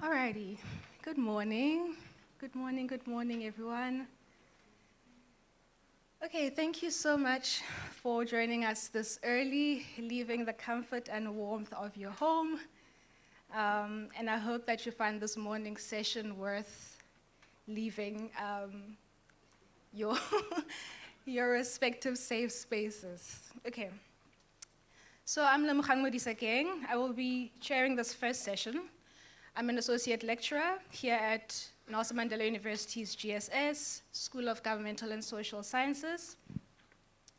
Alrighty, good morning. Good morning, everyone. Okay, thank you so much for joining us this early, leaving the comfort and warmth of your home. And I hope that you find this morning's session worth leaving your, your respective safe spaces. Okay, so I'm Lemkhang Modisakeng. I will be chairing this first session. I'm an associate lecturer here at Nelson Mandela University's GSS, School of Governmental and Social Sciences,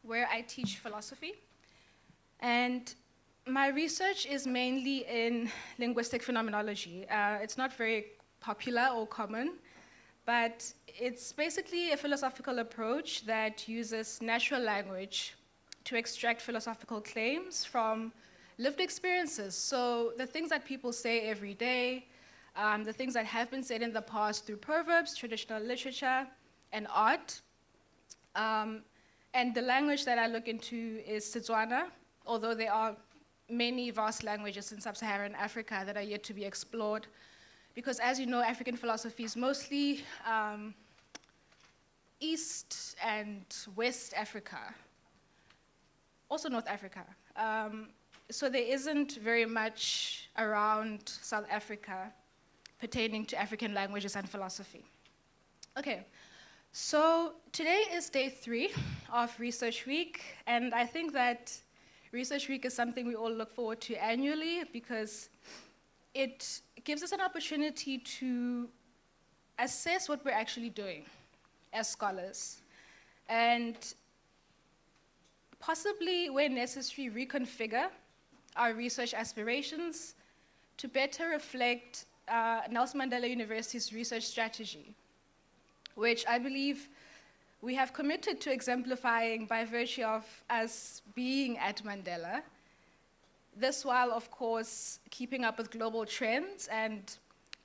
where I teach philosophy. And my research is mainly in linguistic phenomenology. It's not very popular or common, but it's basically a philosophical approach that uses natural language to extract philosophical claims from lived experiences. So the things that people say every day, the things that have been said in the past through proverbs, traditional literature, and art. And the language that I look into is Setswana, although there are many vast languages in sub-Saharan Africa that are yet to be explored. Because as you know, African philosophy is mostly East and West Africa, also North Africa. So there isn't very much around South Africa pertaining to African languages and philosophy. Okay, so today is day 3 of Research Week, and I think that Research Week is something we all look forward to annually because it gives us an opportunity to assess what we're actually doing as scholars, and possibly, where necessary, reconfigure our research aspirations to better reflect Nelson Mandela University's research strategy, which I believe we have committed to exemplifying by virtue of us being at Mandela. This while, of course, keeping up with global trends and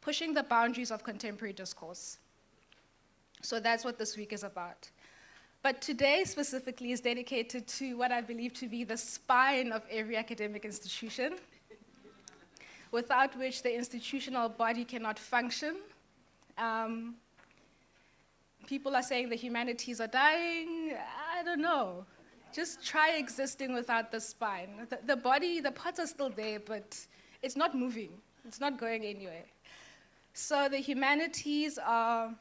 pushing the boundaries of contemporary discourse. So that's what this week is about. But today specifically is dedicated to what I believe to be the spine of every academic institution, without which the institutional body cannot function. People are saying the humanities are dying. I don't know. Just try existing without the spine. The body, the parts are still there, but it's not moving. It's not going anywhere. So the humanities are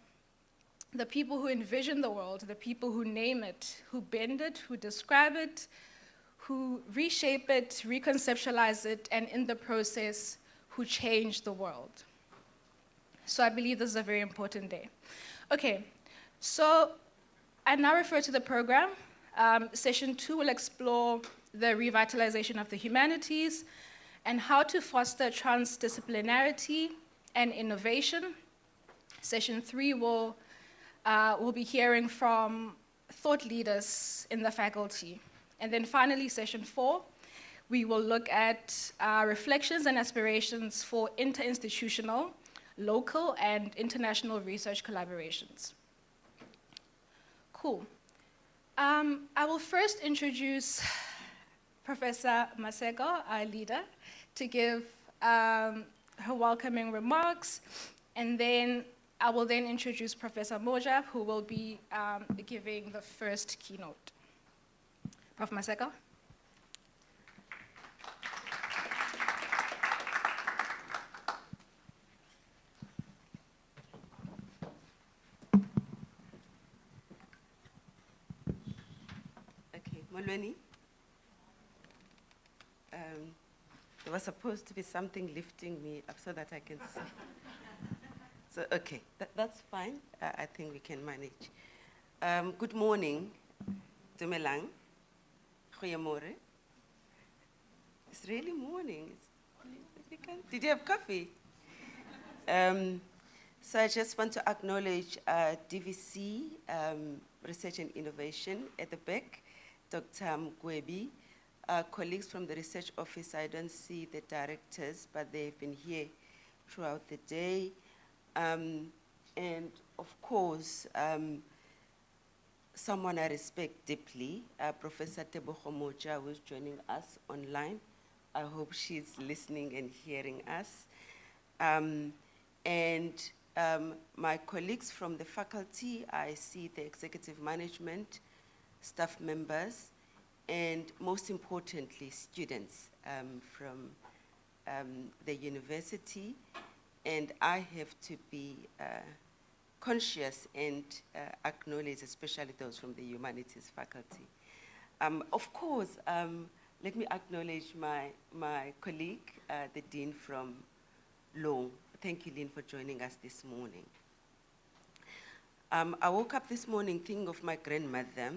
the people who envision the world, the people who name it, who bend it, who describe it, who reshape it, reconceptualize it, and in the process, who change the world. So I believe this is a very important day. Okay, so I now refer to the program. Session 2 will explore the revitalization of the humanities and how to foster transdisciplinarity and innovation. Session 3 will be hearing from thought leaders in the faculty. And then finally, session 4, we will look at reflections and aspirations for interinstitutional, local, and international research collaborations. Cool. I will first introduce Professor Masego, our leader, to give her welcoming remarks, and then I will then introduce Professor Moja, who will be giving the first keynote. Prof. Masego. Okay, Molweni. There was supposed to be something lifting me up so that I can see. So, okay, that's fine. I think we can manage. Good morning, Dumelang, Goeiemorgen. It's really morning. Did you have coffee? So I just want to acknowledge DVC, Research and Innovation at the back, Dr. Mgwebi, colleagues from the research office. I don't see the directors, but they've been here throughout the day. And of course, someone I respect deeply, Professor Tebogo Moja, who's joining us online. I hope she's listening and hearing us. And my colleagues from the faculty, I see the executive management, staff members, and most importantly, students from the university. And I have to be conscious and acknowledge, especially those from the humanities faculty. Of course, let me acknowledge my colleague, the Dean from Law. Thank you, Lynn, for joining us this morning. I woke up this morning thinking of my grandmother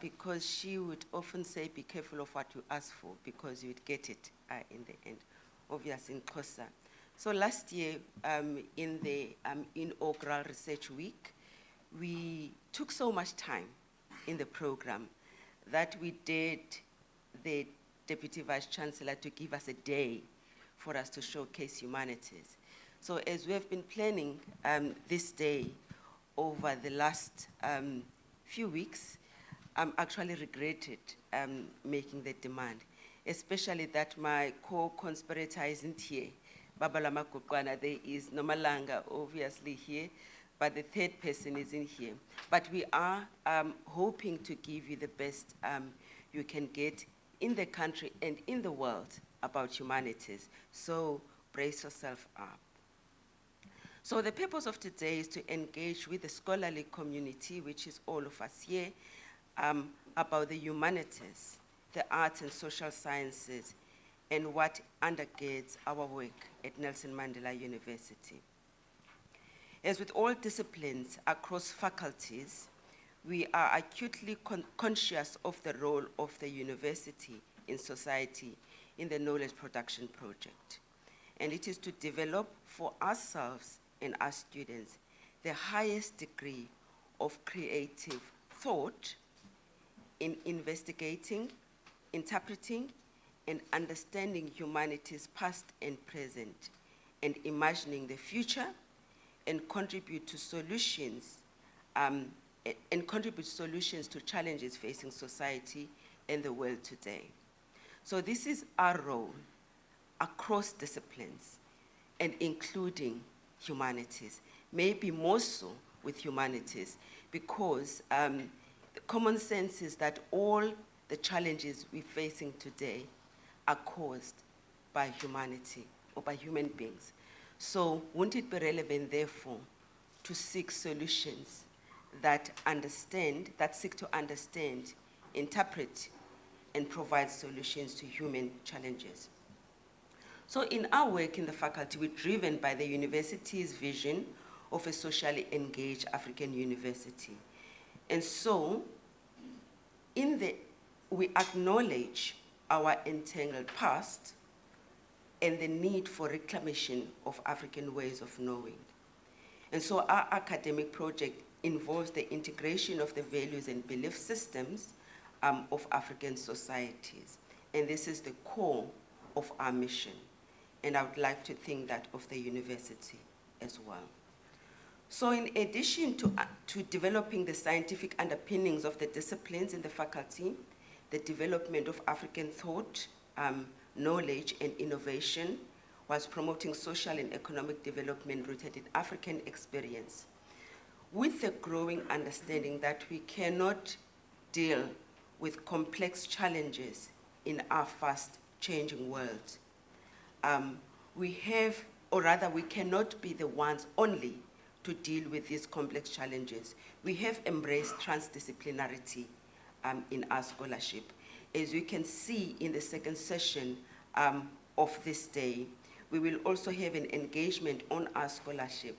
because she would often say, be careful of what you ask for because you'd get it in the end, obviously in Xhosa. So last year, in the inaugural research week, we took so much time in the program that we dared the Deputy Vice Chancellor to give us a day for us to showcase humanities. So as we have been planning this day over the last few weeks, I'm actually regretted making the demand, especially that my co-conspirator isn't here. Babalama Kukwana, there is Nomalanga obviously here, but the third person isn't here. But we are hoping to give you the best you can get in the country and in the world about humanities. So brace yourself up. So the purpose of today is to engage with the scholarly community, which is all of us here, about the humanities, the arts and social sciences, and what undergirds our work at Nelson Mandela University. As with all disciplines across faculties, we are acutely conscious of the role of the university in society in the knowledge production project. And it is to develop for ourselves and our students the highest degree of creative thought in investigating, interpreting, and understanding humanity's past and present, and imagining the future, and contribute to solutions, to challenges facing society and the world today. So this is our role across disciplines and including humanities, maybe more so with humanities, because the common sense is that all the challenges we're facing today are caused by humanity or by human beings. So wouldn't it be relevant, therefore, to seek solutions that seek to understand, interpret, and provide solutions to human challenges? So in our work in the faculty, we're driven by the university's vision of a socially engaged African university. And so we acknowledge our entangled past and the need for reclamation of African ways of knowing. And so our academic project involves the integration of the values and belief systems of African societies. And this is the core of our mission. And I would like to think that of the university as well. So in addition to developing the scientific underpinnings of the disciplines in the faculty, the development of African thought, knowledge, and innovation, whilst promoting social and economic development rooted in African experience, with the growing understanding that we cannot deal with complex challenges in our fast-changing world. We cannot be the ones only to deal with these complex challenges. We have embraced transdisciplinarity in our scholarship. As you can see in the second session of this day, we will also have an engagement on our scholarship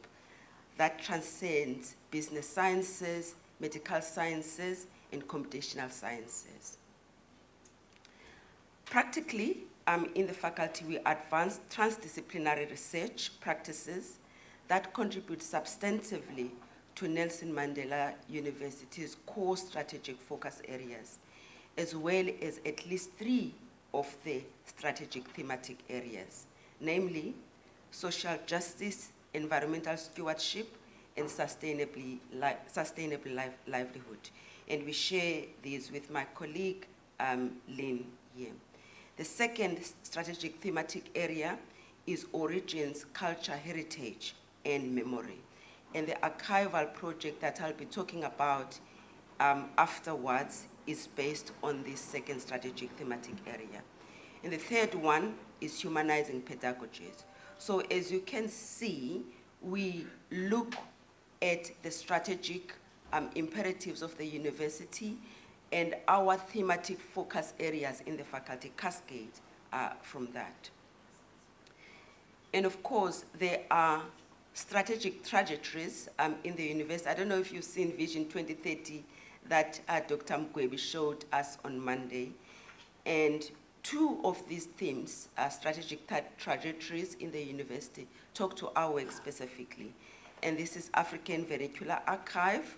that transcends business sciences, medical sciences, and computational sciences. Practically, in the faculty, we advance transdisciplinary research practices that contribute substantively to Nelson Mandela University's core strategic focus areas, as well as at least 3 of the strategic thematic areas, namely social justice, environmental stewardship, and sustainable livelihood. And we share these with my colleague, Lynn here. The second strategic thematic area is origins, culture, heritage, and memory. And the archival project that I'll be talking about afterwards is based on this second strategic thematic area. And the third one is humanizing pedagogies. So as you can see, we look at the strategic imperatives of the university and our thematic focus areas in the faculty cascade from that. And of course, there are strategic trajectories in the university. I don't know if you've seen Vision 2030 that Dr. Mgwebi showed us on Monday. And two of these themes, strategic trajectories in the university, talk to our work specifically. And this is African Vernacular Archive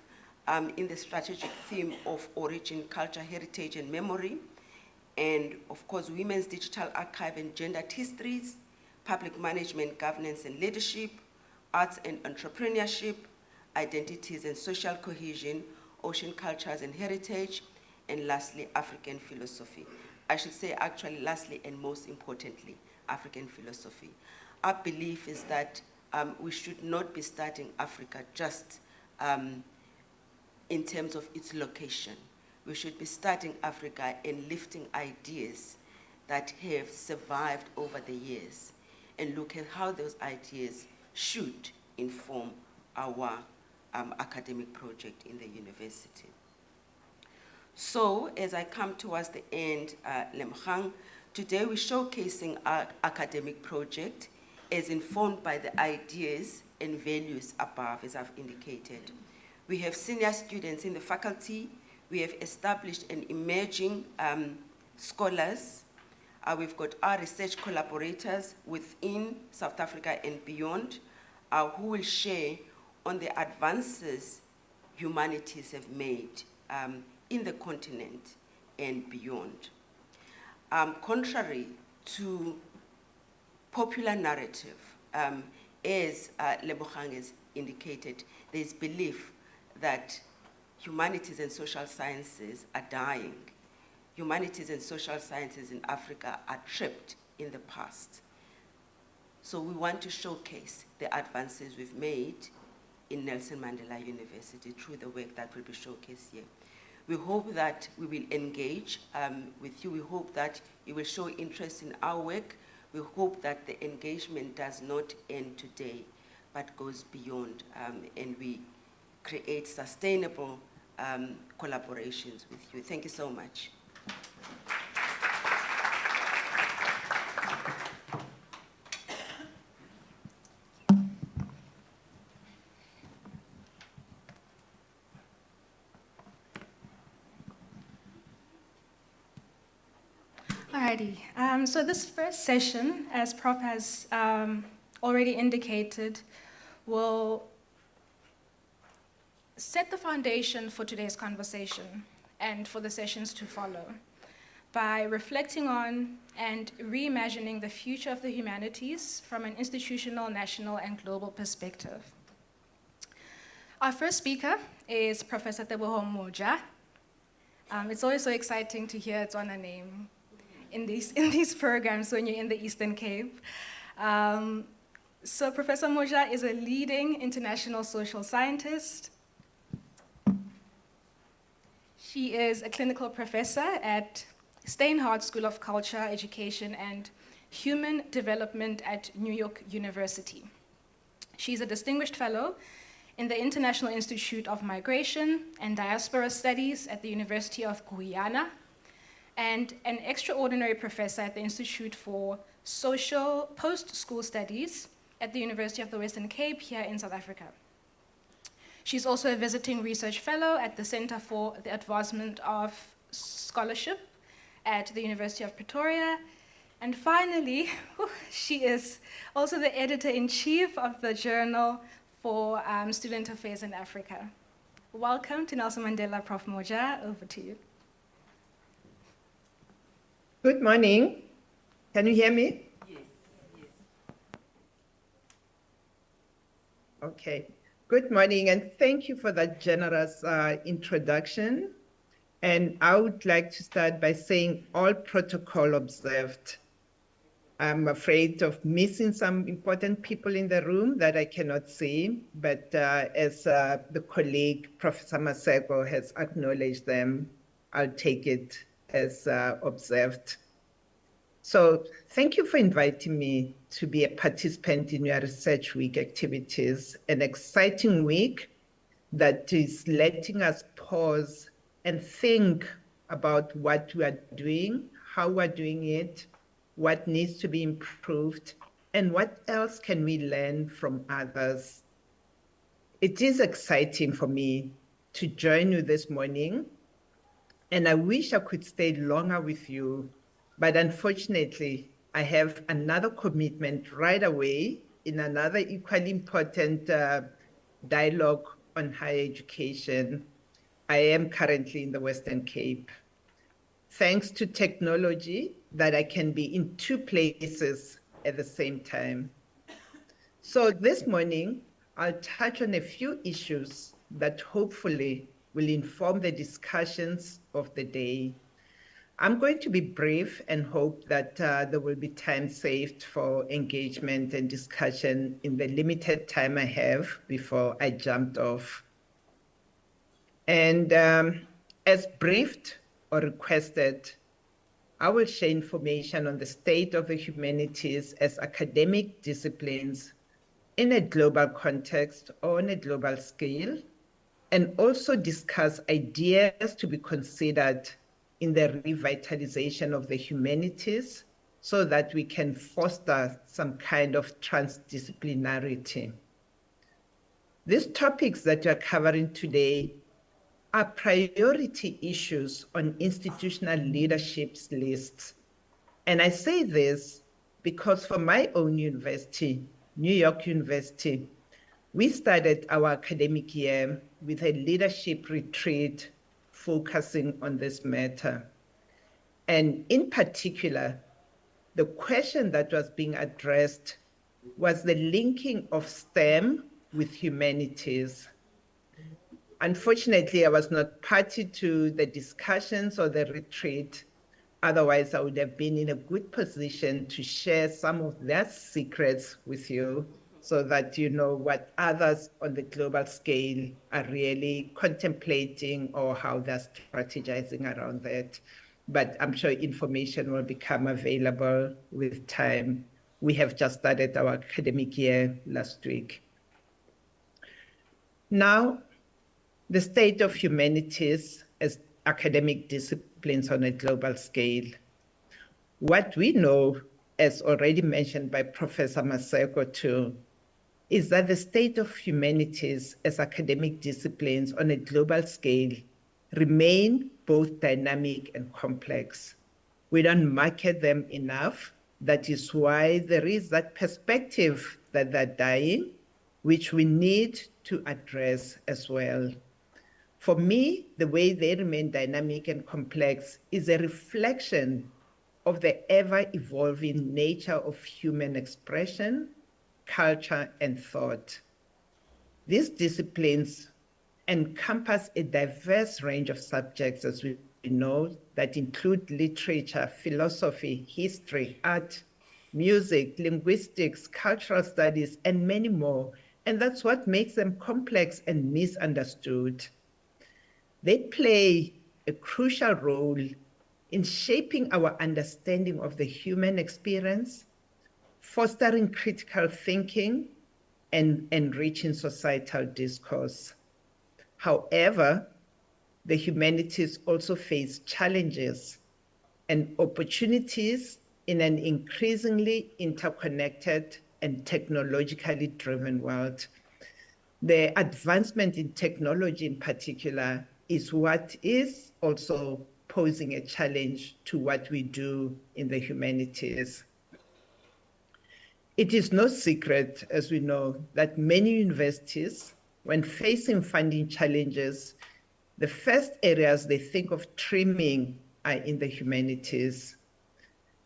in the strategic theme of origin, culture, heritage, and memory. And of course, Women's Digital Archive and Gendered Histories, Public Management, Governance and Leadership, Arts and Entrepreneurship, Identities and Social Cohesion, Ocean Cultures and Heritage, and lastly, African Philosophy. I should say actually lastly and most importantly, African philosophy. Our belief is that we should not be studying Africa just in terms of its location. We should be studying Africa and lifting ideas that have survived over the years and look at how those ideas should inform our academic project in the university. So as I come towards the end, Lemchang, today we're showcasing our academic project as informed by the ideas and values above, as I've indicated. We have senior students in the faculty. We have established and emerging scholars. We've got our research collaborators within South Africa and beyond who will share on the advances humanities have made in the continent and beyond. Contrary to popular narrative, as Lebogang has indicated, there's belief that humanities and social sciences are dying. Humanities and social sciences in Africa are trapped in the past. So we want to showcase the advances we've made in Nelson Mandela University through the work that will be showcased here. We hope that we will engage with you. We hope that you will show interest in our work. We hope that the engagement does not end today, but goes beyond, and we create sustainable collaborations with you. Thank you so much. Alrighty, so this first session, as Prof has already indicated, will set the foundation for today's conversation and for the sessions to follow by reflecting on and reimagining the future of the humanities from an institutional, national, and global perspective. Our first speaker is Professor Teboho Moja. It's always so exciting to hear its honor name in these programs when you're in the Eastern Cape. So Professor Moja is a leading international social scientist. She is a clinical professor at Steinhardt School of Culture, Education, and Human Development at New York University. She's a distinguished fellow in the International Institute of Migration and Diaspora Studies at the University of Guyana, and an extraordinary professor at the Institute for Social Post-School Studies at the University of the Western Cape here in South Africa. She's also a visiting research fellow at the Center for the Advancement of Scholarship at the University of Pretoria. And finally, she is also the editor-in-chief of the Journal for Student Affairs in Africa. Welcome to Nelson Mandela, Prof. Moja. Over to you. Good morning. Can you hear me? Yes, yes. Okay. Good morning, and thank you for that generous introduction. And I would like to start by saying all protocol observed. I'm afraid of missing some important people in the room that I cannot see, but as the colleague, Professor Masego, has acknowledged them, I'll take it as observed. So thank you for inviting me to be a participant in your Research Week activities, an exciting week that is letting us pause and think about what we are doing, how we're doing it, what needs to be improved, and what else can we learn from others. It is exciting for me to join you this morning, and I wish I could stay longer with you, but unfortunately, I have another commitment right away in another equally important dialogue on higher education. I am currently in the Western Cape. Thanks to technology, that I can be in two places at the same time. So this morning, I'll touch on a few issues that hopefully will inform the discussions of the day. I'm going to be brief and hope that there will be time saved for engagement and discussion in the limited time I have before I jumped off. And as briefed or requested, I will share information on the state of the humanities as academic disciplines in a global context or on a global scale, and also discuss ideas to be considered in the revitalization of the humanities so that we can foster some kind of transdisciplinarity. These topics that we are covering today are priority issues on institutional leadership's lists. And I say this because for my own university, New York University, we started our academic year with a leadership retreat focusing on this matter. And in particular, the question that was being addressed was the linking of STEM with humanities. Unfortunately, I was not party to the discussions or the retreat. Otherwise, I would have been in a good position to share some of their secrets with you so that you know what others on the global scale are really contemplating or how they're strategizing around that. But I'm sure information will become available with time. We have just started our academic year last week. Now, the state of humanities as academic disciplines on a global scale. What we know, as already mentioned by Professor Masego too, is that the state of humanities as academic disciplines on a global scale remain both dynamic and complex. We don't market them enough. That is why there is that perspective that they're dying, which we need to address as well. For me, the way they remain dynamic and complex is a reflection of the ever-evolving nature of human expression, culture, and thought. These disciplines encompass a diverse range of subjects, as we know, that include literature, philosophy, history, art, music, linguistics, cultural studies, and many more. And that's what makes them complex and misunderstood. They play a crucial role in shaping our understanding of the human experience, fostering critical thinking, and enriching societal discourse. However, the humanities also face challenges and opportunities in an increasingly interconnected and technologically driven world. The advancement in technology in particular is what is also posing a challenge to what we do in the humanities. It is no secret, as we know, that many universities, when facing funding challenges, the first areas they think of trimming are in the humanities.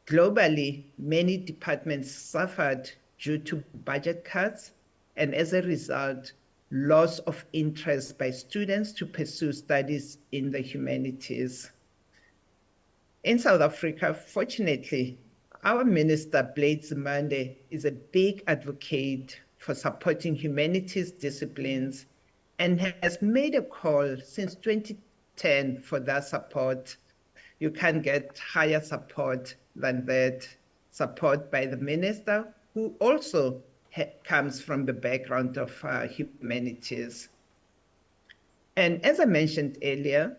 Globally, many departments suffered due to budget cuts, and as a result, loss of interest by students to pursue studies in the humanities. In South Africa, fortunately, our Minister, Blades Mande, is a big advocate for supporting humanities disciplines and has made a call since 2010 for that support. You can't get higher support than that support by the minister, who also comes from the background of humanities. And as I mentioned earlier,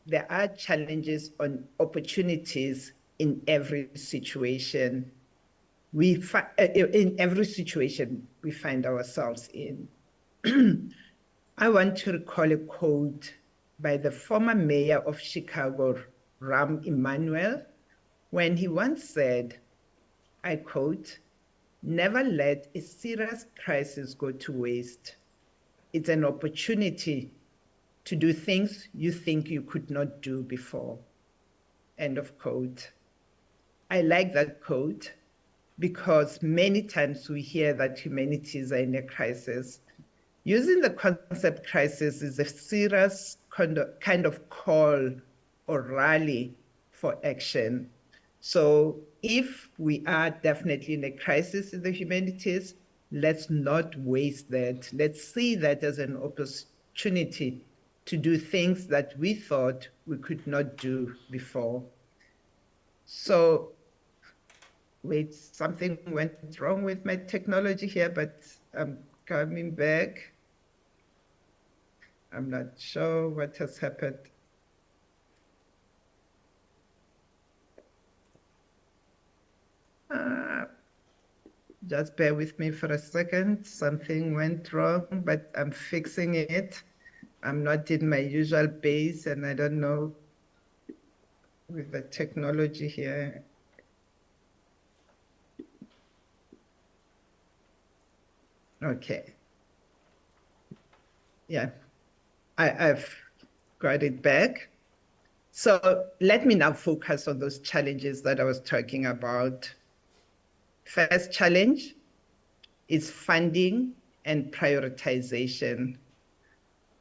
there are challenges and opportunities in every situation. In every situation we find ourselves in. I want to recall a quote by the former mayor of Chicago, Rahm Emanuel, when he once said, I quote, "Never let a serious crisis go to waste. It's an opportunity to do things you think you could not do before." End of quote. I like that quote because many times we hear that humanities are in a crisis. Using the concept crisis is a serious kind of call or rally for action. So if we are definitely in a crisis in the humanities, let's not waste that. Let's see that as an opportunity to do things that we thought we could not do before. So, wait, something went wrong with my technology here, but I'm coming back. I'm not sure what has happened. Just bear with me for a second. Something went wrong, but I'm fixing it. I'm not in my usual base, and I don't know with the technology here. Okay. Yeah, I've got it back. So let me now focus on those challenges that I was talking about. First challenge is funding and prioritization.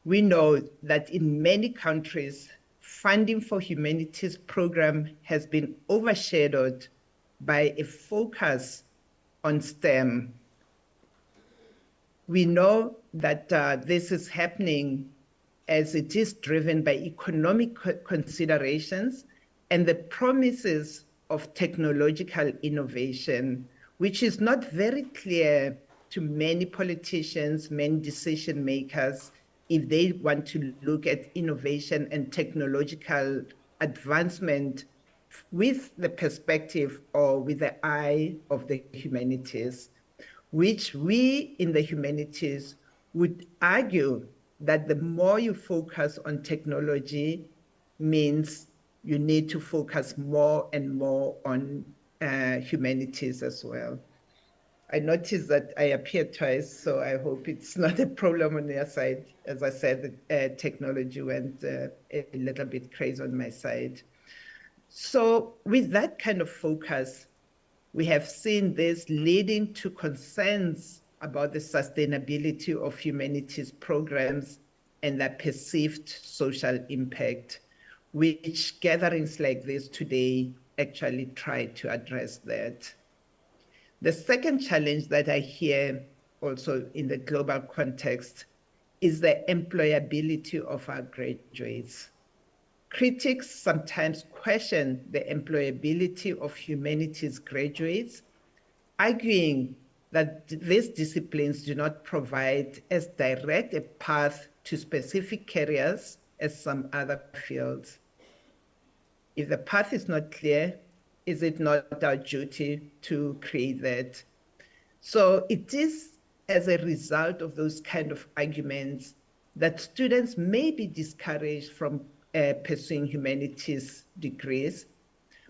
We know that in many countries, funding for humanities program has been overshadowed by a focus on STEM. We know that this is happening as it is driven by economic considerations and the promises of technological innovation, which is not very clear to many politicians, many decision makers, if they want to look at innovation and technological advancement with the perspective or with the eye of the humanities, which we in the humanities would argue that the more you focus on technology means you need to focus more and more on humanities as well. I noticed that I appeared twice, so I hope it's not a problem on your side. As I said, technology went a little bit crazy on my side. So with that kind of focus, we have seen this leading to concerns about the sustainability of humanities programs and their perceived social impact, which gatherings like this today actually try to address that. The second challenge that I hear also in the global context is the employability of our graduates. Critics sometimes question the employability of humanities graduates, arguing that these disciplines do not provide as direct a path to specific careers as some other fields. If the path is not clear, is it not our duty to create that? So it is as a result of those kind of arguments that students may be discouraged from pursuing humanities degrees,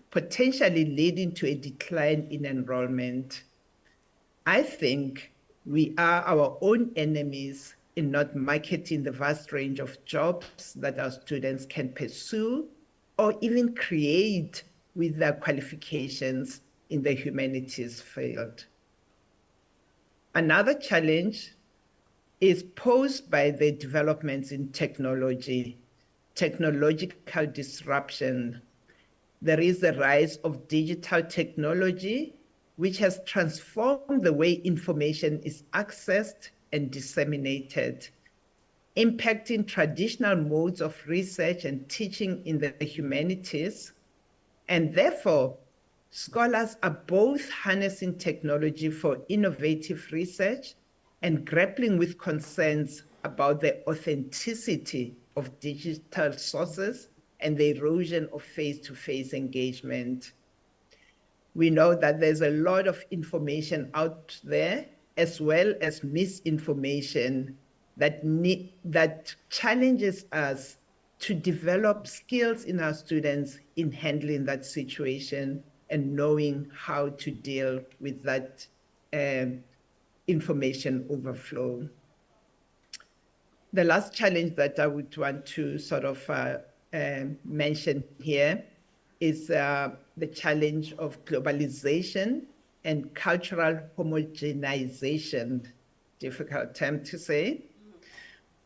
potentially leading to a decline in enrollment. I think we are our own enemies in not marketing the vast range of jobs that our students can pursue or even create with their qualifications in the humanities field. Another challenge is posed by the developments in technological disruption. There is the rise of digital technology, which has transformed the way information is accessed and disseminated, impacting traditional modes of research and teaching in the humanities. And therefore, scholars are both harnessing technology for innovative research and grappling with concerns about the authenticity of digital sources and the erosion of face-to-face engagement. We know that there's a lot of information out there, as well as misinformation that challenges us to develop skills in our students in handling that situation and knowing how to deal with that information overflow. The last challenge that I would want to sort of mention here is the challenge of globalization and cultural homogenization, difficult term to say.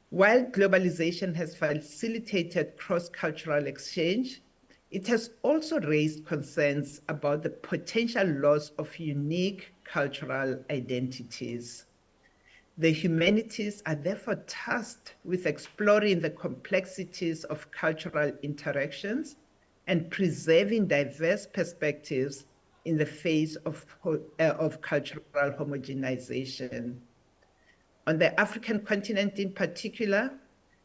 While globalization has facilitated cross-cultural exchange, it has also raised concerns about the potential loss of unique cultural identities. The humanities are therefore tasked with exploring the complexities of cultural interactions and preserving diverse perspectives in the face of cultural homogenization. On the African continent in particular,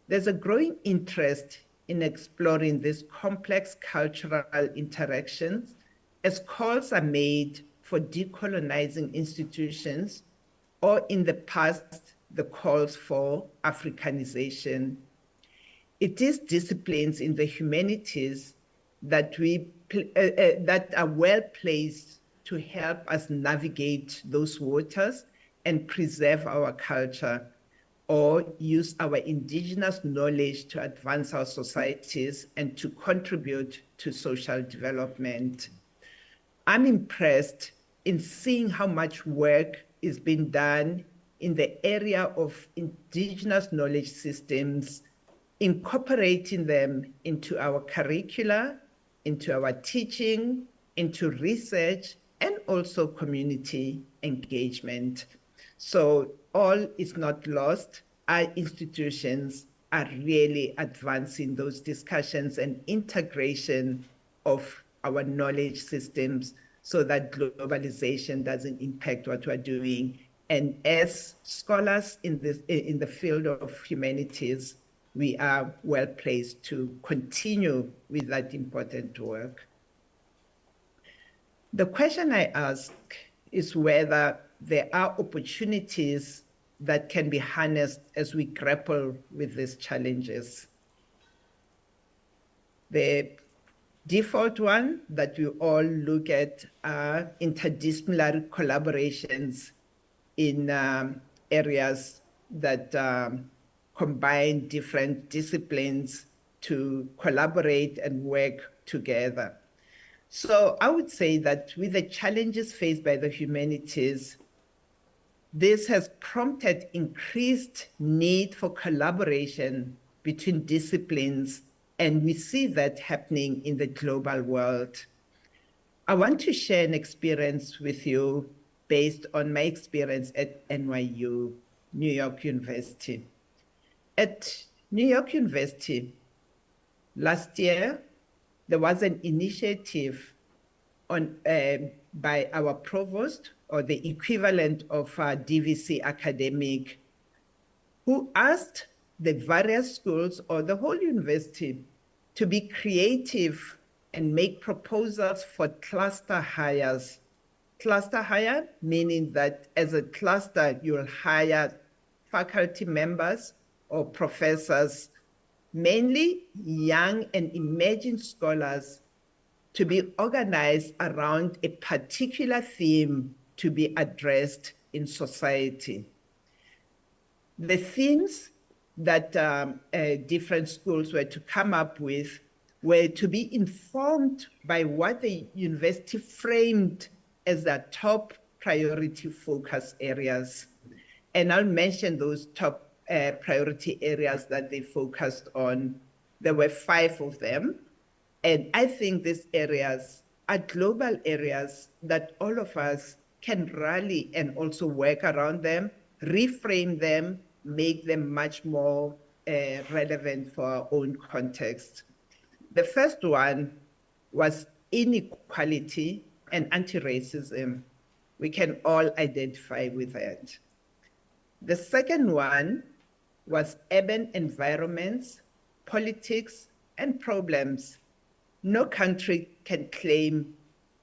there's a growing interest in exploring these complex cultural interactions as calls are made for decolonizing institutions, or in the past, the calls for Africanization. It is disciplines in the humanities that are well placed to help us navigate those waters and preserve our culture, or use our indigenous knowledge to advance our societies and to contribute to social development. I'm impressed in seeing how much work is being done in the area of indigenous knowledge systems, incorporating them into our curricula, into our teaching, into research, and also community engagement. So all is not lost. Our institutions are really advancing those discussions and integration of our knowledge systems so that globalization doesn't impact what we're doing. And as scholars in the field of humanities, we are well placed to continue with that important work. The question I ask is whether there are opportunities that can be harnessed as we grapple with these challenges. The default one that we all look at are interdisciplinary collaborations in areas that combine different disciplines to collaborate and work together. So I would say that with the challenges faced by the humanities, this has prompted increased need for collaboration between disciplines, and we see that happening in the global world. I want to share an experience with you based on my experience at NYU, New York University. At New York University, last year, there was an initiative by our provost, or the equivalent of DVC academic, who asked the various schools or the whole university to be creative and make proposals for cluster hires. Cluster hire, meaning that as a cluster, you'll hire faculty members or professors, mainly young and emerging scholars, to be organized around a particular theme to be addressed in society. The themes that different schools were to come up with were to be informed by what the university framed as their top priority focus areas. And I'll mention those top priority areas that they focused on. There were 5 of them. And I think these areas are global areas that all of us can rally and also work around them, reframe them, make them much more relevant for our own context. The first one was inequality and anti-racism. We can all identify with that. The second one was urban environments, politics, and problems. No country can claim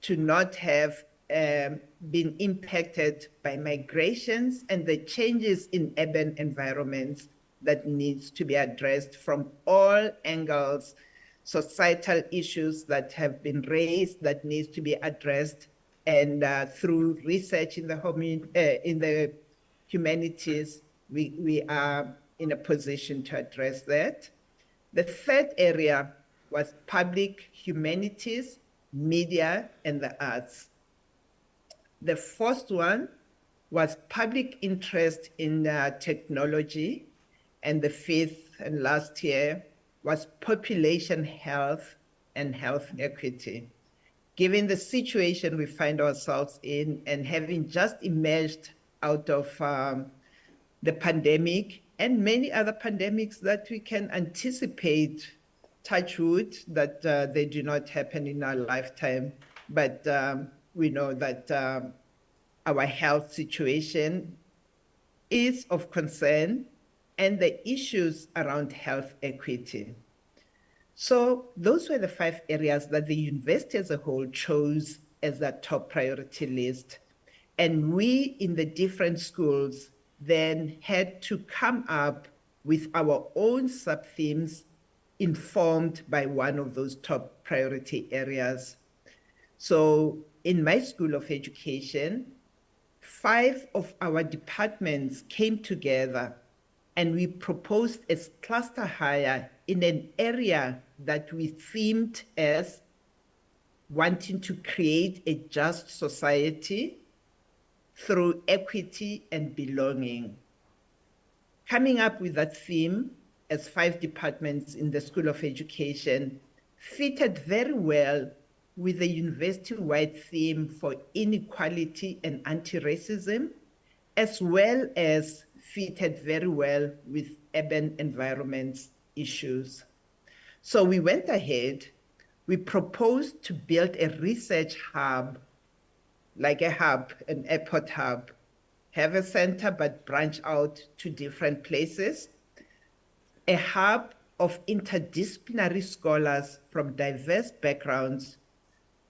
to not have been impacted by migrations and the changes in urban environments that needs to be addressed from all angles, societal issues that have been raised that needs to be addressed, and through research in the humanities, we are in a position to address that. The third area was public humanities, media, and the arts. The fourth one was public interest in technology, and the fifth and last year was population health and health equity. Given the situation we find ourselves in and having just emerged out of the pandemic and many other pandemics that we can anticipate, touch wood, that they do not happen in our lifetime, but we know that our health situation is of concern and the issues around health equity. So those were the 5 areas that the university as a whole chose as their top priority list. And we in the different schools then had to come up with our own sub-themes informed by one of those top priority areas. So in my School of Education, 5 of our departments came together and we proposed a cluster hire in an area that we themed as wanting to create a just society through equity and belonging. Coming up with that theme as 5 departments in the School of Education fitted very well with the university-wide theme for inequality and anti-racism, as well as fitted very well with urban environments issues. So we went ahead, we proposed to build a research hub, like a hub, an airport hub, have a center but branch out to different places, a hub of interdisciplinary scholars from diverse backgrounds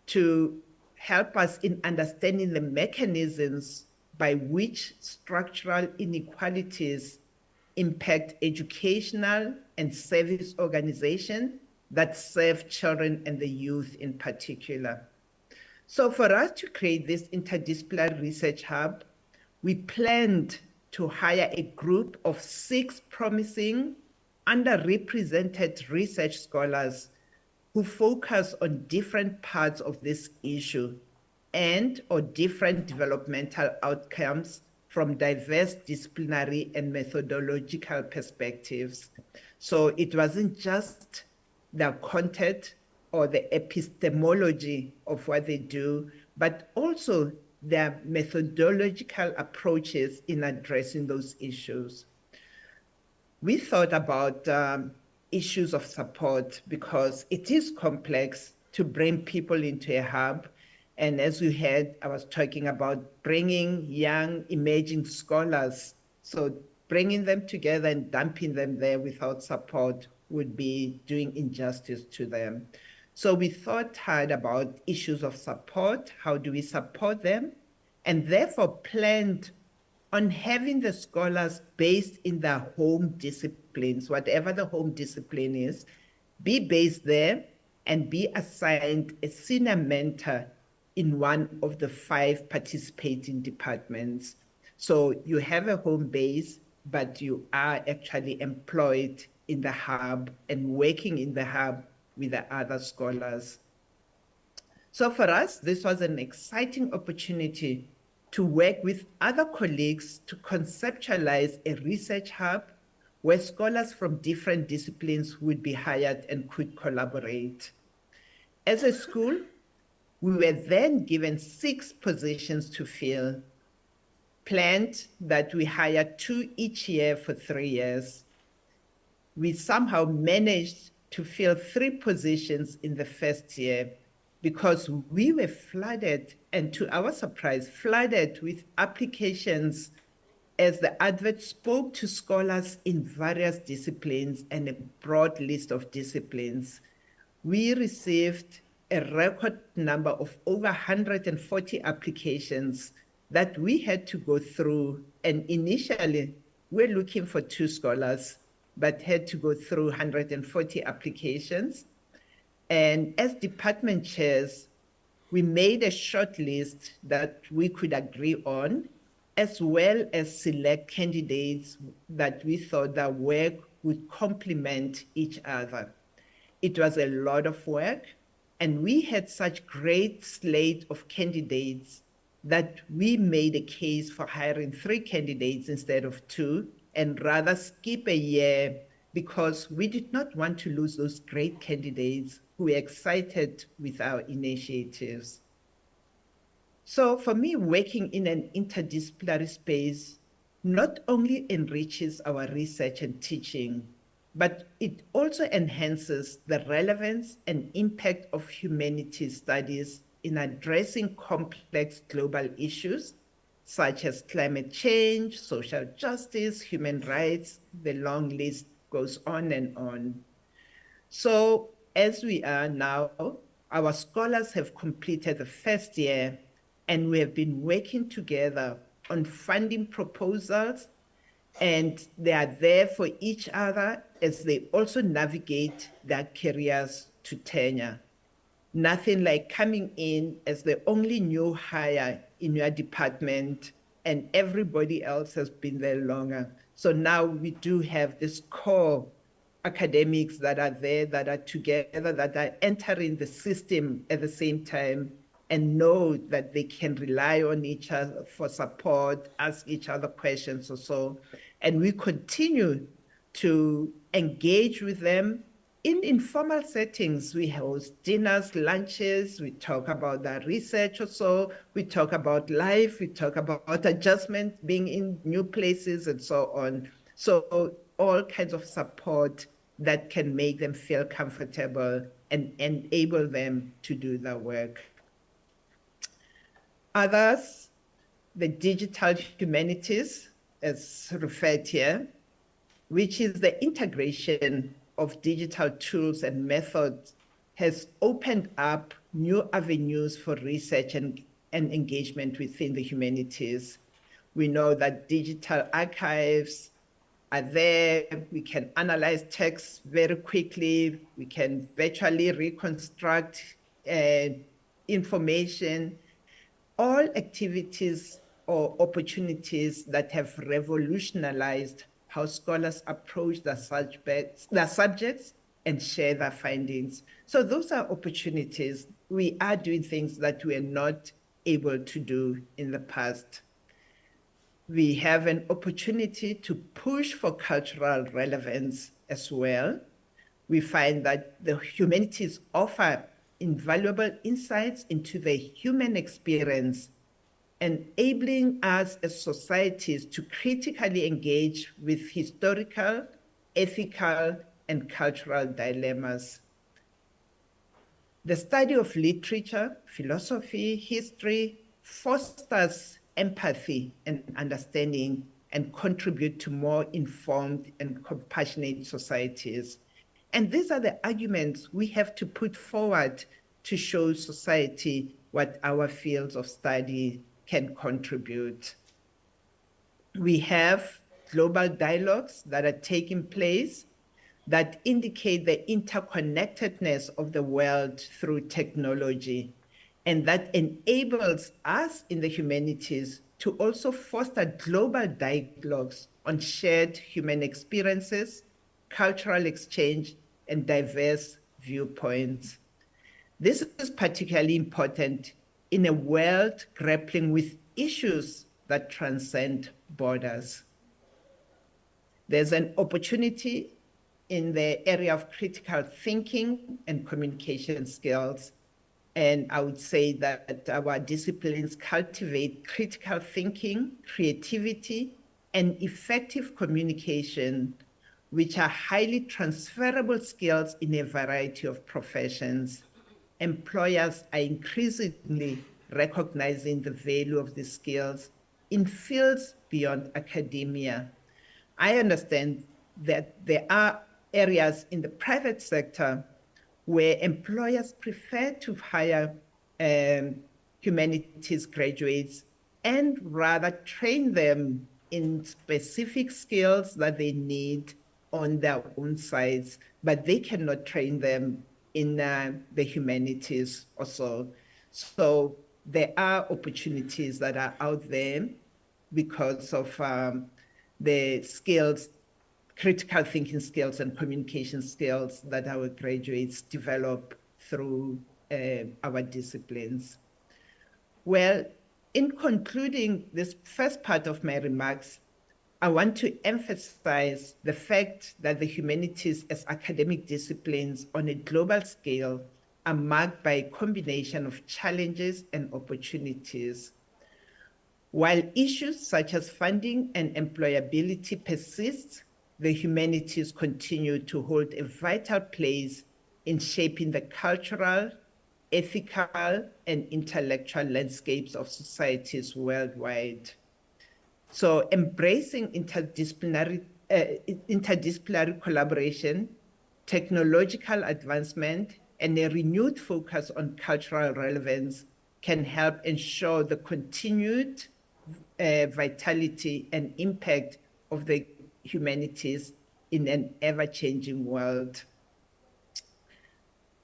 to help us in understanding the mechanisms by which structural inequalities impact educational and service organizations that serve children and the youth in particular. So for us to create this interdisciplinary research hub, we planned to hire a group of 6 promising underrepresented research scholars who focus on different parts of this issue and or different developmental outcomes from diverse disciplinary and methodological perspectives. So it wasn't just the content or the epistemology of what they do, but also their methodological approaches in addressing those issues. We thought about issues of support because it is complex to bring people into a hub. And as you heard, I was talking about bringing young emerging scholars. So bringing them together and dumping them there without support would be doing injustice to them. So we thought hard about issues of support. How do we support them? And therefore planned on having the scholars based in their home disciplines, whatever the home discipline is, be based there and be assigned a senior mentor in one of the 5 participating departments. So you have a home base, but you are actually employed in the hub and working in the hub with the other scholars. So for us, this was an exciting opportunity to work with other colleagues to conceptualize a research hub where scholars from different disciplines would be hired and could collaborate. As a school, we were then given 6 positions to fill, planned that we hire 2 each year for 3 years. We somehow managed to fill 3 positions in the first year because we were flooded, and to our surprise, flooded with applications as the advert spoke to scholars in various disciplines and a broad list of disciplines. We received a record number of over 140 applications that we had to go through. And initially, we're looking for 2 scholars, but had to go through 140 applications. And as department chairs, we made a short list that we could agree on, as well as select candidates that we thought their work would complement each other. It was a lot of work, and we had such great slate of candidates that we made a case for hiring 3 candidates instead of 2, and rather skip a year because we did not want to lose those great candidates who were excited with our initiatives. So for me, working in an interdisciplinary space not only enriches our research and teaching, but it also enhances the relevance and impact of humanities studies in addressing complex global issues such as climate change, social justice, human rights. The long list goes on and on. So as we are now, our scholars have completed the first year, and we have been working together on funding proposals, and they are there for each other as they also navigate their careers to tenure. Nothing like coming in as the only new hire in your department and everybody else has been there longer. So now we do have this core academics that are there, that are together, that are entering the system at the same time, and know that they can rely on each other for support, ask each other questions or so. And we continue to engage with them in informal settings. We host dinners, lunches, we talk about the research or so, we talk about life, we talk about adjustment, being in new places and so on. So all kinds of support that can make them feel comfortable and enable them to do their work. Others, the digital humanities, as referred here, which is the integration of digital tools and methods, has opened up new avenues for research and engagement within the humanities. We know that digital archives are there. We can analyze texts very quickly. We can virtually reconstruct information. All activities or opportunities that have revolutionized how scholars approach their subjects and share their findings. So those are opportunities. We are doing things that we are not able to do in the past. We have an opportunity to push for cultural relevance as well. We find that the humanities offer invaluable insights into the human experience, enabling us as societies to critically engage with historical, ethical, and cultural dilemmas. The study of literature, philosophy, history fosters empathy and understanding and contribute to more informed and compassionate societies. And these are the arguments we have to put forward to show society what our fields of study can contribute. We have global dialogues that are taking place that indicate the interconnectedness of the world through technology, and that enables us in the humanities to also foster global dialogues on shared human experiences, cultural exchange, and diverse viewpoints. This is particularly important in a world grappling with issues that transcend borders. There's an opportunity in the area of critical thinking and communication skills. And I would say that our disciplines cultivate critical thinking, creativity, and effective communication, which are highly transferable skills in a variety of professions. Employers are increasingly recognizing the value of these skills in fields beyond academia. I understand that there are areas in the private sector where employers prefer to hire humanities graduates and rather train them in specific skills that they need on their own sites, but they cannot train them in the humanities also. So there are opportunities that are out there because of the skills, critical thinking skills and communication skills that our graduates develop through our disciplines. Well, in concluding this first part of my remarks, I want to emphasize the fact that the humanities as academic disciplines on a global scale are marked by a combination of challenges and opportunities. While issues such as funding and employability persist, the humanities continue to hold a vital place in shaping the cultural, ethical, and intellectual landscapes of societies worldwide. So embracing interdisciplinary collaboration, technological advancement, and a renewed focus on cultural relevance can help ensure the continued vitality and impact of the humanities in an ever-changing world.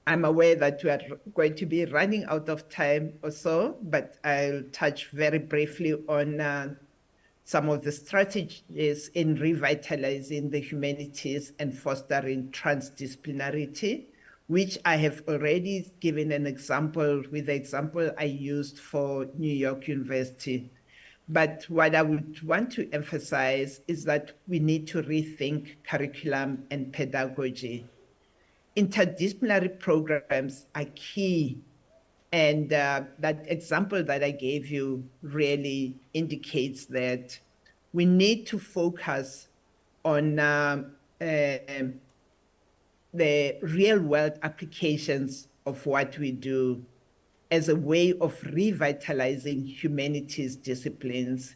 I'm aware that we are going to be running out of time or so, but I'll touch very briefly on some of the strategies in revitalizing the humanities and fostering transdisciplinarity, which I have already given an example with the example I used for New York University. But what I would want to emphasize is that we need to rethink curriculum and pedagogy. Interdisciplinary programs are key, and that example that I gave you really indicates that we need to focus on the real-world applications of what we do as a way of revitalizing humanities disciplines.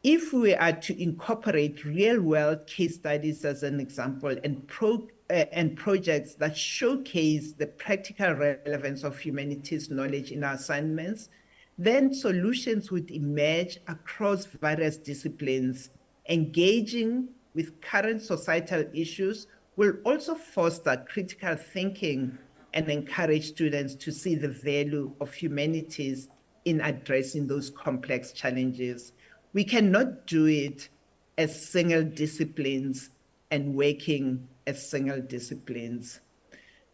If we are to incorporate real-world case studies as an example and projects that showcase the practical relevance of humanities knowledge in our assignments, then solutions would emerge across various disciplines. Engaging with current societal issues will also foster critical thinking and encourage students to see the value of humanities in addressing those complex challenges. We cannot do it as single disciplines and working as single disciplines.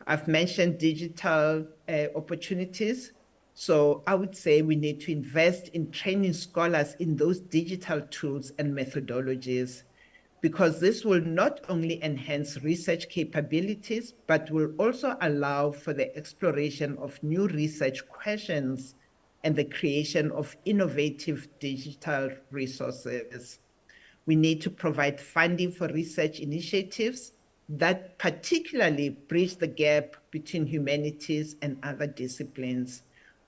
I've mentioned digital opportunities. So I would say we need to invest in training scholars in those digital tools and methodologies, because this will not only enhance research capabilities, but will also allow for the exploration of new research questions and the creation of innovative digital resources. We need to provide funding for research initiatives that particularly bridge the gap between humanities and other disciplines.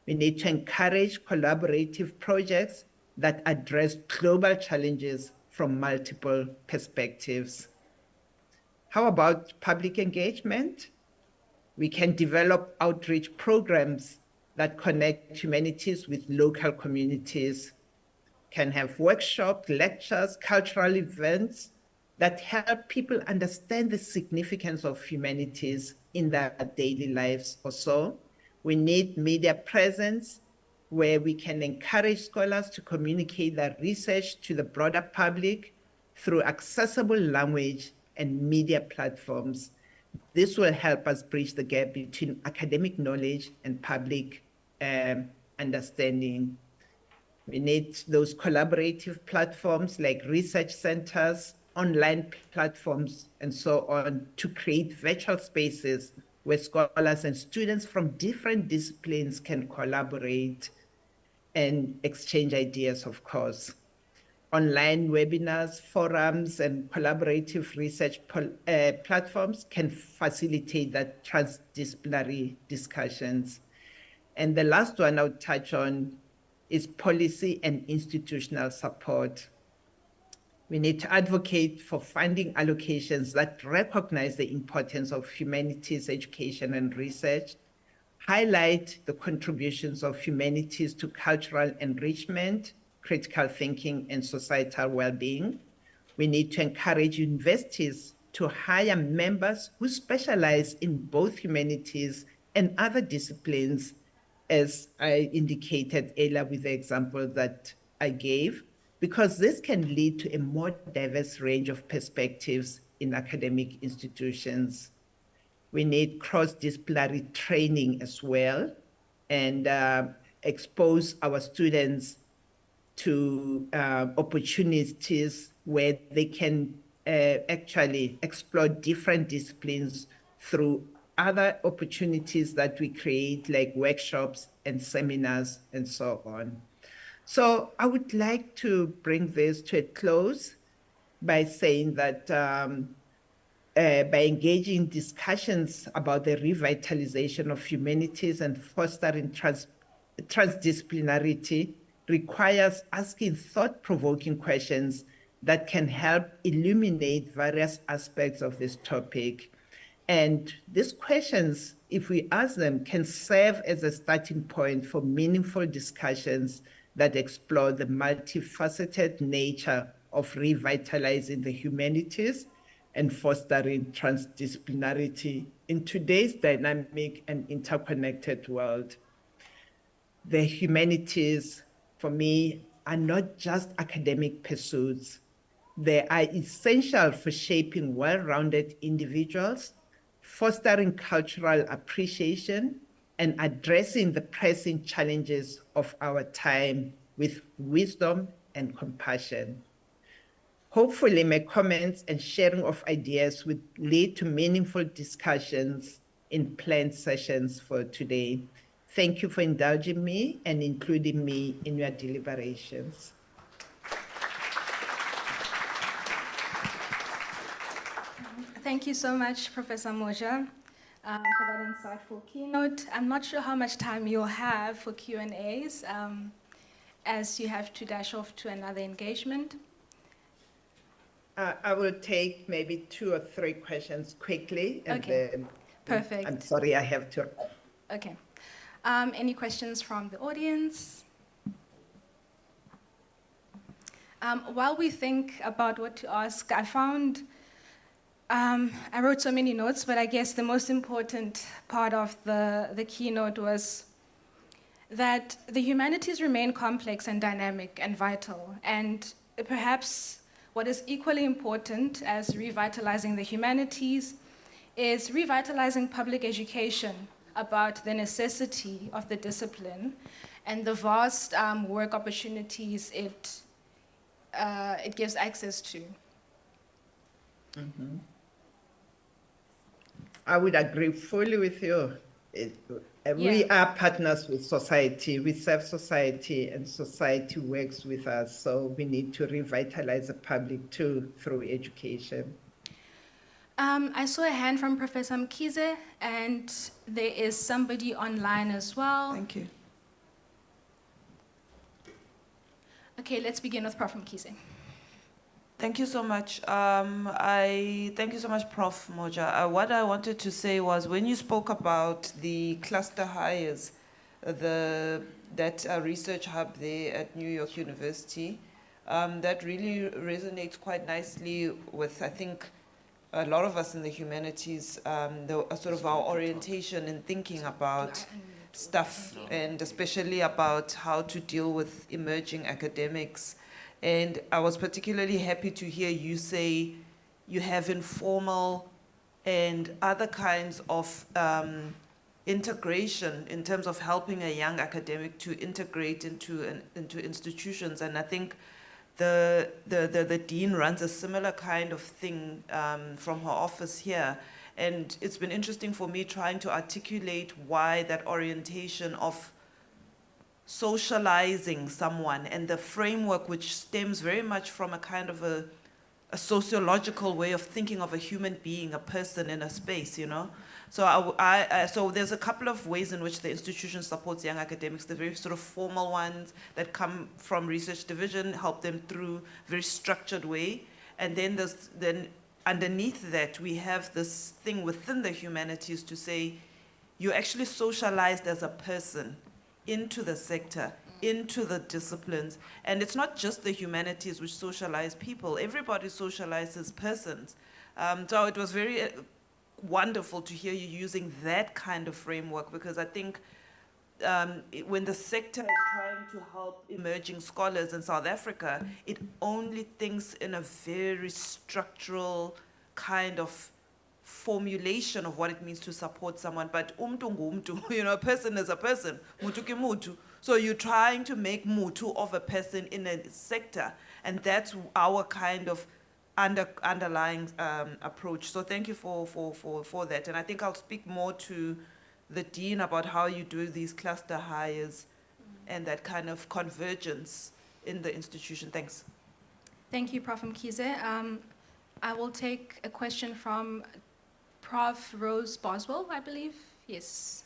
We need to encourage collaborative projects that address global challenges from multiple perspectives. How about public engagement? We can develop outreach programs that connect humanities with local communities, can have workshops, lectures, cultural events that help people understand the significance of humanities in their daily lives also. We need media presence where we can encourage scholars to communicate their research to the broader public through accessible language and media platforms. This will help us bridge the gap between academic knowledge and public understanding. We need those collaborative platforms like research centers, online platforms, and so on to create virtual spaces where scholars and students from different disciplines can collaborate and exchange ideas, of course. Online webinars, forums, and collaborative research platforms can facilitate that transdisciplinary discussions. And the last one I'll touch on is policy and institutional support. We need to advocate for funding allocations that recognize the importance of humanities education and research, highlight the contributions of humanities to cultural enrichment, critical thinking, and societal well-being. We need to encourage universities to hire members who specialize in both humanities and other disciplines, as I indicated earlier with the example that I gave, because this can lead to a more diverse range of perspectives in academic institutions. We need cross-disciplinary training as well, and expose our students to opportunities where they can actually explore different disciplines through other opportunities that we create, like workshops and seminars and so on. So I would like to bring this to a close by saying that by engaging discussions about the revitalization of humanities and fostering transdisciplinarity requires asking thought-provoking questions that can help illuminate various aspects of this topic. And these questions, if we ask them, can serve as a starting point for meaningful discussions that explore the multifaceted nature of revitalizing the humanities and fostering transdisciplinarity in today's dynamic and interconnected world. The humanities, for me, are not just academic pursuits. They are essential for shaping well-rounded individuals, fostering cultural appreciation, and addressing the pressing challenges of our time with wisdom and compassion. Hopefully, my comments and sharing of ideas would lead to meaningful discussions in planned sessions for today. Thank you for indulging me and including me in your deliberations. Thank you so much, Professor Moja, for that insightful keynote. I'm not sure how much time you'll have for Q&As, as you have to dash off to another engagement. I will take maybe 2 or 3 questions quickly. And Okay, then, perfect. I'm sorry, I have to. Okay. Any questions from the audience? While we think about what to ask, I found, I wrote so many notes, but I guess the most important part of the keynote was that the humanities remain complex and dynamic and vital. And perhaps what is equally important as revitalizing the humanities is revitalizing public education about the necessity of the discipline and the vast work opportunities it gives access to. Mm-hmm. I would agree fully with you. We are partners with society. We serve society, and society works with us. So we need to revitalize the public too through education. I saw a hand from Professor Mkhize, and there is somebody online as well. Thank you. Okay, let's begin with Prof. Mkhize. Thank you so much. Thank you so much, Prof. Moja. What I wanted to say was when you spoke about the cluster hires, that research hub there at New York University, that really resonates quite nicely with, I think, a lot of us in the humanities, sort of our orientation in thinking about stuff, and especially about how to deal with emerging academics. And I was particularly happy to hear you say you have informal and other kinds of integration in terms of helping a young academic to integrate into institutions. And I think the dean runs a similar kind of thing from her office here. And it's been interesting for me trying to articulate why that orientation of socializing someone and the framework which stems very much from a kind of a sociological way of thinking of a human being, a person in a space, you know. So so there's a couple of ways in which the institution supports young academics, the very sort of formal ones that come from research division, help them through very structured way. And then then underneath that, we have this thing within the humanities to say, you're actually socialized as a person into the sector, into the disciplines. And it's not just the humanities which socialize people. Everybody socializes persons. So it was very wonderful to hear you using that kind of framework, because I think when the sector is trying to help emerging scholars in South Africa, it only thinks in a very structural kind of formulation of what it means to support someone. But you know, a person is a person, mutu ki mutu. So you're trying to make mutu of a person in a sector, and that's our kind of underlying approach. So thank you for that. And I think I'll speak more to the dean about how you do these cluster hires and that kind of convergence in the institution. Thanks. Thank you, Prof. Mkhize. I will take a question from Prof. Rose Boswell, I believe. Yes.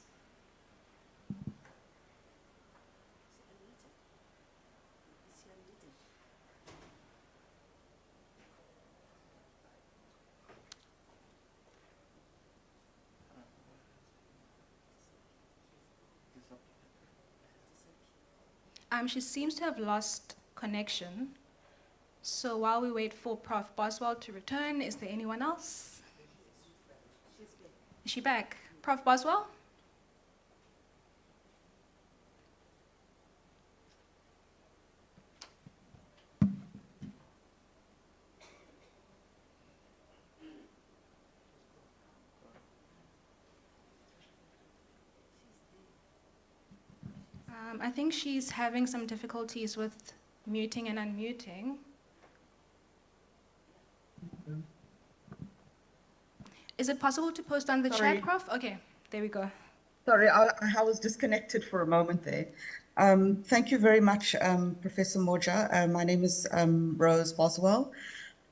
She seems to have lost connection. So while we wait for Prof. Boswell to return, is there anyone else? Is she back? Prof. Boswell? I think she's having some difficulties with muting and unmuting. Is it possible to post on the chat, Prof? Okay, there we go. Sorry, I was disconnected for a moment there. Thank you very much, Professor Moja. My name is Rose Boswell.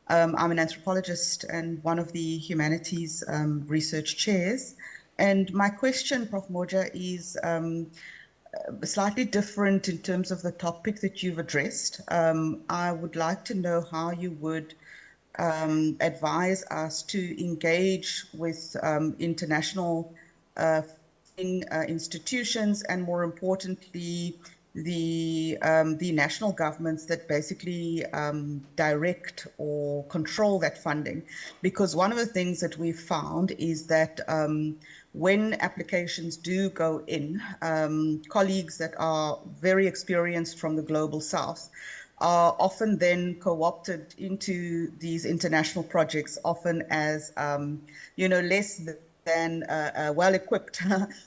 I'm an anthropologist and one of the humanities research chairs. And my question, Prof. Moja, is slightly different in terms of the topic that you've addressed. I would like to know how you would advise us to engage with international institutions, and more importantly, the national governments that basically direct or control that funding. Because one of the things that we've found is that when applications do go in, colleagues that are very experienced from the Global South are often then co-opted into these international projects, often as less than well-equipped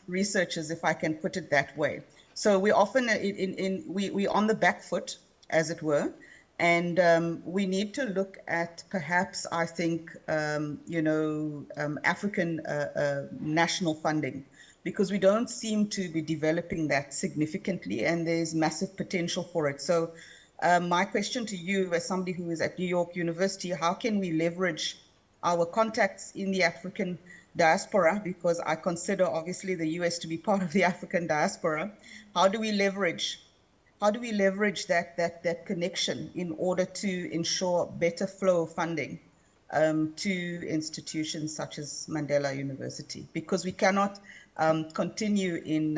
researchers, if I can put it that way. So we often we're on the back foot, as it were, and we need to look at perhaps, I think, African national funding, because we don't seem to be developing that significantly, and there's massive potential for it. So my question to you, as somebody who is at New York University, how can we leverage our contacts in the African diaspora, because I consider obviously the US to be part of the African diaspora. How do we leverage that connection in order to ensure better flow of funding to institutions such as Mandela University? Because we cannot continue in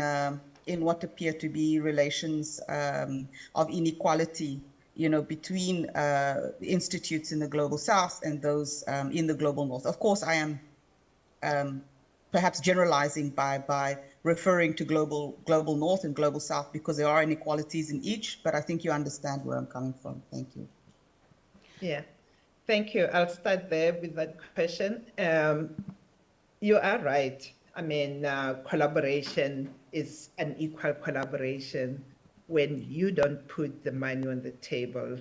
what appear to be relations of inequality, between institutes in the Global South and those in the Global North. Of course, I am perhaps generalizing by referring to global North and Global South, because there are inequalities in each, but I think you understand where I'm coming from. Thank you. Yeah, thank you. I'll start there with that question. You are right. I mean, collaboration is an equal collaboration. When you don't put the money on the table,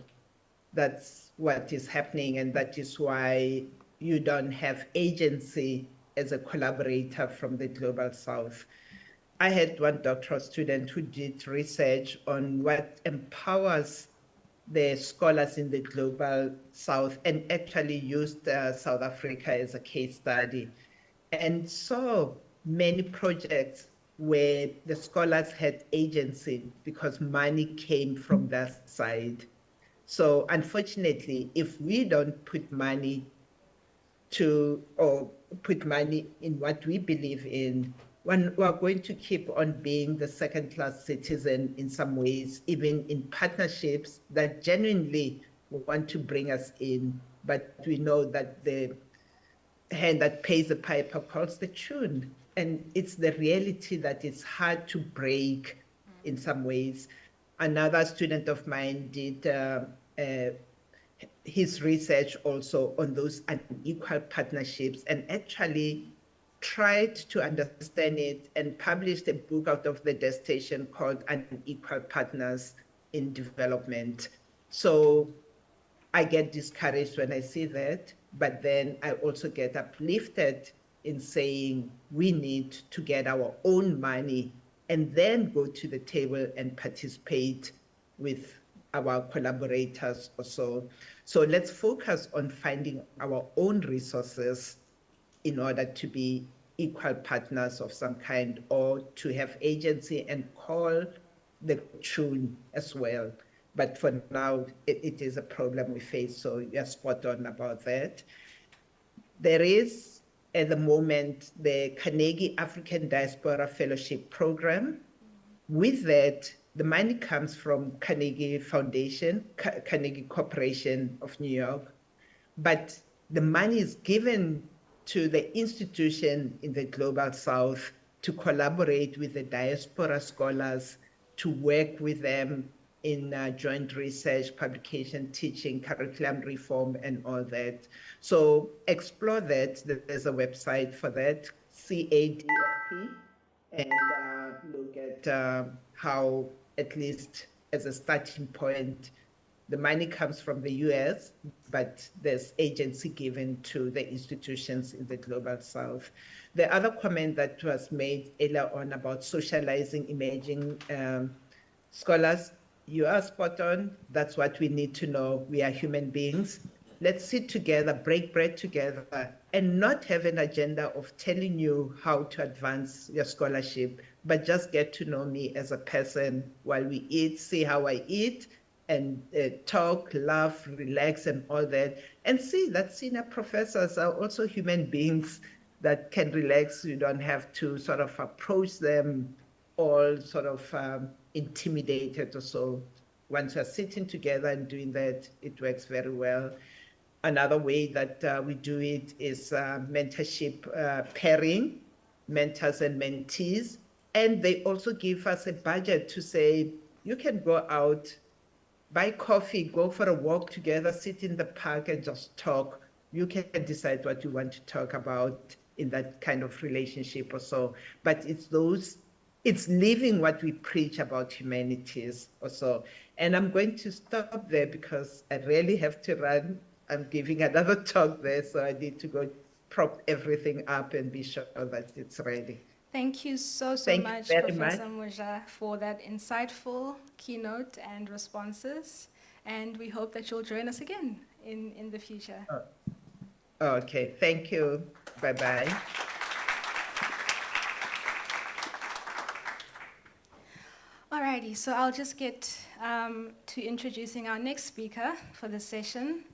that's what is happening, and that is why you don't have agency as a collaborator from the Global South. I had one doctoral student who did research on what empowers the scholars in the Global South and actually used South Africa as a case study. And so many projects where the scholars had agency because money came from that side. So unfortunately, if we don't put money or put money in what we believe in, we're going to keep on being the second-class citizen in some ways, even in partnerships that genuinely want to bring us in. But we know that the hand that pays the piper calls the tune. And it's the reality that it's hard to break in some ways. Another student of mine did his research also on those unequal partnerships and actually tried to understand it and published a book out of the dissertation called Unequal Partners in Development. So I get discouraged when I see that, but then I also get uplifted in saying we need to get our own money and then go to the table and participate with our collaborators or so. So let's focus on finding our own resources in order to be equal partners of some kind or to have agency and call the tune as well. But for now, it is a problem we face, so you're spot on about that. There is, at the moment, the Carnegie African Diaspora Fellowship Program. With that, the money comes from Carnegie Foundation, Carnegie Corporation of New York, but the money is given to the institution in the Global South to collaborate with the diaspora scholars, to work with them in joint research, publication, teaching, curriculum reform, and all that. So explore that. There's a website for that, CADFP, and look at how, at least as a starting point, the money comes from the US, but there's agency given to the institutions in the Global South. The other comment that was made earlier on about socializing emerging scholars, you are spot on. That's what we need to know. We are human beings. Let's sit together, break bread together, and not have an agenda of telling you how to advance your scholarship, but just get to know me as a person while we eat, see how I eat, and talk, laugh, relax, and all that. And see that senior professors are also human beings that can relax. You don't have to sort of approach them all sort of intimidated or so. Once you're sitting together and doing that, it works very well. Another way that we do it is mentorship pairing, mentors and mentees. And they also give us a budget to say, you can go out, buy coffee, go for a walk together, sit in the park and just talk. You can decide what you want to talk about in that kind of relationship or so. But it's living what we preach about humanities or so. And I'm going to stop there because I really have to run. I'm giving another talk there, so I need to go prop everything up and be sure that it's ready. Thank you so Thank you much, very Professor Moja, for that insightful keynote and responses. And we hope that you'll join us again in the future. Okay, thank you. Bye-bye. Alrighty, so I'll just get to introducing our next speaker for this session,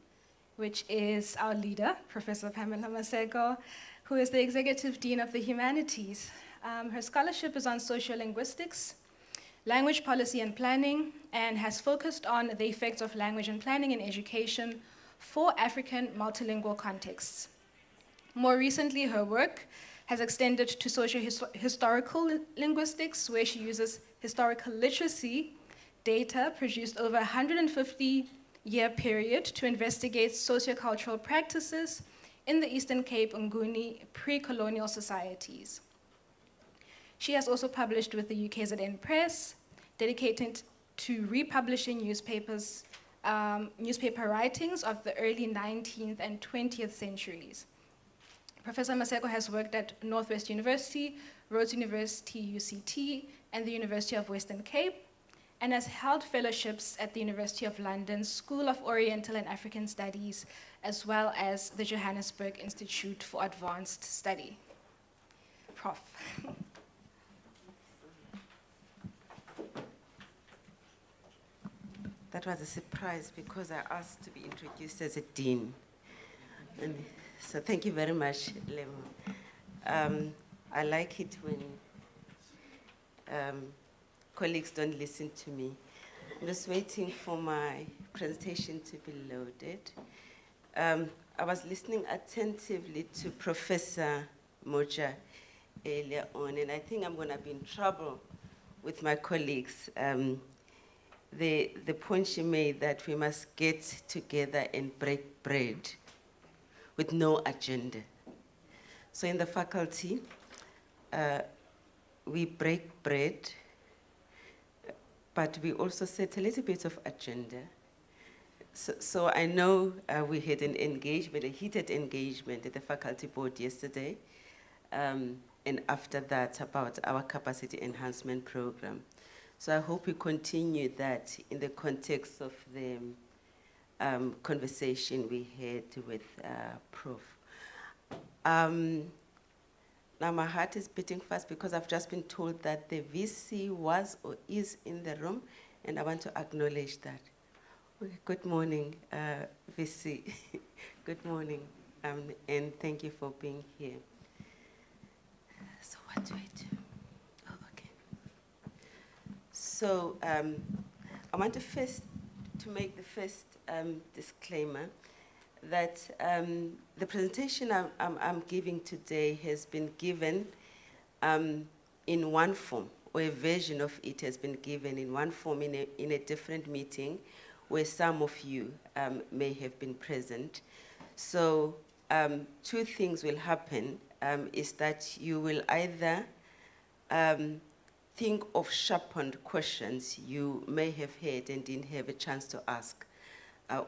which is our leader, Professor Pamela Maseko, who is the Executive Dean of the Humanities. Her scholarship is on sociolinguistics, language policy and planning, and has focused on the effects of language and planning in education for African multilingual contexts. More recently, her work has extended to socio-historical linguistics, where she uses historical literacy data produced over a 150-year period to investigate sociocultural practices in the Eastern Cape Nguni pre-colonial societies. She has also published with the UKZN Press, dedicated to republishing newspaper writings of the early 19th and 20th centuries. Professor Maseko has worked at Northwest University, Rhodes University, UCT, and the University of Western Cape, and has held fellowships at the University of London School of Oriental and African Studies, as well as the Johannesburg Institute for Advanced Study. Prof. That was a surprise because I asked to be introduced as a dean. And so thank you very much, Lemo. I like it when colleagues don't listen to me. I'm just waiting for my presentation to be loaded. I was listening attentively to Professor Moja earlier on, and I think I'm going to be in trouble with my colleagues. The point she made that we must get together and break bread with no agenda. So in the faculty, we break bread, but we also set a little bit of agenda. So I know we had an engagement, a heated engagement at the faculty board yesterday, and after that about our capacity enhancement program. So I hope we continue that in the context of the conversation we had with Prof. Now my heart is beating fast because I've just been told that the VC was or is in the room, and I want to acknowledge that. Okay, good morning, VC. Good morning, and thank you for being here. So what do I do? Oh, okay. So I want to make the first disclaimer that the presentation I'm giving today has been given in one form, or a version of it has been given in one form in a different meeting where some of you may have been present. So two things will happen, is that you will either think of sharpened questions you may have heard and didn't have a chance to ask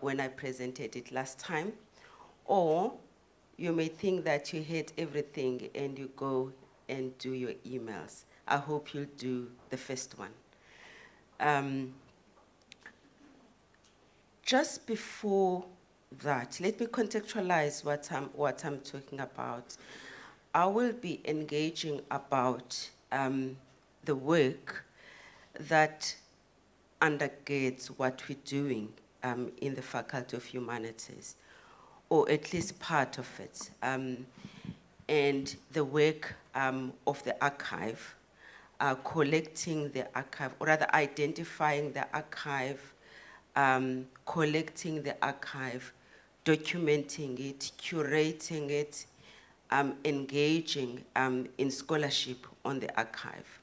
when I presented it last time, or you may think that you heard everything and you go and do your emails. I hope you'll do the first one. Just before that, let me contextualize what I'm talking about. I will be engaging about the work that undergirds what we're doing in the Faculty of Humanities, or at least part of it, and the work of the archive, collecting the archive, or rather identifying the archive, collecting the archive, documenting it, curating it, engaging in scholarship on the archive.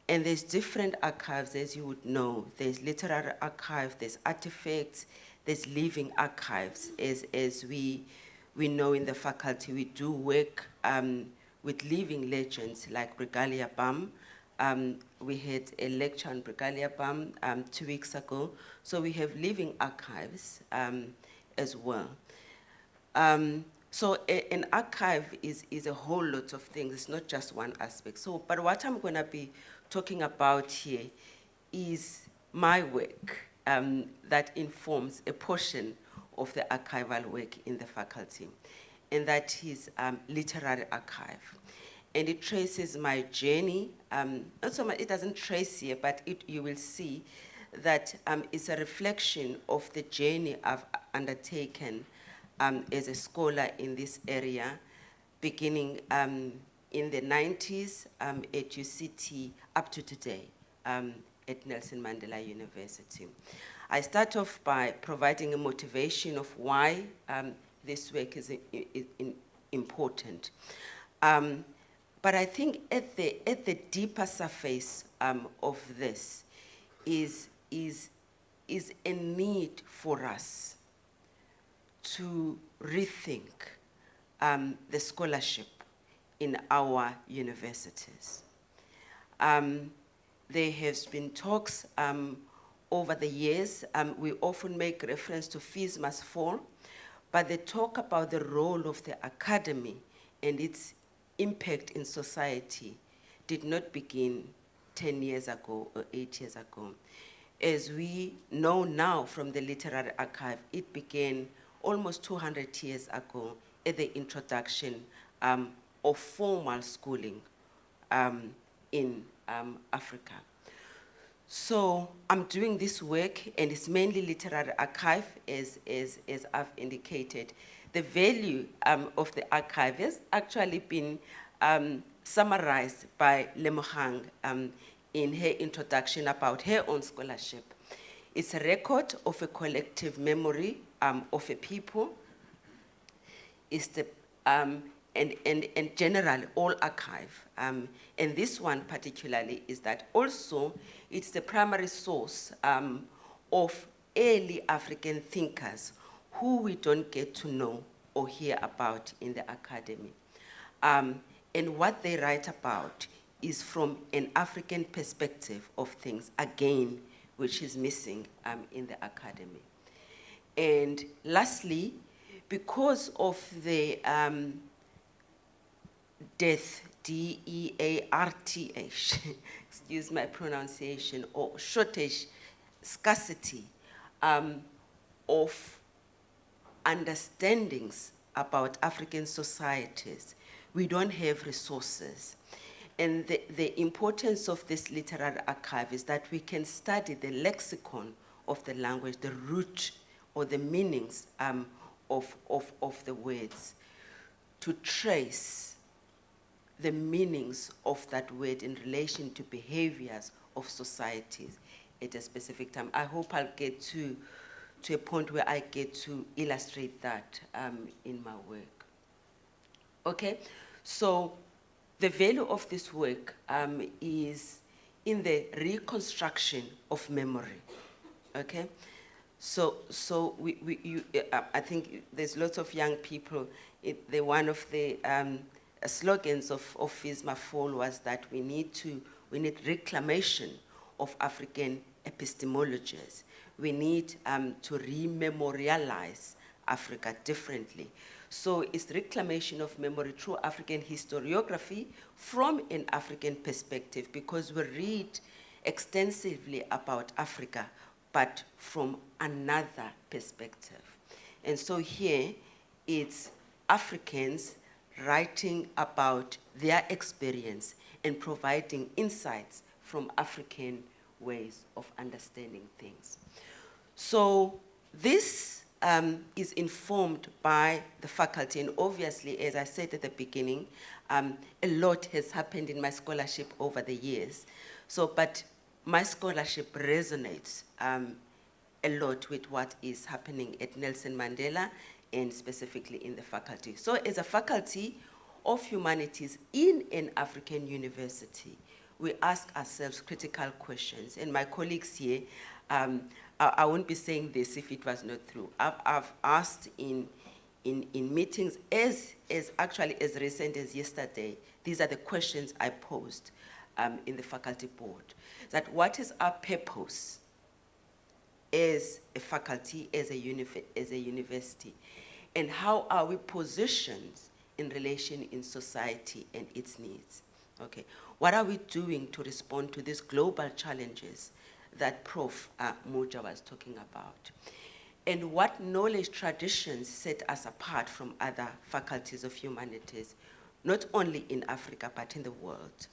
And there's different archives, as you would know. There's literary archive, there's artifacts, there's living archives. As we know in the faculty, we do work with living legends like Regalia Bam. We had a lecture on Regalia Bam 2 weeks ago. So we have living archives as well. So an archive is a whole lot of things. It's not just one aspect. So, but what I'm going to be talking about here is my work that informs a portion of the archival work in the faculty, and that is literary archive. And it traces my journey. Not so much, it doesn't trace here, but you will see that it's a reflection of the journey I've undertaken as a scholar in this area, beginning in the 90s at UCT up to today at Nelson Mandela University. I start off by providing a motivation of why this work is important. But I think at the deeper surface of this is a need for us to rethink the scholarship in our universities. There has been talks over the years. We often make reference to fees must fall, but the talk about the role of the academy and its impact in society did not begin 10 years ago or 8 years ago. As we know now from the literary archive, it began almost 200 years ago at the introduction of formal schooling in Africa. So I'm doing this work, and it's mainly literary archive, as I've indicated. The value of the archive has actually been summarized by Lemogang in her introduction about her own scholarship. It's a record of a collective memory of a people. It's the, and generally all archive. And this one particularly is that also it's the primary source of early African thinkers who we don't get to know or hear about in the academy. And what they write about is from an African perspective of things, again, which is missing in the academy. And lastly, because of the death, D-E-A-R-T-H, excuse my pronunciation, or shortage, scarcity of understandings about African societies, we don't have resources. And the importance of this literary archive is that we can study the lexicon of the language, the root or the meanings of the words, to trace the meanings of that word in relation to behaviors of societies at a specific time. I hope I'll get to a point where I get to illustrate that in my work. Okay, so the value of this work is in the reconstruction of memory. Okay, so I think there's lots of young people. One of the slogans of FISMA Fall was that we need reclamation of African epistemologies. We need to rememorialize Africa differently. So it's reclamation of memory through African historiography from an African perspective, because we read extensively about Africa, but from another perspective. And so here it's Africans writing about their experience and providing insights from African ways of understanding things. So this is informed by the faculty, and obviously, as I said at the beginning, a lot has happened in my scholarship over the years. So, but my scholarship resonates a lot with what is happening at Nelson Mandela and specifically in the faculty. So as a faculty of humanities in an African university, we ask ourselves critical questions. And my colleagues here, I wouldn't be saying this if it was not true. I've asked in meetings as actually as recent as yesterday, these are the questions I posed in the faculty board. That what is our purpose as a faculty, as a university, and how are we positioned in relation in society and its needs? Okay, what are we doing to respond to these global challenges that Prof. Moja was talking about? And what knowledge traditions set us apart from other faculties of humanities, not only in Africa, but in the world?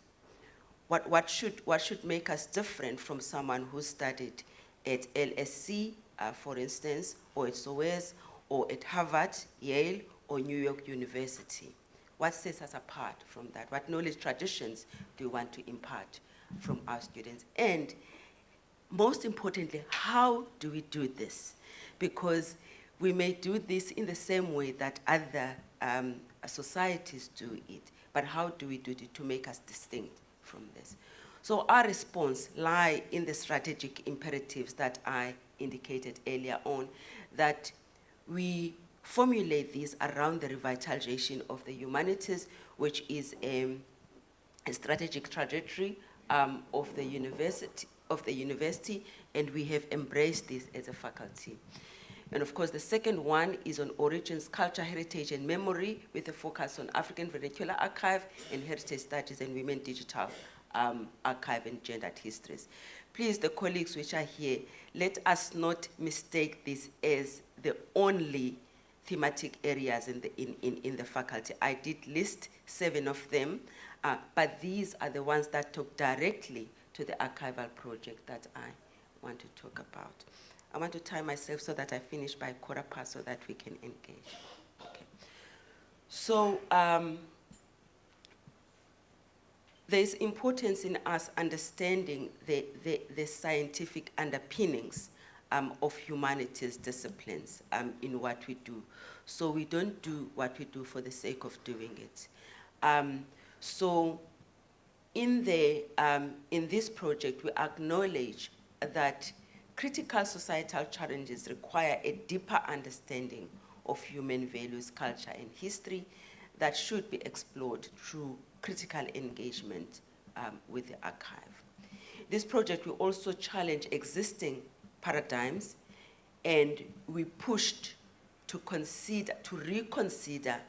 What should make us different from someone who studied at LSC, for instance, or at SOAS, or at Harvard, Yale, or New York University? What sets us apart from that? What knowledge traditions do we want to impart from our students? And most importantly, how do we do this? Because we may do this in the same way that other societies do it, but how do we do it to make us distinct from this? So our response lies in the strategic imperatives that I indicated earlier on, that we formulate these around the revitalization of the humanities, which is a strategic trajectory of the university, and we have embraced this as a faculty. And of course, the second one is on origins, culture, heritage, and memory, with a focus on African vernacular archive and heritage studies and women digital archive and gendered histories. Please, the colleagues which are here, let us not mistake this as the only thematic areas in the faculty. I did list 7 of them, but these are the ones that talk directly to the archival project that I want to talk about. I want to time myself so that I finish by 15:15 so that we can engage. Okay. So there's importance in us understanding the scientific underpinnings of humanities disciplines in what we do. So we don't do what we do for the sake of doing it. So in this project, we acknowledge that critical societal challenges require a deeper understanding of human values, culture, and history that should be explored through critical engagement with the archive. This project will also challenge existing paradigms, and we pushed to reconsider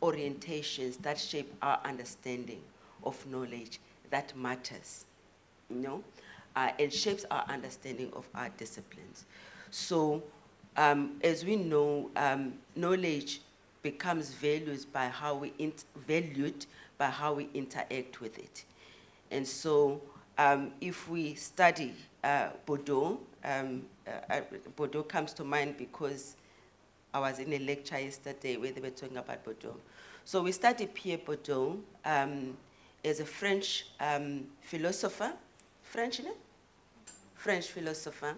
orientations that shape our understanding of knowledge that matters, and shapes our understanding of our disciplines. So, as we know, knowledge becomes valued by how we interact with it. And so, if we study Bordeaux, Bordeaux comes to mind because I was in a lecture yesterday where they were talking about Bordeaux. So we study Pierre Bordeaux as a French philosopher, French philosopher,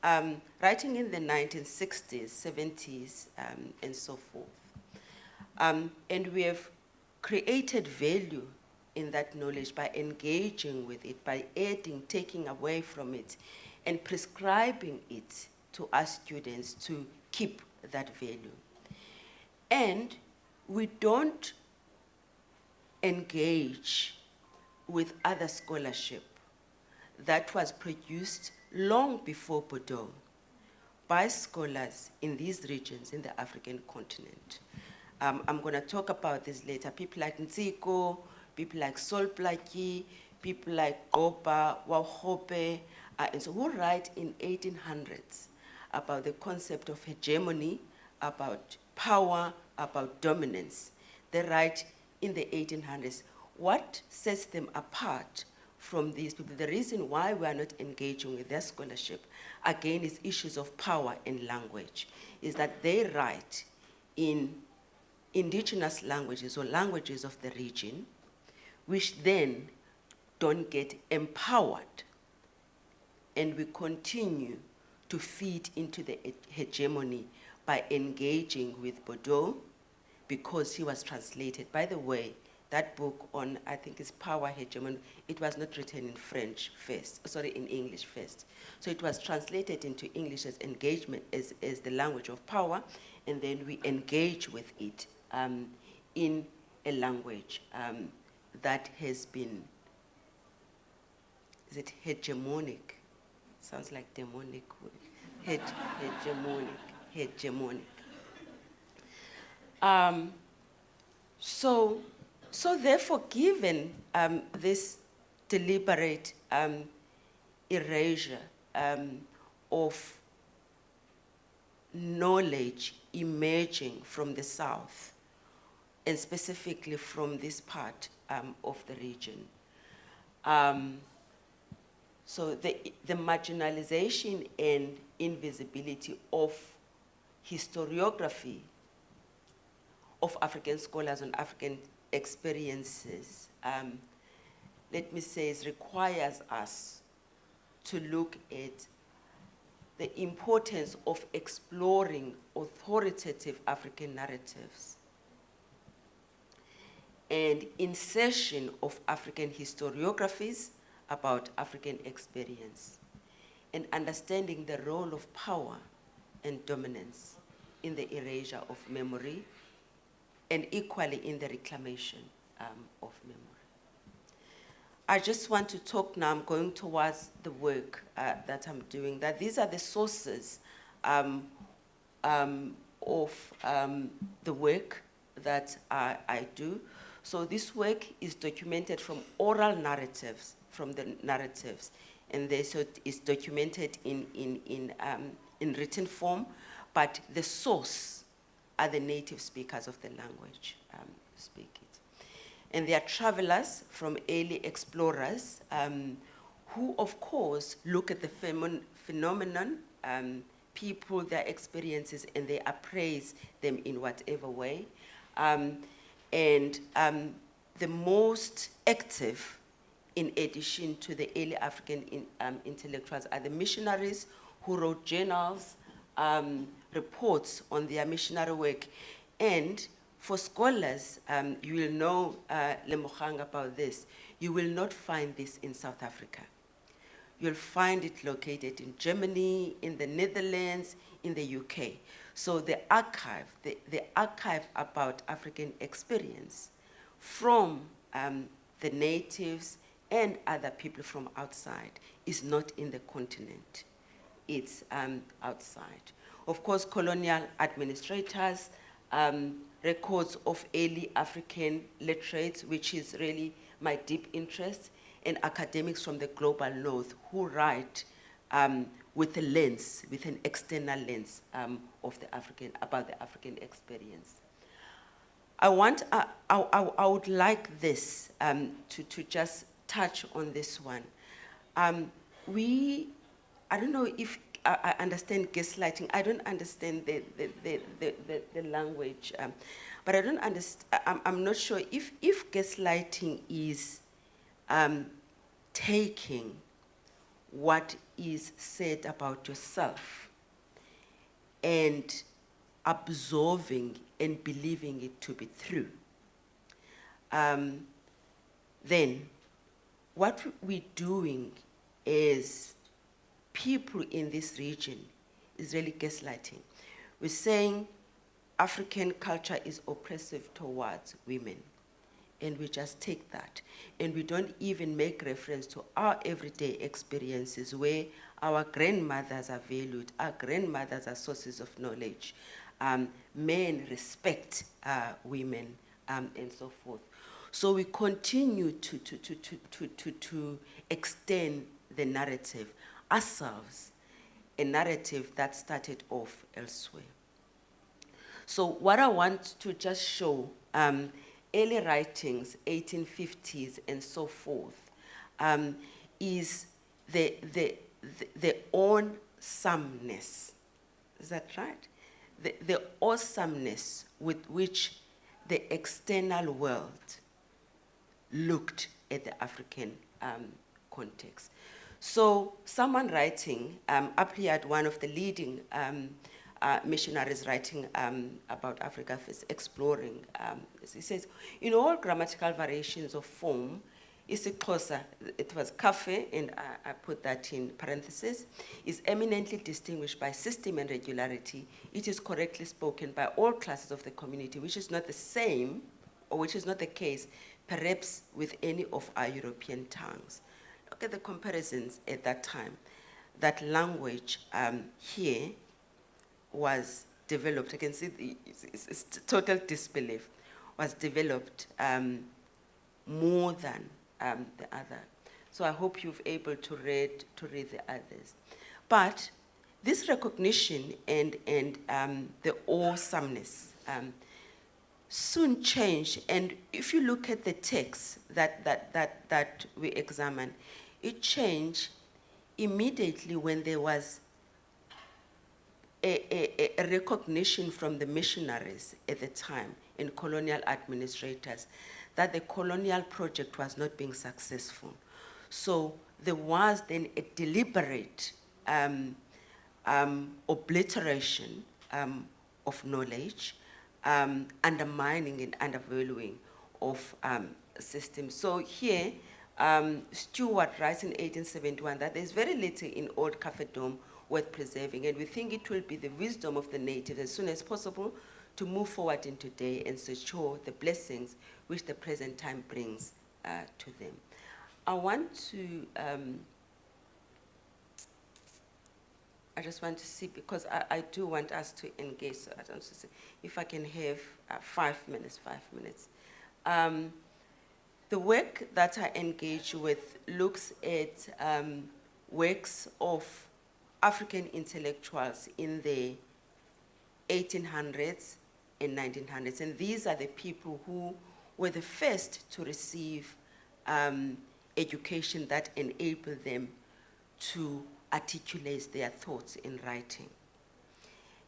writing in the 1960s, 70s, and so forth. And we have created value in that knowledge by engaging with it, by adding, taking away from it, and prescribing it to our students to keep that value. And we don't engage with other scholarship that was produced long before Bordeaux by scholars in these regions in the African continent. I'm going to talk about this later. People like Ntsiko, people like Sol Plaatje, people like Gopa, Wauchope, and so who write in 1800s about the concept of hegemony, about power, about dominance. They write in the 1800s. What sets them apart from these people? The reason why we are not engaging with their scholarship, again, is issues of power and language, is that they write in indigenous languages or languages of the region, which then don't get empowered. And we continue to feed into the hegemony by engaging with Bordeaux because he was translated. By the way, that book on, I think it's Power, Hegemony, it was not written in in English first. So it was translated into English as engagement, as the language of power, and then we engage with it in a language that has been, is it hegemonic? Sounds like demonic. Hegemonic. So therefore, given this deliberate erasure of knowledge emerging from the South, and specifically from this part of the region, so the marginalization and invisibility of historiography of African scholars and African experiences, let me say, it requires us to look at the importance of exploring authoritative African narratives and insertion of African historiographies about African experience, and understanding the role of power and dominance in the erasure of memory, and equally in the reclamation of memory. I just want to talk now, I'm going towards the work that I'm doing, that these are the sources of the work that I do. So this work is documented from oral narratives, and so it is documented in written form, but the source are the native speakers of the language speak it. And they are travelers from early explorers who, of course, look at the phenomenon, people, their experiences, and they appraise them in whatever way. The most active, in addition to the early African intellectuals, are the missionaries who wrote journals, reports on their missionary work. And for scholars, you will know Lemogang about this. You will not find this in South Africa. You'll find it located in Germany, in the Netherlands, in the UK. So the archive about African experience from the natives and other people from outside is not in the continent. It's outside. Of course, colonial administrators, records of early African literates, which is really my deep interest, and academics from the global north who write with a lens, with an external lens about the African experience. I would like this to just touch on this one. I don't know if I understand gaslighting. I don't understand the language, but I don't understand. I'm not sure if gaslighting is taking what is said about yourself and absorbing and believing it to be true. Then what we're doing is people in this region is really gaslighting. We're saying African culture is oppressive towards women, and we just take that. And we don't even make reference to our everyday experiences where our grandmothers are valued, our grandmothers are sources of knowledge. Men respect women, and so forth. So we continue to extend the narrative ourselves, a narrative that started off elsewhere. So what I want to just show, early writings, 1850s and so forth, is the awesomeness. Is that right? The awesomeness with which the external world looked at the African context. So someone writing, Appiah, one of the leading missionaries writing about Africa, exploring, he says, in all grammatical variations of form, isiXhosa, it was cafe, and I put that in parentheses, is eminently distinguished by system and regularity. It is correctly spoken by all classes of the community, which is not the same, or which is not the case, perhaps with any of our European tongues. Look at the comparisons at that time. That language here was developed, I can see it's total disbelief, was developed more than the other. So I hope you've able to read the others. But this recognition and the awesomeness soon changed. And if you look at the text that we examine, it changed immediately when there was a recognition from the missionaries at the time and colonial administrators that the colonial project was not being successful. So there was then a deliberate obliteration of knowledge, undermining and undervaluing of systems. So here, Stewart writes in 1871 that there's very little in old Cafedom worth preserving, and we think it will be the wisdom of the natives as soon as possible to move forward in today and secure the blessings which the present time brings to them. I want to, I just want to see, because I do want us to engage, so I don't see if I can have 5 minutes, 5 minutes. The work that I engage with looks at works of African intellectuals in the 1800s and 1900s. And these are the people who were the first to receive education that enabled them to articulate their thoughts in writing.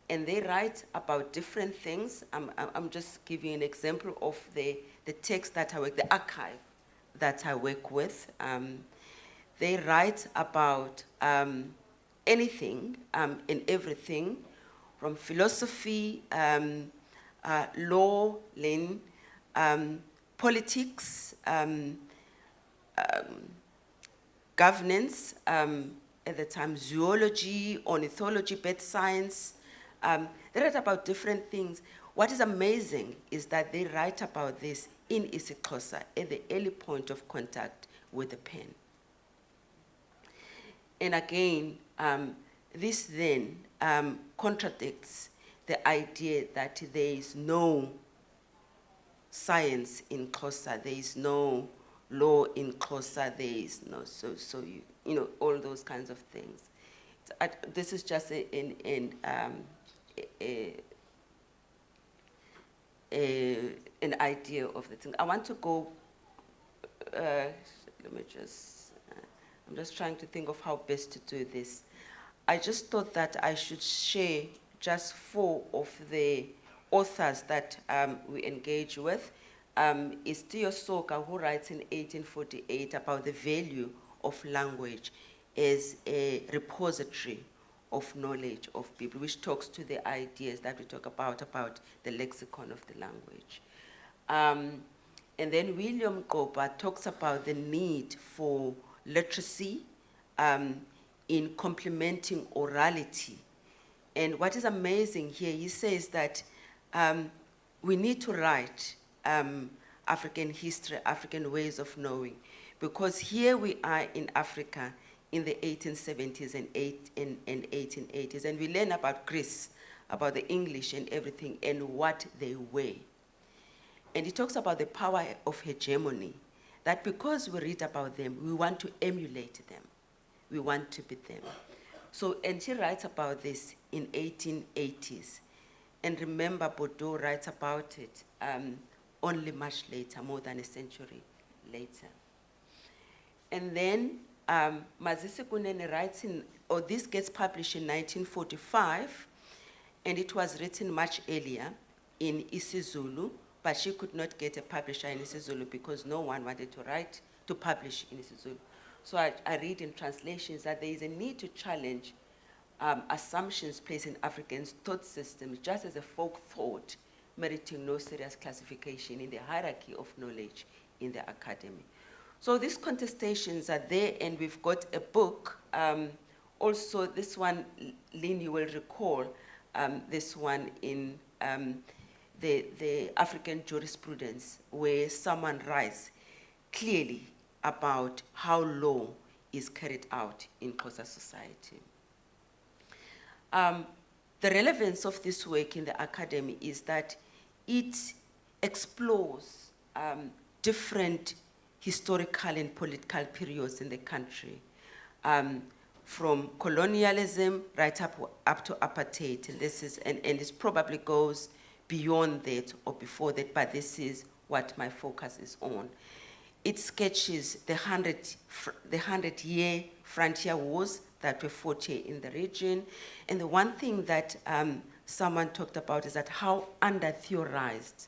And they write about different things. I'm just giving an example of the text that I work, the archive that I work with. They write about anything and everything, from philosophy, law, politics, governance, at the time zoology, ornithology, bird science. They write about different things. What is amazing is that they write about this in isiXhosa at the early point of contact with the pen. And again, this then contradicts the idea that there is no science in Xhosa, there is no law in Xhosa, there is no, so you know, all those kinds of things. This is just an idea of the thing. I want to go, let me just, I'm just trying to think of how best to do this. I just thought that I should share just 4 of the authors that we engage with. Is Tio Soka, who writes in 1848 about the value of language as a repository of knowledge of people, which talks to the ideas that we talk about the lexicon of the language. And then William Gopa talks about the need for literacy in complementing orality. And what is amazing here, he says that we need to write African history, African ways of knowing, because here we are in Africa in the 1870s and 1880s, and we learn about Greece, about the English and everything, and what they were. And he talks about the power of hegemony, that because we read about them, we want to emulate them. We want to be them. So, and he writes about this in 1880s. And remember, Bordeaux writes about it only much later, more than a century later. And then Mazisi Kunene writes in, or this gets published in 1945, and it was written much earlier in isiZulu, but she could not get a publisher in isiZulu because no one wanted to publish in isiZulu. So I read in translations that there is a need to challenge assumptions placed in African thought systems just as a folk thought, meriting no serious classification in the hierarchy of knowledge in the academy. So these contestations are there, and we've got a book. Also, this one, Lynn, you will recall, this one in the African jurisprudence, where someone writes clearly about how law is carried out in Xhosa society. The relevance of this work in the academy is that it explores different historical and political periods in the country, from colonialism right up to apartheid. And this is, and this probably goes beyond that or before that, but this is what my focus is on. It sketches the 100-year frontier wars that were fought here in the region. And the one thing that someone talked about is that how under-theorized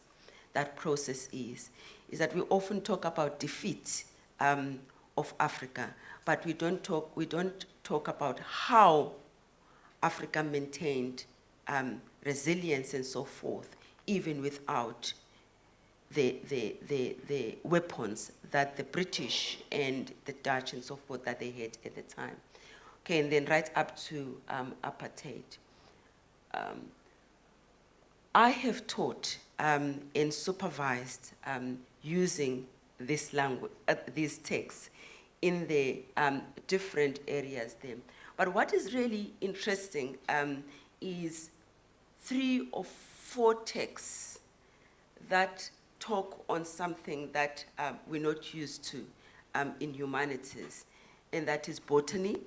that process is that we often talk about defeat of Africa, but we don't talk about how Africa maintained resilience and so forth, even without the weapons that the British and the Dutch and so forth that they had at the time. Okay, and then right up to apartheid. I have taught and supervised using this language, these texts in the different areas there. But what is really interesting is 3 or 4 texts that talk on something that we're not used to in humanities, and that is botany,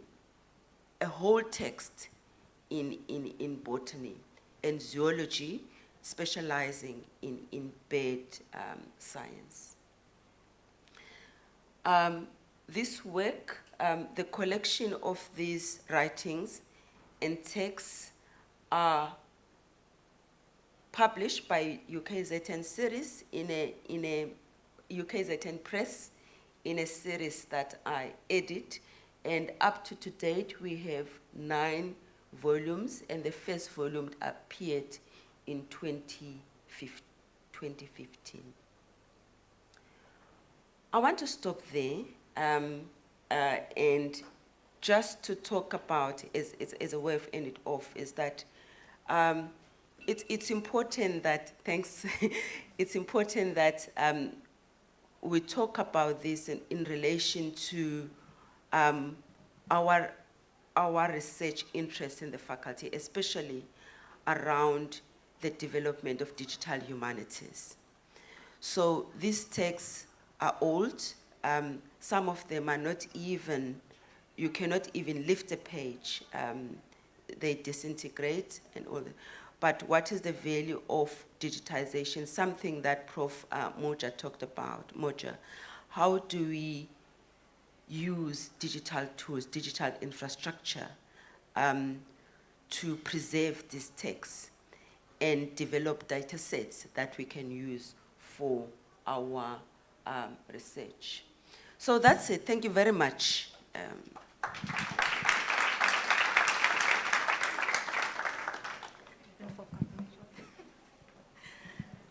a whole text in botany, and zoology, specializing in bird science. This work, the collection of these writings and texts are published by UKZN series in a UKZN press in a series that I edit, and up to date we have 9 volumes, and the first volume appeared in 2015. I want to stop there and just to talk about, as a way of ending it off, is that it's important that, thanks, it's important that we talk about this in relation to our research interest in the faculty, especially around the development of digital humanities. So these texts are old. Some of them are not even, you cannot even lift a page. They disintegrate and all that. But what is the value of digitization? Something that Prof. Moja talked about. Moja, how do we use digital tools, digital infrastructure to preserve these texts and develop data sets that we can use for our research? So that's it. Thank you very much.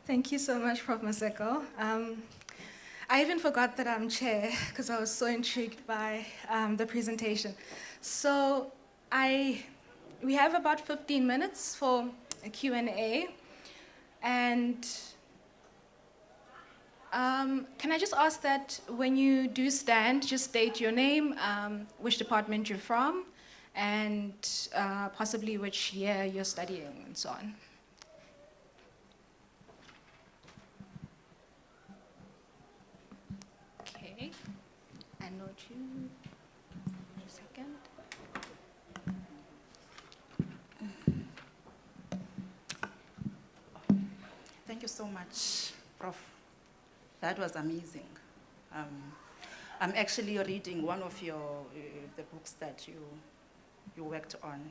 Thank you so much, Prof. Maseko. I even forgot that I'm chair because I was so intrigued by the presentation. So we have about 15 minutes for a Q&A. And can I just ask that when you do stand, just state your name, which department you're from, and possibly which year you're studying, and so on. Okay, I note you. A second. Thank you so much, Prof. That was amazing. I'm actually reading one of the books that you worked on.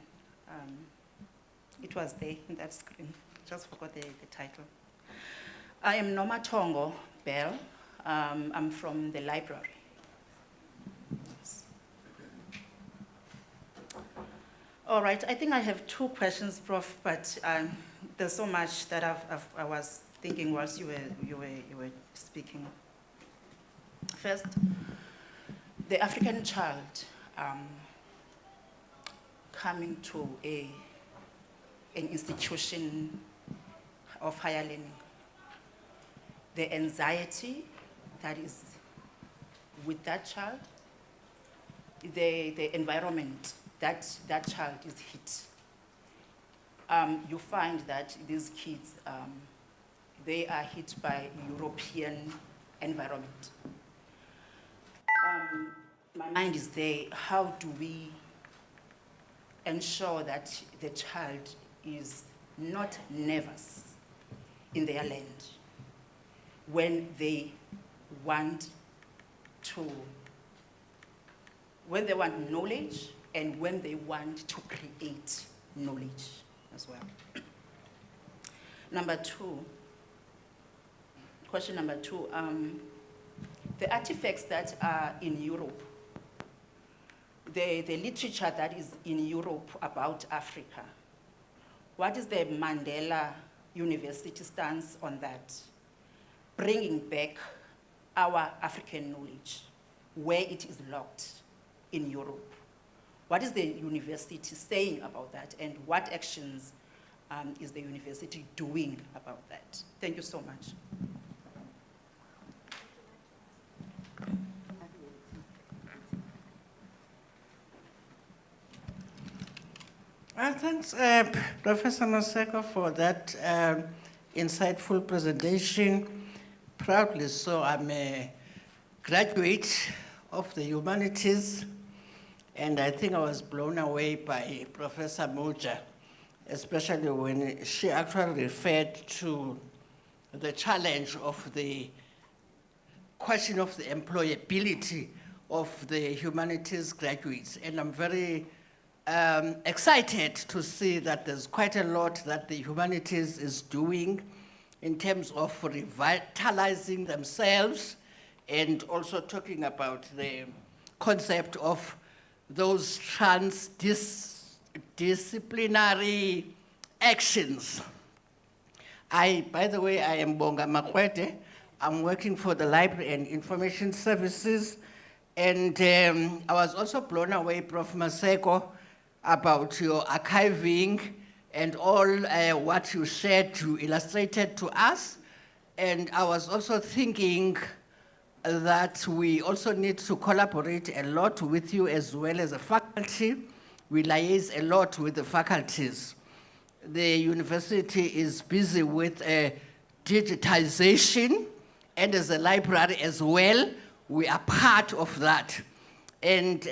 It was there in that screen. Just forgot the title. I am Noma Tongo Bell. I'm from the library. All right, I think I have 2 questions, Prof, but there's so much that I was thinking whilst you were speaking. First, the African child coming to an institution of higher learning, the anxiety that is with that child, the environment that that child is hit. You find that these kids, they are hit by European environment. My mind is there, how do we ensure that the child is not nervous in their land when they want knowledge and when they want to create knowledge as well. Question number two, the artifacts that are in Europe, the literature that is in Europe about Africa, what is the Mandela University stance on that? Bringing back our African knowledge where it is locked in Europe. What is the university saying about that, and what actions is the university doing about that? Thank you so much. Thanks, Professor Maseko, for that insightful presentation. Proudly so, I'm a graduate of the humanities, and I think I was blown away by Professor Moja, especially when she actually referred to the challenge of the question of the employability of the humanities graduates. And I'm very excited to see that there's quite a lot that the humanities is doing in terms of revitalizing themselves and also talking about the concept of those transdisciplinary actions. By the way, I am Bonga Makwete. I'm working for the Library and Information Services. And I was also blown away, Prof. Maseko, about your archiving and all what you shared, you illustrated to us. And I was also thinking that we also need to collaborate a lot with you as well as a faculty. We liaise a lot with the faculties. The university is busy with digitization, and as a library as well, we are part of that. And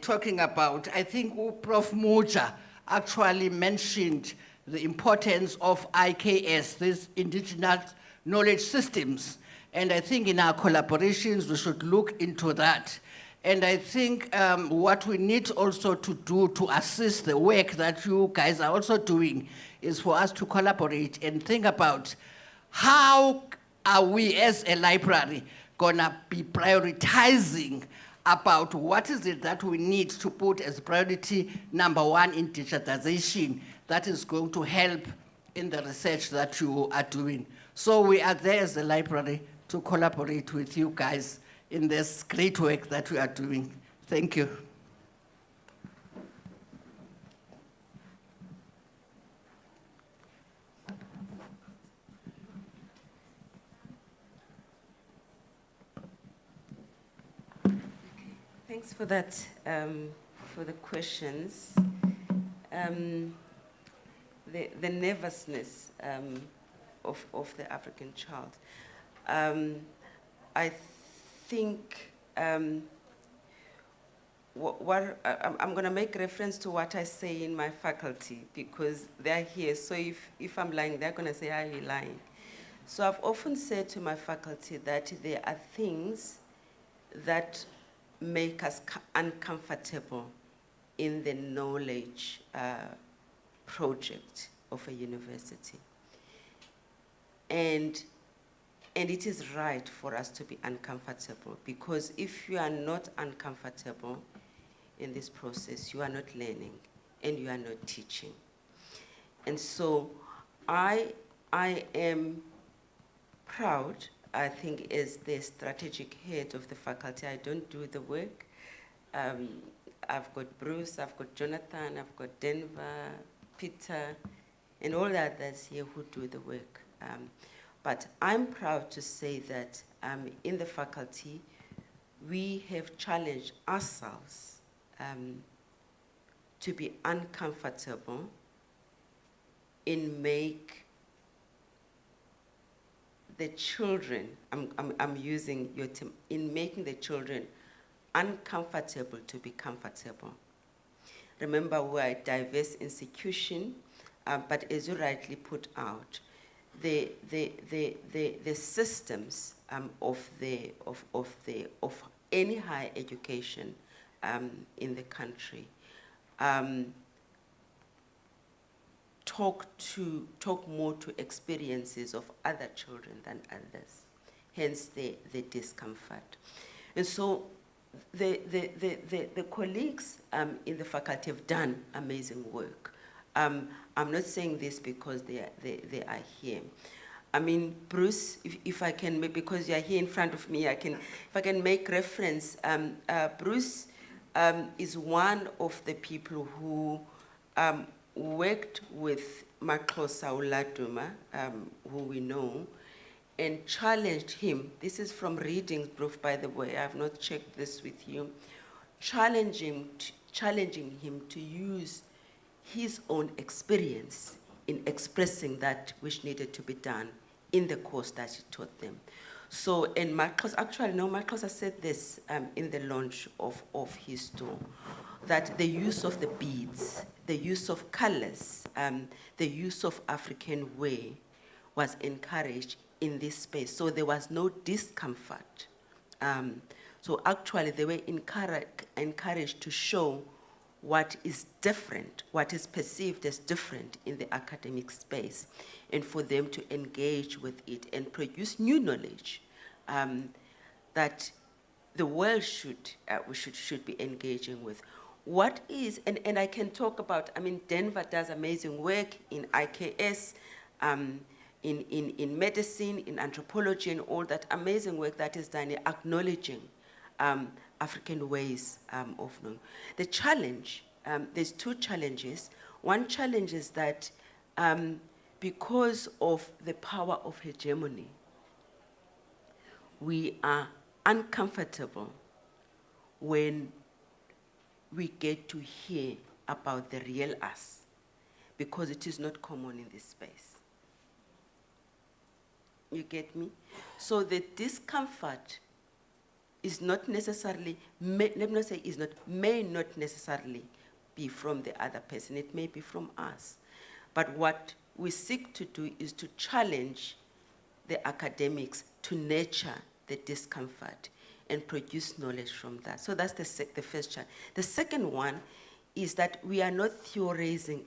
talking about, I think Prof. Moja actually mentioned the importance of IKS, these indigenous knowledge systems. And I think in our collaborations, we should look into that. And I think what we need also to do to assist the work that you guys are also doing is for us to collaborate and think about how are we as a library gonna be prioritizing about what is it that we need to put as priority number one in digitization that is going to help in the research that you are doing. So we are there as a library to collaborate with you guys in this great work that we are doing. Thank you. Thanks for that, for the questions. The nervousness of the African child. I think I'm going to make reference to what I say in my faculty because they're here. So if I'm lying, they're going to say, are you lying? So I've often said to my faculty that there are things that make us uncomfortable in the knowledge project of a university. And it is right for us to be uncomfortable because if you are not uncomfortable in this process, you are not learning and you are not teaching. And so I am proud, I think, as the strategic head of the faculty. I don't do the work. I've got Bruce, I've got Jonathan, I've got Denver, Peter, and all the others here who do the work. But I'm proud to say that in the faculty, we have challenged ourselves to be uncomfortable in make the children, I'm using your term, in making the children uncomfortable to be comfortable. Remember, we're a diverse institution, but as you rightly put out, the systems of any higher education in the country talk more to experiences of other children than others, hence the discomfort. And so the colleagues in the faculty have done amazing work. I'm not saying this because they are here. I mean, Bruce, if I can, because you're here in front of me, if I can make reference, Bruce is one of the people who worked with Maxhosa Uladuma, who we know, and challenged him. This is from reading, Bruce, by the way, I have not checked this with you. Challenging him to use his own experience in expressing that which needed to be done in the course that he taught them. So, and Maxhosa said this in the launch of his store, that the use of the beads, the use of colors, the use of African wear was encouraged in this space. So there was no discomfort. So actually they were encouraged to show what is different, what is perceived as different in the academic space, and for them to engage with it and produce new knowledge that the world should be engaging with. What is, and I can talk about, I mean, Denver does amazing work in IKS, in medicine, in anthropology, and all that amazing work that is done in acknowledging African ways of knowing. The challenge, there's two challenges. One challenge is that because of the power of hegemony, we are uncomfortable when we get to hear about the real us, because it is not common in this space. You get me? So the discomfort is not necessarily, let me not say is not, may not necessarily be from the other person. It may be from us. But what we seek to do is to challenge the academics to nurture the discomfort and produce knowledge from that. So that's the first challenge. The second one is that we are not theorizing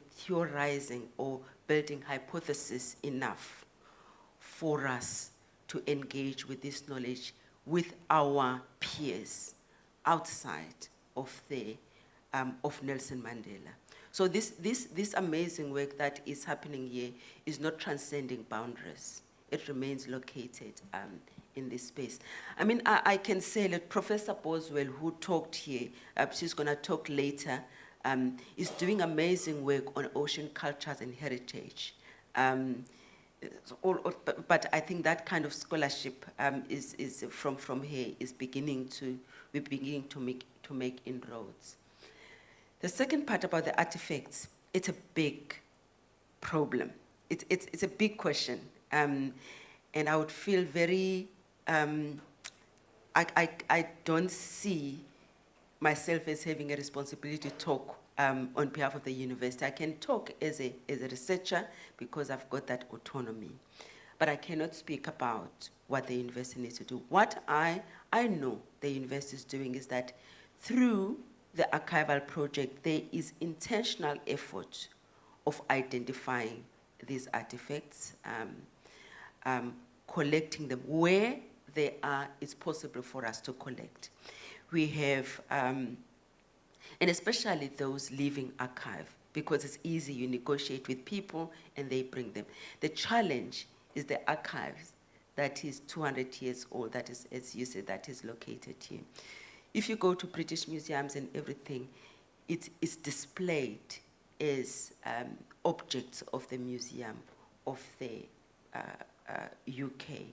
or building hypotheses enough for us to engage with this knowledge with our peers outside of Nelson Mandela. So this amazing work that is happening here is not transcending boundaries. It remains located in this space. I mean, I can say that Professor Boswell, who talked here, she's going to talk later, is doing amazing work on ocean cultures and heritage. But I think that kind of scholarship is from here is we're beginning to make inroads. The second part about the artifacts, it's a big problem. It's a big question, and I would feel very. I don't see myself as having a responsibility to talk on behalf of the university. I can talk as a researcher because I've got that autonomy, but I cannot speak about what the university needs to do. What I know the university is doing is that through the archival project, there is intentional effort of identifying these artifacts, collecting them where they are. It's possible for us to collect. We have, and especially those living archive, because it's easy, you negotiate with people and they bring them. The challenge is the archives that is 200 years old, that is, as you said, that is located here. If you go to British museums and everything, it's displayed as objects of the museum of the UK.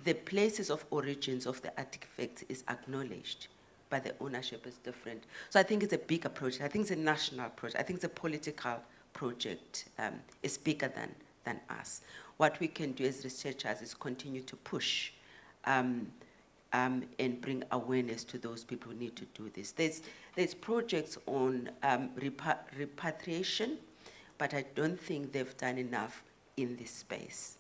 The places of origins of the artifacts is acknowledged, but the ownership is different. So I think it's a bigger project. I think it's a national project. I think it's a political project. It's bigger than us. What we can do as researchers is continue to push and bring awareness to those people who need to do this. There's projects on repatriation, but I don't think they've done enough in this space.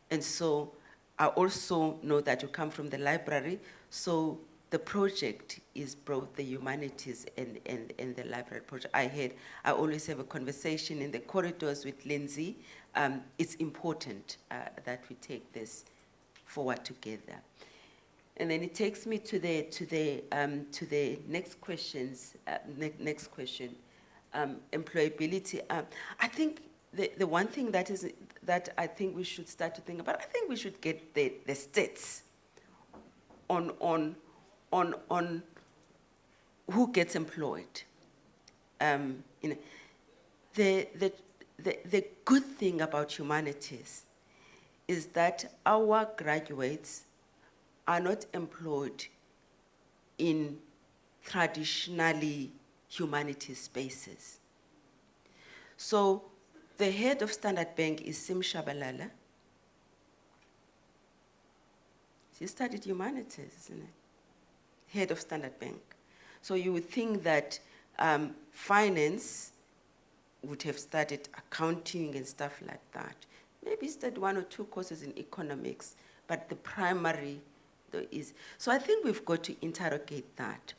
And so I also know that you come from the library, so the project is both the humanities and the library project. I always have a conversation in the corridors with Lindsay. It's important that we take this forward together. And then it takes me to the next questions. Next question, employability. I think the one thing that I think we should start to think about. I think we should get the stats on who gets employed. You know, the good thing about humanities is that our graduates are not employed in traditionally humanities spaces. So the head of Standard Bank is Sim Shabalala. She studied humanities, isn't it? Head of Standard Bank. So you would think that finance would have studied accounting and stuff like that. Maybe studied 1 or 2 courses in economics, but the primary though is. So I think we've got to interrogate that.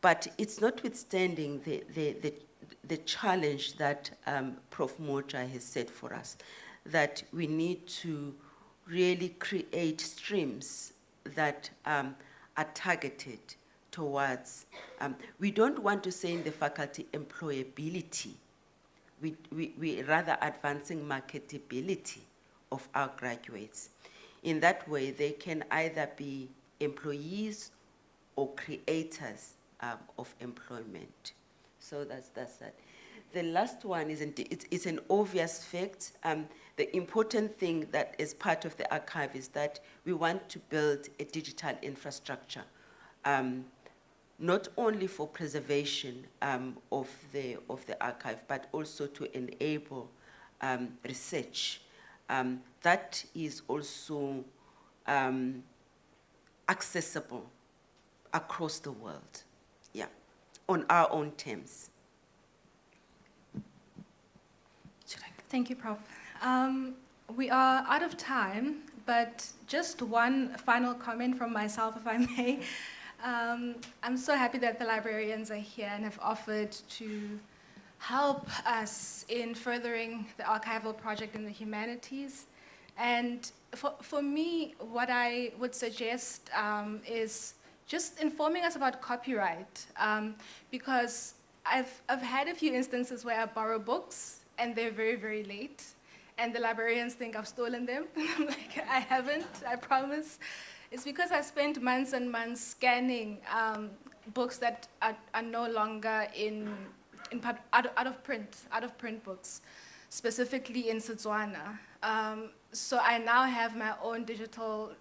But it's notwithstanding the challenge that Prof. Moja has set for us, that we need to really create streams that are targeted towards, we don't want to say in the faculty employability, we rather advancing marketability of our graduates. In that way, they can either be employees or creators of employment. So that's that. The last one is, it's an obvious fact. The important thing that is part of the archive is that we want to build a digital infrastructure, not only for preservation of the archive, but also to enable research. That is also accessible across the world, yeah, on our own terms. Thank you, Prof. We are out of time, but just one final comment from myself, if I may. I'm so happy that the librarians are here and have offered to help us in furthering the archival project in the humanities. And for me, what I would suggest is just informing us about copyright, because I've had a few instances where I borrow books and they're very, very late, and the librarians think I've stolen them. I'm like, I haven't, I promise. It's because I spent months and months scanning books that are no longer out of print books, specifically in Setswana. So I now have my own digital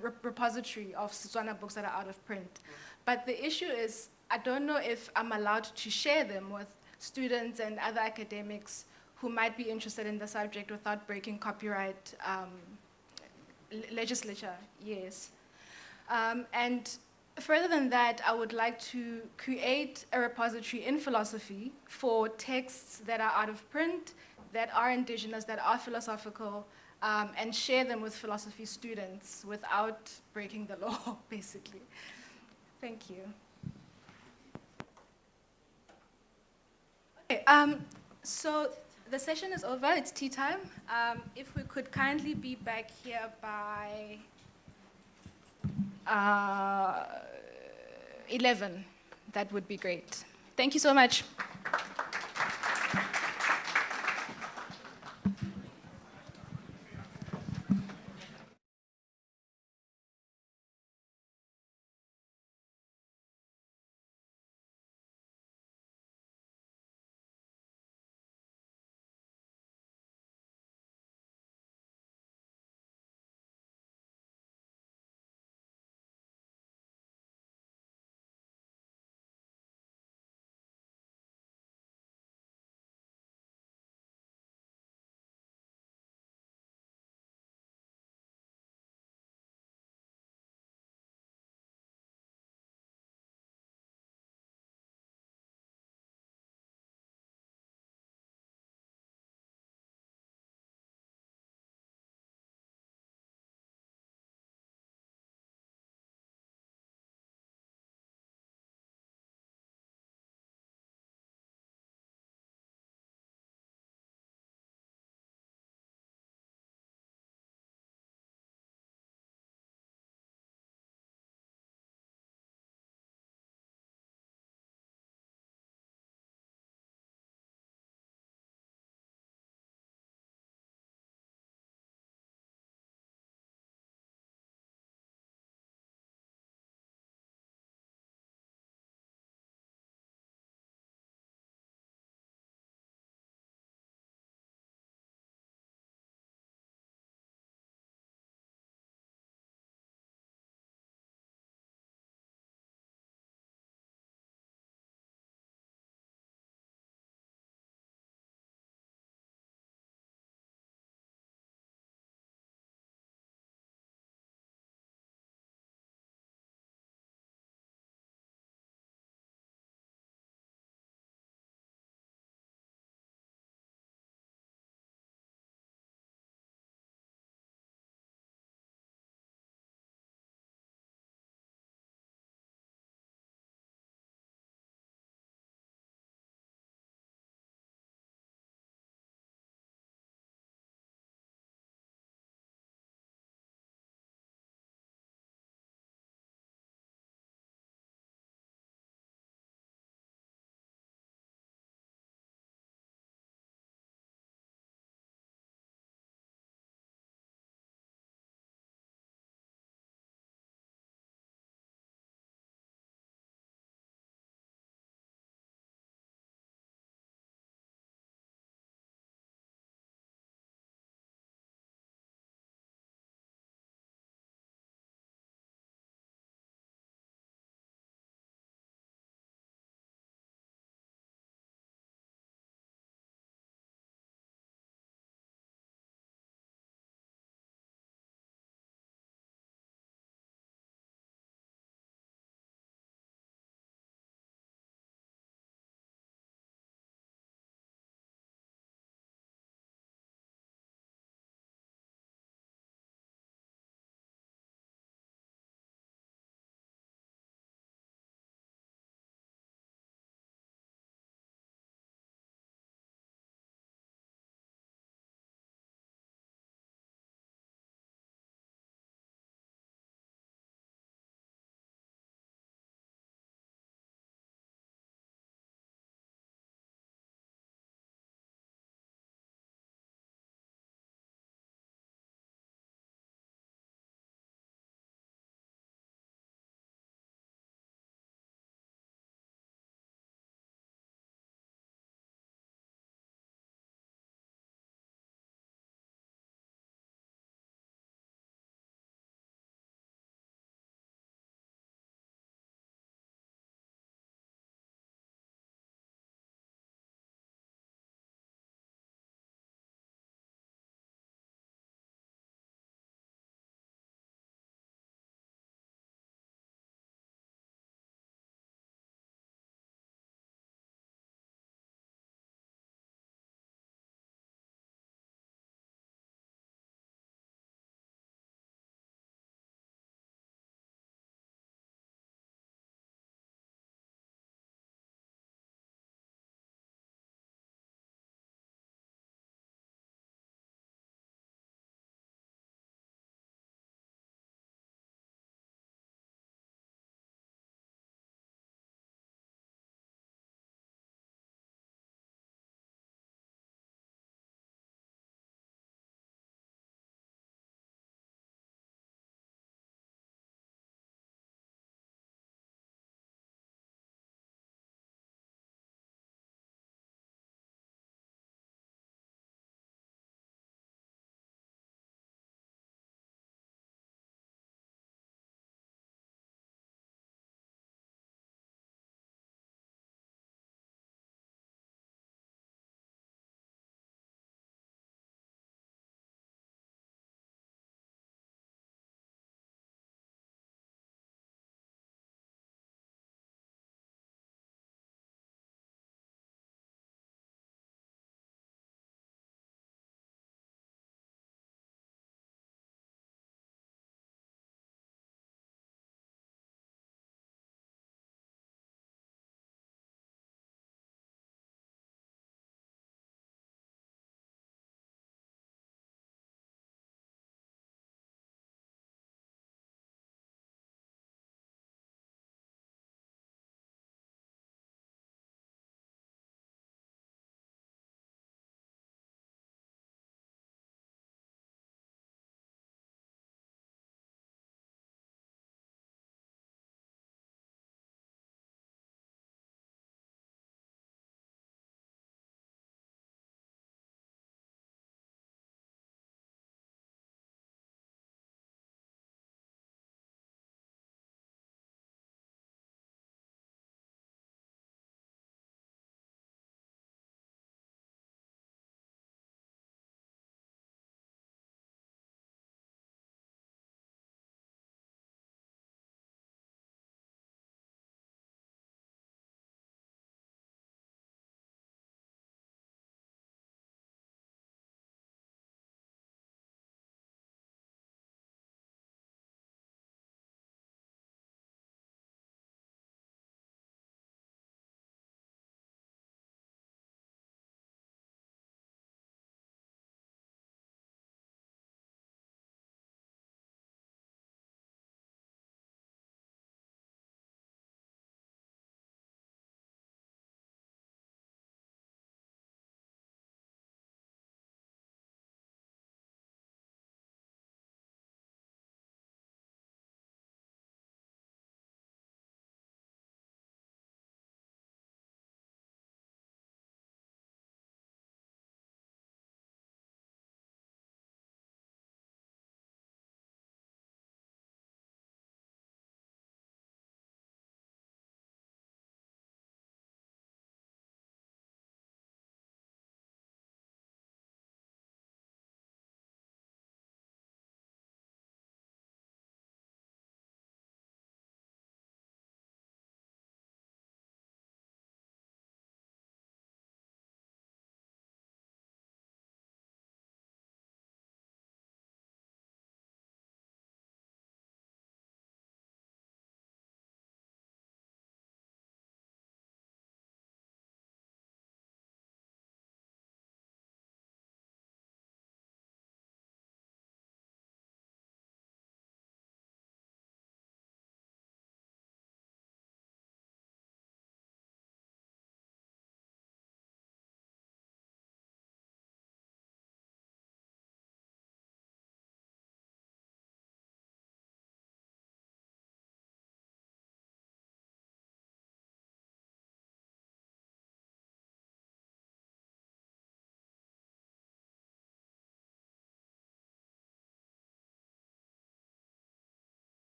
repository of Setswana books that are out of print. But the issue is, I don't know if I'm allowed to share them with students and other academics who might be interested in the subject without breaking copyright legislature, yes. And further than that, I would like to create a repository in philosophy for texts that are out of print, that are indigenous, that are philosophical, and share them with philosophy students without breaking the law, basically. Thank you. Okay, so the session is over, it's tea time. If we could kindly be back here by 11, that would be great. Thank you so much.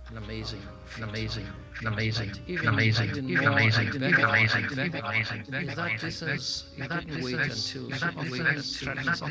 an amazing, an amazing, an amazing, an amazing, even amazing, even amazing, is that this is, you didn't wait until some of the strategies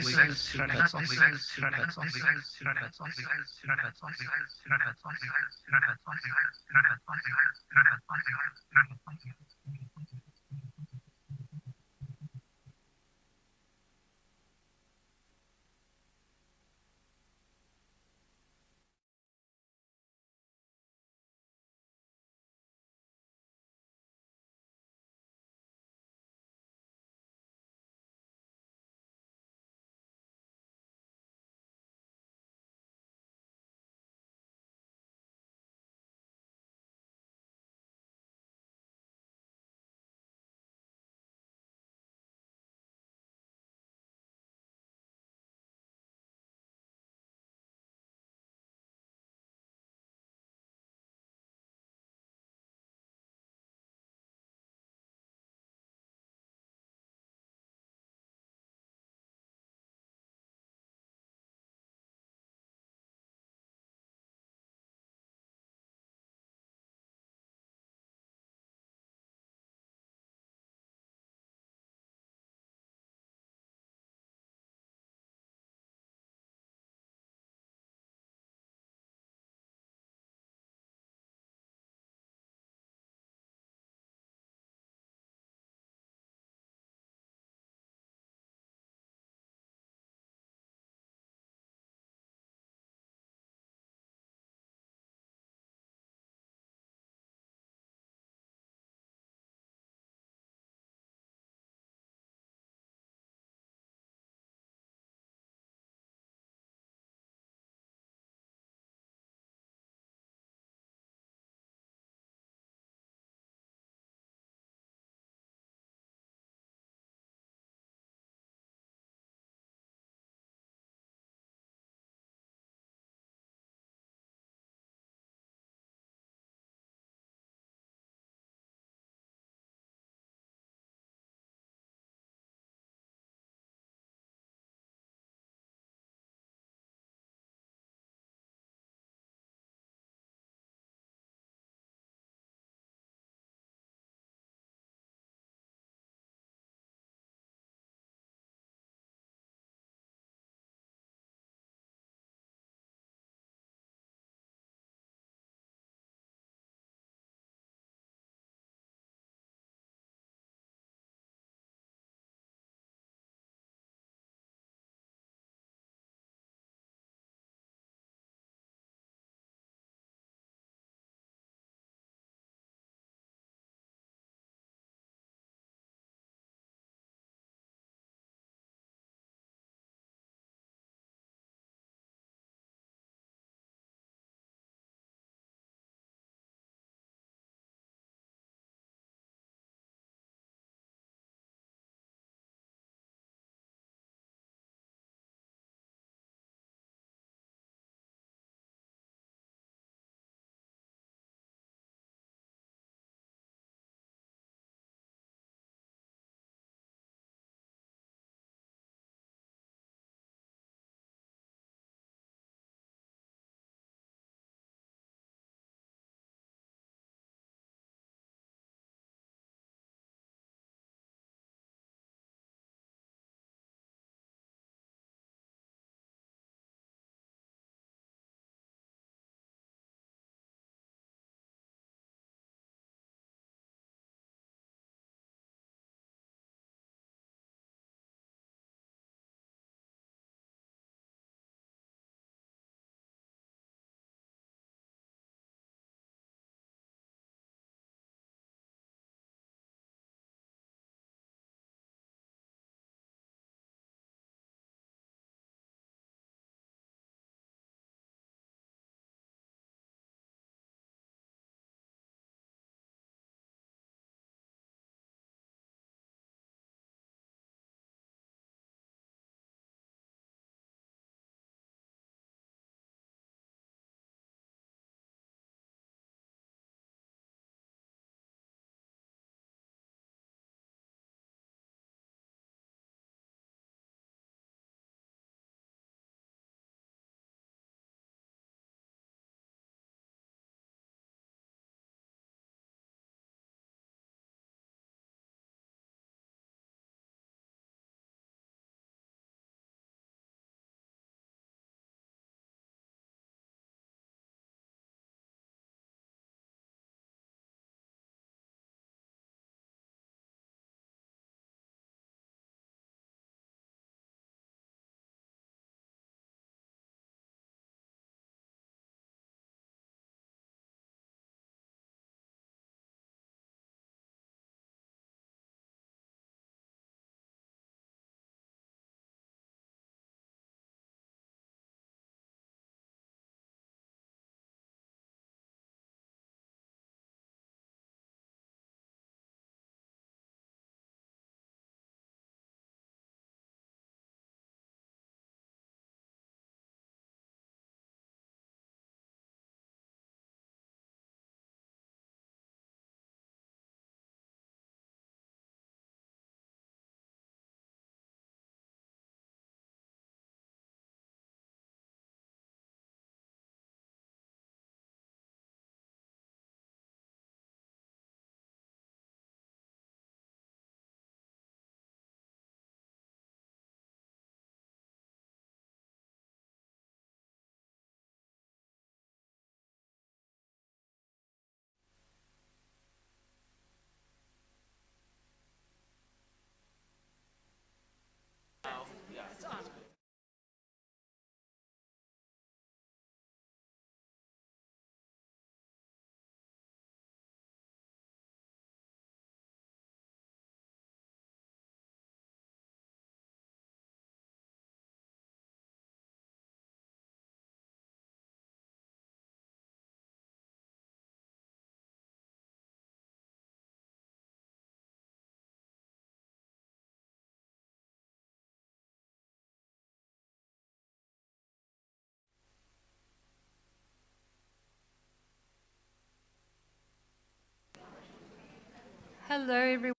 Hello, everyone.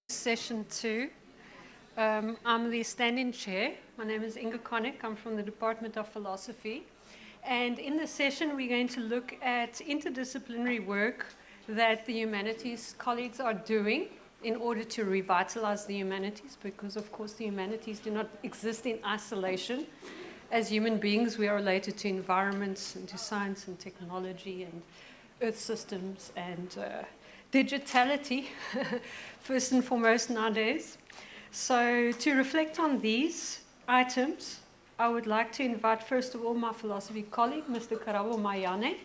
Session 2. I'm the standing chair. My name is Inga Konik. I'm from the Department of Philosophy. And in this session, we're going to look at interdisciplinary work that the humanities colleagues are doing in order to revitalize the humanities, because, of course, the humanities do not exist in isolation. As human beings, we are related to environments and to science and technology and earth systems and digitality, first and foremost nowadays. So to reflect on these items, I would like to invite, first of all, my philosophy colleague, Mr. Karabo Mayane,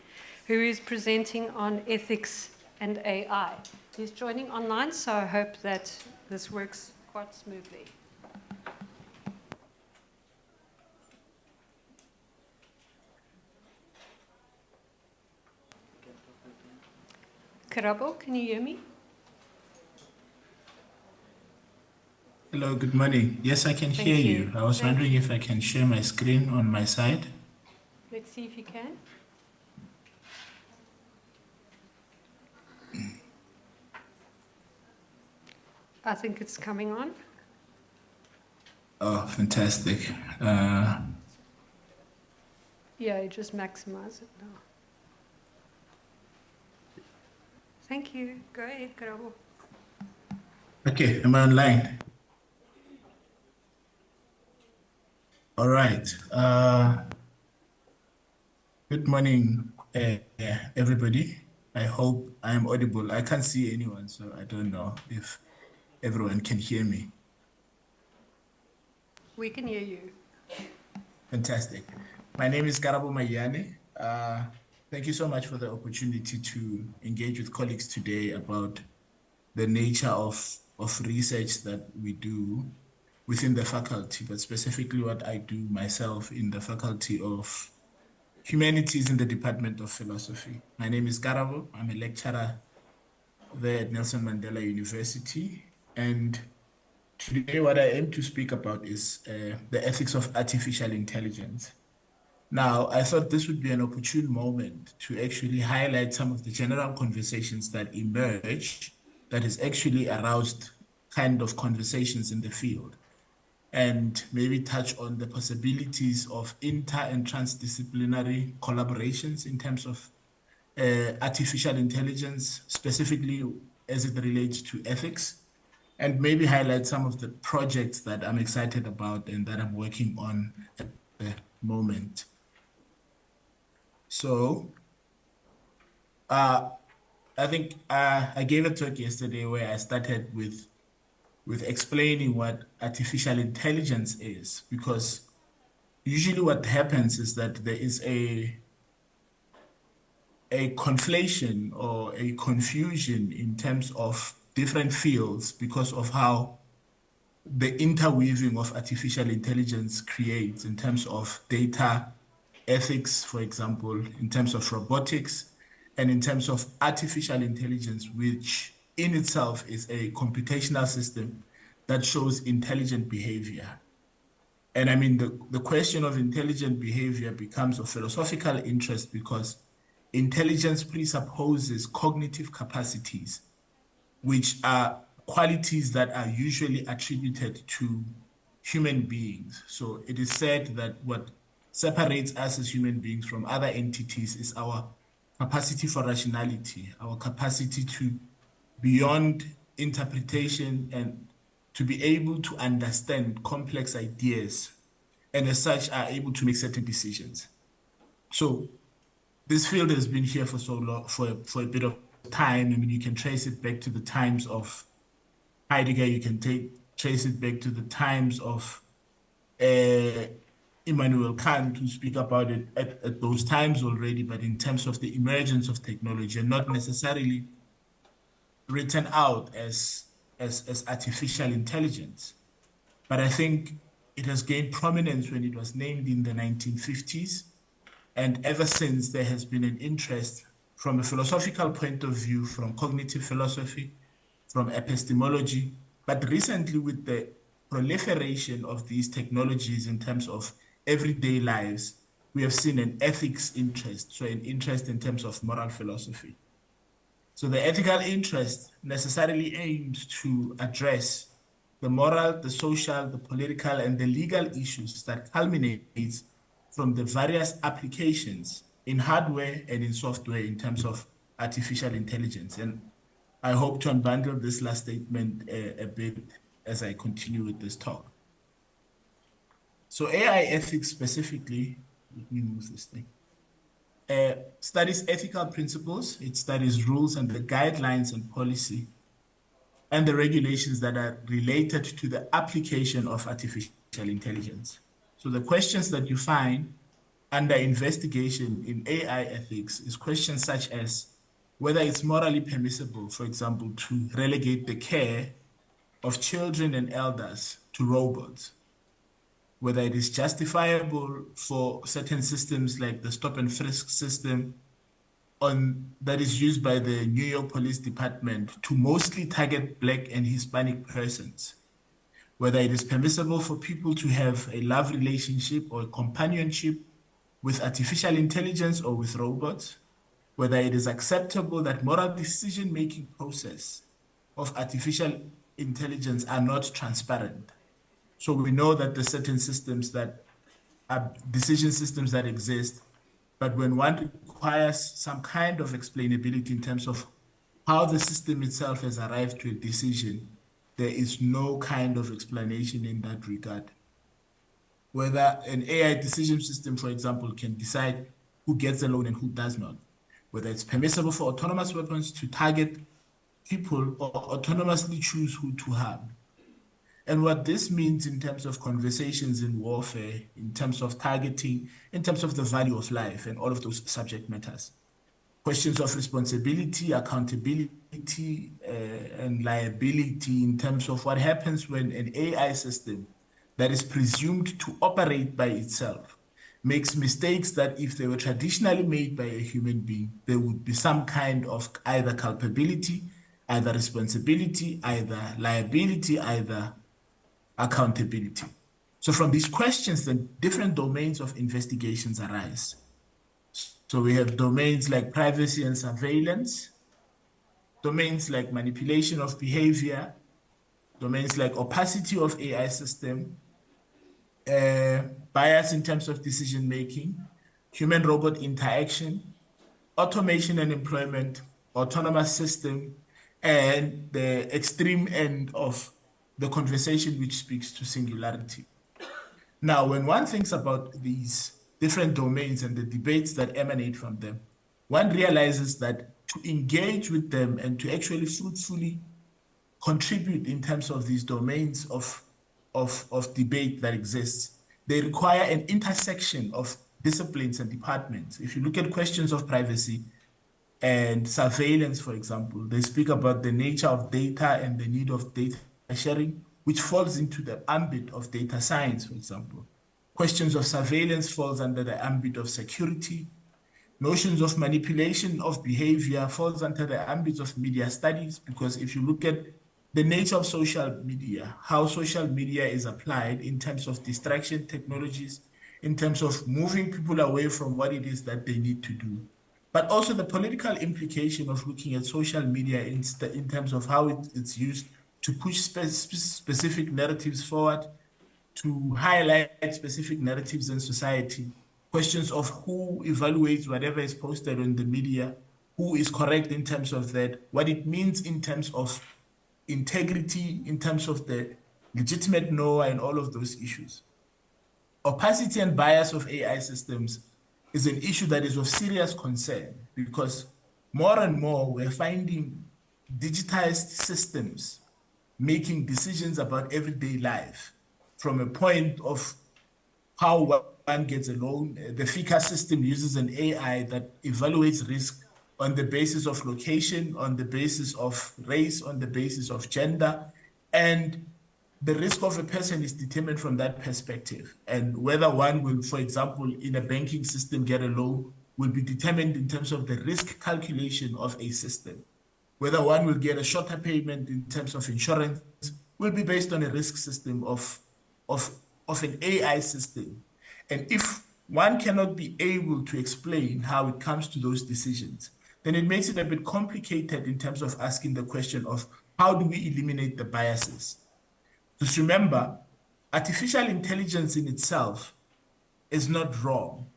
who is presenting on ethics and AI. He's joining online, so I hope that this works quite smoothly. Karabo, can you hear me? Hello, good morning. Yes, I can hear you. I was wondering if I can share my screen on my side. Let's see if you can. I think it's coming on. Oh, fantastic. Yeah, just maximize it now. Thank you. Go ahead, Karabo. Okay, am I online? All right. Good morning, everybody. I hope I am audible. I can't see anyone, so I don't know if everyone can hear me. We can hear you. Fantastic. My name is Karabo Mayane. Thank you so much for the opportunity to engage with colleagues today about the nature of research that we do within the faculty, but specifically what I do myself in the Faculty of Humanities in the Department of Philosophy. My name is Karabo. I'm a lecturer there at Nelson Mandela University. And today what I aim to speak about is the ethics of artificial intelligence. Now, I thought this would be an opportune moment to actually highlight some of the general conversations that emerge that has actually aroused kind of conversations in the field, and maybe touch on the possibilities of inter and transdisciplinary collaborations in terms of artificial intelligence, specifically as it relates to ethics, and maybe highlight some of the projects that I'm excited about and that I'm working on at the moment. So I think I gave a talk yesterday where I started with explaining what artificial intelligence is, because usually what happens is that there is a conflation or a confusion in terms of different fields because of how the interweaving of artificial intelligence creates in terms of data ethics, for example, in terms of robotics, and in terms of artificial intelligence, which in itself is a computational system that shows intelligent behavior. And I mean, the question of intelligent behavior becomes of philosophical interest because intelligence presupposes cognitive capacities, which are qualities that are usually attributed to human beings. So it is said that what separates us as human beings from other entities is our capacity for rationality, our capacity to, beyond interpretation, and to be able to understand complex ideas, and as such are able to make certain decisions. So this field has been here for so long, for a bit of time. I mean, you can trace it back to the times of Heidegger, you can trace it back to the times of Immanuel Kant, who speak about it at those times already, but in terms of the emergence of technology, and not necessarily written out as artificial intelligence. But I think it has gained prominence when it was named in the 1950s. And ever since, there has been an interest from a philosophical point of view, from cognitive philosophy, from epistemology. But recently, with the proliferation of these technologies in terms of everyday lives, we have seen an ethics interest, so an interest in terms of moral philosophy. So the ethical interest necessarily aims to address the moral, the social, the political, and the legal issues that culminate from the various applications in hardware and in software in terms of artificial intelligence. And I hope to unbundle this last statement a bit as I continue with this talk. So AI ethics specifically, let me move this thing, studies ethical principles, it studies rules and the guidelines and policy and the regulations that are related to the application of artificial intelligence. So the questions that you find under investigation in AI ethics is questions such as whether it's morally permissible, for example, to relegate the care of children and elders to robots, whether it is justifiable for certain systems like the stop and frisk system that is used by the New York Police Department to mostly target Black and Hispanic persons, whether it is permissible for people to have a love relationship or a companionship with artificial intelligence or with robots, whether it is acceptable that moral decision-making process of artificial intelligence are not transparent. So we know that the certain systems that are decision systems that exist, but when one requires some kind of explainability in terms of how the system itself has arrived to a decision, there is no kind of explanation in that regard. Whether an AI decision system, for example, can decide who gets a loan and who does not, whether it's permissible for autonomous weapons to target people or autonomously choose who to harm. And what this means in terms of conversations in warfare, in terms of targeting, in terms of the value of life and all of those subject matters. Questions of responsibility, accountability, and liability in terms of what happens when an AI system that is presumed to operate by itself makes mistakes that if they were traditionally made by a human being, there would be some kind of either culpability, either responsibility, either liability, either accountability. So from these questions, then different domains of investigations arise. So we have domains like privacy and surveillance, domains like manipulation of behavior, domains like opacity of AI system, bias in terms of decision-making, human-robot interaction, automation and employment, autonomous system, and the extreme end of the conversation which speaks to singularity. Now, when one thinks about these different domains and the debates that emanate from them, one realizes that to engage with them and to actually fruitfully contribute in terms of these domains of debate that exists, they require an intersection of disciplines and departments. If you look at questions of privacy and surveillance, for example, they speak about the nature of data and the need of data sharing, which falls into the ambit of data science, for example. Questions of surveillance falls under the ambit of security. Notions of manipulation of behavior falls under the ambit of media studies, because if you look at the nature of social media, how social media is applied in terms of distraction technologies, in terms of moving people away from what it is that they need to do, but also the political implication of looking at social media in terms of how it's used to push specific narratives forward, to highlight specific narratives in society, questions of who evaluates whatever is posted on the media, who is correct in terms of that, what it means in terms of integrity, in terms of the legitimate knower and all of those issues. Opacity and bias of AI systems is an issue that is of serious concern, because more and more we're finding digitized systems making decisions about everyday life from a point of how one gets a loan. The FICA system uses an AI that evaluates risk on the basis of location, on the basis of race, on the basis of gender, and the risk of a person is determined from that perspective. And whether one will, for example, in a banking system get a loan will be determined in terms of the risk calculation of a system. Whether one will get a shorter payment in terms of insurance will be based on a risk system of an AI system. And if one cannot be able to explain how it comes to those decisions, then it makes it a bit complicated in terms of asking the question of how do we eliminate the biases? Just remember, artificial intelligence in itself is not wrong,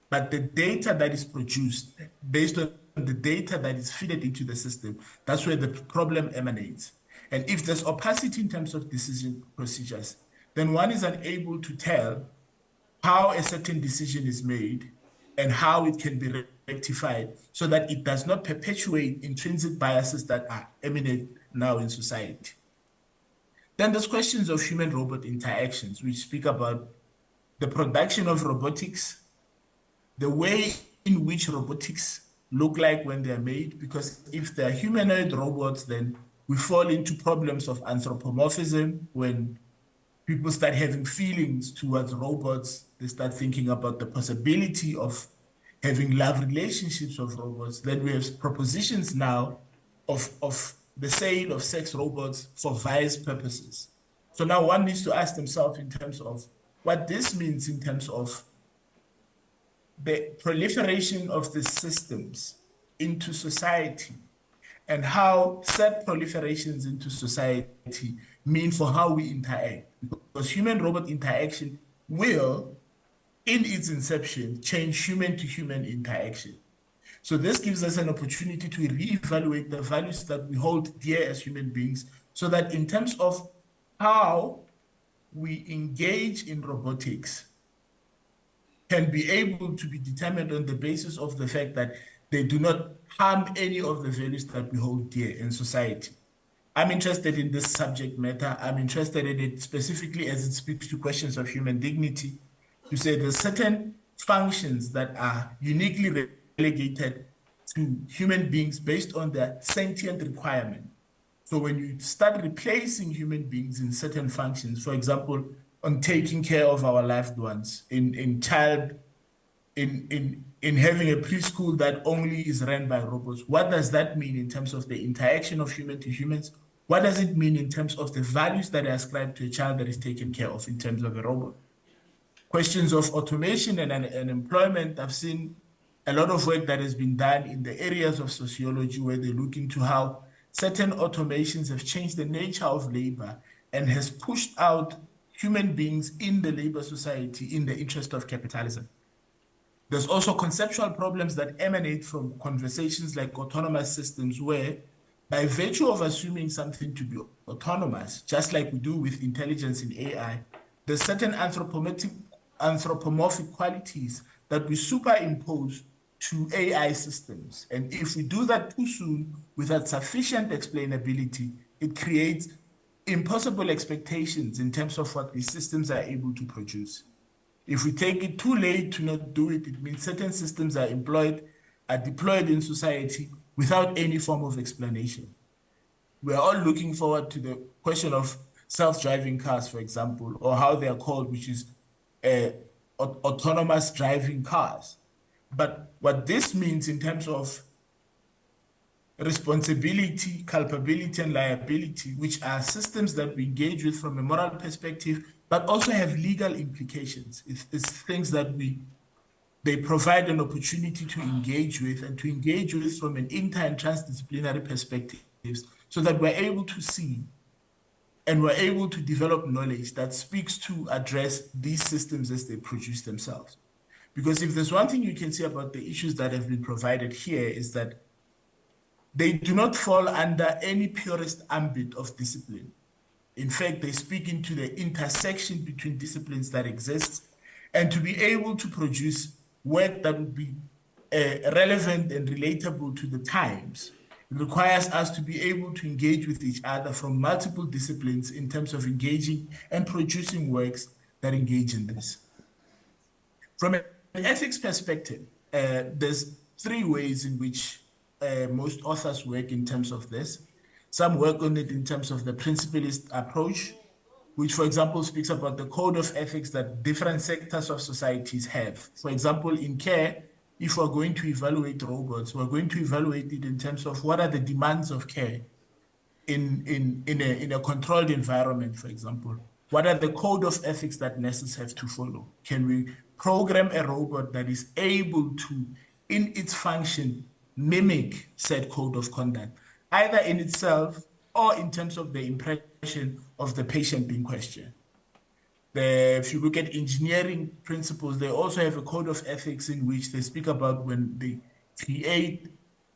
but the data that is produced based on the data that is fed into the system, that's where the problem emanates. And if there's opacity in terms of decision procedures, then one is unable to tell how a certain decision is made and how it can be rectified so that it does not perpetuate intrinsic biases that are eminent now in society. Then there's questions of human-robot interactions, which speak about the production of robotics, the way in which robotics look like when they're made, because if they're humanoid robots, then we fall into problems of anthropomorphism. When people start having feelings towards robots, they start thinking about the possibility of having love relationships with robots. Then we have propositions now of the sale of sex robots for vice purposes. So now one needs to ask themselves in terms of what this means in terms of the proliferation of the systems into society and how said proliferations into society mean for how we interact. Because human-robot interaction will, in its inception, change human-to-human interaction. So this gives us an opportunity to reevaluate the values that we hold dear as human beings, so that in terms of how we engage in robotics can be able to be determined on the basis of the fact that they do not harm any of the values that we hold dear in society. I'm interested in this subject matter. I'm interested in it specifically as it speaks to questions of human dignity, to say there's certain functions that are uniquely relegated to human beings based on their sentient requirement. So when you start replacing human beings in certain functions, for example, on taking care of our loved ones, in having a preschool that only is run by robots, what does that mean in terms of the interaction of human to humans? What does it mean in terms of the values that are ascribed to a child that is taken care of in terms of a robot? Questions of automation and employment, I've seen a lot of work that has been done in the areas of sociology where they look into how certain automations have changed the nature of labor and has pushed out human beings in the labor society in the interest of capitalism. There's also conceptual problems that emanate from conversations like autonomous systems, where by virtue of assuming something to be autonomous, just like we do with intelligence in AI, there's certain anthropomorphic qualities that we superimpose to AI systems. And if we do that too soon without sufficient explainability, it creates impossible expectations in terms of what these systems are able to produce. If we take it too late to not do it, it means certain systems are deployed in society without any form of explanation. We are all looking forward to the question of self-driving cars, for example, or how they are called, which is autonomous driving cars. But what this means in terms of responsibility, culpability, and liability, which are systems that we engage with from a moral perspective, but also have legal implications. It's things that they provide an opportunity to engage with, and to engage with from an inter and transdisciplinary perspective, so that we're able to see and we're able to develop knowledge that speaks to address these systems as they produce themselves. Because if there's one thing you can say about the issues that have been provided here, is that they do not fall under any purist ambit of discipline. In fact, they speak into the intersection between disciplines that exist, and to be able to produce work that would be relevant and relatable to the times, it requires us to be able to engage with each other from multiple disciplines in terms of engaging and producing works that engage in this. From an ethics perspective, there's three ways in which most authors work in terms of this. Some work on it in terms of the principalist approach, which, for example, speaks about the code of ethics that different sectors of societies have. For example, in care, if we're going to evaluate robots, we're going to evaluate it in terms of what are the demands of care in a controlled environment, for example. What are the code of ethics that nurses have to follow? Can we program a robot that is able to, in its function, mimic said code of conduct, either in itself or in terms of the impression of the patient being questioned. If you look at engineering principles, they also have a code of ethics in which they speak about when they create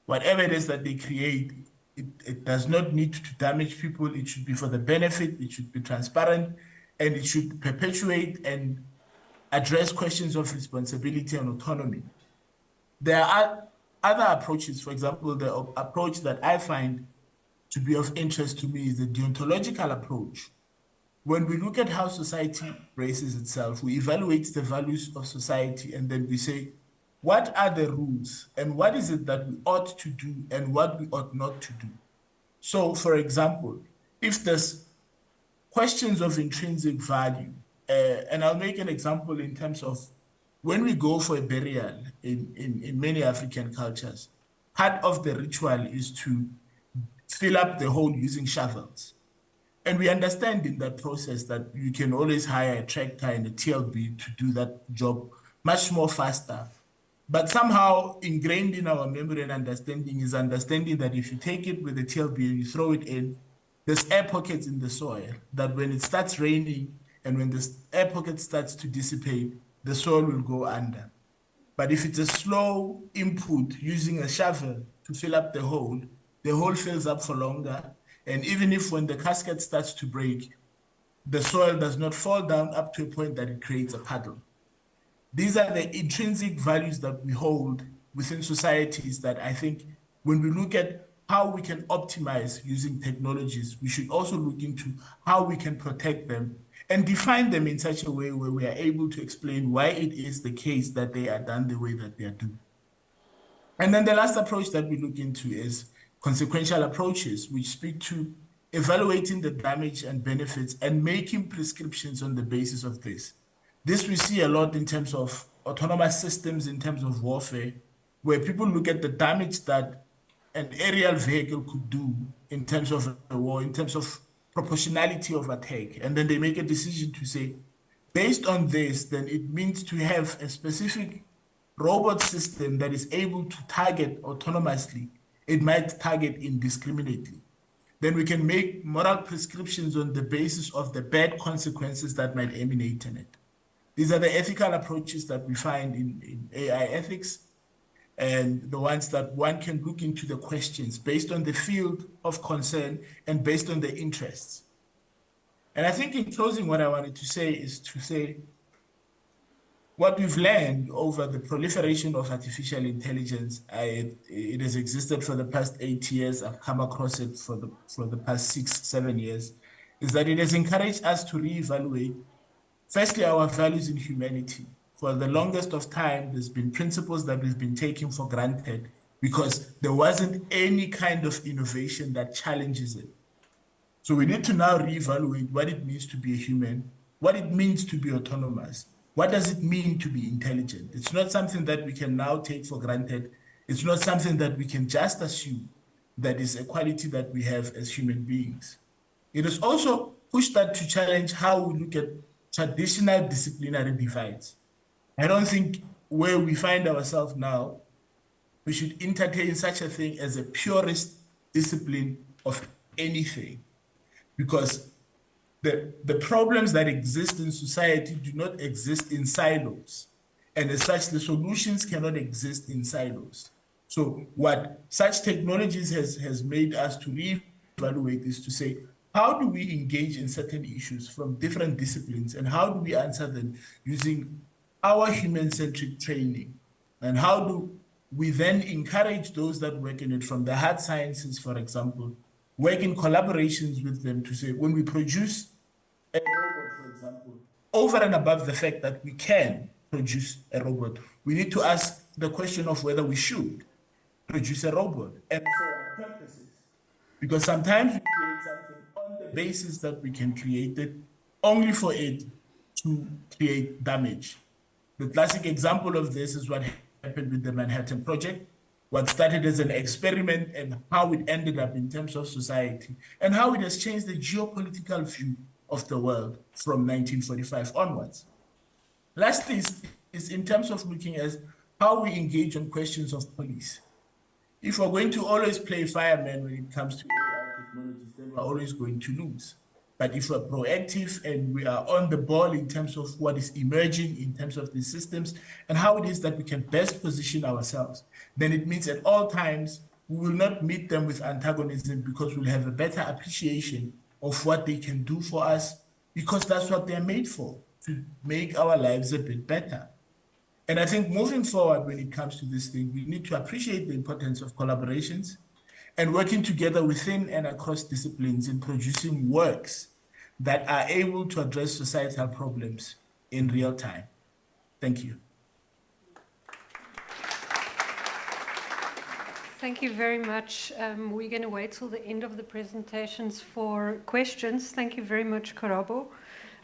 whatever it is that they create, it does not need to damage people. It should be for the benefit, it should be transparent, and it should perpetuate and address questions of responsibility and autonomy. There are other approaches. For example, the approach that I find to be of interest to me is the deontological approach. When we look at how society braces itself, we evaluate the values of society, and then we say, what are the rules and what is it that we ought to do and what we ought not to do? So, for example, if there's questions of intrinsic value, and I'll make an example in terms of when we go for a burial in many African cultures, part of the ritual is to fill up the hole using shovels. And we understand in that process that you can always hire a tractor and a TLB to do that job much more faster. But somehow ingrained in our memory and understanding is understanding that if you take it with a TLB and you throw it in, there's air pockets in the soil that when it starts raining and when the air pocket starts to dissipate, the soil will go under. But if it's a slow input using a shovel to fill up the hole fills up for longer. And even if when the casket starts to break, the soil does not fall down up to a point that it creates a puddle. These are the intrinsic values that we hold within societies that I think when we look at how we can optimize using technologies, we should also look into how we can protect them and define them in such a way where we are able to explain why it is the case that they are done the way that they are done. And then the last approach that we look into is consequential approaches, which speak to evaluating the damage and benefits and making prescriptions on the basis of this. This we see a lot in terms of autonomous systems, in terms of warfare, where people look at the damage that an aerial vehicle could do in terms of a war, in terms of proportionality of attack. And then they make a decision to say, based on this, then it means to have a specific robot system that is able to target autonomously. It might target indiscriminately. Then we can make moral prescriptions on the basis of the bad consequences that might emanate in it. These are the ethical approaches that we find in AI ethics, and the ones that one can look into the questions based on the field of concern and based on the interests. And I think in closing, what I wanted to say is to say what we've learned over the proliferation of artificial intelligence. It has existed for the past 8 years. I've come across it for the past 6-7 years, is that it has encouraged us to reevaluate firstly, our values in humanity. For the longest of time, there's been principles that we've been taking for granted because there wasn't any kind of innovation that challenges it. So we need to now reevaluate what it means to be a human, what it means to be autonomous, what does it mean to be intelligent? It's not something that we can now take for granted. It's not something that we can just assume that is a quality that we have as human beings. It has also pushed that to challenge how we look at traditional disciplinary divides. I don't think where we find ourselves now, we should entertain such a thing as a purist discipline of anything, because the problems that exist in society do not exist in silos. And as such, the solutions cannot exist in silos. So what such technologies has made us to reevaluate is to say, how do we engage in certain issues from different disciplines, and how do we answer them using our human-centric training? And how do we then encourage those that work in it from the hard sciences, for example, work in collaborations with them to say, when we produce a robot, for example, over and above the fact that we can produce a robot, we need to ask the question of whether we should produce a robot and for what purposes. Because sometimes we create something on the basis that we can create it only for it to create damage. The classic example of this is what happened with the Manhattan Project, what started as an experiment and how it ended up in terms of society and how it has changed the geopolitical view of the world from 1945 onwards. Lastly is in terms of looking at how we engage on questions of police. If we're going to always play fireman when it comes to AI technologies, then we're always going to lose. But if we're proactive and we are on the ball in terms of what is emerging in terms of the systems and how it is that we can best position ourselves, then it means at all times we will not meet them with antagonism, because we'll have a better appreciation of what they can do for us, because that's what they're made for, to make our lives a bit better. And I think moving forward, when it comes to this thing, we need to appreciate the importance of collaborations and working together within and across disciplines in producing works that are able to address societal problems in real time. Thank you. Thank you very much. We're going to wait till the end of the presentations for questions. Thank you very much, Karabo,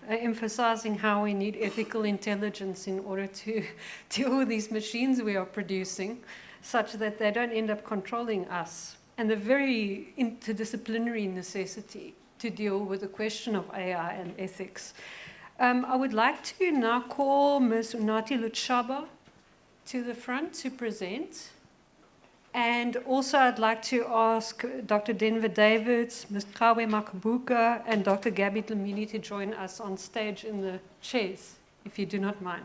emphasizing how we need ethical intelligence in order to deal with these machines we are producing, such that they don't end up controlling us, and the very interdisciplinary necessity to deal with the question of AI and ethics. I would like to now call Ms. Unathi Luchaba to the front to present. And also I'd like to ask Dr. Denver Davids, Ms. Kawe Makabuka, and Dr. Gabby Dlamini to join us on stage in the chairs, if you do not mind.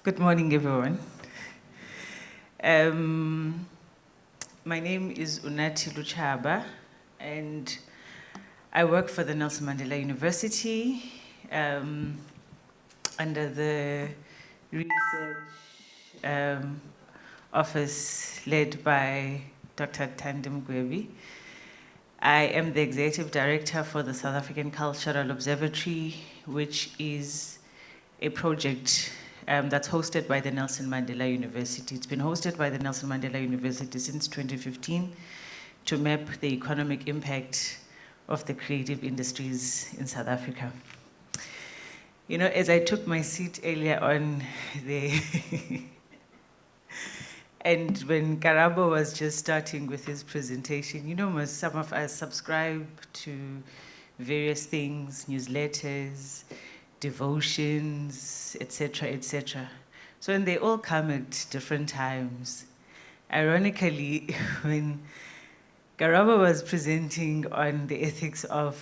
Good morning, everyone. My name is Unathi Luchaba, and I work for the Nelson Mandela University under the research office led by Dr. Tandem Gwebi. I am the executive director for the South African Cultural Observatory, which is a project that's hosted by the Nelson Mandela University. It's been hosted by the Nelson Mandela University since 2015 to map the economic impact of the creative industries in South Africa. You know, as I took my seat earlier on, and when Karabo was just starting with his presentation, you know, some of us subscribe to various things, newsletters, devotions, etc., etc. So, and they all come at different times. Ironically, when Karabo was presenting on the ethics of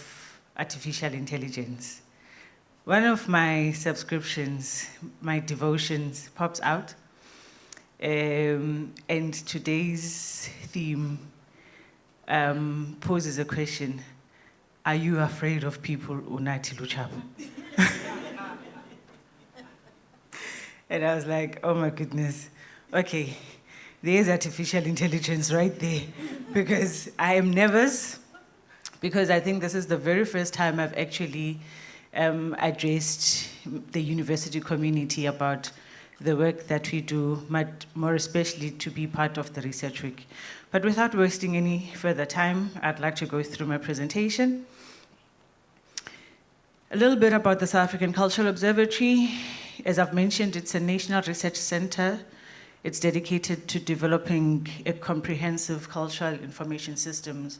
artificial intelligence, one of my subscriptions, my devotions, pops out. And today's theme poses a question: are you afraid of people, Unathi Luchaba? And I was like, oh my goodness, okay, there's artificial intelligence right there. Because I am nervous, because I think this is the very first time I've actually addressed the university community about the work that we do, but more especially to be part of the research week. But without wasting any further time, I'd like to go through my presentation. A little bit about the South African Cultural Observatory. As I've mentioned, it's a national research center. It's dedicated to developing a comprehensive cultural information systems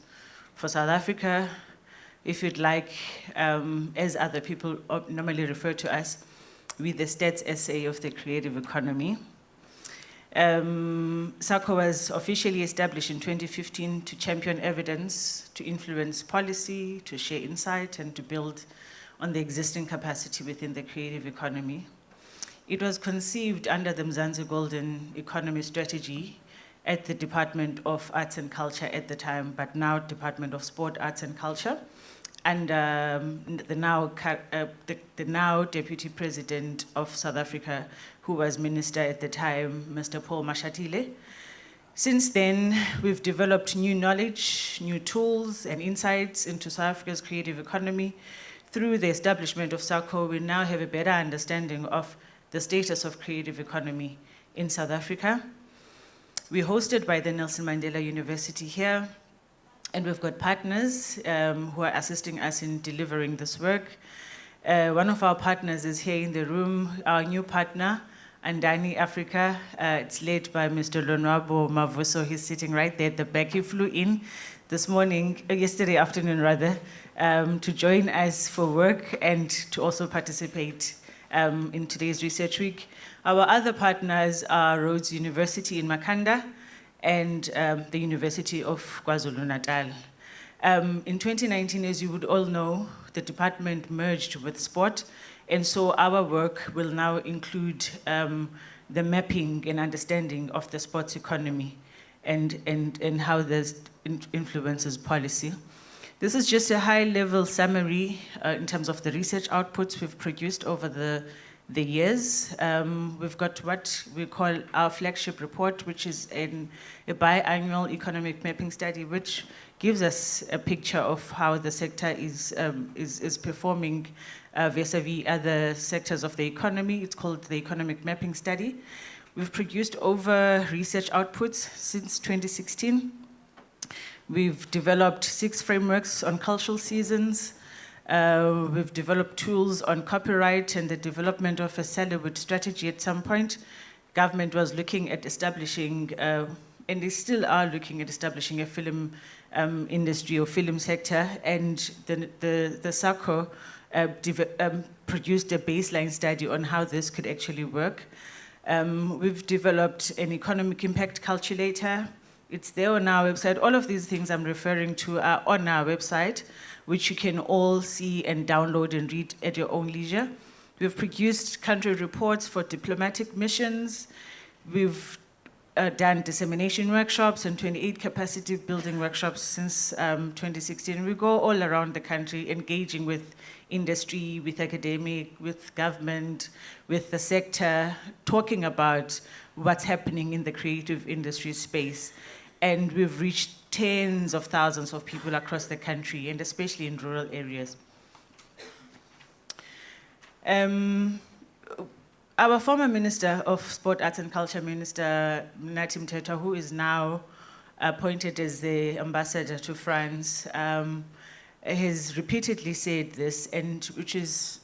for South Africa. If you'd like, as other people normally refer to us, with the stats essay of the creative economy. SACO was officially established in 2015 to champion evidence, to influence policy, to share insight, and to build on the existing capacity within the creative economy. It was conceived under the Mzansi Golden Economy Strategy at the Department of Arts and Culture at the time, but now Department of Sport, Arts and Culture, and the now Deputy President of South Africa, who was Minister at the time, Mr. Paul Mashatile. Since then, we've developed new knowledge, new tools, and insights into South Africa's creative economy. Through the establishment of SACO, we now have a better understanding of the status of creative economy in South Africa. We're hosted by the Nelson Mandela University here, and we've got partners who are assisting us in delivering this work. One of our partners is here in the room, our new partner, Andani Africa. It's led by Mr. Lonwabo Mavuso. He's sitting right there at the back. He flew in this morning, yesterday afternoon rather, to join us for work and to also participate in today's research week. Our other partners are Rhodes University in Makanda and the University of KwaZulu-Natal. In 2019, as you would all know, the department merged with sport, and so our work will now include the mapping and understanding of the sports economy and how this influences policy. This is just a high-level summary in terms of the research outputs we've produced over the years. We've got what we call our flagship report, which is a biannual economic mapping study, which gives us a picture of how the sector is performing vis-a-vis other sectors of the economy. It's called the Economic Mapping Study. We've produced over research outputs since 2016. We've developed 6 frameworks on cultural seasons. We've developed tools on copyright and the development of a Sallywood strategy at some point. Government was looking at establishing, and they still are looking at establishing a film industry or film sector, and the SACO produced a baseline study on how this could actually work. We've developed an economic impact calculator. It's there on our website. All of these things I'm referring to are on our website, which you can all see and download and read at your own leisure. We've produced country reports for diplomatic missions. We've done dissemination workshops and 28 capacity building workshops since 2016. We go all around the country engaging with industry, with academic, with government, with the sector, talking about what's happening in the creative industry space. And we've reached tens of thousands of people across the country, and especially in rural areas. Our former Minister of Sport, Arts and Culture, Minister Nathi Mthethwa, who is now appointed as the ambassador to France, has repeatedly said this, and which is,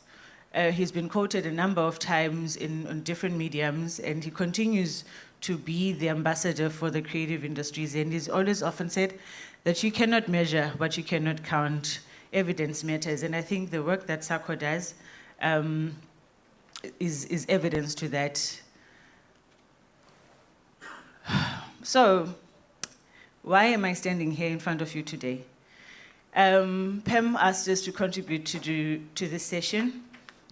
he's been quoted a number of times on different mediums, and he continues to be the ambassador for the creative industries, and he's always often said that you cannot measure what you cannot count. Evidence matters, and I think the work that SACO does is evidence to that. So, why am I standing here in front of you today? Pam asked us to contribute to this session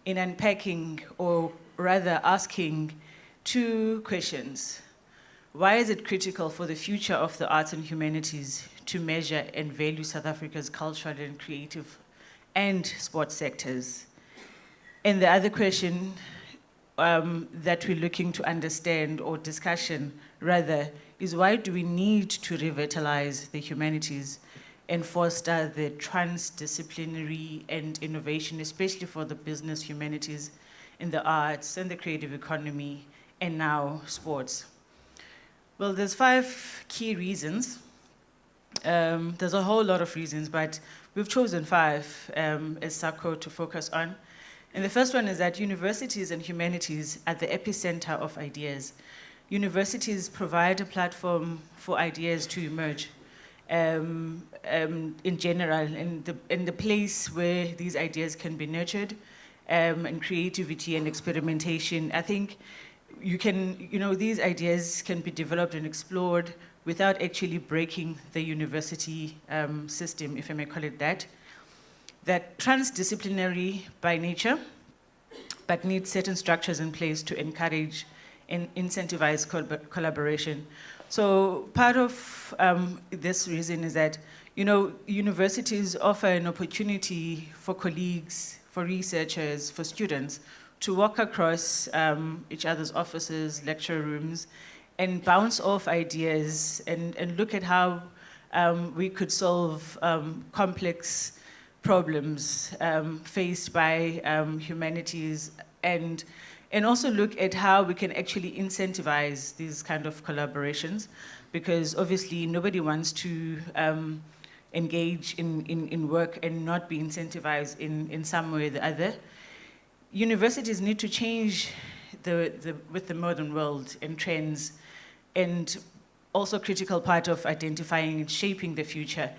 in unpacking, or rather asking, 2 questions. Why is it critical for the future of the arts and humanities to measure and value South Africa's cultural and creative and sports sectors? And the other question that we're looking to understand, or discussion rather, is why do we need to revitalize the humanities and foster the transdisciplinary and innovation, especially for the business humanities in the arts and the creative economy, and now sports? Well, there's 5 key reasons. There's a whole lot of reasons, but we've chosen 5 as SACO to focus on. And the first one is that universities and humanities are the epicenter of ideas. Universities provide a platform for ideas to emerge in general, and the place where these ideas can be nurtured, and creativity and experimentation. I think these ideas can be developed and explored without actually breaking the university system, if I may call it that. That transdisciplinary by nature, but needs certain structures in place to encourage and incentivize collaboration. So part of this reason is that You know, universities offer an opportunity for colleagues, for researchers, for students to walk across each other's offices, lecture rooms, and bounce off ideas and look at how we could solve complex problems faced by humanities, and also look at how we can actually incentivize these kind of collaborations, because obviously nobody wants to engage in work and not be incentivized in some way or the other. Universities need to change with the modern world and trends, and also critical part of identifying and shaping the future.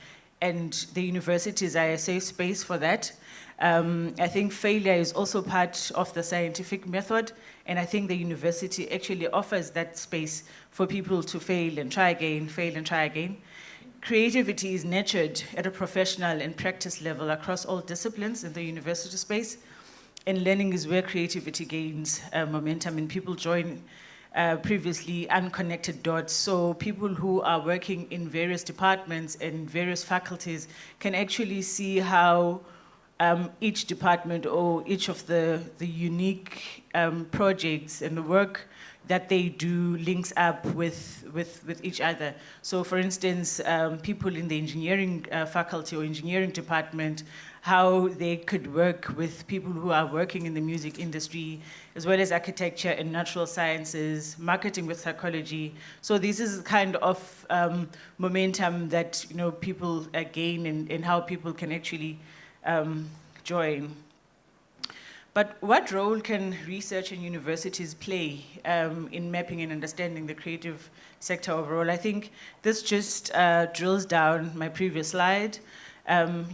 And the universities are a safe space for that. I think failure is also part of the scientific method, and I think the university actually offers that space for people to fail and try again, fail and try again. Creativity is nurtured at a professional and practice level across all disciplines in the university space, and learning is where creativity gains momentum and people join previously unconnected dots. So people who are working in various departments and various faculties can actually see how each department or each of the unique projects and the work that they do links up with each other. So for instance, people in the engineering faculty or engineering department, how they could work with people who are working in the music industry, as well as architecture and natural sciences, marketing with psychology. So this is kind of momentum that people gain, and how people can actually join. But what role can research and universities play in mapping and understanding the creative sector overall? I think this just drills down my previous slide.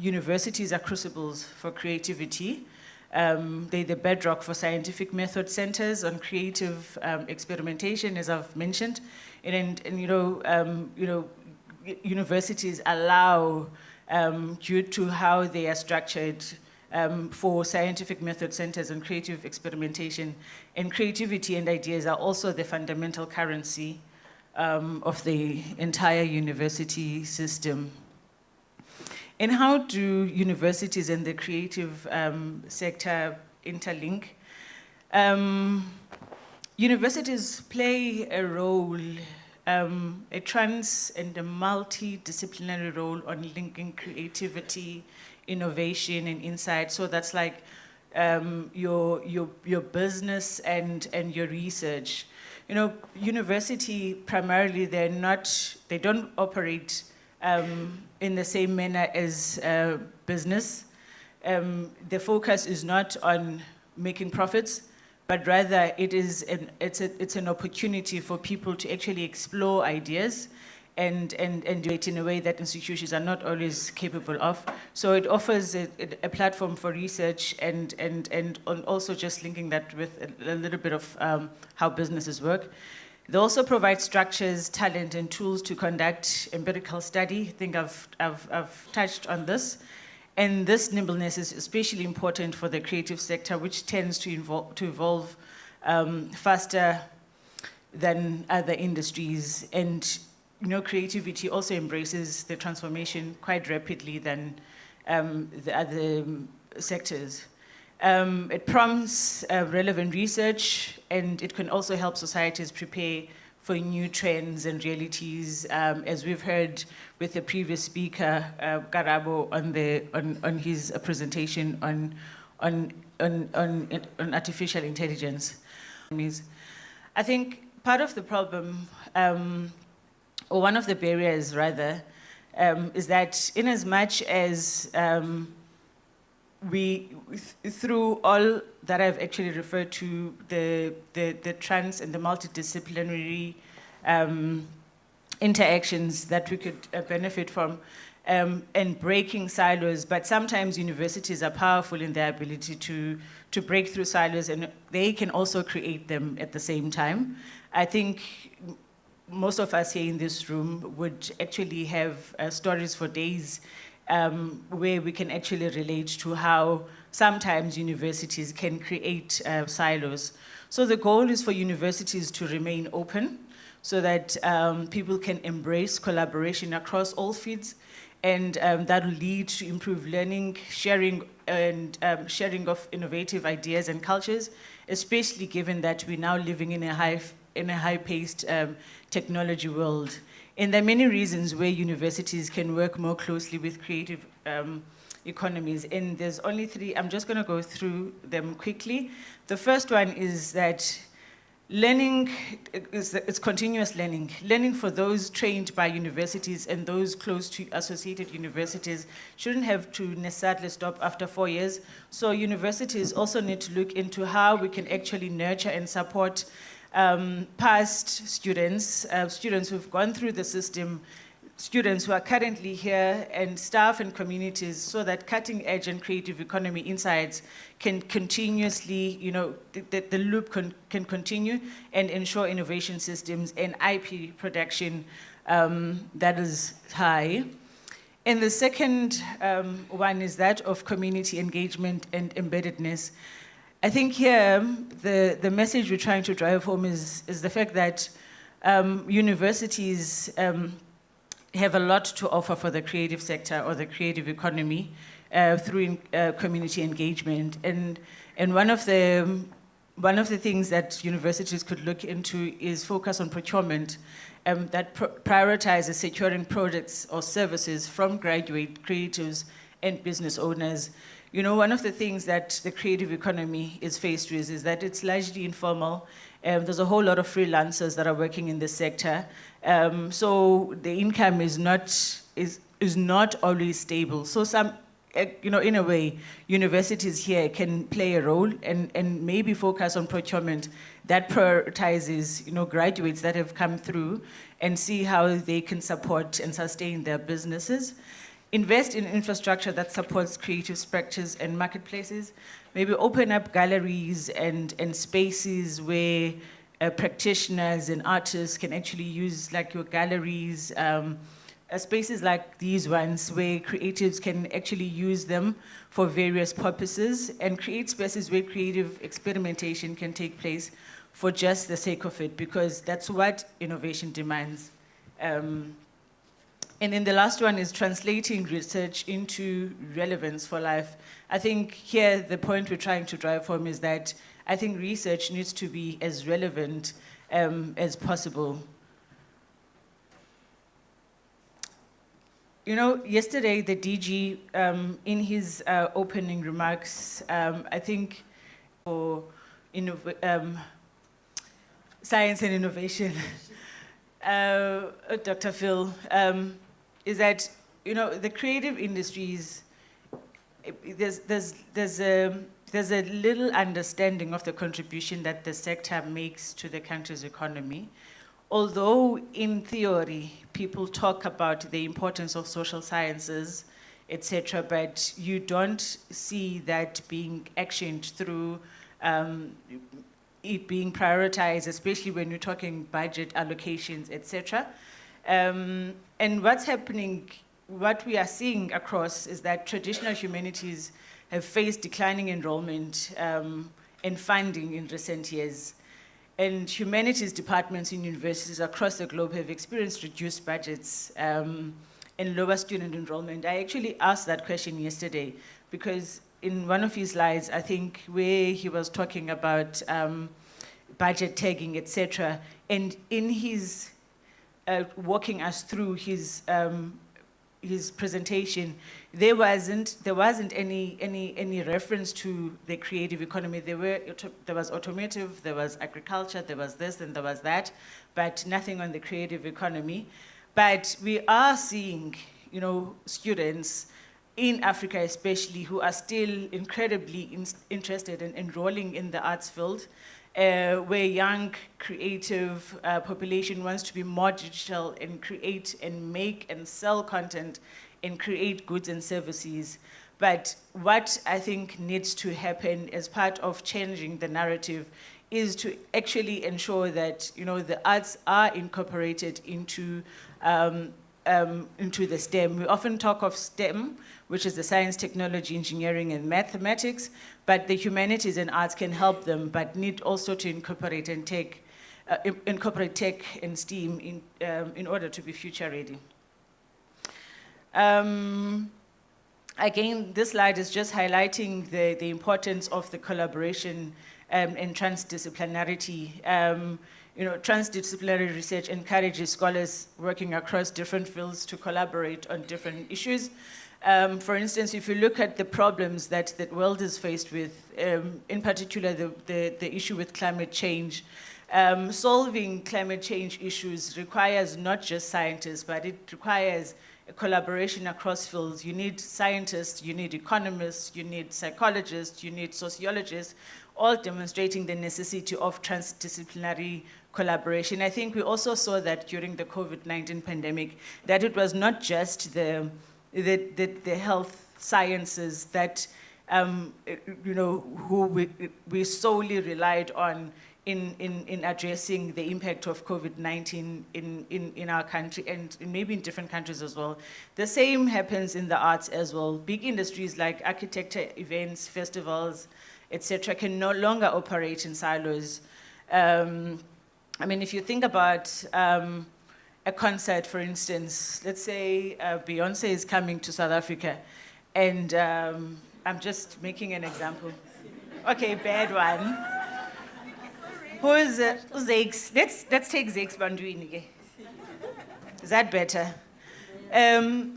Universities are crucibles for creativity. They're the bedrock for scientific method centers on creative experimentation, as I've mentioned. And universities allow, due to how they are structured, for scientific method centers and creative experimentation. And creativity and ideas are also the fundamental currency of the entire university system. And how do universities and the creative sector interlink? Universities play a role, a trans and a multidisciplinary role on linking creativity, innovation, and insight. So that's like your business and your research. University primarily, they don't operate in the same manner as business. The focus is not on making profits, but rather it's an opportunity for people to actually explore ideas and do it in a way that institutions are not always capable of. So it offers a platform for research and also just linking that with a little bit of how businesses work. They also provide structures, talent, and tools to conduct empirical study. I think I've touched on this. And this nimbleness is especially important for the creative sector, which tends to evolve faster than other industries. And creativity also embraces the transformation quite rapidly than the other sectors. It prompts relevant research, and it can also help societies prepare for new trends and realities, as we've heard with the previous speaker, Karabo, on his presentation on artificial intelligence. I think part of the problem, or one of the barriers rather, is that in as much as we, through all that I've actually referred to, the trans and the multidisciplinary interactions that we could benefit from, and breaking silos, but sometimes universities are powerful in their ability to break through silos, and they can also create them at the same time. I think most of us here in this room would actually have stories for days where we can actually relate to how sometimes universities can create silos. So the goal is for universities to remain open so that people can embrace collaboration across all fields And that will lead to improved learning, sharing, and sharing of innovative ideas and cultures, especially given that we're now living in a high-paced technology world. And there are many reasons where universities can work more closely with creative economies. And there's only three. I'm just going to go through them quickly. The first one is that learning it's continuous learning. Learning for those trained by universities and those close to associated universities shouldn't have to necessarily stop after 4 years. So universities also need to look into how we can actually nurture and support past students, students who've gone through the system, students who are currently here, and staff and communities, so that cutting edge and creative economy insights can continuously, the loop can continue and ensure innovation systems and IP production that is high. And the second one is that of community engagement and embeddedness. I think here, the message we're trying to drive home is the fact that universities have a lot to offer for the creative sector or the creative economy through community engagement. And one of the things that universities could look into is focus on procurement that prioritizes securing products or services from graduate creatives and business owners. One of the things that the creative economy is faced with is that it's largely informal. There's a whole lot of freelancers that are working in this sector. So the income is not always stable. So in a way, universities here can play a role and maybe focus on procurement that prioritizes, graduates that have come through and see how they can support and sustain their businesses. Invest in infrastructure that supports creative structures and marketplaces. Maybe open up galleries and spaces where practitioners and artists can actually use like your galleries, spaces like these ones where creatives can actually use them for various purposes, and create spaces where creative experimentation can take place for just the sake of it, because that's what innovation demands. And then the last one is translating research into relevance for life. I think here the point we're trying to drive home is that I think research needs to be as relevant as possible. Yesterday the DG, in his opening remarks, I think for science and innovation, Dr. Phil, is that the creative industries, there's a little understanding of the contribution that the sector makes to the country's economy. Although in theory people talk about the importance of social sciences, etc., but you don't see that being actioned through it being prioritized, especially when you're talking budget allocations, etc. And what's happening, what we are seeing across is that traditional humanities have faced declining enrollment and funding in recent years. And humanities departments in universities across the globe have experienced reduced budgets and lower student enrollment. I actually asked that question yesterday because in one of his slides, I think where he was talking about budget tagging, etc., and in his walking us through his presentation, there wasn't any reference to the creative economy. There was automotive, there was agriculture, there was this and there was that, but nothing on the creative economy. But we are seeing, students in Africa especially who are still incredibly interested in enrolling in the arts field, where young creative population wants to be more digital and create and make and sell content and create goods and services. But what I think needs to happen as part of changing the narrative is to actually ensure that the arts are incorporated into the STEM. We often talk of STEM, which is the science, technology, engineering, and mathematics, but the humanities and arts can help them, but need also to incorporate tech and STEAM in order to be future ready. Again, this slide is just highlighting the importance of the collaboration and transdisciplinarity. Transdisciplinary research encourages scholars working across different fields to collaborate on different issues. For instance, if you look at the problems that the world is faced with, in particular the issue with climate change, solving climate change issues requires not just scientists, but it requires a collaboration across fields. You need scientists, you need economists, you need psychologists, you need sociologists, all demonstrating the necessity of transdisciplinary collaboration. I think we also saw that during the COVID-19 pandemic, that it was not just the health sciences that who we solely relied on in addressing the impact of COVID-19 in our country and maybe in different countries as well. The same happens in the arts as well. Big industries like architecture, events, festivals, etc., can no longer operate in silos. I mean, if you think about a concert, for instance, let's say Beyonce is coming to South Africa, and I'm just making an example. Okay, bad one. Who's Zakes? Let's take Zakes Bandwini. Is that better?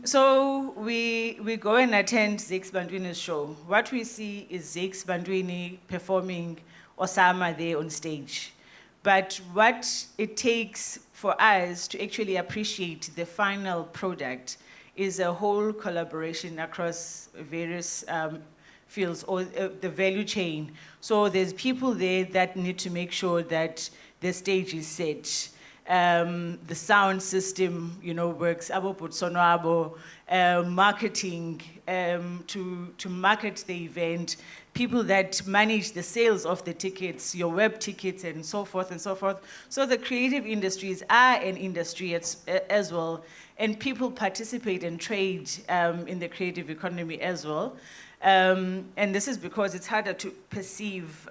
So we go and attend Zakes Bandwini's show. What we see is Zakes Bandwini performing Osama there on stage. But what it takes for us to actually appreciate the final product is a whole collaboration across various fields or the value chain. So there's people there that need to make sure that the stage is set. The sound system, works. Marketing to market the event. People that manage the sales of the tickets, your web tickets, and so forth and so forth. So the creative industries are an industry as well, and people participate and trade in the creative economy as well. And this is because it's harder to perceive.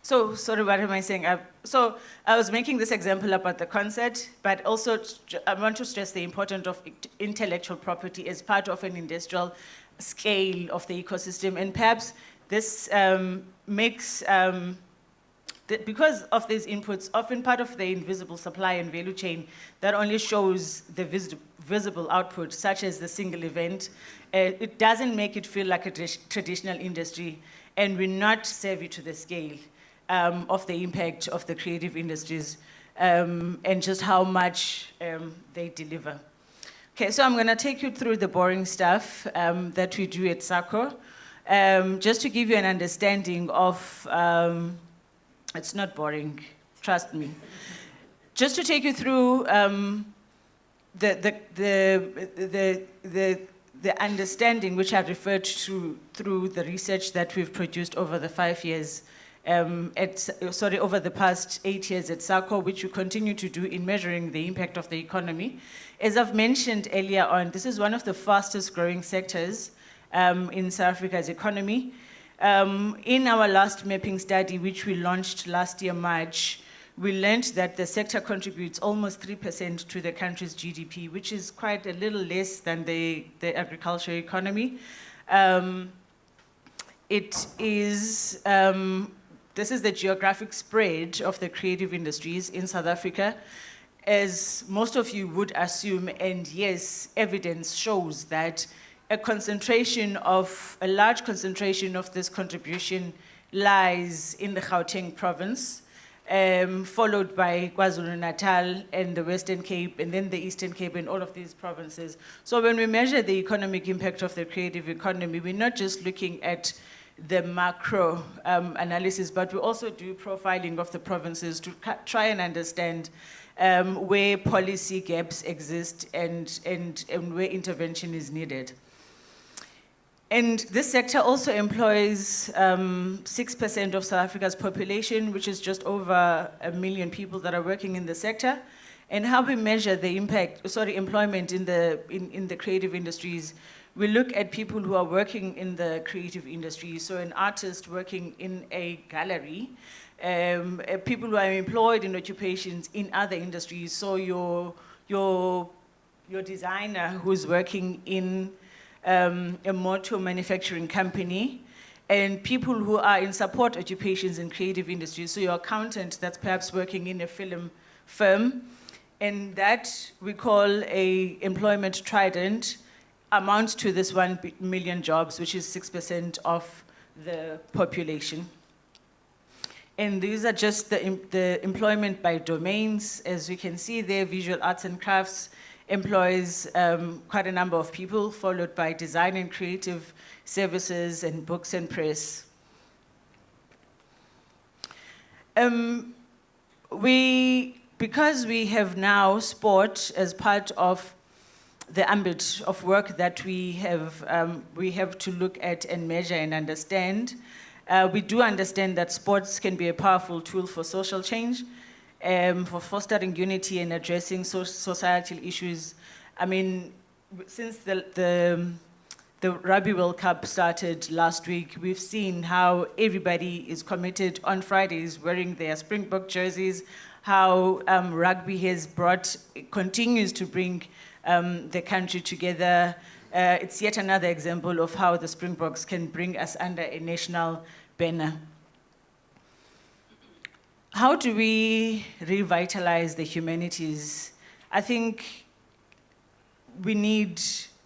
So, sorry, what am I saying? So I was making this example about the concert, but also I want to stress the importance of intellectual property as part of an industrial scale of the ecosystem. And perhaps this makes, because of these inputs, often part of the invisible supply and value chain that only shows the visible output, such as the single event, it doesn't make it feel like a traditional industry, and we're not savvy to the scale of the impact of the creative industries and just how much they deliver. Okay, so I'm going to take you through the boring stuff that we do at SACO, just to give you an understanding of, it's not boring, trust me. Just to take you through the understanding which I referred to through the research that we've produced over the 5 years, over the past 8 years at SACO, which we continue to do in measuring the impact of the economy. As I've mentioned earlier on, this is one of the fastest growing sectors in South Africa's economy. In our last mapping study, which we launched last year, March, we learned that the sector contributes almost 3% to the country's GDP, which is quite a little less than the agricultural economy. This is the geographic spread of the creative industries in South Africa. As most of you would assume, and yes, evidence shows that a large concentration of this contribution lies in the Gauteng province, followed by KwaZulu-Natal and the Western Cape, and then the Eastern Cape and all of these provinces. So when we measure the economic impact of the creative economy, we're not just looking at the macro analysis, but we also do profiling of the provinces to try and understand where policy gaps exist and where intervention is needed. And this sector also employs 6% of South Africa's population, which is just over 1 million people that are working in the sector. And how we measure the employment in the creative industries, we look at people who are working in the creative industry. So an artist working in a gallery, people who are employed in occupations in other industries. So your your designer who's working in a motor manufacturing company, and people who are in support occupations in creative industries. So your accountant that's perhaps working in a film firm, and that we call a employment trident, amounts to this 1 million jobs, which is 6% of the population. And these are just the employment by domains. As you can see there, visual arts and crafts employs quite a number of people, followed by design and creative services and books and press. Because we have now sport as part of the ambit of work that we have to look at and measure and understand. We do understand that sports can be a powerful tool for social change, for fostering unity and addressing societal issues. I mean, since the Rugby World Cup started last week, we've seen how everybody is committed on Fridays wearing their Springbok jerseys, how rugby continues to bring the country together. It's yet another example of how the Springboks can bring us under a national banner. How do we revitalize the humanities? I think we need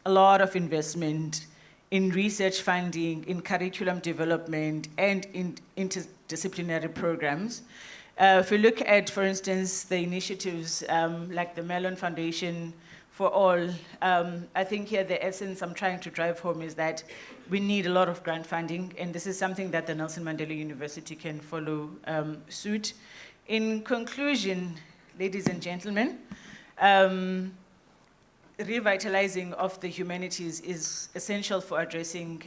a lot of investment in research funding, in curriculum development, and in interdisciplinary programs. If we look at, for instance, the initiatives like the Mellon Foundation for All, I think here the essence I'm trying to drive home is that we need a lot of grant funding, and this is something that the Nelson Mandela University can follow suit. In conclusion, ladies and gentlemen, revitalizing of the humanities is essential for addressing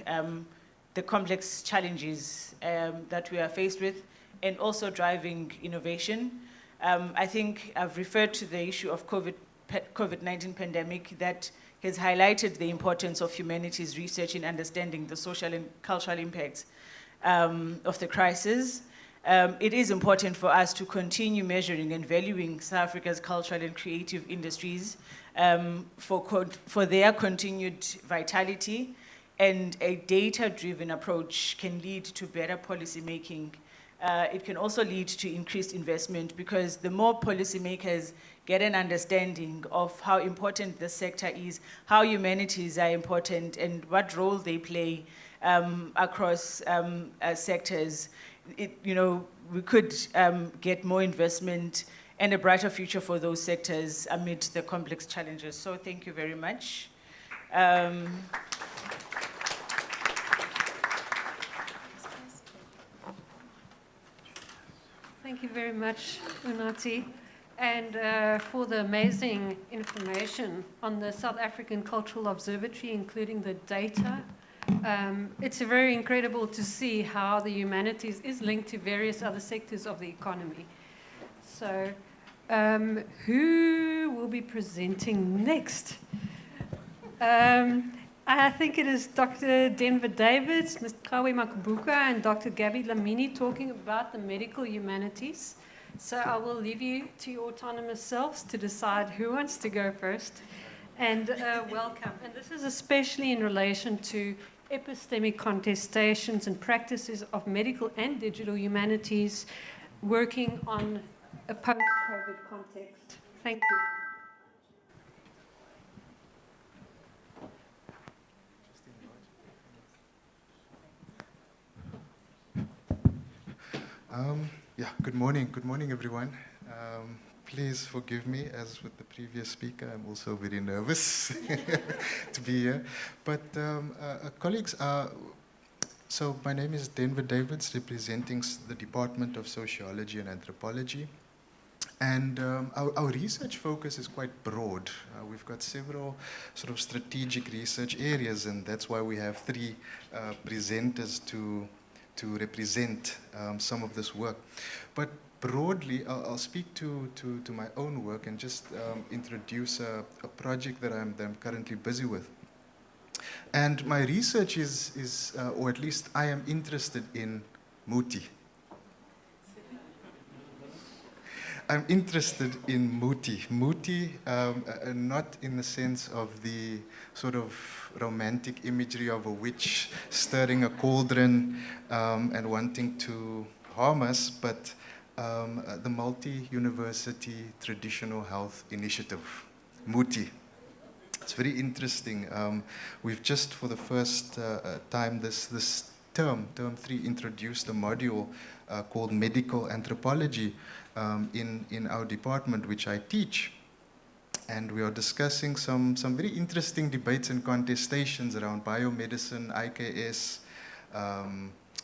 the complex challenges that we are faced with, and also driving innovation. I think I've referred to the issue of COVID-19 pandemic that has highlighted the importance of humanities research in understanding the social and cultural impacts of the crisis. It is important for us to continue measuring and valuing South Africa's cultural and creative industries for their continued vitality, and a data-driven approach can lead to better policy making. It can also lead to increased investment, because the more policymakers get an understanding of how important the sector is, how humanities are important, and what role they play across sectors, we could get more investment and a brighter future for those sectors amid the complex challenges. So thank you very much. Thank you very much, Unati, and for the amazing information on the South African Cultural Observatory, including the data. It's very incredible to see how the humanities is linked to various other sectors of the economy. So, who will be presenting next? I think it is Dr. Denver Davids, Mr. Kawi Makabuka, and Dr. Gabby Lamini talking about the medical humanities. So I will leave you to your autonomous selves to decide who wants to go first. And welcome. And this is especially in relation to epistemic contestations and practices of medical and digital humanities working on a post-COVID context. Thank you. Good morning everyone. Please forgive me, as with the previous speaker, I'm also very nervous to be here. But colleagues, so my name is Denver Davids, representing the Department of Sociology and Anthropology. And our research focus is quite broad. We've got several sort of strategic research areas, and that's why we have three presenters to represent some of this work. But broadly, I'll speak to my own work and just introduce a project that I'm currently busy with. And my research is or at least I am interested in Muti. I'm interested in Muti. Muti, not in the sense of the sort of romantic imagery of a witch stirring a cauldron and wanting to harm us, but the Multi-University Traditional Health Initiative, Muti. It's very interesting. We've just, for the first time this term 3, introduced a module called Medical Anthropology in our department, which I teach. And we are discussing some very interesting debates and contestations around biomedicine, IKS,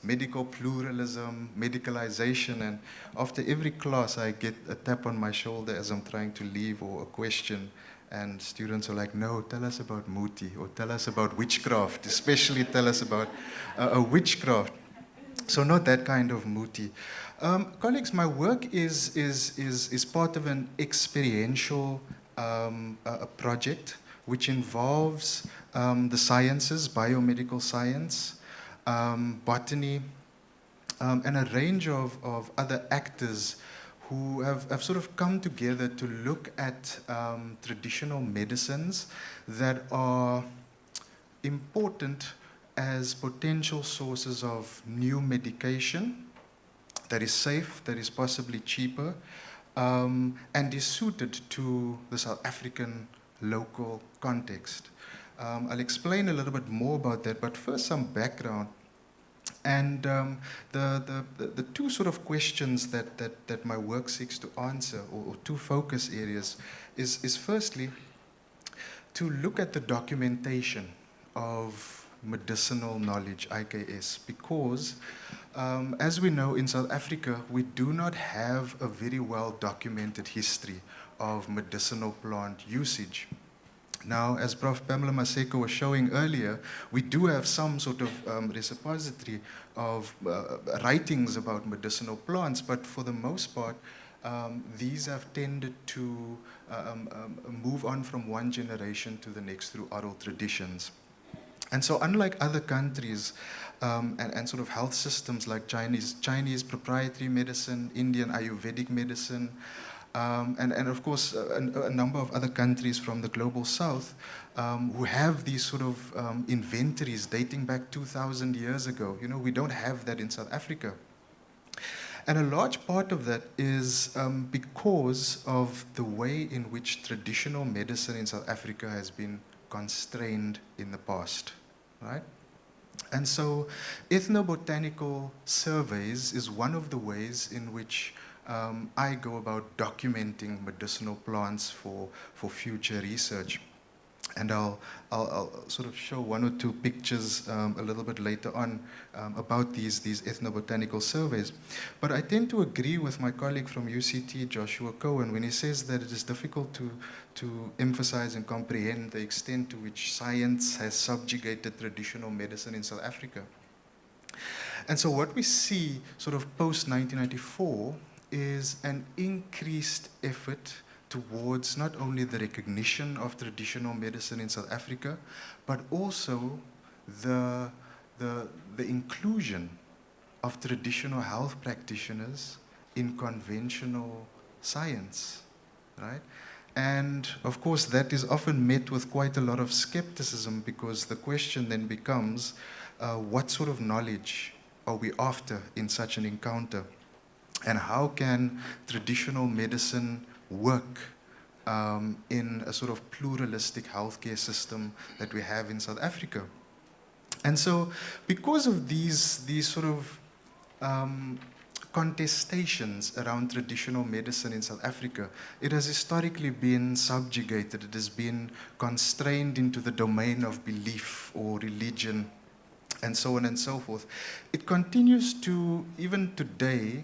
medical pluralism, medicalization. And after every class, I get a tap on my shoulder as I'm trying to leave, or a question. And students are like, no, tell us about Muti, or tell us about witchcraft, especially tell us about a witchcraft. So not that kind of Muti. Colleagues, my work is part of an experiential project which involves the sciences, biomedical science, botany, and a range of other actors who have sort of come together to look at traditional medicines that are important as potential sources of new medication that is safe, that is possibly cheaper, and is suited to the South African local context. I'll explain a little bit more about that, but first some background. And the two sort of questions that my work seeks to answer, or two focus areas, is firstly to look at the documentation of medicinal knowledge, IKS, because as we know, in South Africa, we do not have a very well documented history of medicinal plant usage. Now, as Prof. Pamela Maseko was showing earlier, we do have some sort of repository of writings about medicinal plants, but for the most part, these have tended to move on from one generation to the next through oral traditions. And so unlike other countries and sort of health systems like Chinese proprietary medicine, Indian Ayurvedic medicine, and of course a number of other countries from the global south who have these sort of inventories dating back 2,000 years ago. You know, we don't have that in South Africa. And a large part of that is because of the way in which traditional medicine in South Africa has been constrained in the past, right? And so ethnobotanical surveys is one of the ways in which I go about documenting medicinal plants for future research. And I'll sort of show one or two pictures a little bit later on about these ethnobotanical surveys. But I tend to agree with my colleague from UCT, Joshua Cohen, when he says that it is difficult to emphasize and comprehend the extent to which science has subjugated traditional medicine in South Africa. And so what we see sort of post-1994 is an increased effort towards not only the recognition of traditional medicine in South Africa, but also the inclusion of traditional health practitioners in conventional science, right? And of course, that is often met with quite a lot of skepticism, because the question then becomes, what sort of knowledge are we after in such an encounter? And how can traditional medicine work in a sort of pluralistic healthcare system that we have in South Africa? And so because of these sort of contestations around traditional medicine in South Africa, it has historically been subjugated. It has been constrained into the domain of belief or religion, and so on and so forth. It continues to, even today,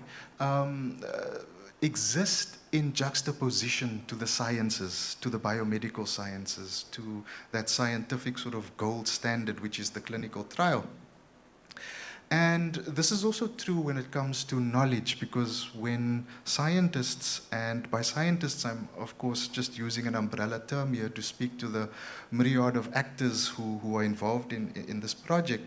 exist in juxtaposition to the sciences, to the biomedical sciences, to that scientific sort of gold standard, which is the clinical trial. And this is also true when it comes to knowledge, because when scientists, and by scientists I'm of course just using an umbrella term here to speak to the myriad of actors who are involved in this project,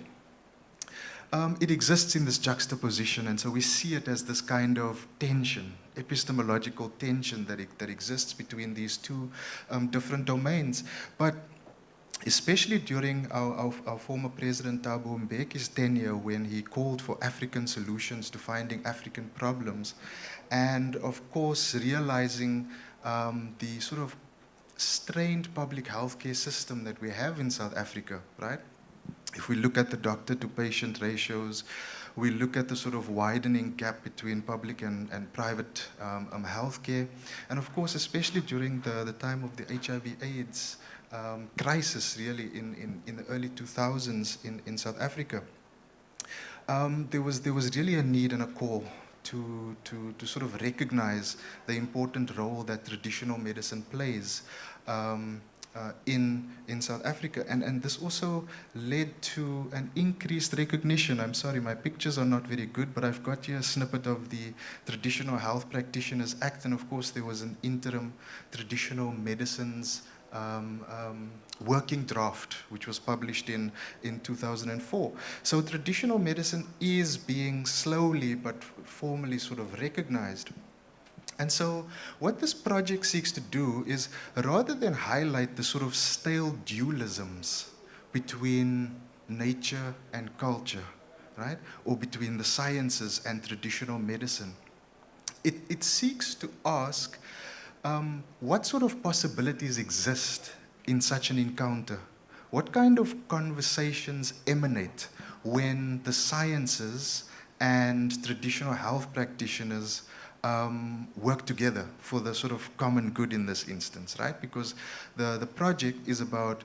it exists in this juxtaposition, and so we see it as this kind of tension, epistemological tension that exists between these two different domains. But especially during our former President Thabo Mbeki's tenure, when he called for African solutions to finding African problems, and of course realizing the sort of strained public healthcare system that we have in South Africa, right? If we look at the doctor-to-patient ratios, we look at the sort of widening gap between public and private healthcare, and of course, especially during the time of the HIV/AIDS crisis, really in the early 2000s in South Africa, there was really a need and a call to sort of recognize the important role that traditional medicine plays in South Africa. And this also led to an increased recognition. I'm sorry, my pictures are not very good, but I've got here a snippet of the Traditional Health Practitioners Act, and of course there was an interim traditional medicines working draft, which was published in 2004. So traditional medicine is being slowly but formally sort of recognized. And so what this project seeks to do is, rather than highlight the sort of stale dualisms between nature and culture, right, or between the sciences and traditional medicine, it seeks to ask what sort of possibilities exist in such an encounter? What kind of conversations emanate when the sciences and traditional health practitioners work together for the sort of common good in this instance, right? Because the project is about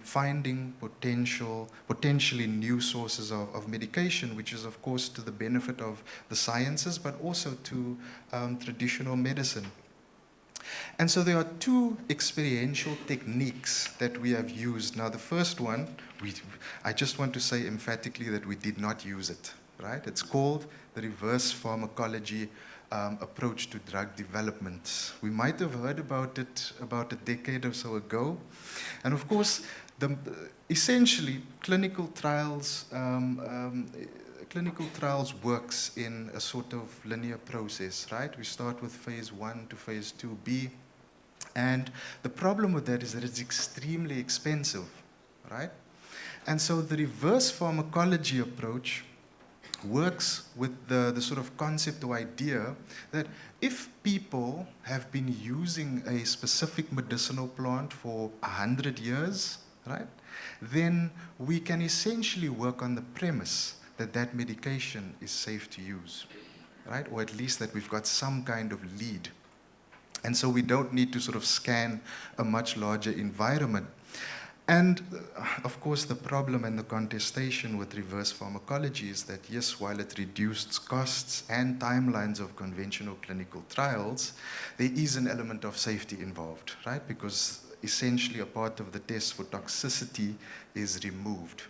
finding potentially new sources of medication, which is of course to the benefit of the sciences, but also to traditional medicine. And so there are two experiential techniques that we have used. Now, the first one, I just want to say emphatically that we did not use it, right? It's called the reverse pharmacology approach to drug development. We might have heard about it about a decade or so ago. And of course, essentially, clinical trials works in a sort of linear process, right? We start with phase 1 to phase 2B. And the problem with that is that it's extremely expensive, right? And so the reverse pharmacology approach works with the sort of concept or idea that if people have been using a specific medicinal plant for 100 years, right, then we can essentially work on the premise that that medication is safe to use, right? Or at least that we've got some kind of lead. And so we don't need to sort of scan a much larger environment. And of course, the problem and the contestation with reverse pharmacology is that, yes, while it reduced costs and timelines of conventional clinical trials, there is an element of safety involved, right? Because essentially a part of the test for toxicity is removed.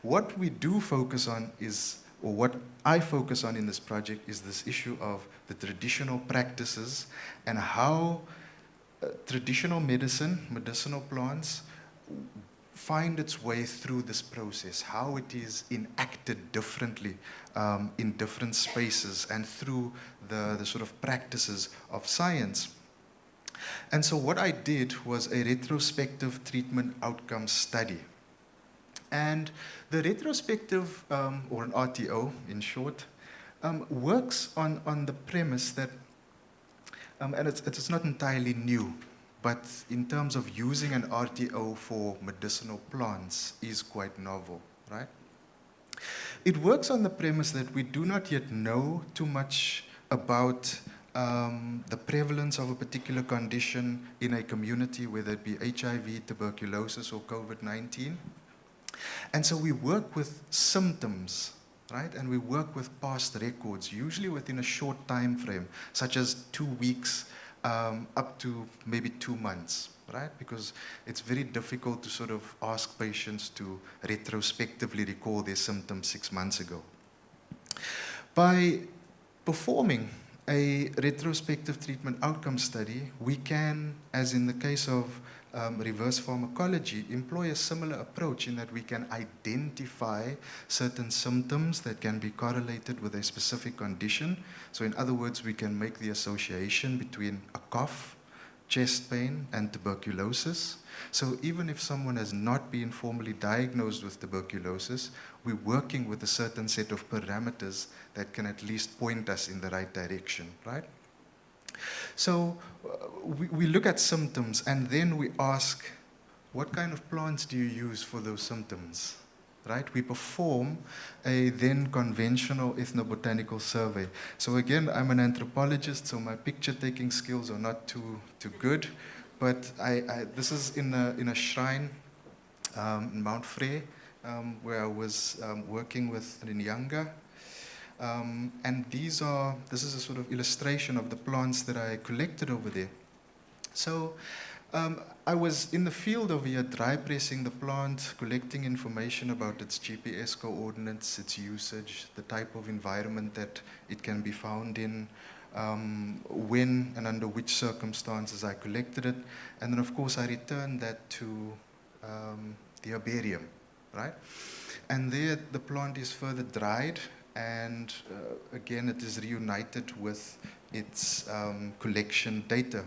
What we do focus on is, or what I focus on in this project, is this issue of the traditional practices and how traditional medicinal plants find its way through this process, how it is enacted differently in different spaces and through the sort of practices of science. And so what I did was a retrospective treatment outcome study. And the retrospective, or an RTO in short, works on the premise that, and it's not entirely new, but in terms of using an RTO for medicinal plants is quite novel, right? It works on the premise that we do not yet know too much about the prevalence of a particular condition in a community, whether it be HIV, tuberculosis, or COVID-19. And so we work with symptoms, right? And we work with past records, usually within a short time frame, such as 2 weeks up to maybe 2 months, right? Because it's very difficult to sort of ask patients to retrospectively recall their symptoms 6 months ago. By performing a retrospective treatment outcome study, we can, as in the case of reverse pharmacology employ a similar approach in that we can identify certain symptoms that can be correlated with a specific condition. So in other words, we can make the association between a cough, chest pain, and tuberculosis. So even if someone has not been formally diagnosed with tuberculosis, we're working with a certain set of parameters that can at least point us in the right direction, right? So we look at symptoms and then we ask, what kind of plants do you use for those symptoms? Right? We perform a then conventional ethnobotanical survey. So again, I'm an anthropologist, so my picture-taking skills are not too good, but this is in a shrine in Mount Frey, where I was working with Rinyanga. And this is a sort of illustration of the plants that I collected over there. So I was in the field over here, dry pressing the plant, collecting information about its GPS coordinates, its usage, the type of environment that it can be found in, when and under which circumstances I collected it. And then, of course, I returned that to the herbarium, right? And there the plant is further dried, and again, it is reunited with its collection data.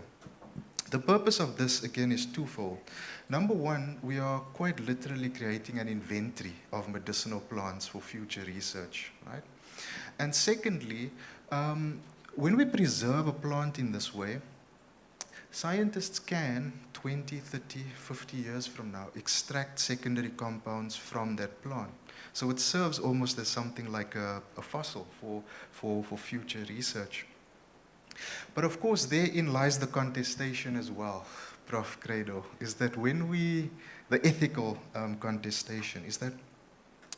The purpose of this, again, is twofold. Number one, we are quite literally creating an inventory of medicinal plants for future research, right? And secondly, when we preserve a plant in this way, scientists can, 20, 30, 50 years from now, extract secondary compounds from that plant. So it serves almost as something like a fossil for future research. But of course, therein lies the contestation as well, Prof. Credo, is that the ethical contestation, is that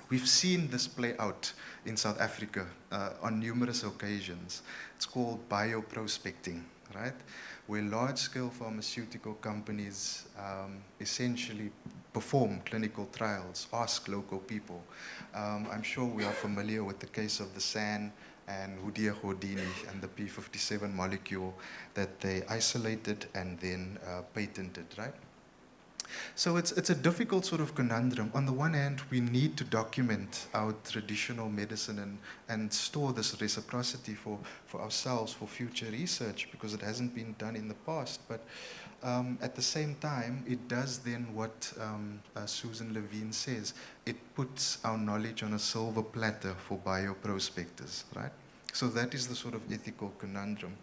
we've seen this play out in South Africa on numerous occasions. It's called bioprospecting, right? Where large-scale pharmaceutical companies essentially perform clinical trials, ask local people. I'm sure we are familiar with the case of the SAN and Houdia Houdini and the P57 molecule that they isolated and then patented, right? So it's a difficult sort of conundrum. On the one hand, we need to document our traditional medicine and store this reciprocity for ourselves, for future research, because it hasn't been done in the past. But at the same time, it does then what Susan Levine says. It puts our knowledge on a silver platter for bioprospectors, right? So that is the sort of ethical conundrum.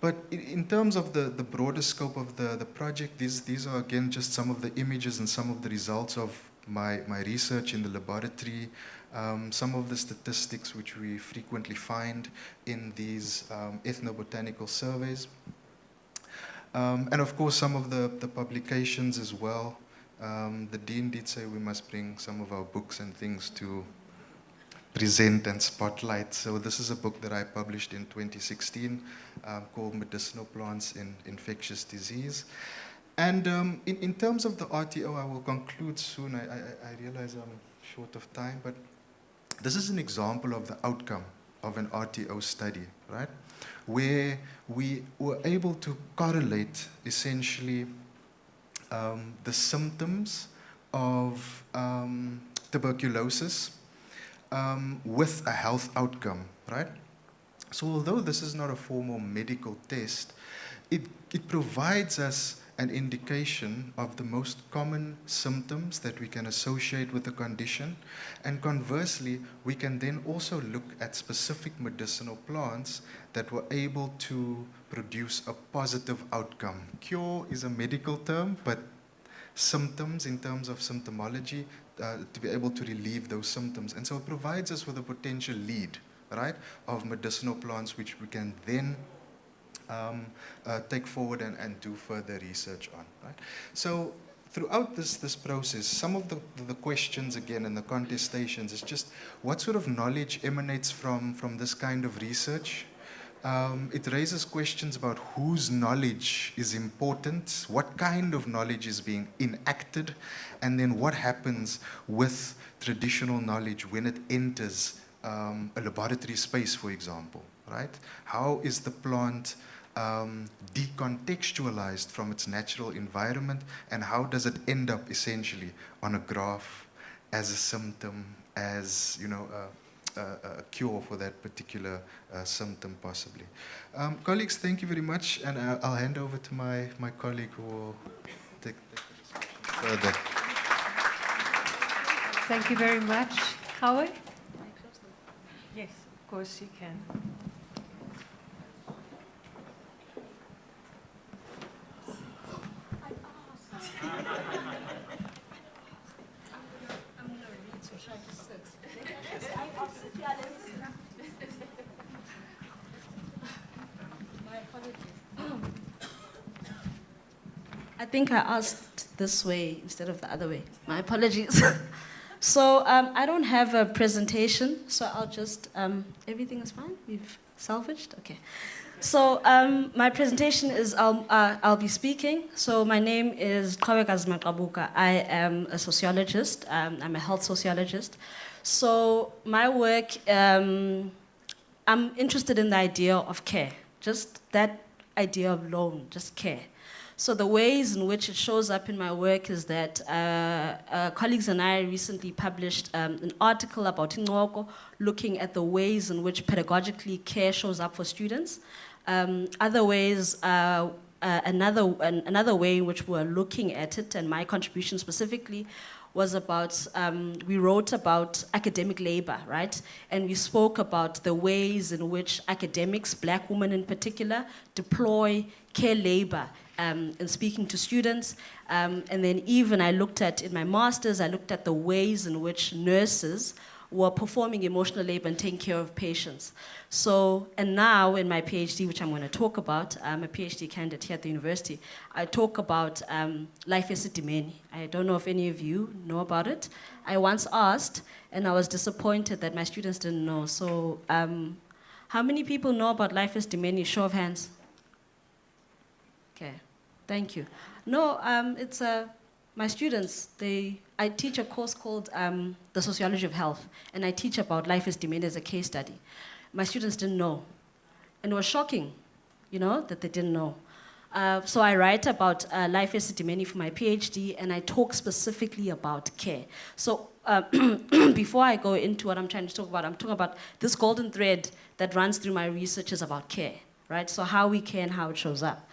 But in terms of the broader scope of the project, these are, again, just some of the images and some of the results of my research in the laboratory, some of the statistics which we frequently find in these ethnobotanical surveys. And of course, some of the publications as well. The Dean did say we must bring some of our books and things to present and spotlight. So this is a book that I published in 2016 called Medicinal Plants in Infectious Disease. And in terms of the RTO, I will conclude soon. I realize I'm short of time, but this is an example of the outcome of an RTO study, right? Where we were able to correlate essentially the symptoms of tuberculosis with a health outcome, right? So although this is not a formal medical test, it provides us an indication of the most common symptoms that we can associate with the condition. And conversely, we can then also look at specific medicinal plants that were able to produce a positive outcome. Cure is a medical term, but symptoms in terms of symptomology, to be able to relieve those symptoms. And so it provides us with a potential lead, right, of medicinal plants which we can then take forward and do further research on, right? So throughout this process, some of the questions, again, and the contestations is just what sort of knowledge emanates from this kind of research? It raises questions about whose knowledge is important, what kind of knowledge is being enacted, and then what happens with traditional knowledge when it enters a laboratory space, for example, right? How is the plant decontextualized from its natural environment, and how does it end up essentially on a graph as a symptom, as a cure for that particular symptom possibly. Colleagues, thank you very much, and I'll hand over to my colleague who will take the discussion further. Thank you very much. Howard? Yes, of course you can. I think I asked this way instead of the other way. My apologies. So I don't have a presentation, so I'll just, everything is fine? We've salvaged? Okay. So my presentation is, I'll be speaking. So my name is Qhawekazi Maqabuka. I am a sociologist. I'm a health sociologist. So my work, I'm interested in the idea of care. Just that idea alone, just care. So the ways in which it shows up in my work is that colleagues and I recently published an article about Ingoko, looking at the ways in which pedagogically care shows up for students. Other ways, another way in which we're looking at it, and my contribution specifically, was about, we wrote about academic labor, right? And we spoke about the ways in which academics, black women in particular, deploy care labor in speaking to students. And then even I looked at, in my master's, I looked at the ways in which nurses were performing emotional labor and taking care of patients. So, and now in my PhD, which I'm going to talk about, I'm a PhD candidate here at the university, I talk about life esidimeni. I don't know if any of you know about it. I once asked, and I was disappointed that my students didn't know. So, how many people know about life esidimeni? Show of hands. Okay, thank you. No, it's my students, I teach a course called The Sociology of Health, and I teach about life esidimeni as a case study. My students didn't know. And it was shocking, that they didn't know. So I write about life esidimeni for my PhD, and I talk specifically about care. So before I go into what I'm trying to talk about, I'm talking about this golden thread that runs through my research is about care, right? So how we care and how it shows up.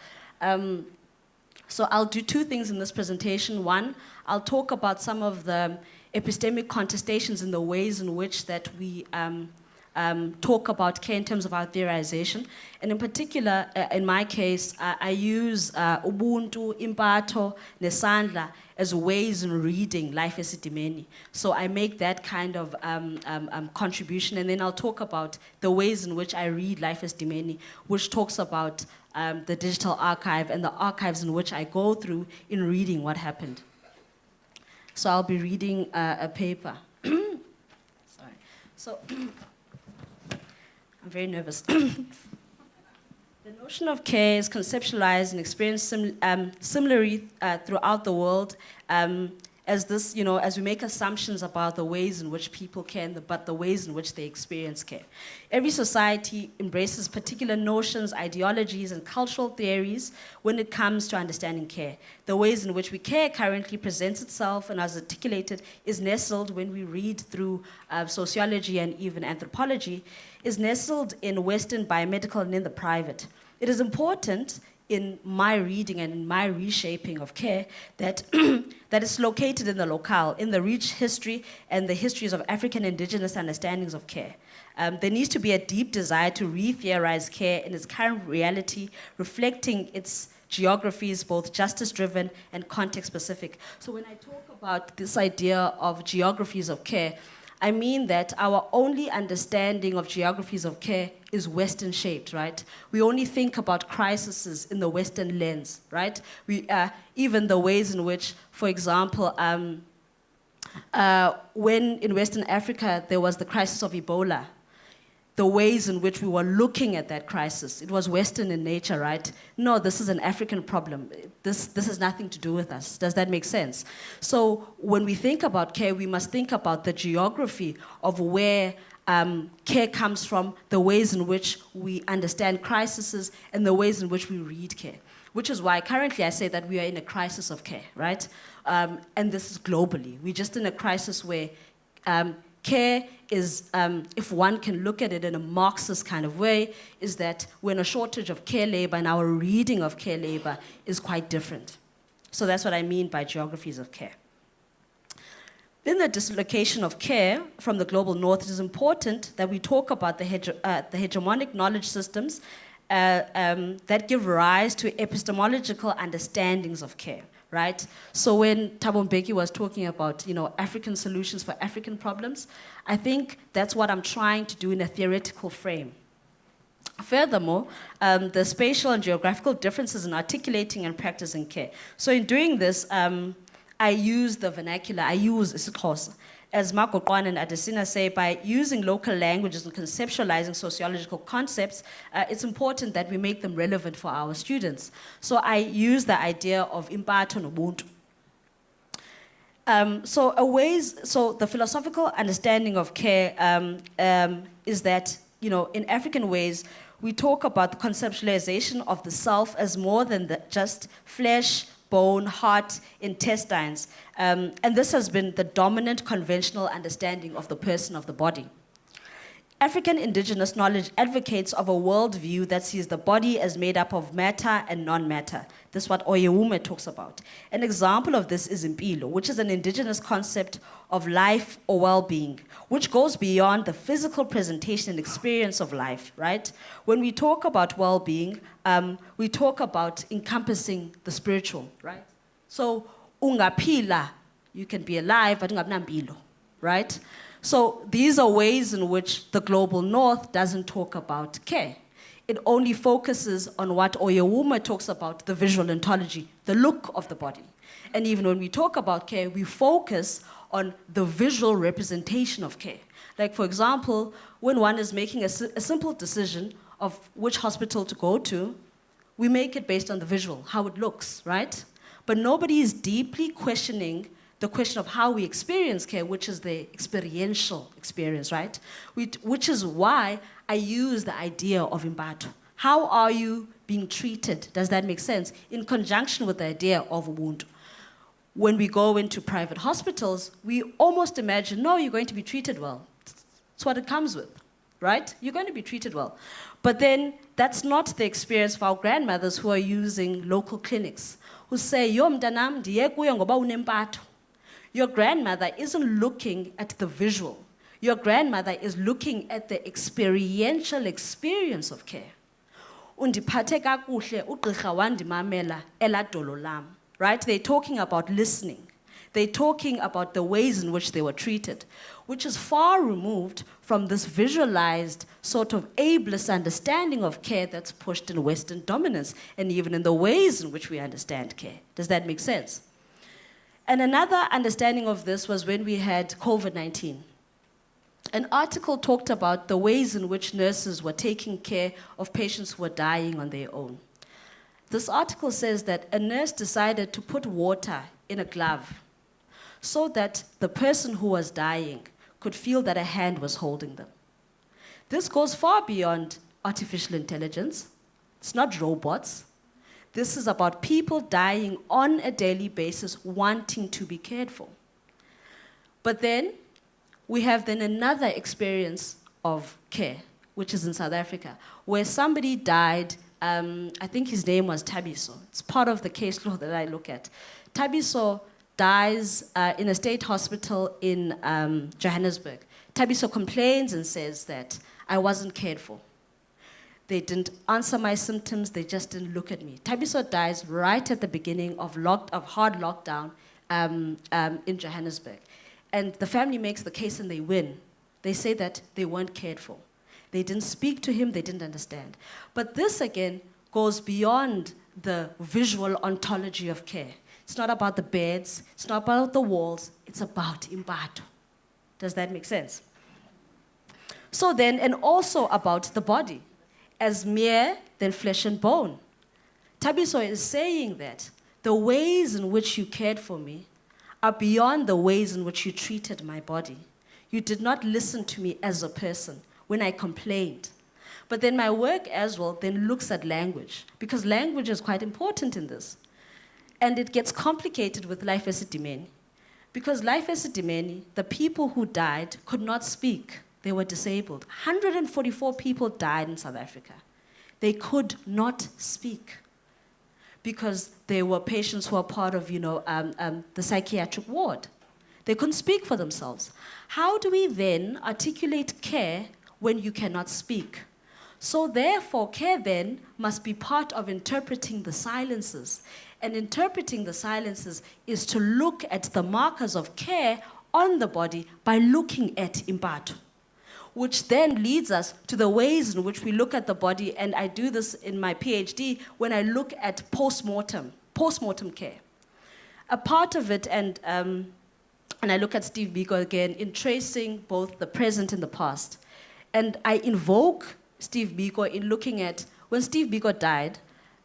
So I'll do two things in this presentation. One, I'll talk about some of the epistemic contestations in the ways in which that we talk about care in terms of our theorization. And in particular, in my case, I use Ubuntu, Impato, Nesandla as ways in reading life esidimeni. So I make that kind of contribution, and then I'll talk about the ways in which I read life esidimeni, which talks about the digital archive and the archives in which I go through in reading what happened. So I'll be reading a paper. Sorry. So I'm very nervous. The notion of care is conceptualized and experienced similarly throughout the world as this, as we make assumptions about the ways in which people care, but the ways in which they experience care. Every society embraces particular notions, ideologies, and cultural theories when it comes to understanding care. The ways in which we care currently presents itself, and as articulated, is nestled when we read through sociology and even anthropology, is nestled in Western biomedical and in the private. It is important in my reading and in my reshaping of care that that is located in the locale, in the rich history and the histories of African indigenous understandings of care. There needs to be a deep desire to re-theorize care in its current reality, reflecting its geographies, both justice-driven and context-specific. So when I talk about this idea of geographies of care, I mean that our only understanding of geographies of care is Western shaped, right? We only think about crises in the Western lens, right? Even the ways in which, for example, when in Western Africa there was the crisis of Ebola, the ways in which we were looking at that crisis. It was Western in nature, right? No, this is an African problem. This has nothing to do with us. Does that make sense? So when we think about care, we must think about the geography of where care comes from, the ways in which we understand crises, and the ways in which we read care. Which is why currently I say that we are in a crisis of care, right? And this is globally. We're just in a crisis where care is, if one can look at it in a Marxist kind of way, is that we're in a shortage of care labor, and our reading of care labor is quite different. So that's what I mean by geographies of care. In the dislocation of care from the global north, it is important that we talk about the hegemonic knowledge systems that give rise to epistemological understandings of care, right? So when Thabo Mbeki was talking about, African solutions for African problems, I think that's what I'm trying to do in a theoretical frame. Furthermore, the spatial and geographical differences in articulating and practicing care. So in doing this, I use the vernacular, I use isiXhosa. As Marco Kwan and Adesina say, by using local languages and conceptualizing sociological concepts, it's important that we make them relevant for our students. So I use the idea of impatho nobuntu. So the philosophical understanding of care is that, in African ways, we talk about the conceptualization of the self as more than just flesh, bone, heart, intestines. And this has been the dominant conventional understanding of the person, of the body. African indigenous knowledge advocates of a worldview that sees the body as made up of matter and non-matter. This is what Oyewume talks about. An example of this is impilo, which is an indigenous concept of life or well-being, which goes beyond the physical presentation and experience of life, right? When we talk about well-being, we talk about encompassing the spiritual, right? So, ungapila, you can be alive, but ungapilo, right? So these are ways in which the global north doesn't talk about care. It only focuses on what Oyewume talks about, the visual ontology, the look of the body. And even when we talk about care, we focus on the visual representation of care. Like, for example, when one is making a simple decision of which hospital to go to, we make it based on the visual, how it looks, right? But nobody is deeply questioning the question of how we experience care, which is the experiential experience, right? Which is why I use the idea of impatho. How are you being treated? Does that make sense? In conjunction with the idea of ubuntu. When we go into private hospitals, we almost imagine, no, you're going to be treated well. That's what it comes with, right? You're going to be treated well. But then that's not the experience of our grandmothers who are using local clinics, who say, yo mntanam, ndiye kuyo ngoba unempatho. Your grandmother isn't looking at the visual. Your grandmother is looking at the experiential experience of care. Undiphathe kakuhle ugqirha wandimamela eladolo lam. Right? They're talking about listening. They're talking about the ways in which they were treated, which is far removed from this visualized sort of ableist understanding of care that's pushed in Western dominance, and even in the ways in which we understand care. Does that make sense? And another understanding of this was when we had COVID-19. An article talked about the ways in which nurses were taking care of patients who were dying on their own. This article says that a nurse decided to put water in a glove so that the person who was dying could feel that a hand was holding them. This goes far beyond artificial intelligence. It's not robots. This is about people dying on a daily basis, wanting to be cared for. But then we have then another experience of care, which is in South Africa, where somebody died. I think his name was Thabiso. It's part of the case law that I look at. Thabiso dies in a state hospital in Johannesburg. Thabiso complains and says that I wasn't cared for. They didn't answer my symptoms, they just didn't look at me. Thabiso dies right at the beginning of hard lockdown in Johannesburg. And the family makes the case and they win. They say that they weren't cared for. They didn't speak to him, they didn't understand. But this again goes beyond the visual ontology of care. It's not about the beds, it's not about the walls, it's about impatho. Does that make sense? So then, and also about the body as mere than flesh and bone. Thabiso is saying that the ways in which you cared for me are beyond the ways in which you treated my body. You did not listen to me as a person when I complained. But then my work as well then looks at language, because language is quite important in this. And it gets complicated with life esidimeni. Because life esidimeni, the people who died could not speak. They were disabled. 144 people died in South Africa. They could not speak because they were patients who were part of, the psychiatric ward. They couldn't speak for themselves. How do we then articulate care when you cannot speak? So therefore, care then must be part of interpreting the silences. And interpreting the silences is to look at the markers of care on the body by looking at impatho, which then leads us to the ways in which we look at the body, and I do this in my PhD when I look at post-mortem care. A part of it, and I look at Steve Biko again, in tracing both the present and the past. And I invoke Steve Biko in looking at, when Steve Biko died,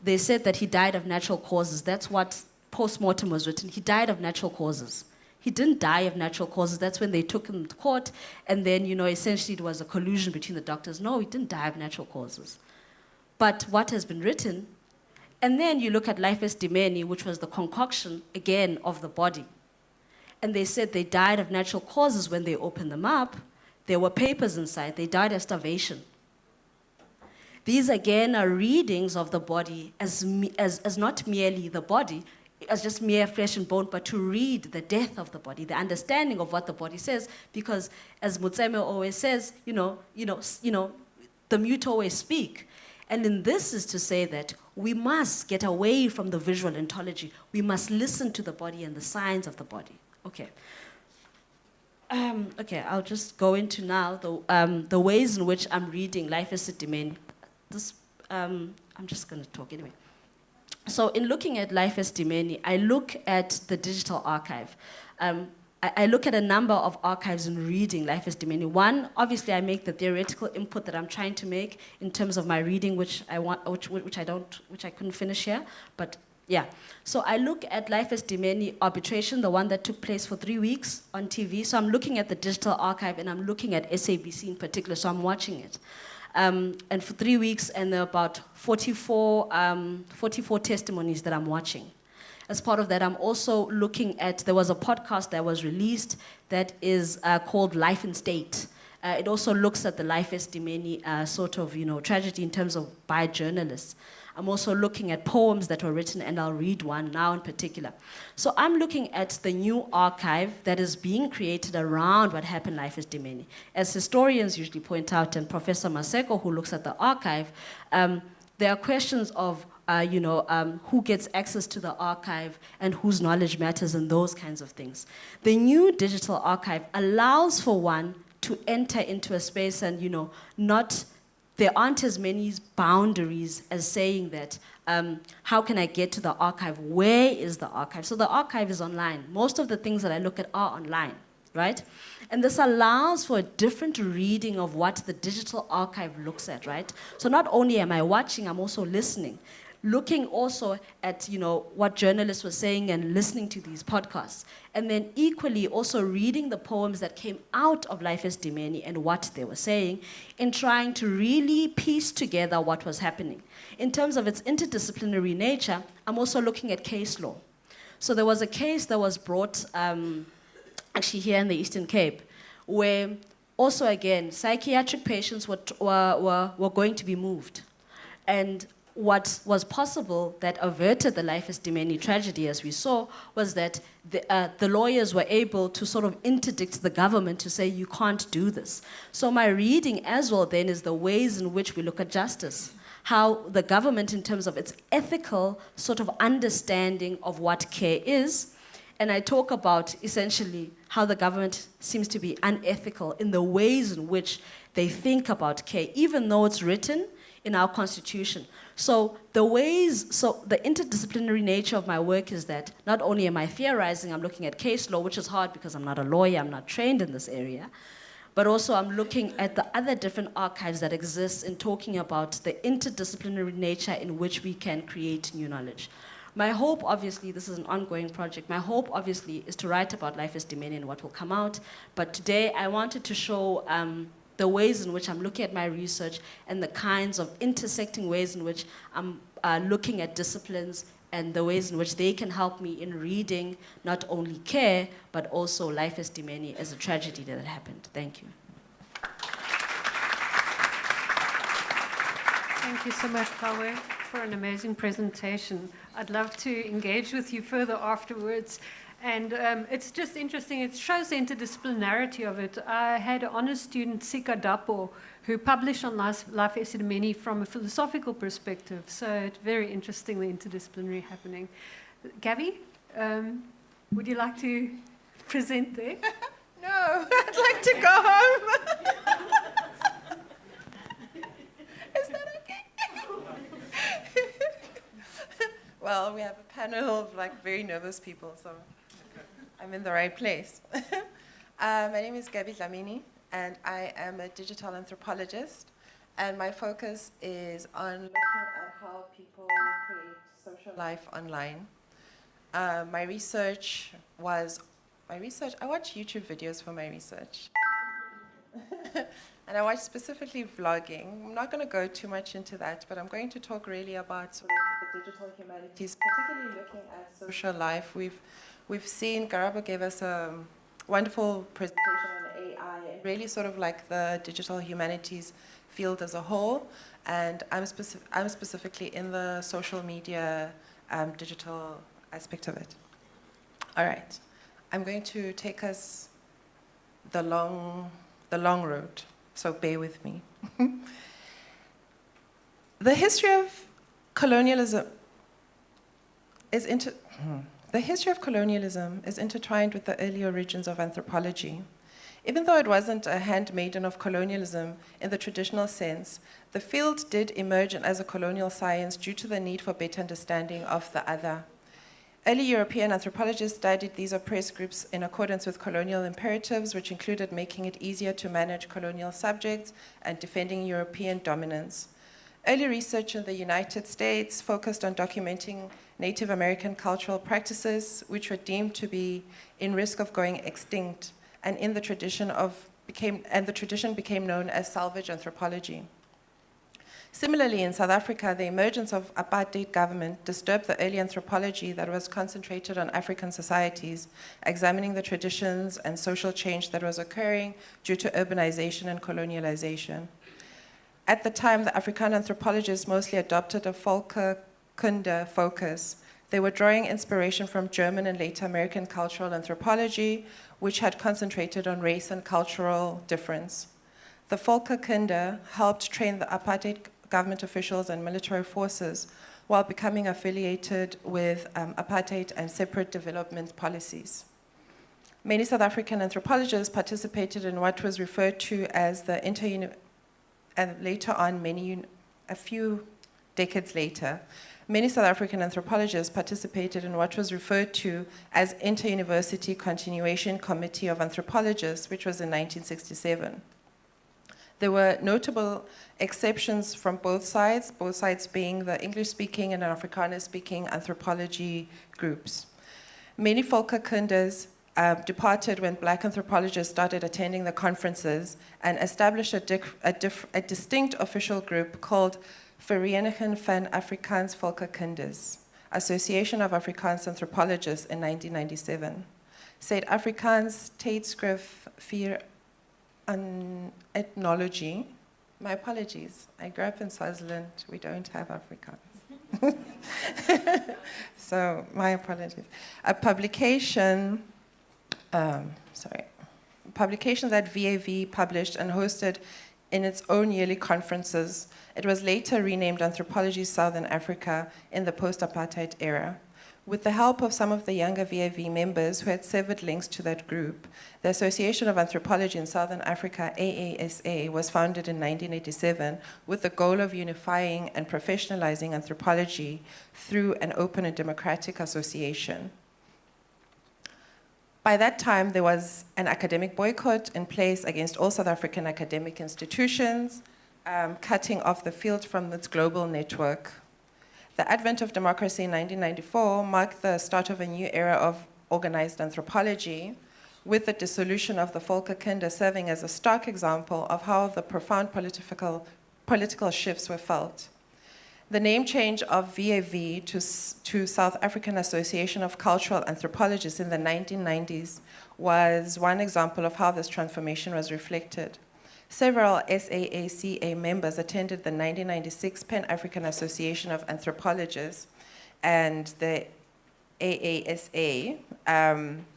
they said that he died of natural causes. That's what post-mortem was written. He died of natural causes. He didn't die of natural causes. That's when they took him to court, and then, essentially it was a collusion between the doctors. No, he didn't die of natural causes. But what has been written, and then you look at life esidimeni, which was the concoction, again, of the body. And they said they died of natural causes when they opened them up. There were papers inside. They died of starvation. These, again, are readings of the body as not merely the body, as just mere flesh and bone, but to read the death of the body, the understanding of what the body says, because as Mutseme always says, the mute always speak. And in this is to say that we must get away from the visual ontology. We must listen to the body and the signs of the body. Okay. I'll just go into now the ways in which I'm reading Life esidimeni. I'm just going to talk anyway. So in looking at Life esidimeni, I look at the digital archive. I look at a number of archives in reading Life esidimeni. One, obviously, I make the theoretical input that I'm trying to make in terms of my reading, which I couldn't finish here, but yeah. So I look at Life esidimeni arbitration, the one that took place for 3 weeks on TV. So I'm looking at the digital archive, and I'm looking at SABC in particular, so I'm watching it. And for 3 weeks, and there are about 44 testimonies that I'm watching. As part of that, I'm also looking at, there was a podcast that was released that is called Life in State. It also looks at the Life esidimeni tragedy in terms of by journalists. I'm also looking at poems that were written, and I'll read one now in particular. So I'm looking at the new archive that is being created around what happened Life esidimeni. As historians usually point out, and Professor Maseko, who looks at the archive, there are questions of who gets access to the archive and whose knowledge matters and those kinds of things. The new digital archive allows for one to enter into a space and, there aren't as many boundaries as saying that, how can I get to the archive? Where is the archive? So the archive is online. Most of the things that I look at are online, right? And this allows for a different reading of what the digital archive looks at, right? So not only am I watching, I'm also listening. Looking also at, what journalists were saying and listening to these podcasts. And then equally also reading the poems that came out of Life esidimeni and what they were saying in trying to really piece together what was happening. In terms of its interdisciplinary nature, I'm also looking at case law. So there was a case that was brought actually here in the Eastern Cape where also again, psychiatric patients were going to be moved. And what was possible that averted the Life esidimeni tragedy, as we saw, was that the lawyers were able to sort of interdict the government to say, you can't do this. So my reading as well then is the ways in which we look at justice, how the government in terms of its ethical sort of understanding of what care is, and I talk about essentially how the government seems to be unethical in the ways in which they think about care, even though it's written in our constitution. So the interdisciplinary nature of my work is that not only am I theorizing, I'm looking at case law, which is hard because I'm not a lawyer, I'm not trained in this area, but also I'm looking at the other different archives that exist in talking about the interdisciplinary nature in which we can create new knowledge. My hope, obviously, this is an ongoing project, my hope, obviously, is to write about life as dominion and what will come out. But today, I wanted to show the ways in which I'm looking at my research and the kinds of intersecting ways in which I'm looking at disciplines and the ways in which they can help me in reading not only care, but also life as dominion as a tragedy that happened. Thank you. Thank you so much, Kawe, for an amazing presentation. I'd love to engage with you further afterwards. And it's just interesting, it shows the interdisciplinarity of it. I had an honors student, Sika Dapo, who published on Life Esidimeni from a philosophical perspective. So it's very interesting, the interdisciplinary happening. Gabby, would you like to present there? No, I'd like to go home. Is that okay? Well, we have a panel of very nervous people, so I'm in the right place. My name is Gabby Dlamini, and I am a digital anthropologist, and my focus is on looking at how people create social life online. I watch YouTube videos for my research. And I watch specifically vlogging. I'm not going to go too much into that, but I'm going to talk really about sort of the digital humanities, particularly looking at social life. We've seen, Garabo gave us a wonderful presentation on AI, and really sort of the digital humanities field as a whole. And I'm specifically in the social media digital aspect of it. All right. I'm going to take us the long road, so bear with me. The history of colonialism is intertwined with the early origins of anthropology. Even though it wasn't a handmaiden of colonialism in the traditional sense, the field did emerge as a colonial science due to the need for better understanding of the other. Early European anthropologists studied these oppressed groups in accordance with colonial imperatives, which included making it easier to manage colonial subjects and defending European dominance. Early research in the United States focused on documenting Native American cultural practices, which were deemed to be in risk of going extinct, and the tradition became known as salvage anthropology. Similarly, in South Africa, the emergence of apartheid government disturbed the early anthropology that was concentrated on African societies, examining the traditions and social change that was occurring due to urbanization and colonialization. At the time, the Afrikaner anthropologists mostly adopted a Volkerkunde focus. They were drawing inspiration from German and later American cultural anthropology, which had concentrated on race and cultural difference. The Volkerkunde helped train the apartheid government officials and military forces while becoming affiliated with apartheid and separate development policies. Many South African anthropologists participated in what was referred to as the and later on, a few decades later, many South African anthropologists participated in what was referred to as Inter-University Continuation Committee of Anthropologists, which was in 1967. There were notable exceptions from both sides being the English-speaking and Afrikaner-speaking anthropology groups. Many Volkerkundes departed when Black anthropologists started attending the conferences and established a distinct official group called Vereniging van Afrikaans Volkerkundes, Association of Afrikaans Anthropologists in 1997. Suid-Afrikaans Tydskrif vir Ethnology. My apologies. I grew up in Swaziland. We don't have Afrikaans. So my apologies. A publication, publication that VAV published and hosted in its own yearly conferences. It was later renamed Anthropology Southern Africa in the post-apartheid era. With the help of some of the younger VAV members who had severed links to that group, the Association of Anthropology in Southern Africa, AASA, was founded in 1987 with the goal of unifying and professionalizing anthropology through an open and democratic association. By that time, there was an academic boycott in place against all South African academic institutions, cutting off the field from its global network. The advent of democracy in 1994 marked the start of a new era of organized anthropology, with the dissolution of the Volkerkunde serving as a stark example of how the profound political shifts were felt. The name change of VAV to South African Association of Cultural Anthropologists in the 1990s was one example of how this transformation was reflected. Several SAACA members attended the 1996 Pan-African Association of Anthropologists and the AASA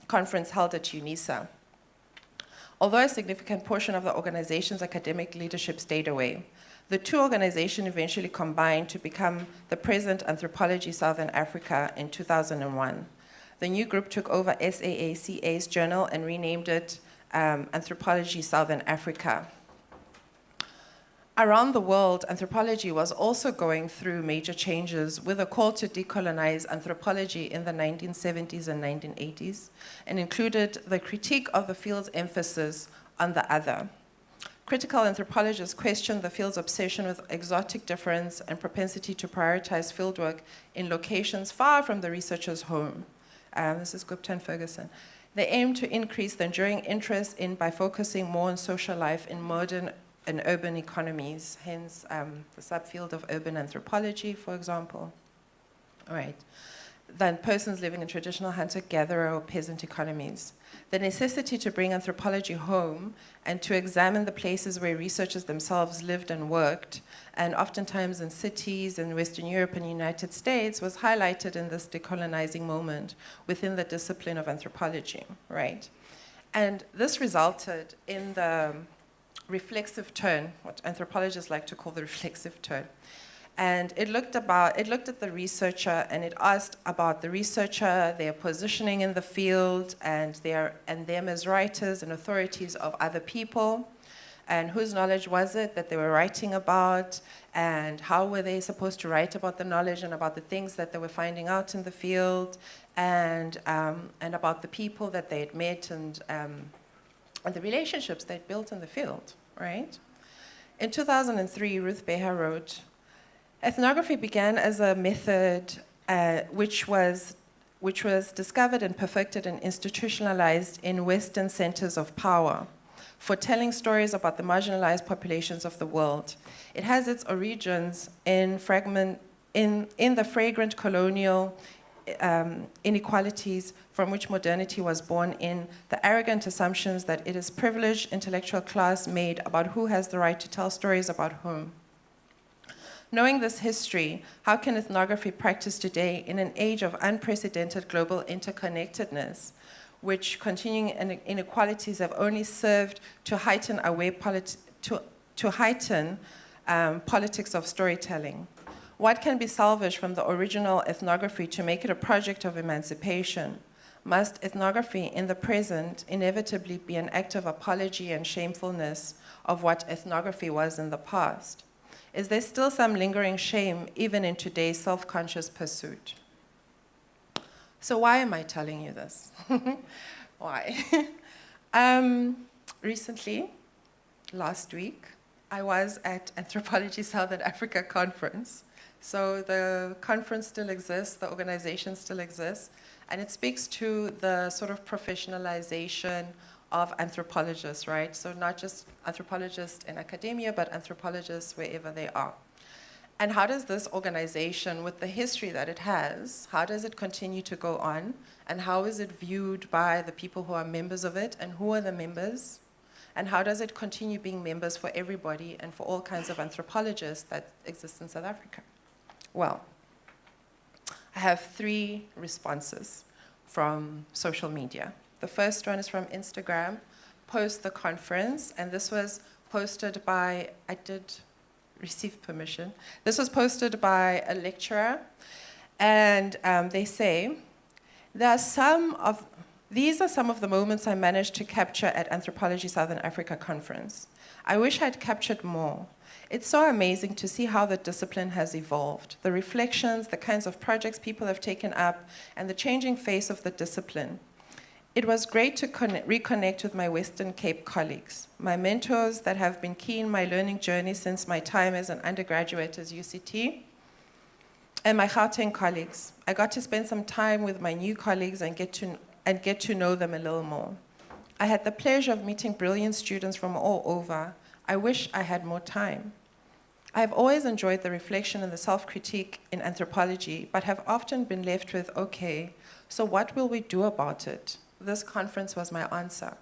conference held at UNISA. Although a significant portion of the organization's academic leadership stayed away, the two organizations eventually combined to become the present Anthropology Southern Africa in 2001. The new group took over SAACA's journal and renamed it Anthropology Southern Africa. Around the world, anthropology was also going through major changes with a call to decolonize anthropology in the 1970s and 1980s, and included the critique of the field's emphasis on the other. Critical anthropologists questioned the field's obsession with exotic difference and propensity to prioritize fieldwork in locations far from the researcher's home. This is Gupta and Ferguson. They aimed to increase the enduring interest by focusing more on social life in modern and urban economies, hence the subfield of urban anthropology, for example. All right. Than persons living in traditional hunter-gatherer or peasant economies. The necessity to bring anthropology home and to examine the places where researchers themselves lived and worked, and oftentimes in cities in Western Europe and the United States, was highlighted in this decolonizing moment within the discipline of anthropology, right? And this resulted in the reflexive turn, what anthropologists like to call the reflexive turn. And it looked at the researcher, and it asked about the researcher, their positioning in the field, and them as writers and authorities of other people, and whose knowledge was it that they were writing about, and how were they supposed to write about the knowledge and about the things that they were finding out in the field, and about the people that they had met, and the relationships they'd built in the field, right? In 2003, Ruth Beha wrote, ethnography began as a method which was discovered and perfected and institutionalized in Western centers of power for telling stories about the marginalized populations of the world. It has its origins in the fragrant colonial inequalities from which modernity was born in, the arrogant assumptions that it is privileged intellectual class made about who has the right to tell stories about whom. Knowing this history, how can ethnography practice today in an age of unprecedented global interconnectedness, which continuing inequalities have only served to heighten politics of storytelling? What can be salvaged from the original ethnography to make it a project of emancipation? Must ethnography in the present inevitably be an act of apology and shamefulness of what ethnography was in the past? Is there still some lingering shame even in today's self-conscious pursuit? So why am I telling you this? Why? Recently, last week, I was at Anthropology Southern Africa conference. So the conference still exists, the organization still exists, and it speaks to the sort of professionalization of anthropologists, right? So not just anthropologists in academia, but anthropologists wherever they are. And how does this organization, with the history that it has, how does it continue to go on? And how is it viewed by the people who are members of it? And who are the members? And how does it continue being members for everybody and for all kinds of anthropologists that exist in South Africa? Well, I have 3 responses from social media. The first one is from Instagram, post the conference, and this was posted by, I did receive permission, this was posted by a lecturer, and they say, these are some of the moments I managed to capture at Anthropology Southern Africa conference. I wish I'd captured more. It's so amazing to see how the discipline has evolved, the reflections, the kinds of projects people have taken up, and the changing face of the discipline. It was great to reconnect with my Western Cape colleagues, my mentors that have been key in my learning journey since my time as an undergraduate at UCT, and my Gauteng colleagues. I got to spend some time with my new colleagues and get to know them a little more. I had the pleasure of meeting brilliant students from all over. I wish I had more time. I have always enjoyed the reflection and the self-critique in anthropology, but have often been left with, okay, so what will we do about it? This conference was my answer.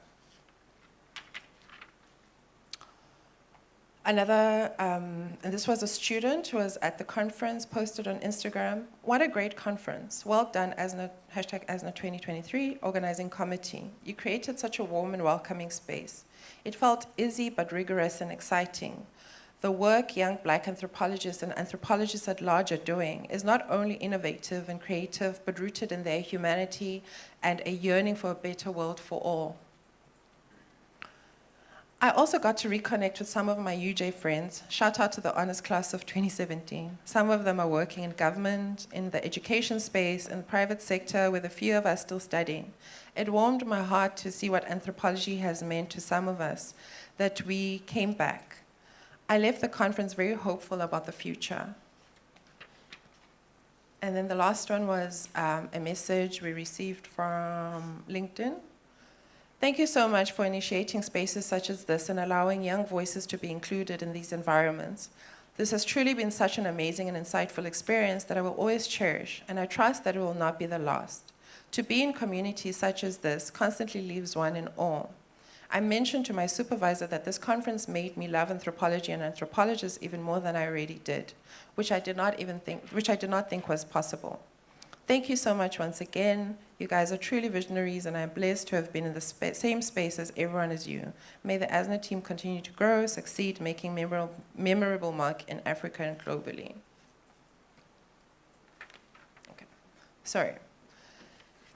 Another, and this was a student who was at the conference, posted on Instagram, what a great conference. Well done, ASNA, #ASNA 2023, organizing committee. You created such a warm and welcoming space. It felt easy but rigorous and exciting. The work young Black anthropologists and anthropologists at large are doing is not only innovative and creative, but rooted in their humanity and a yearning for a better world for all. I also got to reconnect with some of my UJ friends. Shout out to the honors class of 2017. Some of them are working in government, in the education space, in the private sector, with a few of us still studying. It warmed my heart to see what anthropology has meant to some of us, that we came back. I left the conference very hopeful about the future. And then the last one was a message we received from LinkedIn. Thank you so much for initiating spaces such as this and allowing young voices to be included in these environments. This has truly been such an amazing and insightful experience that I will always cherish, and I trust that it will not be the last. To be in communities such as this constantly leaves one in awe. I mentioned to my supervisor that this conference made me love anthropology and anthropologists even more than I already did, which I did not think was possible. Thank you so much once again. You guys are truly visionaries, and I'm blessed to have been in the same space as everyone as you. May the ASNA team continue to grow, succeed, making memorable mark in Africa and globally. Okay, sorry.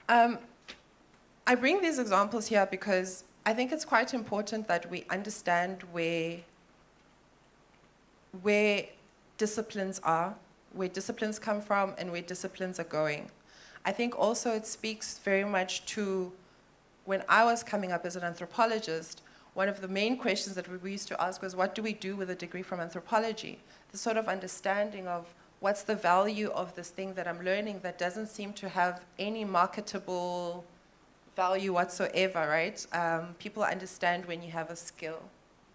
I bring these examples here because I think it's quite important that we understand where disciplines are, where disciplines come from, and where disciplines are going. I think also it speaks very much to when I was coming up as an anthropologist, one of the main questions that we used to ask was, what do we do with a degree from anthropology? The sort of understanding of what's the value of this thing that I'm learning that doesn't seem to have any marketable value whatsoever, right? People understand when you have a skill,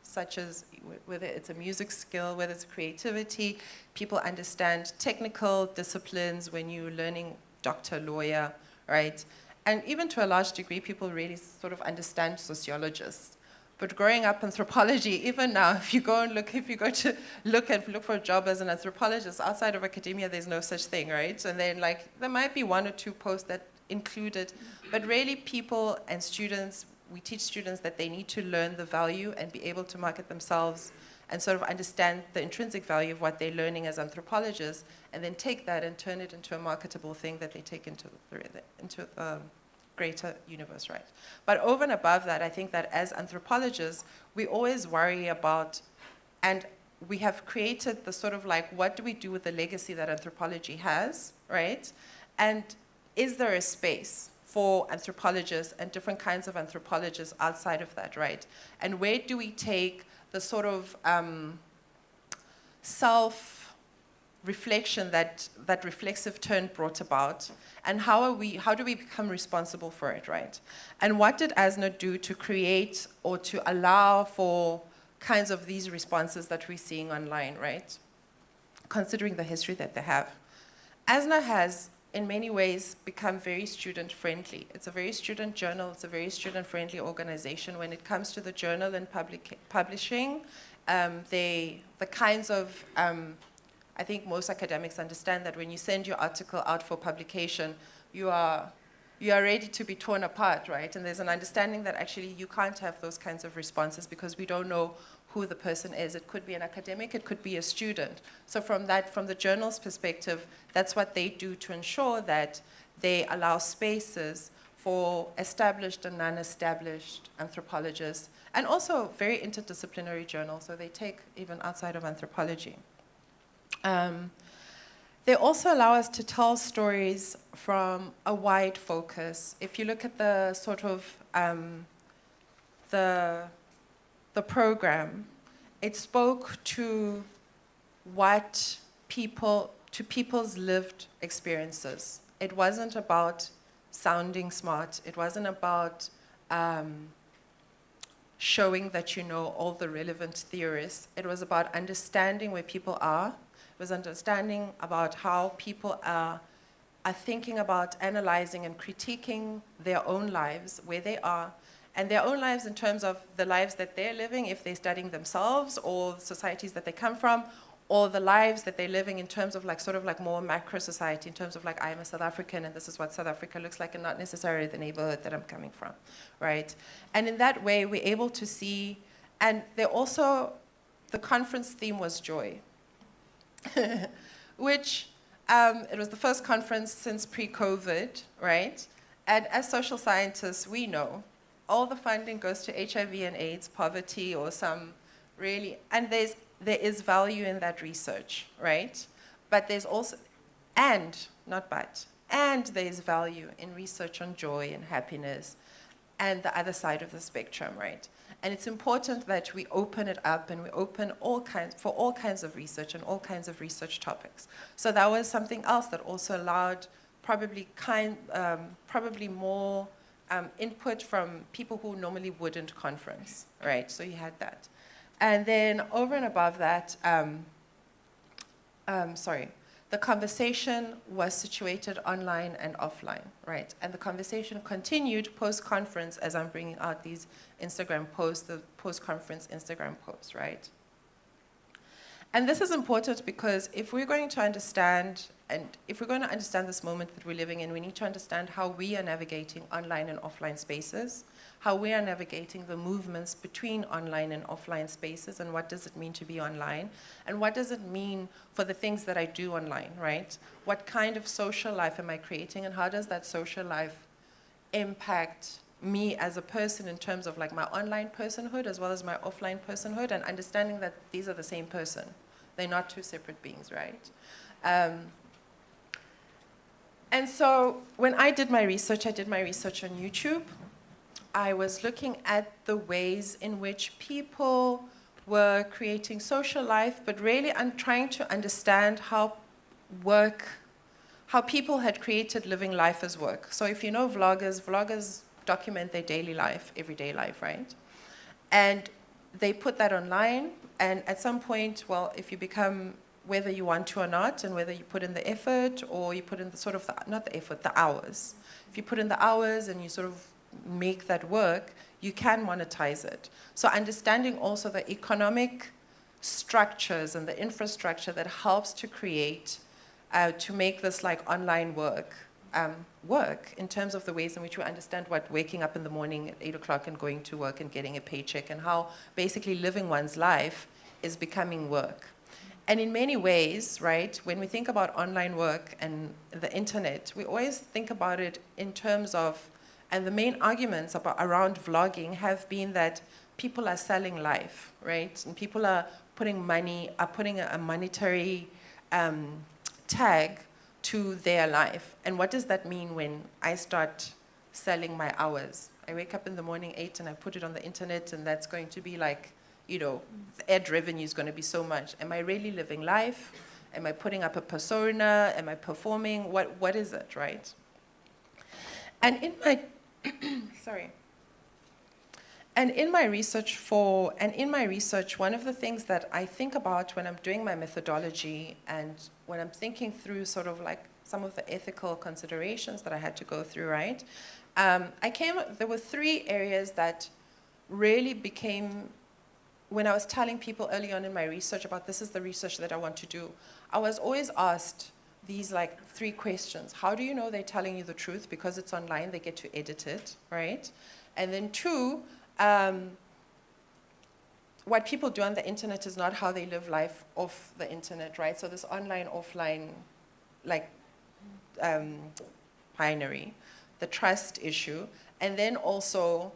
such as whether it's a music skill, whether it's creativity. People understand technical disciplines when you're learning doctor, lawyer, right? And even to a large degree, people really sort of understand sociologists. But growing up anthropology, even now, if you go to look for a job as an anthropologist outside of academia, there's no such thing, right? And then there might be one or two posts that include it, but really people and students, we teach students that they need to learn the value and be able to market themselves and sort of understand the intrinsic value of what they're learning as anthropologists, and then take that and turn it into a marketable thing that they take into the greater universe, right? But over and above that, I think that as anthropologists, we always worry about, and we have created the sort of what do we do with the legacy that anthropology has, right? And is there a space for anthropologists and different kinds of anthropologists outside of that, right? And where do we take the sort of self-reflection that reflexive turn brought about, and how do we become responsible for it, right? And what did ASNA do to create or to allow for kinds of these responses that we're seeing online, right? Considering the history that they have. ASNA has, in many ways, become very student-friendly. It's a very student journal. It's a very student-friendly organization. When it comes to the journal and publishing, the kinds of, I think most academics understand that when you send your article out for publication, you are ready to be torn apart, right? And there's an understanding that actually you can't have those kinds of responses because we don't know who the person is. It could be an academic, it could be a student. So from the journal's perspective, that's what they do to ensure that they allow spaces for established and non-established anthropologists, and also very interdisciplinary journals, so they take even outside of anthropology. they also allow us to tell stories from a wide focus. If you look at the sort of the program, it spoke to people's lived experiences. It wasn't about sounding smart. It wasn't about showing that you know all the relevant theories. It was about understanding where people are. It was understanding about how people are thinking about analyzing and critiquing their own lives, where they are, and their own lives in terms of the lives that they're living, if they're studying themselves, or societies that they come from, or the lives that they're living in terms of like sort of like more macro society, in terms of like I'm a South African and this is what South Africa looks like, and not necessarily the neighborhood that I'm coming from, right? And in that way, we're able to see, and they also, the conference theme was joy, which it was the first conference since pre-COVID, right? And as social scientists, we know all the funding goes to HIV and AIDS, poverty, or some really, and there is value in that research, right? But there's also, and there's value in research on joy and happiness and the other side of the spectrum, right? And it's important that we open it up and we open all kinds of research and all kinds of research topics. So that was something else that also allowed probably more input from people who normally wouldn't conference, right? So you had that. And then over and above that, the conversation was situated online and offline, right? And the conversation continued post-conference as I'm bringing out these Instagram posts, the post-conference Instagram posts, right? And this is important because if we're going to understand, and if we're going to understand this moment that we're living in, we need to understand how we are navigating online and offline spaces, how we are navigating the movements between online and offline spaces, and what does it mean to be online, and what does it mean for the things that I do online, right? What kind of social life am I creating, and how does that social life impact me as a person in terms of like my online personhood as well as my offline personhood, and understanding that these are the same person. They're not two separate beings, right? And so when I did my research on YouTube. I was looking at the ways in which people were creating social life, but really I'm trying to understand how people had created living life as work. So if you know vloggers document their daily life, everyday life, right? And they put that online, and at some point, well, if you become, whether you want to or not, and whether you put in the effort or you put in the sort of, not the effort, the hours. If you put in the hours and you sort of make that work, you can monetize it. So understanding also the economic structures and the infrastructure that helps to create, to make this like online work in terms of the ways in which we understand what waking up in the morning at 8 o'clock and going to work and getting a paycheck, and how basically living one's life is becoming work. And in many ways, right, when we think about online work and the internet, we always think about it in terms of, and the main arguments around vlogging have been that people are selling life, right? And people are putting a monetary tag to their life. And what does that mean when I start selling my hours? I wake up in the morning 8 and I put it on the internet, and that's going to be like, you know, the ad revenue is going to be so much. Am I really living life? Am I putting up a persona? Am I performing? What is it, right? And in my And in my research, one of the things that I think about when I'm doing my methodology and when I'm thinking through sort of like some of the ethical considerations that I had to go through, right? There were 3 areas that really became, when I was telling people early on in my research about this is the research that I want to do, I was always asked these like 3 questions. How do you know they're telling you the truth? Because it's online, they get to edit it, right? And then 2, what people do on the internet is not how they live life off the internet, right? So this online, offline, like binary, the trust issue. And then also,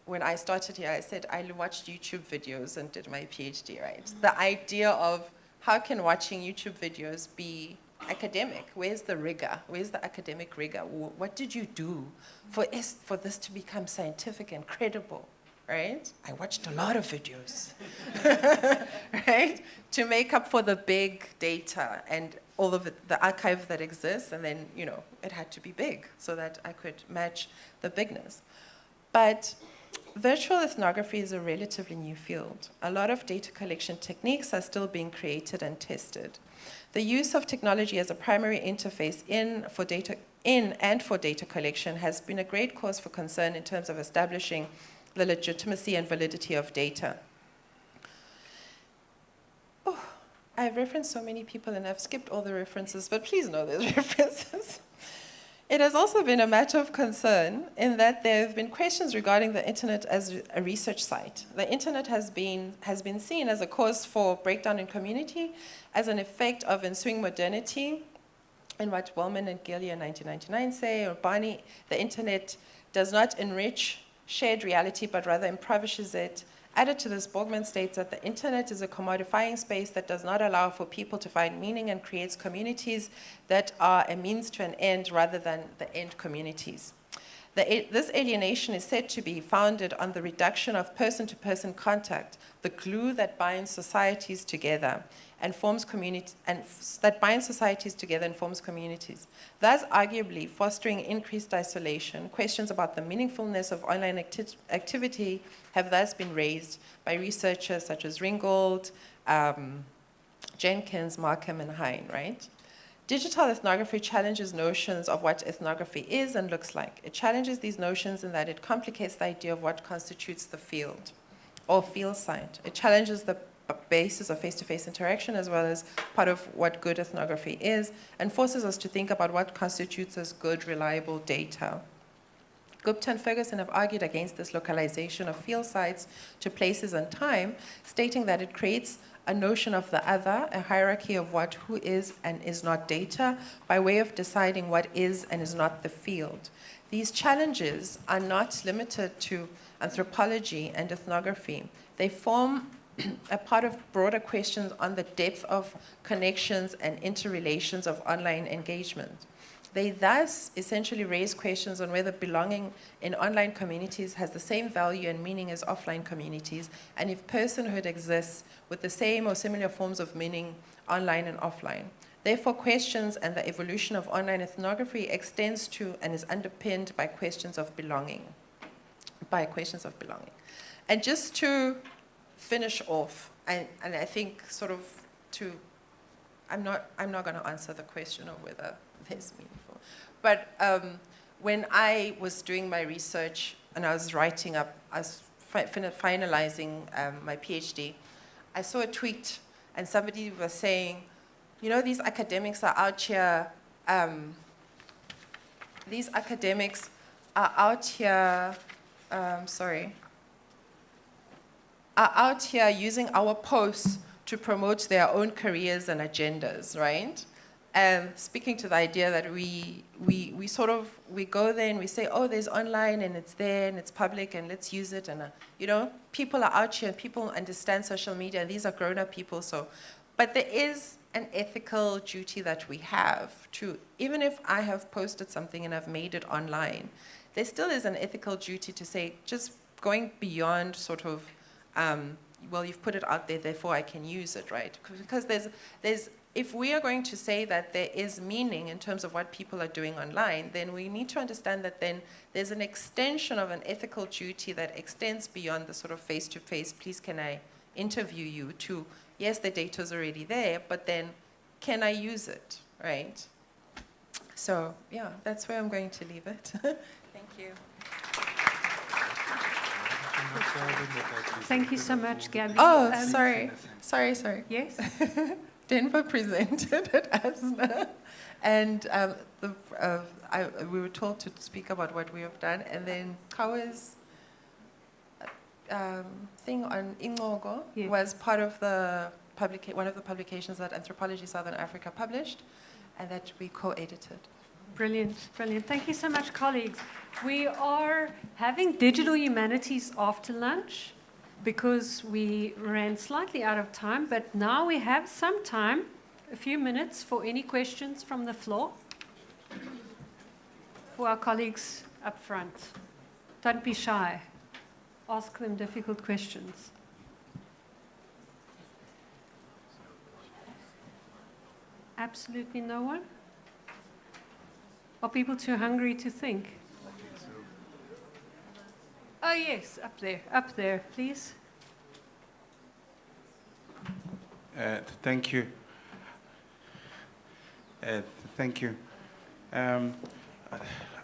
when I started here, I said I watched YouTube videos and did my PhD, right? The idea of how can watching YouTube videos be academic? Where's the rigor? Where's the academic rigor? What did you do for this to become scientific and credible, right? I watched a lot of videos, right? To make up for the big data and all of it, the archive that exists, and then, you know, it had to be big so that I could match the bigness. But virtual ethnography is a relatively new field. A lot of data collection techniques are still being created and tested. The use of technology as a primary interface for data collection has been a great cause for concern in terms of establishing the legitimacy and validity of data. Oh, I've referenced so many people and I've skipped all the references, but please know there's references. It has also been a matter of concern in that there have been questions regarding the internet as a research site. The internet has been seen as a cause for breakdown in community, as an effect of ensuing modernity, and what Wellman and Gillian in 1999 say, or Barney, the internet does not enrich shared reality, but rather impoverishes it. Added to this, Borgman states that the internet is a commodifying space that does not allow for people to find meaning and creates communities that are a means to an end rather than the end communities. This alienation is said to be founded on the reduction of person-to-person contact, the glue that binds societies together and forms communities. Thus, arguably, fostering increased isolation. Questions about the meaningfulness of online activity have thus been raised by researchers such as Ringgold, Jenkins, Markham, and Hine, right? Digital ethnography challenges notions of what ethnography is and looks like. It challenges these notions in that it complicates the idea of what constitutes the field or field site. It challenges the basis of face-to-face interaction as well as part of what good ethnography is, and forces us to think about what constitutes as good, reliable data. Gupta and Ferguson have argued against this localization of field sites to places and time, stating that it creates a notion of the other, a hierarchy of who is and is not data, by way of deciding what is and is not the field. These challenges are not limited to anthropology and ethnography. They form a part of broader questions on the depth of connections and interrelations of online engagement. They thus essentially raise questions on whether belonging in online communities has the same value and meaning as offline communities, and if personhood exists with the same or similar forms of meaning online and offline. Therefore, questions and the evolution of online ethnography extends to and is underpinned by questions of belonging. And just to finish off, and I think sort of I'm not going to answer the question of whether there's meaningful, but when I was doing my research and I was writing up, I was finalizing my PhD, I saw a tweet and somebody was saying, you know, these academics are out here, are out here using our posts to promote their own careers and agendas, right? Speaking to the idea that we go there and we say, oh, there's online and it's there and it's public and let's use it. And, you know, people are out here and people understand social media. These are grown-up people. But there is an ethical duty that we have to, even if I have posted something and I've made it online, there still is an ethical duty to say, just going beyond sort of, well, you've put it out there, therefore I can use it, right? Because if we are going to say that there is meaning in terms of what people are doing online, then we need to understand that then there's an extension of an ethical duty that extends beyond the sort of face-to-face, please can I interview you, to, yes, the data's already there, but then can I use it, right? So, yeah, that's where I'm going to leave it. Thank you. Thank you so much, Gabby. Oh, sorry. Yes? Denver presented at ASNA, and we were told to speak about what we have done, and then Kawa's thing on Ingogo was part of one of the publications that Anthropology Southern Africa published, and that we co-edited. Brilliant, brilliant. Thank you so much, colleagues. We are having digital humanities after lunch because we ran slightly out of time, but now we have some time a few minutes for any questions from the floor for our colleagues up front. Don't be shy. Ask them difficult questions. Absolutely no one? Are people too hungry to think? Oh yes, up there, please. Thank you. Thank you. I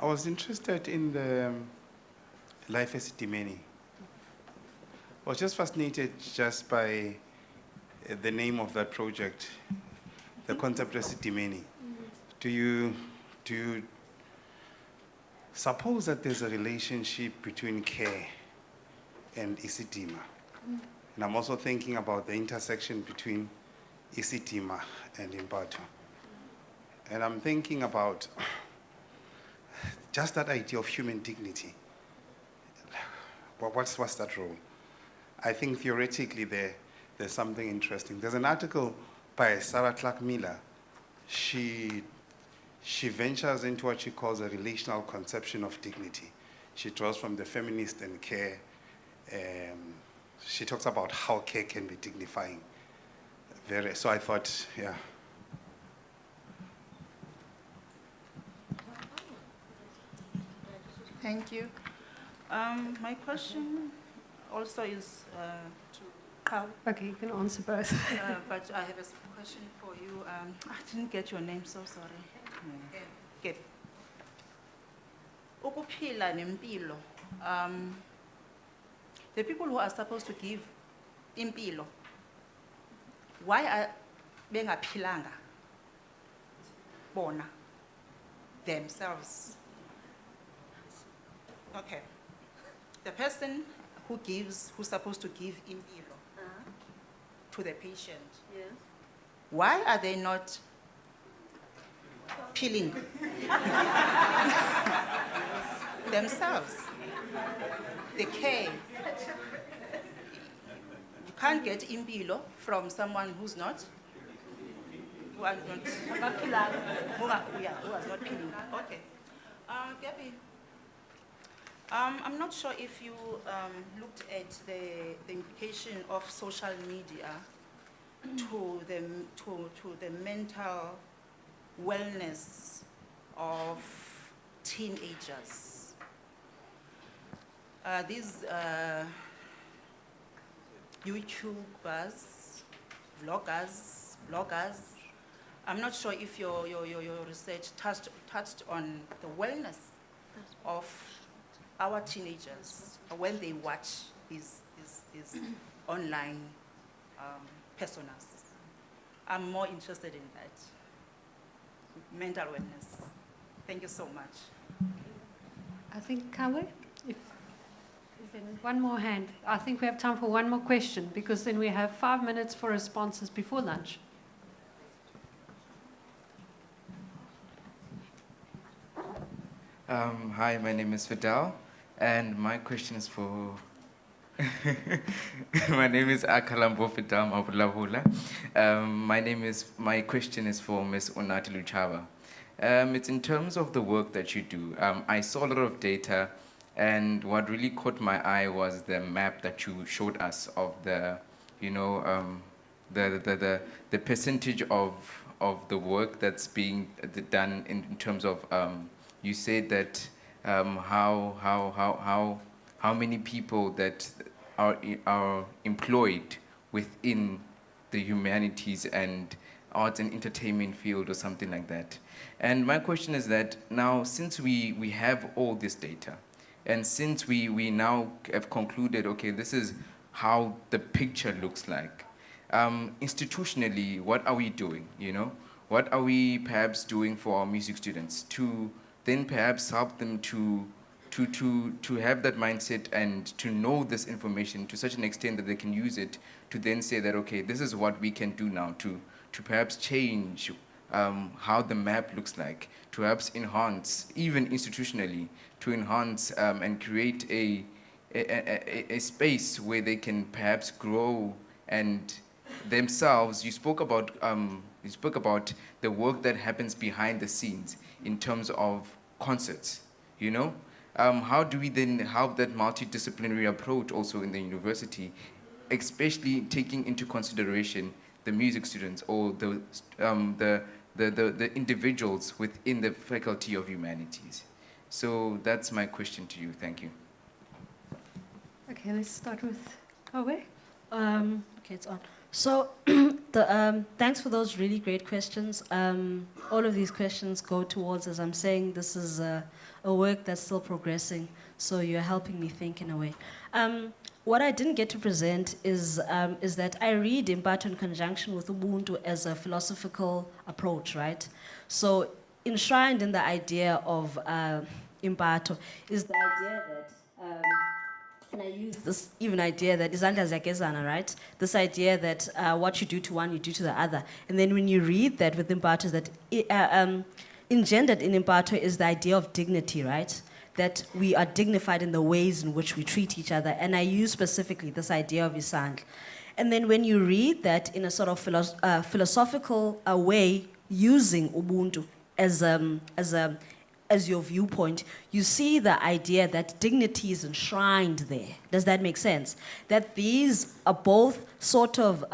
was interested in the life as Dimeni. I was just fascinated just by the name of that project, the concept as Dimeni. Do you suppose that there's a relationship between care and isidima? And I'm also thinking about the intersection between isidima and impatho. And I'm thinking about just that idea of human dignity. What's that role? I think theoretically there's something interesting. There's an article by Sarah Clark Miller. She ventures into what she calls a relational conception of dignity. She draws from the feminist and care. She talks about how care can be dignifying. So I thought, yeah. Thank you. My question also is to Carl. Okay, you can answer both. But I have a question for you. I didn't get your name, so sorry. Good. Ukuphila nempilo. The people who are supposed to give impilo, why are bengaphilanga bona themselves? Okay. The person who's supposed to give impilo to the patient, Yes. why are they not peeling themselves? The care. You can't get impilo from someone who has not peeling. Okay. Gabby, I'm not sure if you looked at the implication of social media to the mental wellness of teenagers. These YouTubers, bloggers, I'm not sure if your research touched on the wellness of our teenagers when they watch these online personas. I'm more interested in that. Mental wellness. Thank you so much. I think, Kawe, if then one more hand. I think we have time for one more question because then we have 5 minutes for responses before lunch. Hi, my name is Fidel, and my question is for... My name is Akalambo Fidel Mabulahula. My question is for Ms. Unati Luchava. It's in terms of the work that you do. I saw a lot of data, and what really caught my eye was the map that you showed us of the, the percentage of the work that's being done in terms of, you said that how many people that are employed within the humanities and arts and entertainment field or something like that. And my question is that now, since we have all this data, and since we now have concluded, okay, this is how the picture looks like, institutionally, what are we doing, What are we perhaps doing for our music students to then perhaps help them to have that mindset and to know this information to such an extent that they can use it to then say that, okay, this is what we can do now to perhaps change how the map looks like, to perhaps enhance, even institutionally, to enhance and create a space where they can perhaps grow and themselves. You spoke about You spoke about the work that happens behind the scenes in terms of concerts, you know? How do we then have that multidisciplinary approach also in the university, especially taking into consideration the music students or the individuals within the Faculty of Humanities? So that's my question to you. Thank you. Okay, let's start with okay, it's on. So, thanks for those really great questions. All of these questions go towards, as I'm saying, this is a work that's still progressing. So you're helping me think in a way. What I didn't get to present is that I read Imbato in conjunction with Ubuntu as a philosophical approach, right? So enshrined in the idea of Imbato is the idea that, and I use this even idea that Izandla Ziyagezana, right? This idea that what you do to one, you do to the other. And then when you read that with Imbato, that engendered in Imbato is the idea of dignity, right? That we are dignified in the ways in which we treat each other. And I use specifically this idea of Isandla. And then when you read that in a sort of philosophical way, using Ubuntu as your viewpoint, you see the idea that dignity is enshrined there. Does that make sense? That these are both sort of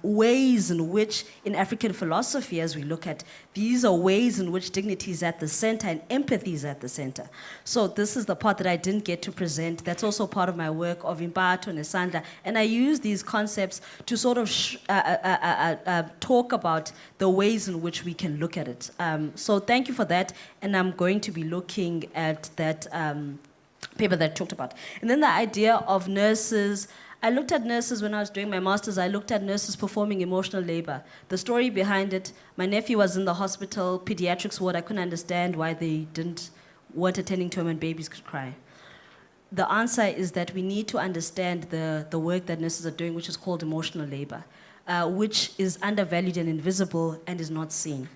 ways in which, in African philosophy, as we look at, these are ways in which dignity is at the center and empathy is at the center. So this is the part that I didn't get to present. That's also part of my work of Imbato and Isandla. And I use these concepts to sort of talk about the ways in which we can look at it. So thank you for that. And I'm going to be looking at that paper that I talked about. And then the idea of nurses. I looked at nurses when I was doing my master's. I looked at nurses performing emotional labor. The story behind it, my nephew was in the hospital, pediatrics ward. I couldn't understand why they weren't attending to him and babies could cry. The answer is that we need to understand the work that nurses are doing, which is called emotional labor, which is undervalued and invisible and is not seen.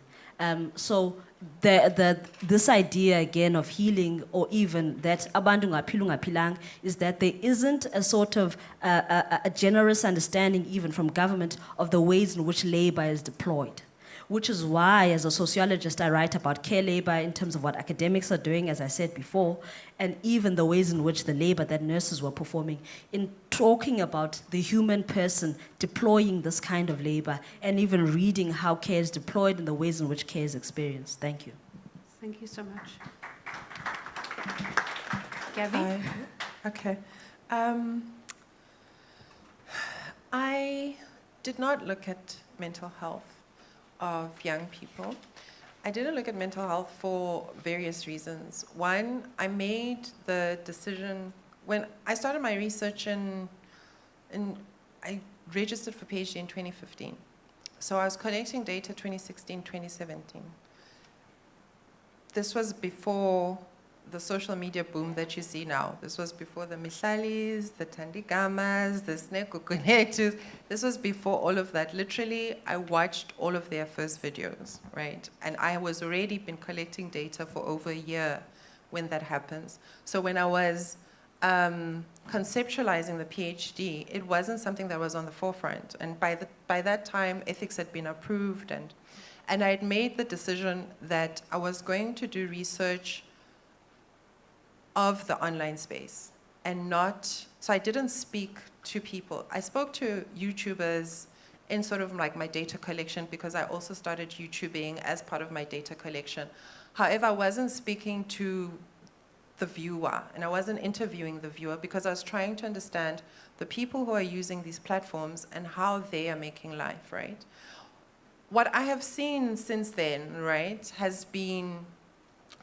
So this idea again of healing, or even that abantu ngaphilu ngaphilang, is that there isn't a sort of a generous understanding even from government of the ways in which labor is deployed. Which is why, as a sociologist, I write about care labor in terms of what academics are doing, as I said before, and even the ways in which the labor that nurses were performing in talking about the human person deploying this kind of labor, and even reading how care is deployed and the ways in which care is experienced. Thank you. Thank you so much. Gabby? Hi. Okay. I did not look at mental health of young people. I didn't look at mental health for various reasons. One, I made the decision when I started my research I registered for PhD in 2015. So I was collecting data 2016, 2017. This was before the social media boom that you see now. This was before the Mihlalis, the Tandigamas, the Snekukunetus. This was before all of that. Literally, I watched all of their first videos, right? And I was already been collecting data for over a year when that happens. So when I was conceptualizing the PhD, it wasn't something that was on the forefront. And by that time, ethics had been approved, and I had made the decision that I was going to do research of the online space and not, so I didn't speak to people. I spoke to YouTubers in sort of like my data collection, because I also started YouTubing as part of my data collection. However, I wasn't speaking to the viewer, and I wasn't interviewing the viewer, because I was trying to understand the people who are using these platforms and how they are making life, right? What I have seen since then, right, has been,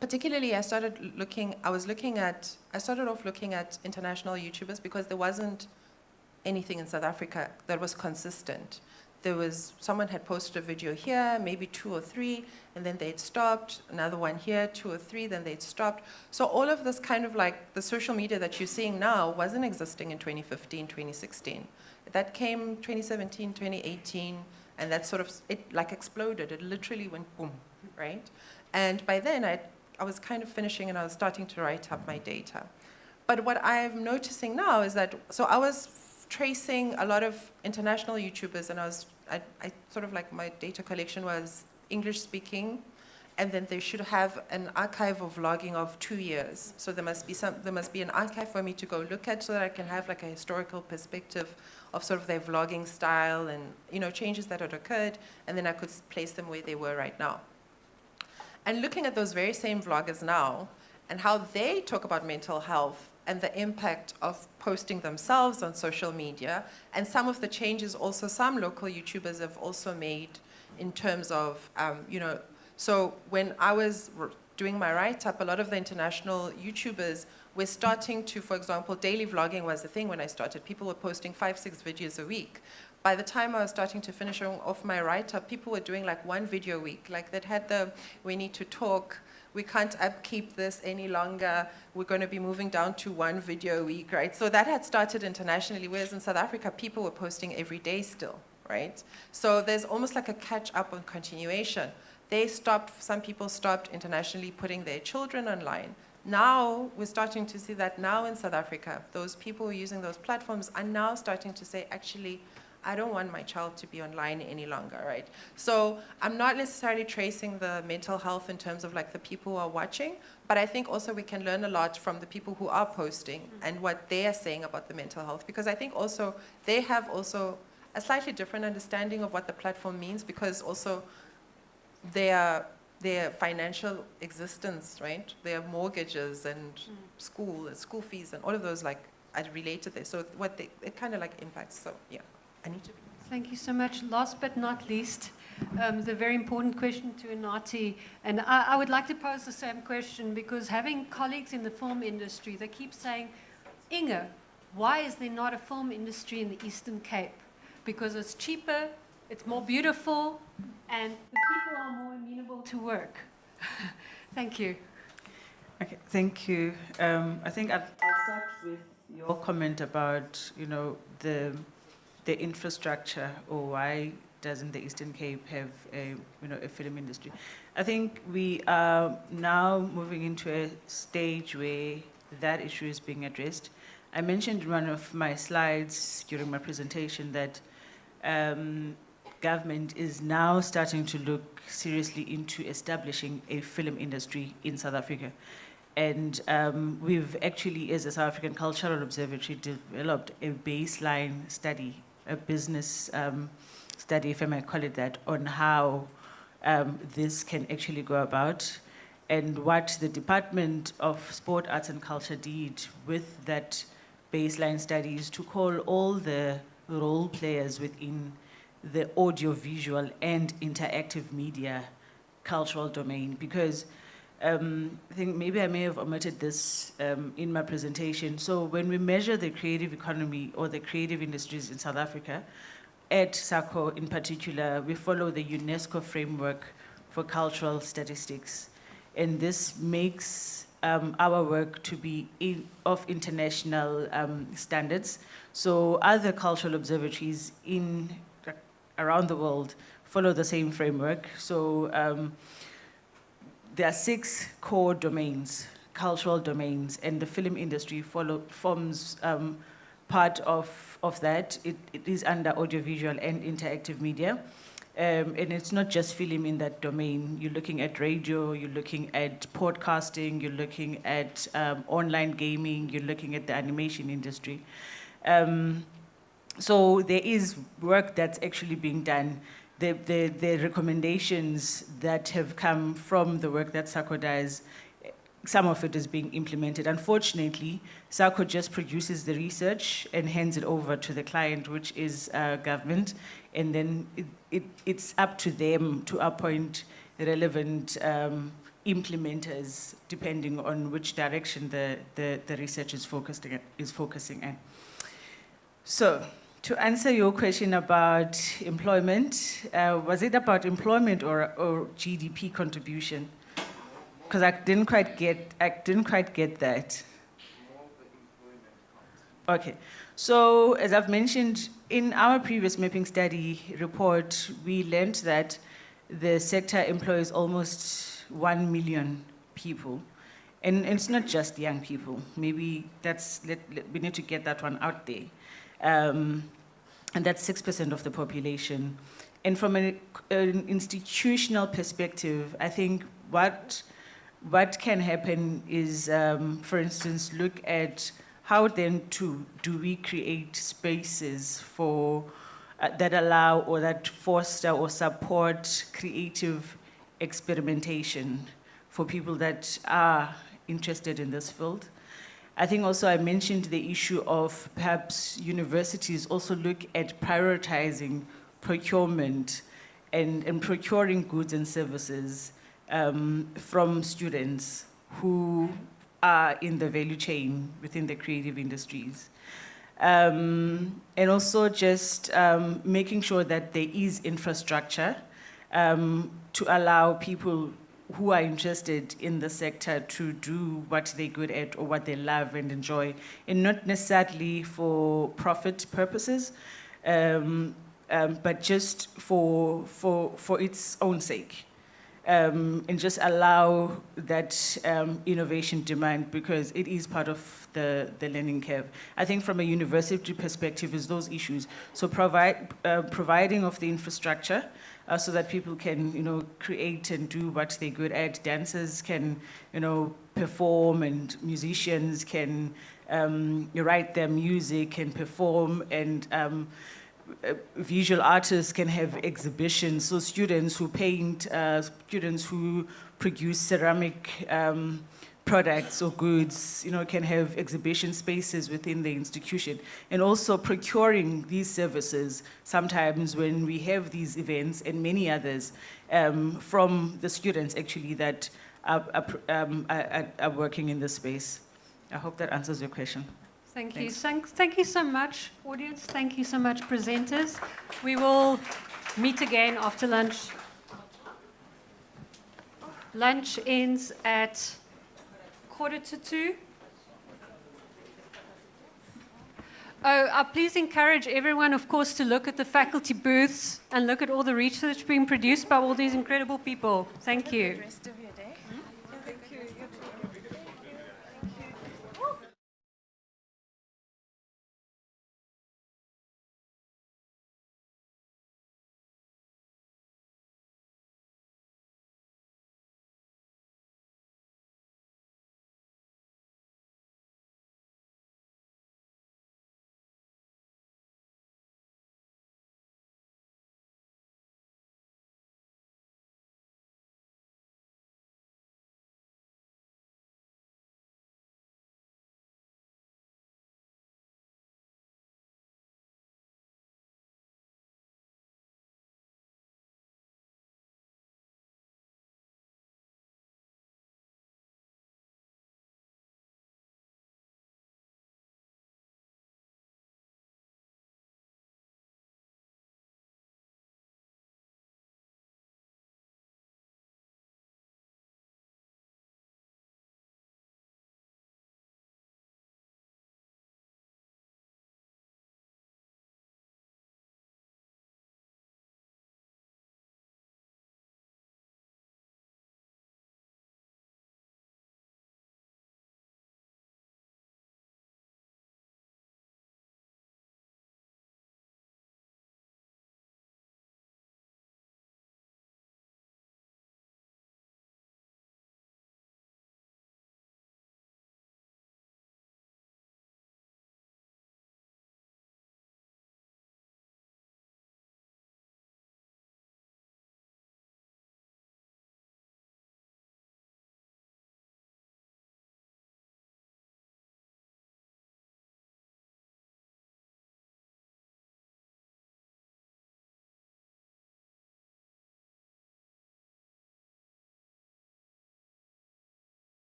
particularly I started off looking at international YouTubers, because there wasn't anything in South Africa that was consistent. Someone had posted a video here, maybe 2 or 3, and then they'd stopped, another one here, 2 or 3, then they'd stopped. So all of this kind of like the social media that you're seeing now wasn't existing in 2015, 2016. That came 2017, 2018, and that sort of, it like exploded. It literally went boom, right? And by then I was kind of finishing, and I was starting to write up my data. But what I'm noticing now is that, so I was tracing a lot of international YouTubers, and I sort of like my data collection was English speaking, and then they should have an archive of vlogging of 2 years. So there must be an archive for me to go look at, so that I can have like a historical perspective of sort of their vlogging style and, you know, changes that had occurred, and then I could place them where they were right now. And looking at those very same vloggers now and how they talk about mental health and the impact of posting themselves on social media, and some of the changes also some local YouTubers have also made in terms of, you know, so when I was doing my write-up, a lot of the international YouTubers were starting to, for example, daily vlogging was the thing when I started. People were posting 5-6 videos a week. By the time I was starting to finish off my write-up, people were doing like 1 video a week. Like that had the, we need to talk, we can't upkeep this any longer, we're going to be moving down to 1 video a week, right? So that had started internationally, whereas in South Africa, people were posting every day still, right? So there's almost like a catch-up on continuation. Some people stopped internationally putting their children online. Now, we're starting to see that now in South Africa, those people using those platforms are now starting to say, actually, I don't want my child to be online any longer, right? So I'm not necessarily tracing the mental health in terms of like the people who are watching, but I think also we can learn a lot from the people who are posting and what they are saying about the mental health, because I think also they have also a slightly different understanding of what the platform means, because also their financial existence, right? Their mortgages and school fees and all of those like are related there. So it kind of like impacts. So yeah, I need to. Thank you so much. Last but not least, the very important question to Inati, and I would like to pose the same question, because having colleagues in the film industry, they keep saying, Inge, why is there not a film industry in the Eastern Cape? Because it's cheaper, it's more beautiful, and the people are more amenable to work. Thank you. Okay, thank you. I think I'll start with your comment about, you know, the infrastructure, or why doesn't the Eastern Cape have a, you know, a film industry? I think we are now moving into a stage where that issue is being addressed. I mentioned in one of my slides during my presentation that government is now starting to look seriously into establishing a film industry in South Africa. And we've actually, as a South African Cultural Observatory, developed a baseline study, a business study, if I may call it that, on how this can actually go about. And what the Department of Sport, Arts and Culture did with that baseline study is to call all the role players within the audiovisual and interactive media cultural domain, because I think maybe I may have omitted this in my presentation. So when we measure the creative economy or the creative industries in South Africa, at SACO in particular, we follow the UNESCO framework for cultural statistics. And this makes our work to be of international standards. So other cultural observatories around the world follow the same framework. So there are 6 core domains, cultural domains, and the film industry forms part of that. It is under audiovisual and interactive media. And it's not just film in that domain. You're looking at radio, you're looking at podcasting, you're looking at online gaming, you're looking at the animation industry. So there is work that's actually being done. The recommendations that have come from the work that SACO does, some of it is being implemented. Unfortunately, SACO just produces the research and hands it over to the client, which is government, and then it's up to them to appoint relevant implementers, depending on which direction the research is focusing on. So, to answer your question about employment, was it about employment or GDP contribution? Because I didn't quite get that. Okay, so as I've mentioned, in our previous mapping study report, we learned that the sector employs almost 1 million people. And it's not just young people. Maybe we need to get that one out there. And that's 6% of the population. And from an institutional perspective, I think what can happen is, for instance, look at how then do we create spaces for that allow or that foster or support creative experimentation for people that are interested in this field. I think also I mentioned the issue of perhaps universities also look at prioritizing procurement and procuring goods and services from students who are in the value chain within the creative industries. And also just making sure that there is infrastructure to allow people who are interested in the sector to do what they're good at or what they love and enjoy, and not necessarily for profit purposes, but just for its own sake. And just allow that innovation demand, because it is part of the learning curve. I think from a university perspective is those issues. So providing of the infrastructure so that people can, create and do what they're good at. Dancers can, perform, and musicians can write their music and perform, and visual artists can have exhibitions. So students who paint, students who produce ceramic products or goods, can have exhibition spaces within the institution. And also procuring these services, sometimes when we have these events and many others, from the students actually that are working in this space. I hope that answers your question. Thank you. Thanks. Thank you so much, audience. Thank you so much, presenters. We will meet again after lunch. Lunch ends at 1:45. Please encourage everyone, of course, to look at the faculty booths and look at all the research being produced by all these incredible people. Thank you.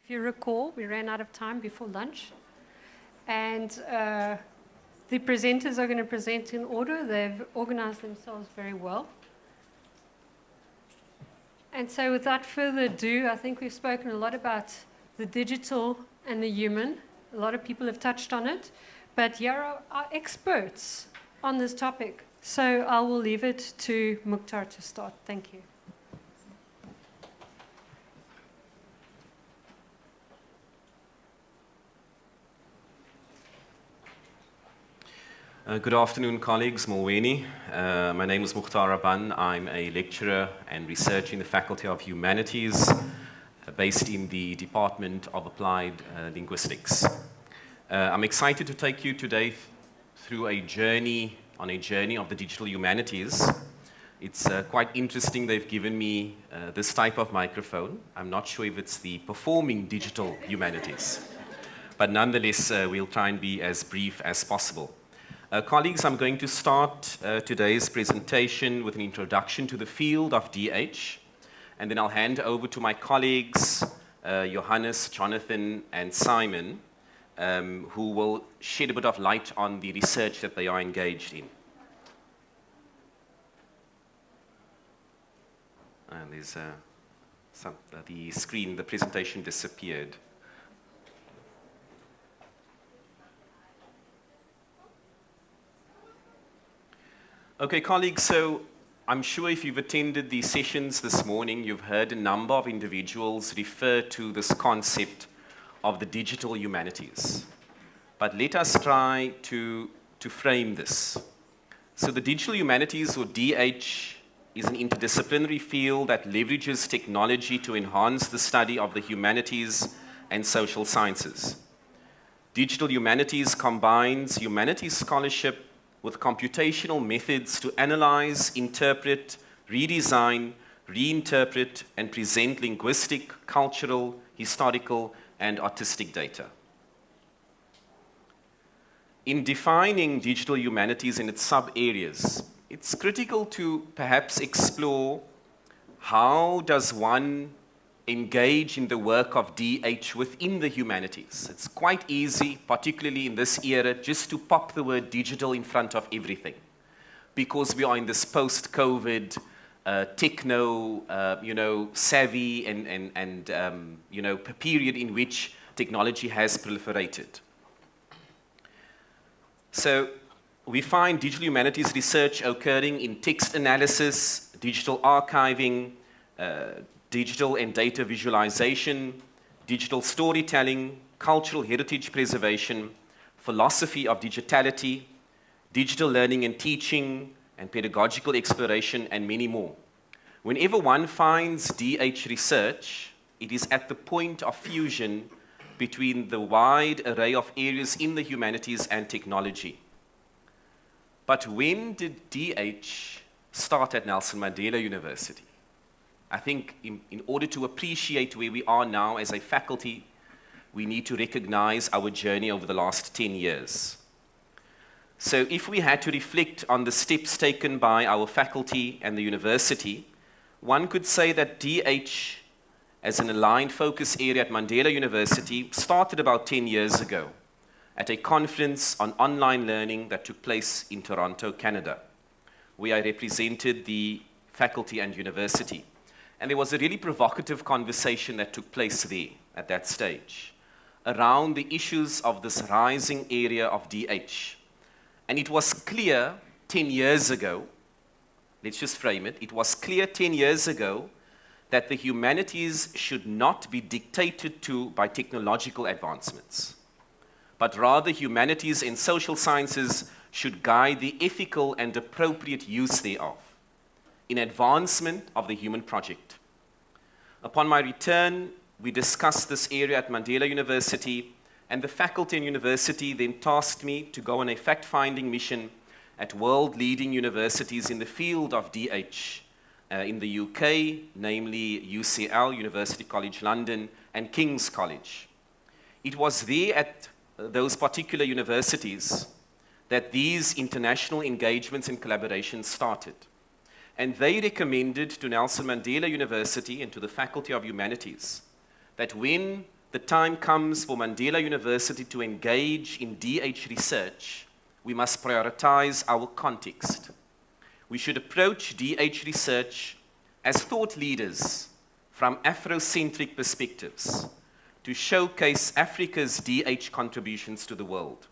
If you recall, we ran out of time before lunch, and the presenters are going to present in order. They've organized themselves very well. And so without further ado, I think we've spoken a lot about the digital and the human. A lot of people have touched on it, but here are our experts on this topic. So I will leave it to Mukhtar to start. Thank you. Good afternoon, colleagues. Mulweni. My name is Mukhtar Rabban. I'm a lecturer and researcher in the Faculty of Humanities, based in the Department of Applied Linguistics. I'm excited to take you today through a journey of the digital humanities. It's quite interesting they've given me this type of microphone. I'm not sure if it's the performing digital humanities, but nonetheless, we'll try and be as brief as possible. Colleagues, I'm going to start today's presentation with an introduction to the field of DH, and then I'll hand over to my colleagues, Johannes, Jonathan, and Simon, who will shed a bit of light on the research that they are engaged in. And there's the screen, the presentation disappeared. Okay, colleagues, so I'm sure if you've attended the sessions this morning, you've heard a number of individuals refer to this concept of the digital humanities. But let us try to frame this. So the digital humanities, or DH, is an interdisciplinary field that leverages technology to enhance the study of the humanities and social sciences. Digital humanities combines humanities scholarship with computational methods to analyze, interpret, redesign, reinterpret, and present linguistic, cultural, historical, and artistic data. In defining digital humanities in its sub-areas, it's critical to perhaps explore how does one engage in the work of DH within the humanities. It's quite easy, particularly in this era, just to pop the word digital in front of everything, because we are in this post-COVID, techno, savvy and period in which technology has proliferated. So we find digital humanities research occurring in text analysis, digital archiving, digital and data visualization, digital storytelling, cultural heritage preservation, philosophy of digitality, digital learning and teaching, and pedagogical exploration, and many more. Whenever one finds DH research, it is at the point of fusion between the wide array of areas in the humanities and technology. But when did DH start at Nelson Mandela University? I think in order to appreciate where we are now as a faculty, we need to recognize our journey over the last 10 years. So if we had to reflect on the steps taken by our faculty and the university, one could say that DH, as an aligned focus area at Mandela University, started about 10 years ago at a conference on online learning that took place in Toronto, Canada, where I represented the faculty and university. And there was a really provocative conversation that took place there at that stage around the issues of this rising area of DH. And it was clear 10 years ago, let's just frame it, it was clear 10 years ago that the humanities should not be dictated to by technological advancements, but rather humanities and social sciences should guide the ethical and appropriate use thereof in advancement of the human project. Upon my return, we discussed this area at Mandela University, and the faculty and university then tasked me to go on a fact-finding mission at world-leading universities in the field of DH in the UK, namely UCL, University College London, and King's College. It was there at those particular universities that these international engagements and collaborations started. And they recommended to Nelson Mandela University and to the Faculty of Humanities that when the time comes for Mandela University to engage in DH research, we must prioritize our context. We should approach DH research as thought leaders from Afrocentric perspectives to showcase Africa's DH contributions to the world.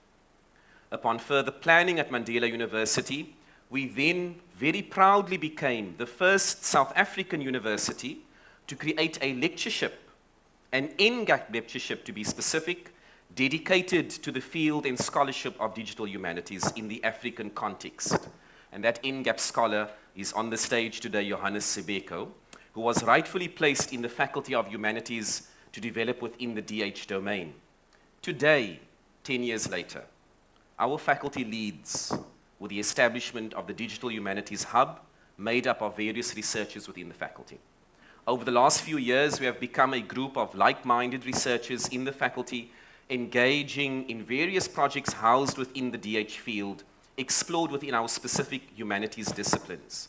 Upon further planning at Mandela University, we then very proudly became the first South African university to create a lectureship, an NGAP lectureship to be specific, dedicated to the field and scholarship of digital humanities in the African context. And that NGAP scholar is on the stage today, Johannes Sebeko, who was rightfully placed in the Faculty of Humanities to develop within the DH domain. Today, 10 years later, our faculty leads with the establishment of the Digital Humanities Hub, made up of various researchers within the faculty. Over the last few years, we have become a group of like-minded researchers in the faculty, engaging in various projects housed within the DH field, explored within our specific humanities disciplines.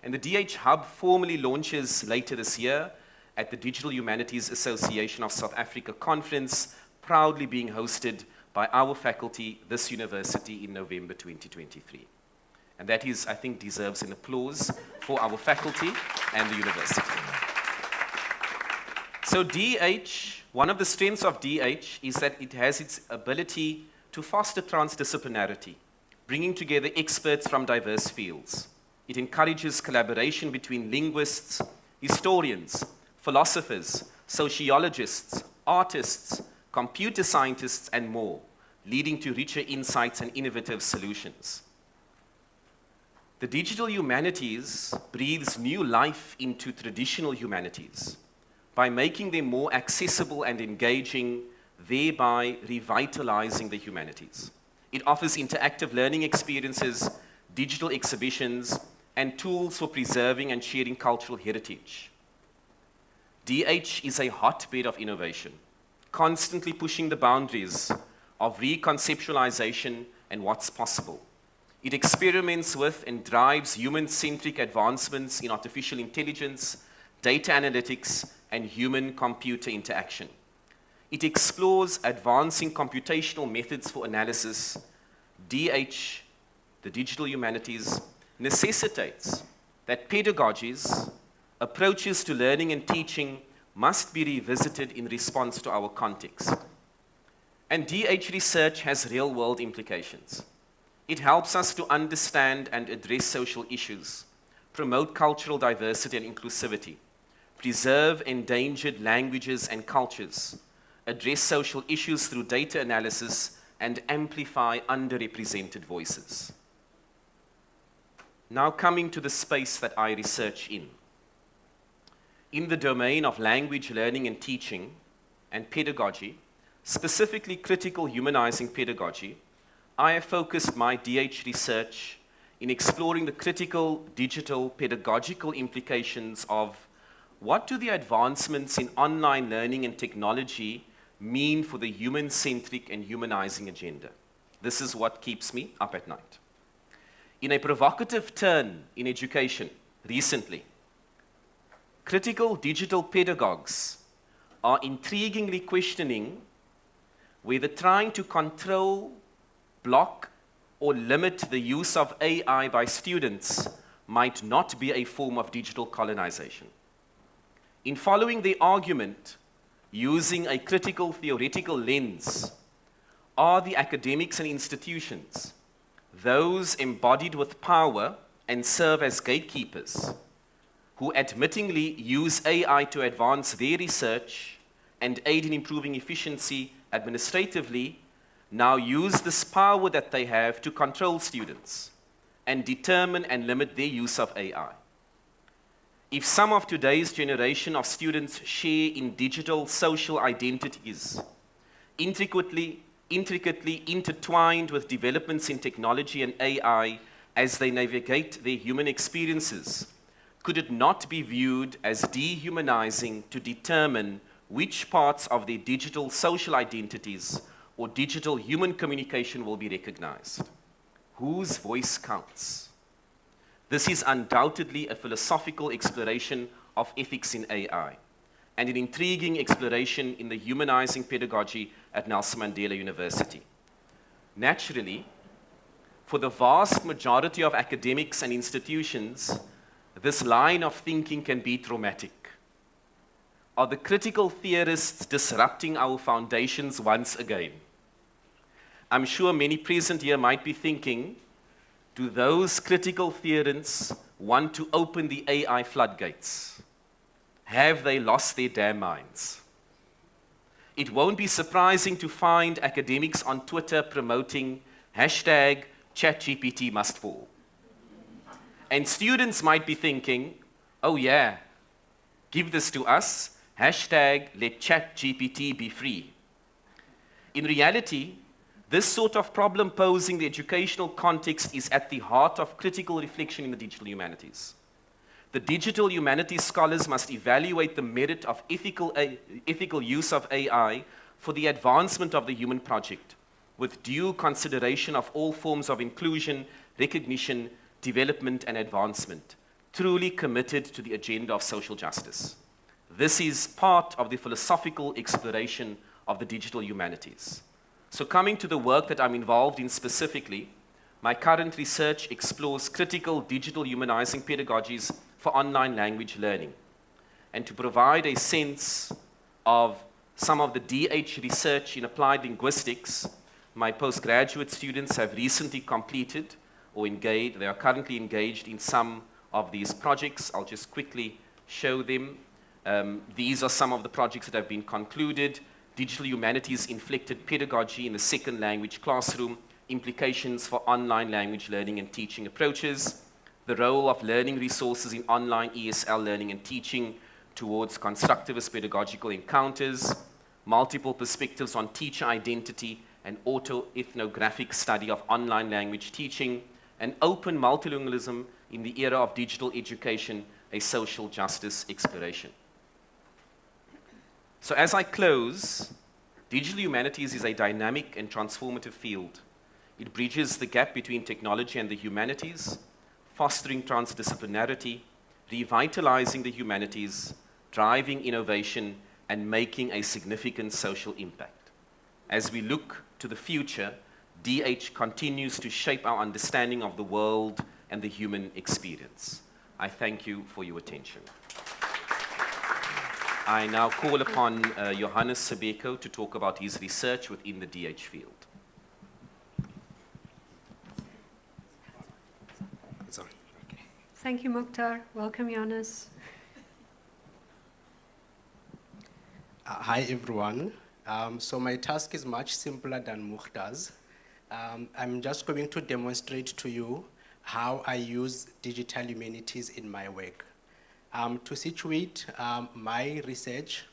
And the DH Hub formally launches later this year at the Digital Humanities Association of South Africa conference, proudly being hosted by our faculty, this university, in November 2023. And that is, I think, deserves an applause for our faculty and the university. So DH, one of the strengths of DH is that it has its ability to foster transdisciplinarity, bringing together experts from diverse fields. It encourages collaboration between linguists, historians, philosophers, sociologists, artists, computer scientists, and more, leading to richer insights and innovative solutions. The digital humanities breathes new life into traditional humanities by making them more accessible and engaging, thereby revitalizing the humanities. It offers interactive learning experiences, digital exhibitions, and tools for preserving and sharing cultural heritage. DH is a hotbed of innovation, constantly pushing the boundaries of reconceptualization and what's possible. It experiments with and drives human-centric advancements in artificial intelligence, data analytics, and human-computer interaction. It explores advancing computational methods for analysis. DH, the digital humanities, necessitates that pedagogies, approaches to learning and teaching must be revisited in response to our context. And DH research has real-world implications. It helps us to understand and address social issues, promote cultural diversity and inclusivity, preserve endangered languages and cultures, address social issues through data analysis, and amplify underrepresented voices. Now coming to the space that I research in. In the domain of language learning and teaching and pedagogy, specifically critical humanizing pedagogy, I have focused my DH research in exploring the critical digital pedagogical implications of what do the advancements in online learning and technology mean for the human-centric and humanizing agenda. This is what keeps me up at night. In a provocative turn in education recently, critical digital pedagogues are intriguingly questioning whether trying to control, block, or limit the use of AI by students might not be a form of digital colonization. In following the argument, using a critical theoretical lens, are the academics and institutions, those embodied with power and serve as gatekeepers, who admittingly use AI to advance their research and aid in improving efficiency administratively, now use this power that they have to control students and determine and limit their use of AI. If some of today's generation of students share in digital social identities, intricately intertwined with developments in technology and AI as they navigate their human experiences, could it not be viewed as dehumanizing to determine which parts of their digital social identities or digital human communication will be recognized? Whose voice counts? This is undoubtedly a philosophical exploration of ethics in AI. and an intriguing exploration in the humanizing pedagogy at Nelson Mandela University. Naturally, for the vast majority of academics and institutions, this line of thinking can be traumatic. Are the critical theorists disrupting our foundations once again? I'm sure many present here might be thinking, do those critical theorists want to open the AI floodgates? Have they lost their damn minds? It won't be surprising to find academics on Twitter promoting hashtag ChatGPT must fall. And students might be thinking, oh yeah, give this to us, hashtag let ChatGPT be free. In reality, this sort of problem posing the educational context is at the heart of critical reflection in the digital humanities. The digital humanities scholars must evaluate the merit of ethical use of AI for the advancement of the human project, with due consideration of all forms of inclusion, recognition, development, and advancement, truly committed to the agenda of social justice. This is part of the philosophical exploration of the digital humanities. So coming to the work that I'm involved in specifically, my current research explores critical digital humanizing pedagogies for online language learning. And to provide a sense of some of the DH research in applied linguistics, my postgraduate students have recently completed or engaged, they are currently engaged in some of these projects. I'll just quickly show them. These are some of the projects that have been concluded. Digital humanities inflected pedagogy in the second language classroom, implications for online language learning and teaching approaches, the role of learning resources in online ESL learning and teaching towards constructivist pedagogical encounters, multiple perspectives on teacher identity and auto-ethnographic study of online language teaching, and open multilingualism in the era of digital education, a social justice exploration. So as I close, digital humanities is a dynamic and transformative field. It bridges the gap between technology and the humanities, fostering transdisciplinarity, revitalizing the humanities, driving innovation, and making a significant social impact. As we look to the future, DH continues to shape our understanding of the world and the human experience. I thank you for your attention. I now call upon Johannes Sebeko to talk about his research within the DH field. Sorry. Okay. Thank you, Mukhtar. Welcome, Johannes. Hi, everyone. So my task is much simpler than Mukhtar's. I'm just going to demonstrate to you how I use digital humanities in my work. To situate my research,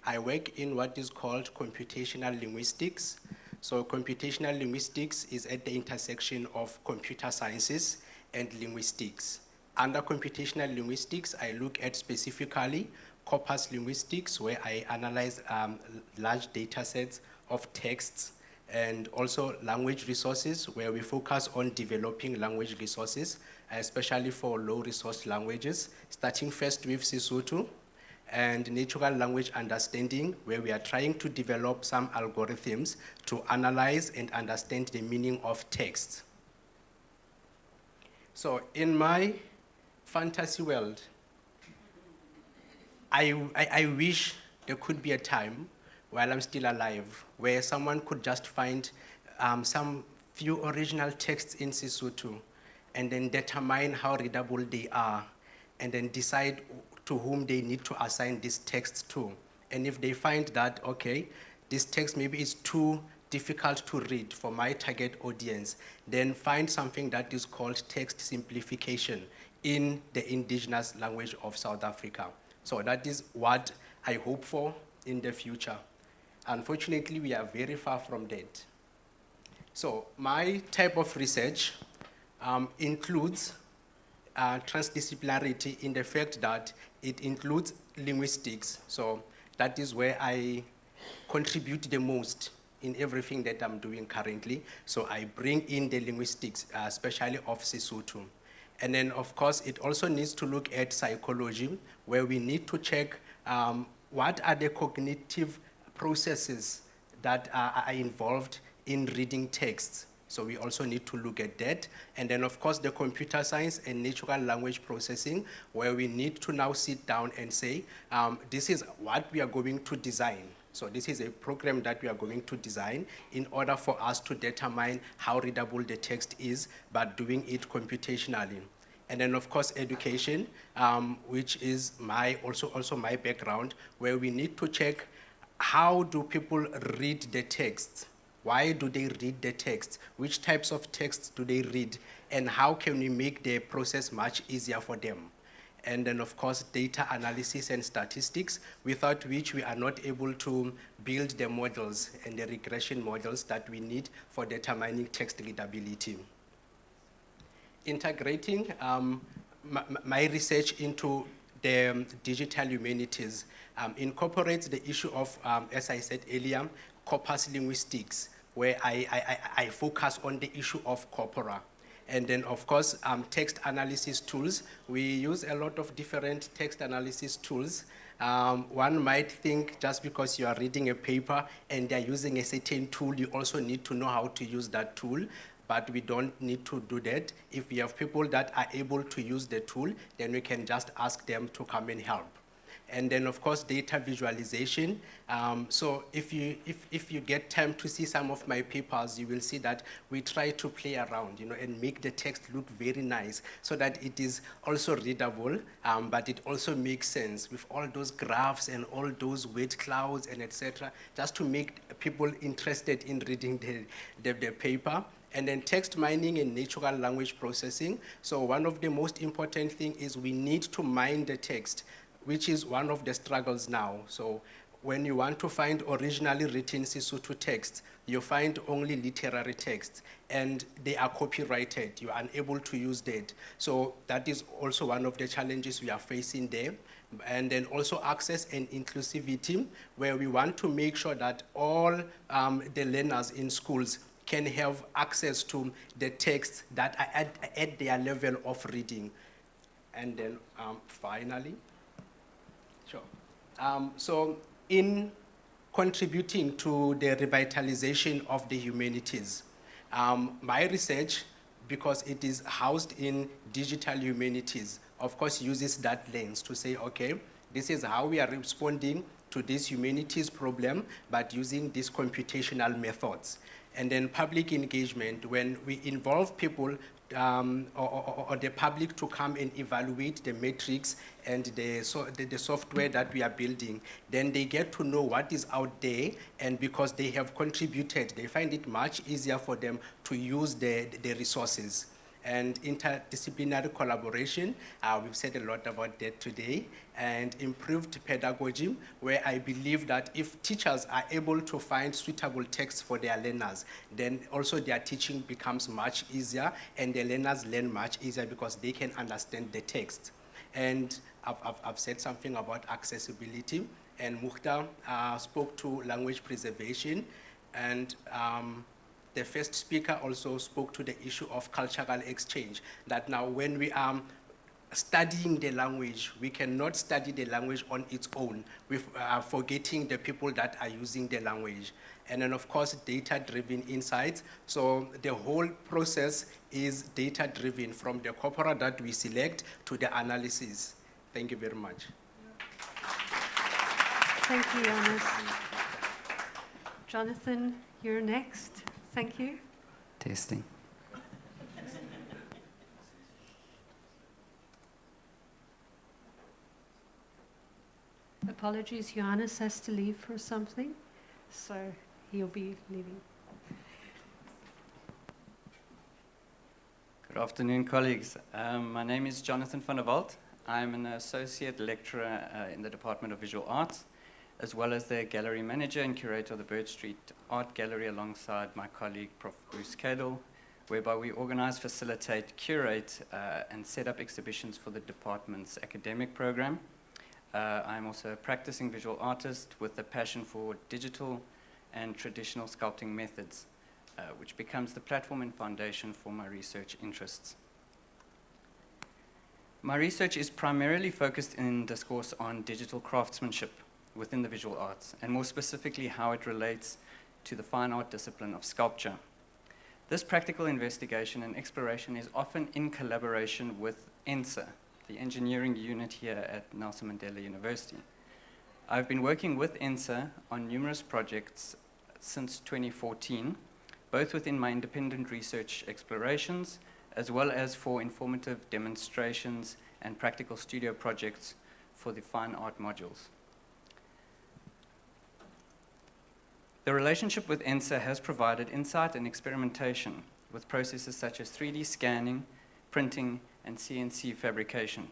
I work in what is called computational linguistics. So computational linguistics is at the intersection of computer sciences and linguistics. Under computational linguistics, I look at specifically corpus linguistics, where I analyze large data sets of texts, and also language resources, where we focus on developing language resources, especially for low-resource languages, starting first with Sesotho, and natural language understanding, where we are trying to develop some algorithms to analyze and understand the meaning of text. So in my fantasy world, I wish there could be a time while I'm still alive where someone could just find some few original texts in Sesotho and then determine how readable they are and then decide to whom they need to assign these texts to. And if they find that, okay, this text maybe is too difficult to read for my target audience, then find something that is called text simplification in the indigenous language of South Africa. So that is what I hope for in the future. Unfortunately, we are very far from that. So my type of research includes transdisciplinarity in the fact that it includes linguistics. So that is where I contribute the most in everything that I'm doing currently. So I bring in the linguistics, especially of Sesotho. And then, of course, it also needs to look at psychology, where we need to check what are the cognitive processes that are involved in reading texts? So we also need to look at that. And then of course the computer science and natural language processing, where we need to now sit down and say, this is what we are going to design. So this is a program that we are going to design in order for us to determine how readable the text is, but doing it computationally. And then of course education, which is also my background, where we need to check how do people read the text? Why do they read the text? Which types of texts do they read? And how can we make the process much easier for them? And then of course data analysis and statistics, without which we are not able to build the models and the regression models that we need for determining text readability. Integrating my research into the digital humanities incorporates the issue of, as I said earlier, corpus linguistics, where I focus on the issue of corpora. And then, of course, text analysis tools. We use a lot of different text analysis tools. One might think just because you are reading a paper and they're using a certain tool, you also need to know how to use that tool. But we don't need to do that. If we have people that are able to use the tool, then we can just ask them to come and help. And then, of course, data visualization. So if you get time to see some of my papers, you will see that we try to play around, and make the text look very nice so that it is also readable, but it also makes sense with all those graphs and all those word clouds and etc., just to make people interested in reading the paper. And then text mining and natural language processing. So one of the most important things is we need to mine the text, which is one of the struggles now. So when you want to find originally written Sesotho text, you find only literary text, and they are copyrighted. You are unable to use that. So that is also one of the challenges we are facing there. And then also access and inclusivity, where we want to make sure that all the learners in schools can have access to the texts that are at their level of reading. And then finally, sure. So in contributing to the revitalization of the humanities, my research, because it is housed in digital humanities, of course uses that lens to say, okay, this is how we are responding to this humanities problem, but using these computational methods. And then public engagement, when we involve people or the public to come and evaluate the metrics and the software that we are building, then they get to know what is out there, and because they have contributed, they find it much easier for them to use the resources. And interdisciplinary collaboration, we've said a lot about that today, and improved pedagogy, where I believe that if teachers are able to find suitable texts for their learners, then also their teaching becomes much easier, and the learners learn much easier because they can understand the text. And I've said something about accessibility, and Mukhtar spoke to language preservation, and the first speaker also spoke to the issue of cultural exchange, that now when we are studying the language, we cannot study the language on its own, with forgetting the people that are using the language. And then of course, data-driven insights. So the whole process is data-driven, from the corpora that we select to the analysis. Thank you very much. Thank you, Jonas. Jonathan, you're next. Thank you. Testing. Apologies, Johannes has to leave for something, so he'll be leaving. Good afternoon, colleagues. My name is Jonathan van der Walt. I'm an associate lecturer in the Department of Visual Arts, as well as the gallery manager and curator of the Bird Street Art Gallery alongside my colleague, Prof. Bruce Cadle, whereby we organize, facilitate, curate, and set up exhibitions for the department's academic program. I'm also a practicing visual artist with a passion for digital and traditional sculpting methods, which becomes the platform and foundation for my research interests. My research is primarily focused in discourse on digital craftsmanship, within the visual arts, and more specifically how it relates to the fine art discipline of sculpture. This practical investigation and exploration is often in collaboration with ENSA, the engineering unit here at Nelson Mandela University. I've been working with ENSA on numerous projects since 2014, both within my independent research explorations, as well as for informative demonstrations and practical studio projects for the fine art modules. The relationship with ENSA has provided insight and experimentation with processes such as 3D scanning, printing, and CNC fabrication.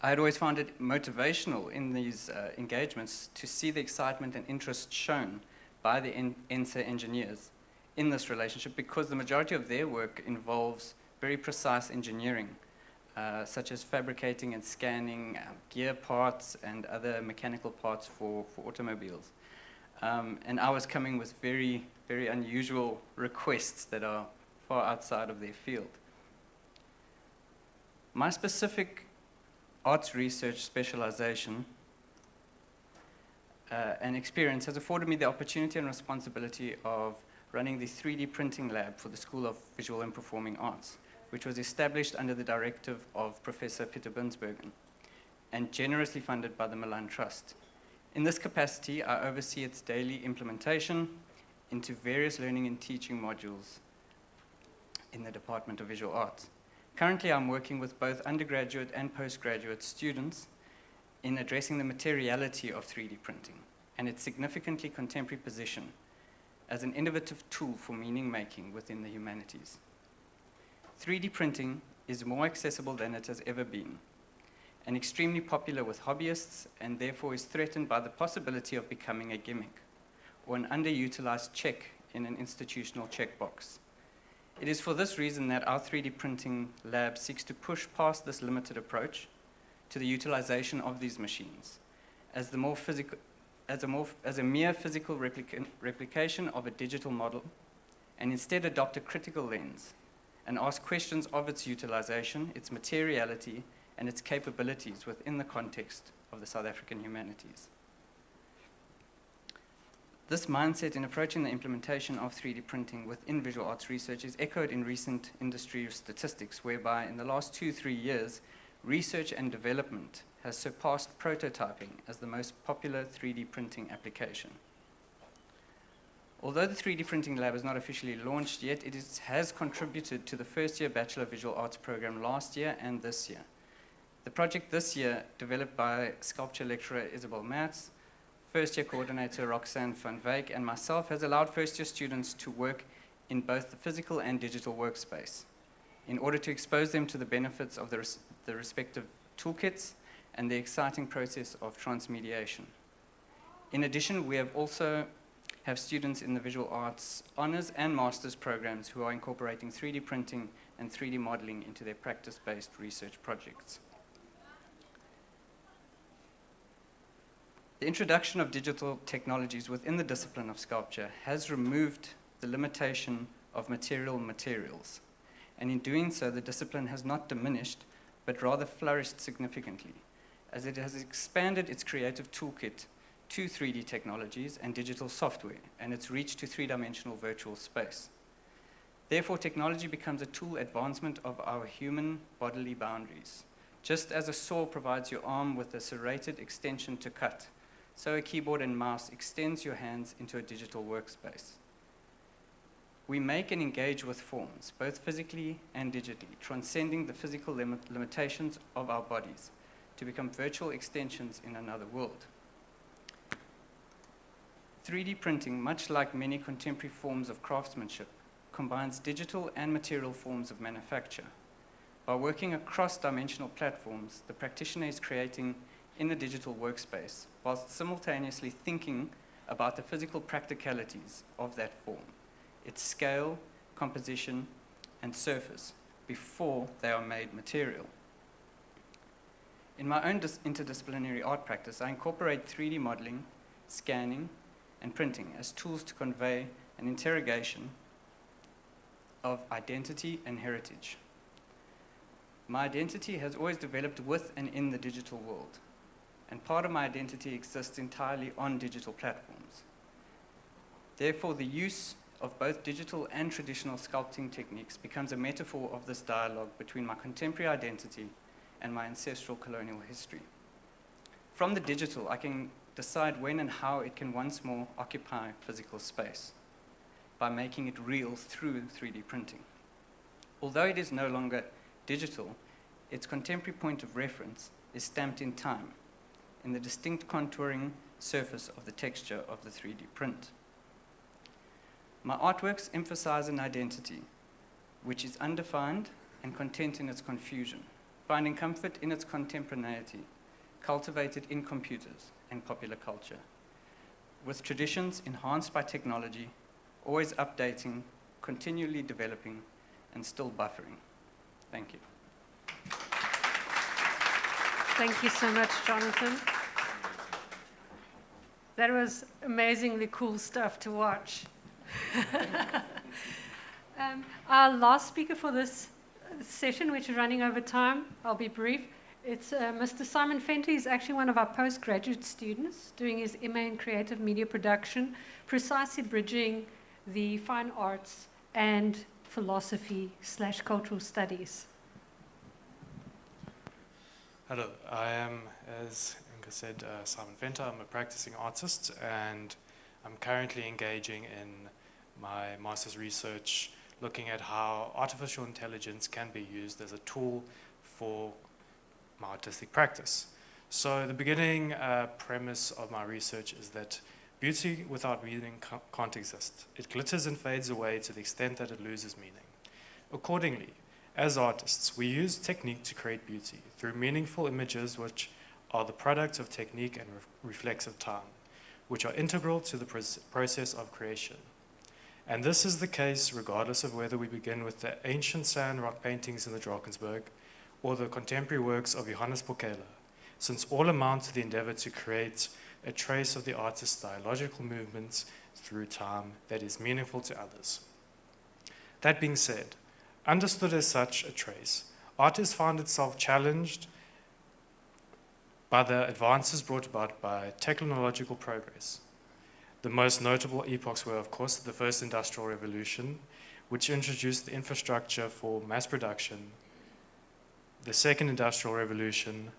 I had always found it motivational in these engagements to see the excitement and interest shown by the ENSA engineers in this relationship, because the majority of their work involves very precise engineering, such as fabricating and scanning gear parts and other mechanical parts for automobiles. And I was coming with very, very unusual requests that are far outside of their field. My specific arts research specialization and experience has afforded me the opportunity and responsibility of running the 3D printing lab for the School of Visual and Performing Arts, which was established under the directive of Professor Peter Binsbergen and generously funded by the Milan Trust. In this capacity, I oversee its daily implementation into various learning and teaching modules in the Department of Visual Arts. Currently, I'm working with both undergraduate and postgraduate students in addressing the materiality of 3D printing and its significantly contemporary position as an innovative tool for meaning making within the humanities. 3D printing is more accessible than it has ever been, and extremely popular with hobbyists, and therefore is threatened by the possibility of becoming a gimmick or an underutilized check in an institutional checkbox. It is for this reason that our 3D printing lab seeks to push past this limited approach to the utilization of these machines as a mere physical replication of a digital model, and instead adopt a critical lens and ask questions of its utilization, its materiality, and its capabilities within the context of the South African humanities. This mindset in approaching the implementation of 3D printing within visual arts research is echoed in recent industry statistics, whereby in the last 2-3 years, research and development has surpassed prototyping as the most popular 3D printing application. Although the 3D printing lab is not officially launched yet, it has contributed to the first-year Bachelor of Visual Arts program last year and this year. The project this year, developed by sculpture lecturer Isabel Matz, first-year coordinator Roxanne van Wyk, and myself, has allowed first-year students to work in both the physical and digital workspace in order to expose them to the benefits of the respective toolkits and the exciting process of transmediation. In addition, we have also have students in the visual arts honors and master's programs who are incorporating 3D printing and 3D modeling into their practice-based research projects. The introduction of digital technologies within the discipline of sculpture has removed the limitation of materials, and in doing so, the discipline has not diminished, but rather flourished significantly, as it has expanded its creative toolkit to 3D technologies and digital software, and its reach to three-dimensional virtual space. Therefore, technology becomes a tool advancement of our human bodily boundaries. Just as a saw provides your arm with a serrated extension to cut, so a keyboard and mouse extends your hands into a digital workspace. We make and engage with forms, both physically and digitally, transcending the physical limitations of our bodies to become virtual extensions in another world. 3D printing, much like many contemporary forms of craftsmanship, combines digital and material forms of manufacture. By working across dimensional platforms, the practitioner is creating in the digital workspace, whilst simultaneously thinking about the physical practicalities of that form, its scale, composition, and surface before they are made material. In my own interdisciplinary art practice, I incorporate 3D modeling, scanning, and printing as tools to convey an interrogation of identity and heritage. My identity has always developed with and in the digital world. and part of my identity exists entirely on digital platforms. Therefore, the use of both digital and traditional sculpting techniques becomes a metaphor of this dialogue between my contemporary identity and my ancestral colonial history. From the digital, I can decide when and how it can once more occupy physical space by making it real through 3D printing. Although it is no longer digital, its contemporary point of reference is stamped in time, in the distinct contouring surface of the texture of the 3D print. My artworks emphasize an identity which is undefined and content in its confusion, finding comfort in its contemporaneity, cultivated in computers and popular culture, with traditions enhanced by technology, always updating, continually developing, and still buffering. Thank you. Thank you so much, Jonathan. That was amazingly cool stuff to watch. Our last speaker for this session, which is running over time, I'll be brief. It's Mr. Simon Fentley. He's actually one of our postgraduate students doing his MA in Creative Media Production, precisely bridging the fine arts and philosophy/cultural studies. Hello, I am, as Inga said, Simon Venter. I'm a practicing artist, and I'm currently engaging in my master's research looking at how artificial intelligence can be used as a tool for my artistic practice. So the beginning premise of my research is that beauty without meaning can't exist. It glitters and fades away to the extent that it loses meaning. Accordingly, as artists, we use technique to create beauty through meaningful images which are the product of technique and reflexive time, which are integral to the process of creation. And this is the case regardless of whether we begin with the ancient sand rock paintings in the Drakensberg or the contemporary works of Johannes Bokela, since all amount to the endeavor to create a trace of the artist's dialogical movements through time that is meaningful to others. That being said, understood as such a trace, art has found itself challenged by the advances brought about by technological progress. The most notable epochs were, of course, the first industrial revolution, which introduced the infrastructure for mass production, the second industrial revolution,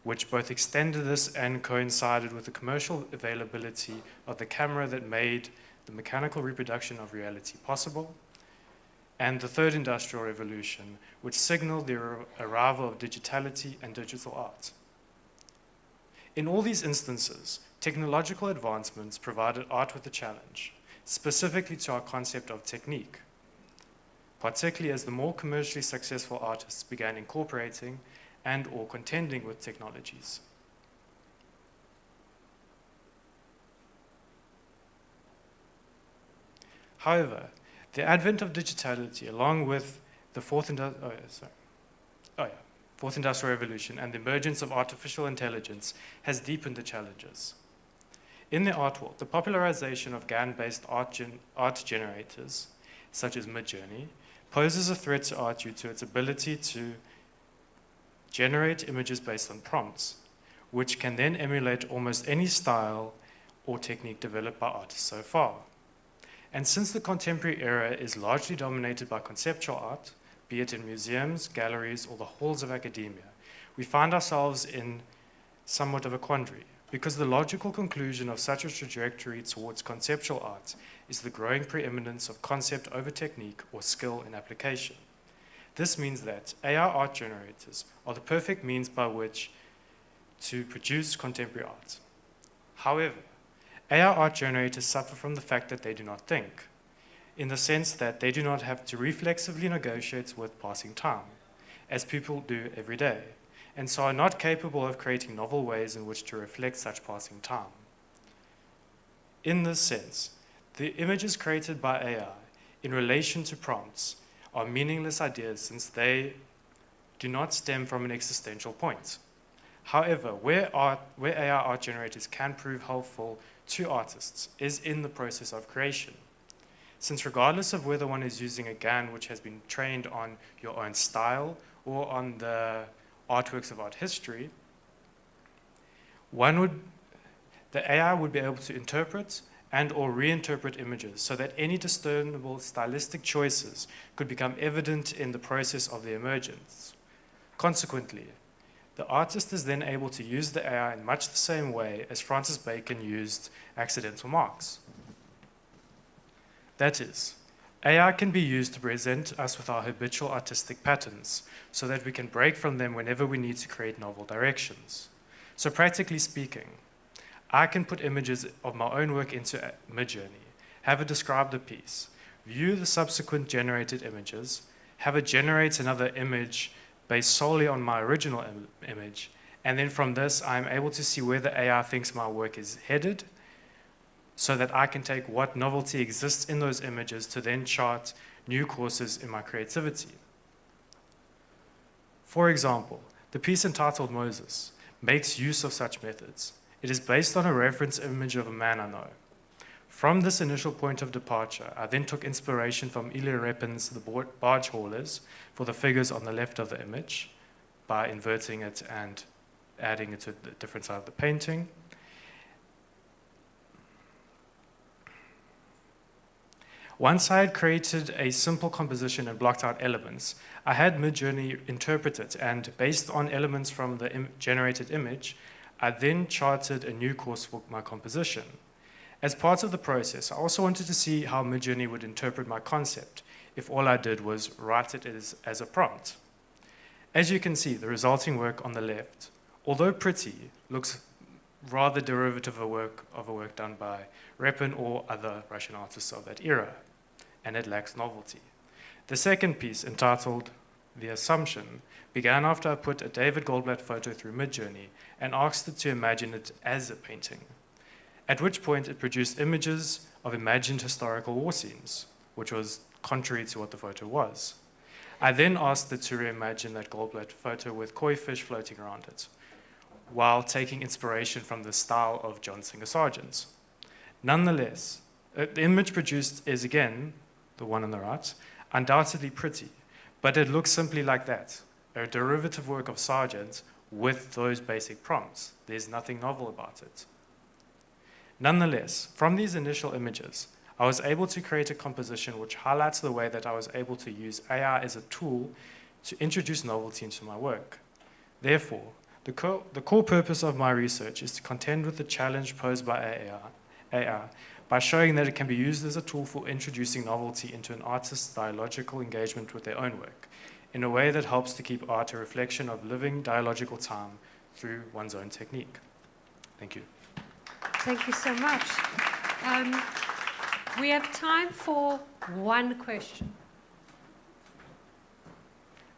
which both extended this and coincided with the commercial availability of the camera that made the mechanical reproduction of reality possible, and the third industrial revolution, which signaled the arrival of digitality and digital art. In all these instances, technological advancements provided art with a challenge, specifically to our concept of technique, particularly as the more commercially successful artists began incorporating and or contending with technologies. However, the advent of digitality, along with the fourth industrial revolution and the emergence of artificial intelligence, has deepened the challenges. In the art world, the popularization of GAN-based art generators, such as Midjourney, poses a threat to art due to its ability to generate images based on prompts, which can then emulate almost any style or technique developed by artists so far. And since the contemporary era is largely dominated by conceptual art, be it in museums, galleries, or the halls of academia, we find ourselves in somewhat of a quandary, because the logical conclusion of such a trajectory towards conceptual art is the growing preeminence of concept over technique or skill in application. This means that AI art generators are the perfect means by which to produce contemporary art. However, AI art generators suffer from the fact that they do not think, in the sense that they do not have to reflexively negotiate with passing time, as people do every day, and so are not capable of creating novel ways in which to reflect such passing time. In this sense, the images created by AI in relation to prompts are meaningless ideas since they do not stem from an existential point. However, where AI art generators can prove helpful to artists is in the process of creation. Since regardless of whether one is using a GAN which has been trained on your own style or on the artworks of art history, The AI would be able to interpret and or reinterpret images so that any discernible stylistic choices could become evident in the process of their emergence. Consequently, the artist is then able to use the AI in much the same way as Francis Bacon used accidental marks. That is, AI can be used to present us with our habitual artistic patterns so that we can break from them whenever we need to create novel directions. So practically speaking, I can put images of my own work into Midjourney, have it describe the piece, view the subsequent generated images, have it generate another image based solely on my original image, and then from this I'm able to see where the AI thinks my work is headed, so that I can take what novelty exists in those images to then chart new courses in my creativity. For example, the piece entitled Moses makes use of such methods. It is based on a reference image of a man I know. From this initial point of departure, I then took inspiration from Ilya Repin's The Barge Haulers for the figures on the left of the image by inverting it and adding it to the different side of the painting. Once I had created a simple composition and blocked out elements, I had Midjourney interpret it, and based on elements from the generated image, I then charted a new course for my composition. As part of the process, I also wanted to see how Midjourney would interpret my concept if all I did was write it as a prompt. As you can see, the resulting work on the left, although pretty, looks rather derivative of a work done by Repin or other Russian artists of that era, and it lacks novelty. The second piece, entitled The Assumption, began after I put a David Goldblatt photo through Midjourney and asked it to imagine it as a painting, at which point it produced images of imagined historical war scenes, which was contrary to what the photo was. I then asked it to reimagine that Goldblatt photo with koi fish floating around it, while taking inspiration from the style of John Singer Sargent. Nonetheless, the image produced is, again, the one on the right, undoubtedly pretty, but it looks simply like that, a derivative work of Sargent with those basic prompts. There's nothing novel about it. Nonetheless, from these initial images, I was able to create a composition which highlights the way that I was able to use AI as a tool to introduce novelty into my work. Therefore, the core purpose of my research is to contend with the challenge posed by AI by showing that it can be used as a tool for introducing novelty into an artist's dialogical engagement with their own work, in a way that helps to keep art a reflection of living dialogical time through one's own technique. Thank you. Thank you so much. We have time for one question.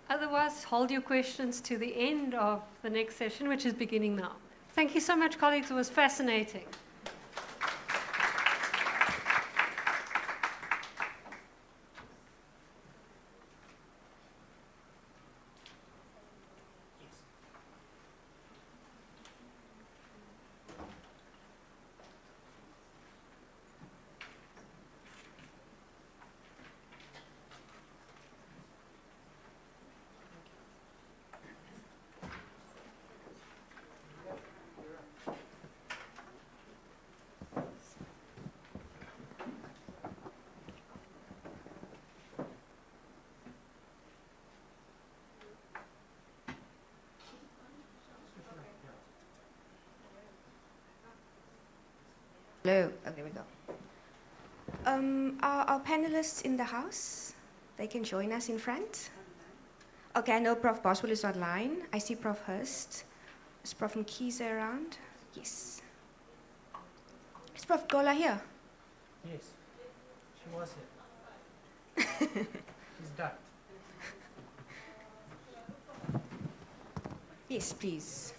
Otherwise, hold your questions to the end of the next session, which is beginning now. Thank you so much, colleagues. It was fascinating. Hello. Oh, there we go. Our panelists in the house, they can join us in front. Okay, I know Prof. Boswell is online. I see Prof. Hurst. Is Prof. Mkhize around? Yes. Is Prof. Dola here? Yes, she was here. She's done. Yes, please.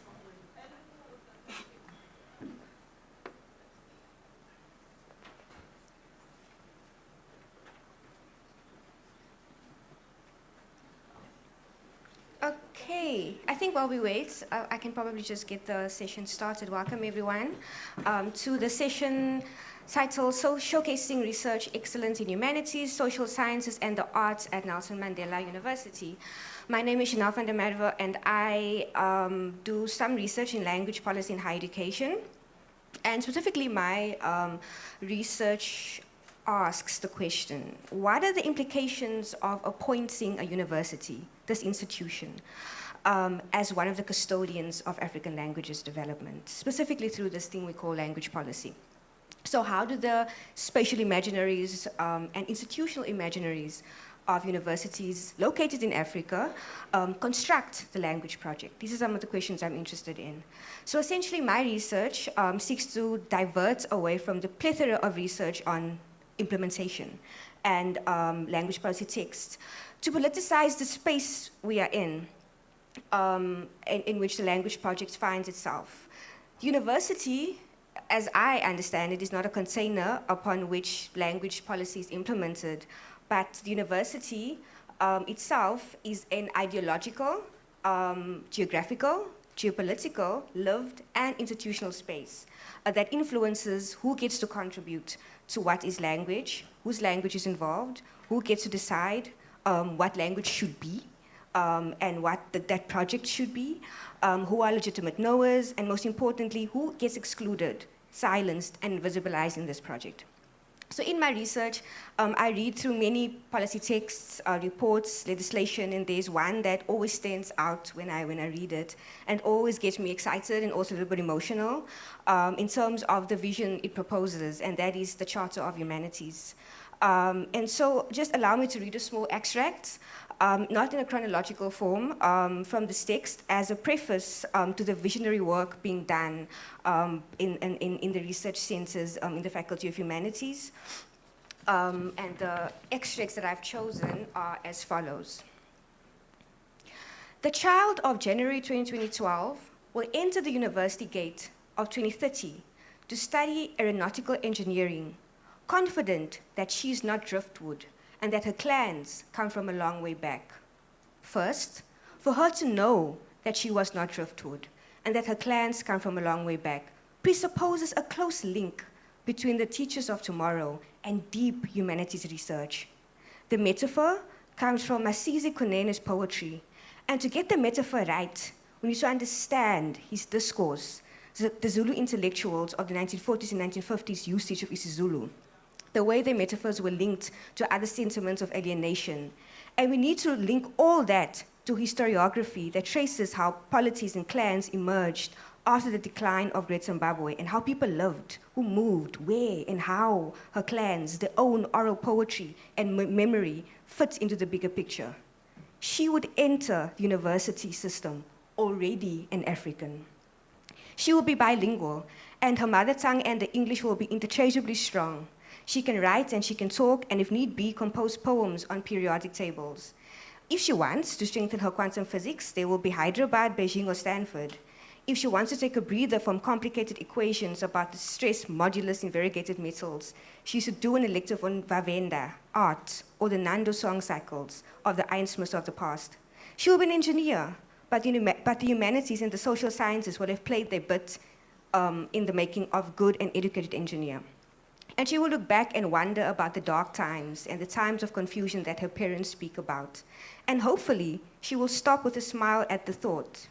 Okay, Okay, I think while we wait, I can probably just get the session started. Welcome everyone to the session titled Showcasing Research Excellence in Humanities, Social Sciences and the Arts at Nelson Mandela University. My name is Chanel van der Merwe and I do some research in language policy in higher education. And specifically my research asks the question, what are the implications of appointing a university, this institution, as one of the custodians of African languages development, specifically through this thing we call language policy? So how do the spatial imaginaries and institutional imaginaries of universities located in Africa construct the language project? These are some of the questions I'm interested in. So essentially my research seeks to divert away from the plethora of research on implementation and language policy text to politicize the space we are in which the language project finds itself. The university, as I understand it, is not a container upon which language policy is implemented, but the university itself is an ideological, geographical, geopolitical, lived, and institutional space that influences who gets to contribute to what is language, whose language is involved, who gets to decide what language should be, and what that project should be, who are legitimate knowers, and most importantly, who gets excluded, silenced, and invisibilized in this project. So in my research, I read through many policy texts, reports, legislation, and there's one that always stands out when I read it and always gets me excited and also a little bit emotional in terms of the vision it proposes, and that is the Charter of Humanities. And so just allow me to read a small extract, not in a chronological form, from this text as a preface to the visionary work being done in the research centers in the Faculty of Humanities. And the extracts that I've chosen are as follows. The child of January 2012 will enter the university gate of 2030 to study aeronautical engineering, confident that she is not driftwood and that her clans come from a long way back. First, for her to know that she was not driftwood and that her clans come from a long way back presupposes a close link between the teachers of tomorrow and deep humanities research. The metaphor comes from Masisi Kunene's poetry, and to get the metaphor right, we need to understand his discourse, the Zulu intellectuals of the 1940s and 1950s usage of isiZulu, the way their metaphors were linked to other sentiments of alienation. And we need to link all that to historiography that traces how polities and clans emerged after the decline of Great Zimbabwe and how people lived, who moved, where and how her clans, their own oral poetry and memory fit into the bigger picture. She would enter the university system already an African. She will be bilingual, and her mother tongue and the English will be interchangeably strong. She can write and she can talk, and if need be, compose poems on periodic tables. If she wants to strengthen her quantum physics, there will be Hyderabad, Beijing, or Stanford. If she wants to take a breather from complicated equations about the stress modulus in variegated metals, she should do an elective on Vavenda, art, or the Nando song cycles of the Ironsmiths of the past. She will be an engineer, but the humanities and the social sciences will have played their bit in the making of good and educated engineer. And she will look back and wonder about the dark times and the times of confusion that her parents speak about. And hopefully, she will stop with a smile at the thought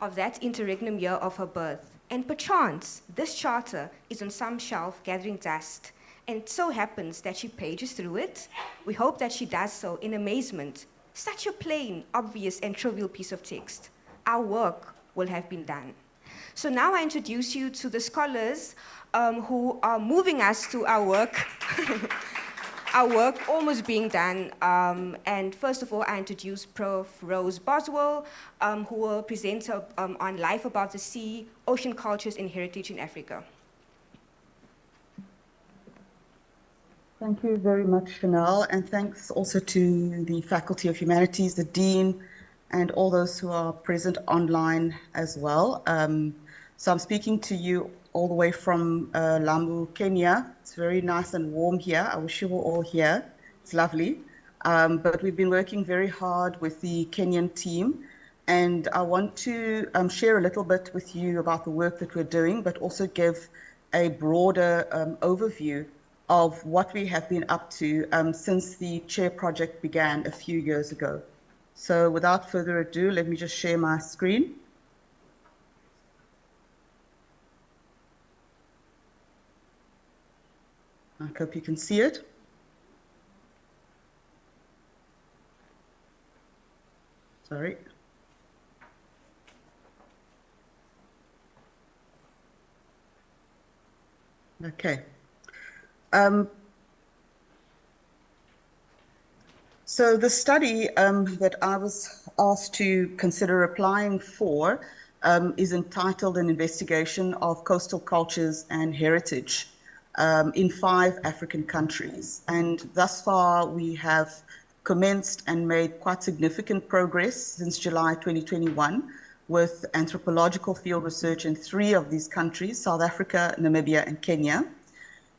of that interregnum year of her birth. And perchance, this charter is on some shelf gathering dust, and it so happens that she pages through it. We hope that she does so in amazement. Such a plain, obvious, and trivial piece of text. Our work will have been done. So now I introduce you to the scholars who are moving us to our work, our work almost being done. And first of all, I introduce Prof. Rose Boswell, who will present on Life Above the Sea, Ocean Cultures and Heritage in Africa. Thank you very much, Chanel, and thanks also to the Faculty of Humanities, the Dean, and all those who are present online as well. So I'm speaking to you all the way from Lamu, Kenya. It's very nice and warm here. I wish you were all here. It's lovely. But we've been working very hard with the Kenyan team And I want to share a little bit with you about the work that we're doing, but also give a broader overview of what we have been up to since the CHAIR project began a few years ago. So without further ado, let me just share my screen. I hope you can see it. Sorry. Okay. So the study that I was asked to consider applying for is entitled An Investigation of Coastal Cultures and Heritage in 5 African countries. And thus far, we have commenced and made quite significant progress since July 2021 with anthropological field research in 3 of these countries, South Africa, Namibia, and Kenya.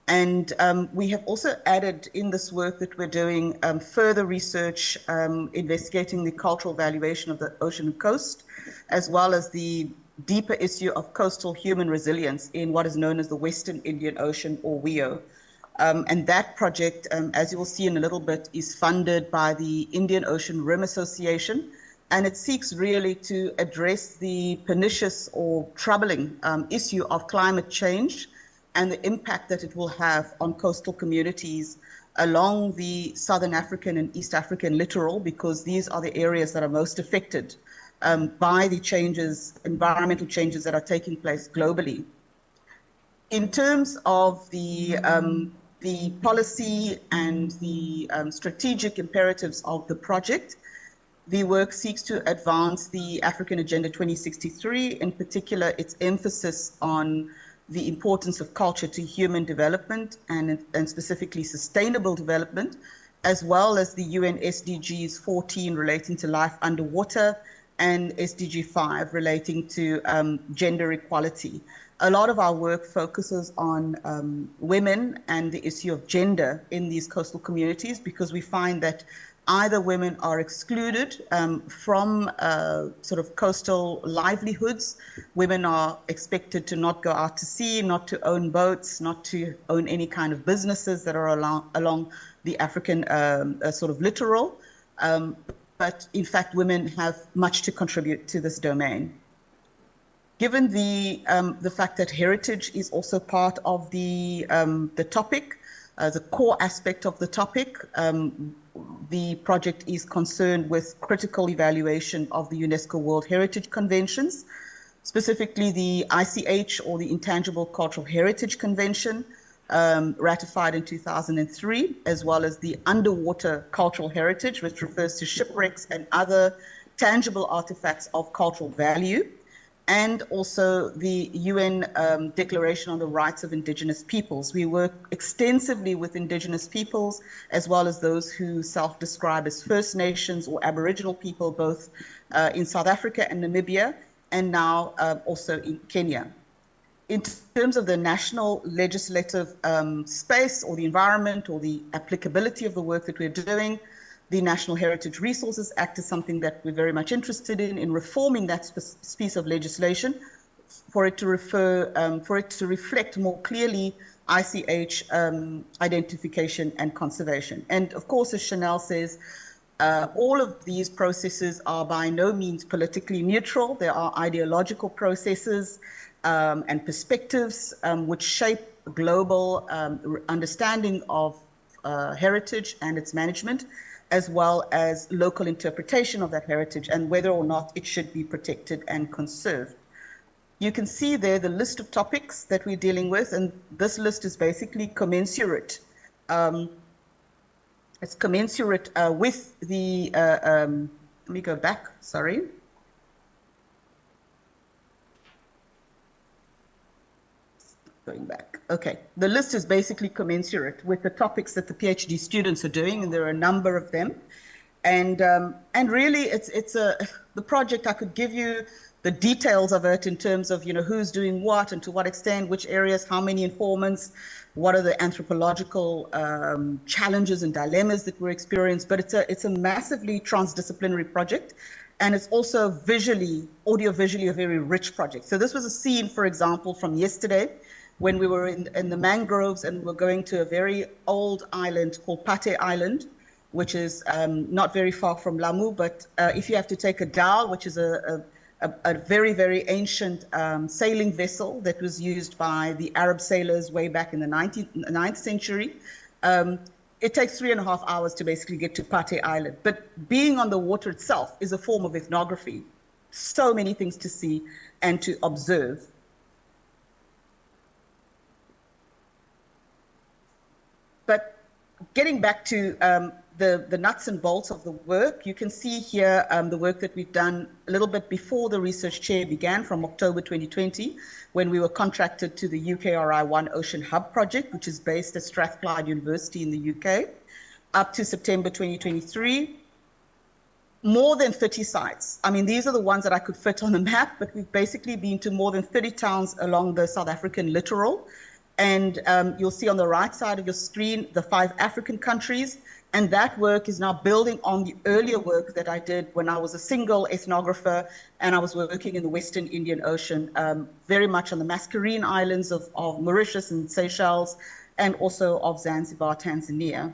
And we have also added in this work that we're doing further research investigating the cultural valuation of the ocean and coast, as well as the deeper issue of coastal human resilience in what is known as the Western Indian Ocean, or WIO. And that project, as you will see in a little bit, is funded by the Indian Ocean Rim Association, and it seeks really to address the pernicious or troubling issue of climate change and the impact that it will have on coastal communities along the Southern African and East African littoral, because these are the areas that are most affected by the changes, environmental changes that are taking place globally. In terms of the policy and the strategic imperatives of the project, the work seeks to advance the African Agenda 2063, in particular its emphasis on the importance of culture to human development and specifically sustainable development, as well as the UN SDGs 14 relating to life underwater and SDG 5 relating to gender equality. A lot of our work focuses on women and the issue of gender in these coastal communities, because we find that either women are excluded from sort of coastal livelihoods. Women are expected to not go out to sea, not to own boats, not to own any kind of businesses that are along the African sort of littoral. But in fact, women have much to contribute to this domain. Given the fact that heritage is also part of the topic, the core aspect of the topic, the project is concerned with critical evaluation of the UNESCO World Heritage Conventions, specifically the ICH, or the Intangible Cultural Heritage Convention, ratified in 2003, as well as the Underwater Cultural Heritage, which refers to shipwrecks and other tangible artifacts of cultural value, and also the UN Declaration on the Rights of Indigenous Peoples. We work extensively with Indigenous peoples, as well as those who self-describe as First Nations or Aboriginal people, both in South Africa and Namibia, and now also in Kenya. In terms of the national legislative space or the environment or the applicability of the work that we're doing, the National Heritage Resources Act is something that we're very much interested in reforming that piece of legislation for it to reflect more clearly ICH identification and conservation. And of course, as Chanel says, all of these processes are by no means politically neutral. There are ideological processes and perspectives which shape global understanding of heritage and its management, as well as local interpretation of that heritage and whether or not it should be protected and conserved. You can see there the list of topics that we're dealing with, and this list is basically commensurate. It's commensurate with the, let me go back, sorry. Going back. Okay, the list is basically commensurate with the topics that the PhD students are doing, and there are a number of them. And really, the project. I could give you the details of it in terms of who's doing what and to what extent, which areas, how many informants, what are the anthropological challenges and dilemmas that we're experiencing. But it's a massively transdisciplinary project, and it's also visually, audio-visually a very rich project. So this was a scene, for example, from yesterday when we were in the mangroves and we were going to a very old island called Pate Island, which is not very far from Lamu, but if you have to take a dhow, which is a very, very ancient sailing vessel that was used by the Arab sailors way back in the 9th century, it takes 3.5 hours to basically get to Pate Island. But being on the water itself is a form of ethnography. So many things to see and to observe. But getting back to the nuts and bolts of the work, you can see here the work that we've done a little bit before the research chair began, from October 2020, when we were contracted to the UKRI One Ocean Hub project, which is based at Strathclyde University in the UK, up to September 2023. More than 30 sites. I mean, these are the ones that I could fit on the map, but we've basically been to more than 30 towns along the South African littoral. And you'll see on the right side of your screen the 5 African countries. And that work is now building on the earlier work that I did when I was a single ethnographer and I was working in the Western Indian Ocean, very much on the Mascarene Islands of Mauritius and Seychelles, and also of Zanzibar, Tanzania.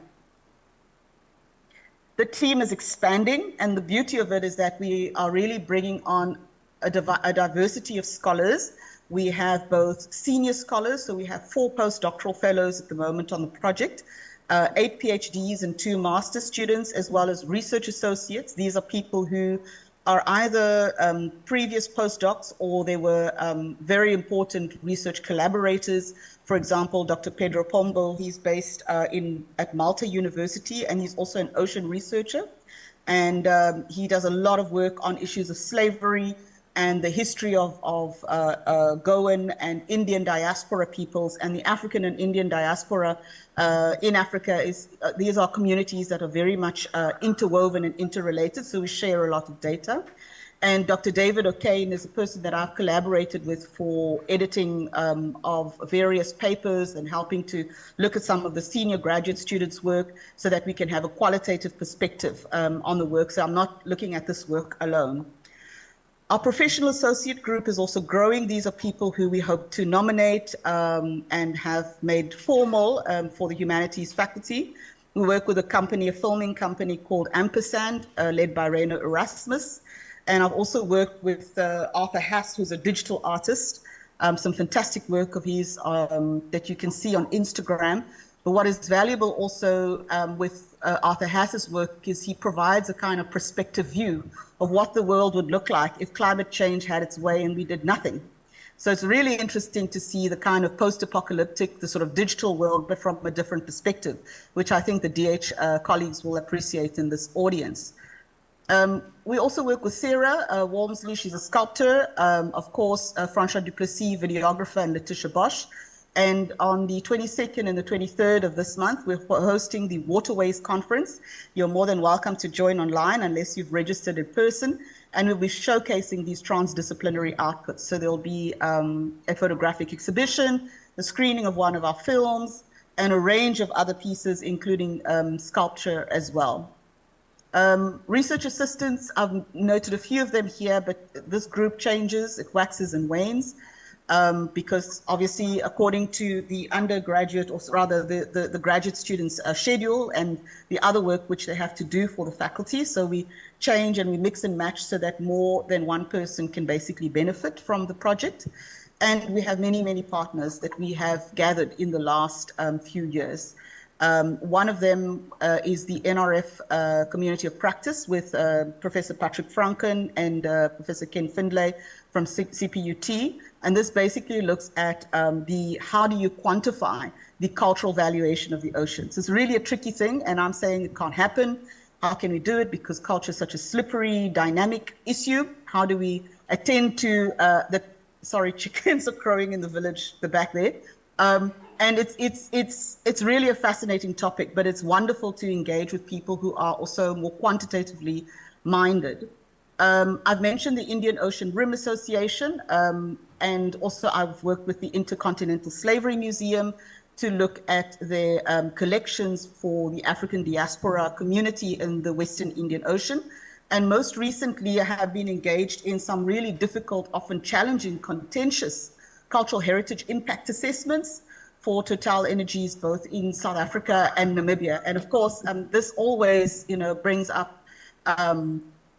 The team is expanding, and the beauty of it is that we are really bringing on a diversity of scholars. We have both senior scholars, so we have 4 postdoctoral fellows at the moment on the project, 8 PhDs and 2 master's students, as well as research associates. These are people who are either previous postdocs or they were very important research collaborators. For example, Dr. Pedro Pombo, he's based at Malta University, and he's also an ocean researcher. And he does a lot of work on issues of slavery and the history of Goan and Indian diaspora peoples, and the African and Indian diaspora in Africa these are communities that are very much interwoven and interrelated, so we share a lot of data. And Dr. David O'Kane is a person that I've collaborated with for editing of various papers and helping to look at some of the senior graduate students' work so that we can have a qualitative perspective on the work. So I'm not looking at this work alone. Our professional associate group is also growing. These are people who we hope to nominate and have made formal for the humanities faculty. We work with a filming company called Ampersand, led by Reino Erasmus. And I've also worked with Arthur Hass, who's a digital artist, some fantastic work of his that you can see on Instagram. But what is valuable also with Arthur Hass's work is he provides a kind of perspective view of what the world would look like if climate change had its way and we did nothing. So it's really interesting to see the kind of post-apocalyptic, the sort of digital world, but from a different perspective, which I think the DH colleagues will appreciate in this audience. We also work with Sarah Walmsley. She's a sculptor, of course, François Duplessis, videographer, and Letitia Bosch. And on the 22nd and the 23rd of this month, we're hosting the Waterways Conference. You're more than welcome to join online unless you've registered in person. And we'll be showcasing these transdisciplinary outputs. So there'll be a photographic exhibition, the screening of one of our films, and a range of other pieces, including sculpture as well. Research assistants, I've noted a few of them here, but this group changes, it waxes and wanes. Because obviously, according to the undergraduate, or rather the graduate students' schedule and the other work which they have to do for the faculty. So we change and we mix and match so that more than one person can basically benefit from the project. And we have many, many partners that we have gathered in the last few years. One of them is the NRF Community of Practice with Professor Patrick Franken and Professor Ken Findlay from CPUT. And this basically looks at how do you quantify the cultural valuation of the oceans. It's really a tricky thing, and I'm saying it can't happen. How can we do it? Because culture is such a slippery, dynamic issue. How do we attend to sorry, chickens are crowing in the village, the back there. And it's really a fascinating topic, but it's wonderful to engage with people who are also more quantitatively minded. I've mentioned the Indian Ocean Rim Association, and also I've worked with the Intercontinental Slavery Museum to look at their collections for the African diaspora community in the Western Indian Ocean. And most recently, I have been engaged in some really difficult, often challenging, contentious cultural heritage impact assessments for Total Energies, both in South Africa and Namibia. And of course, this always, brings up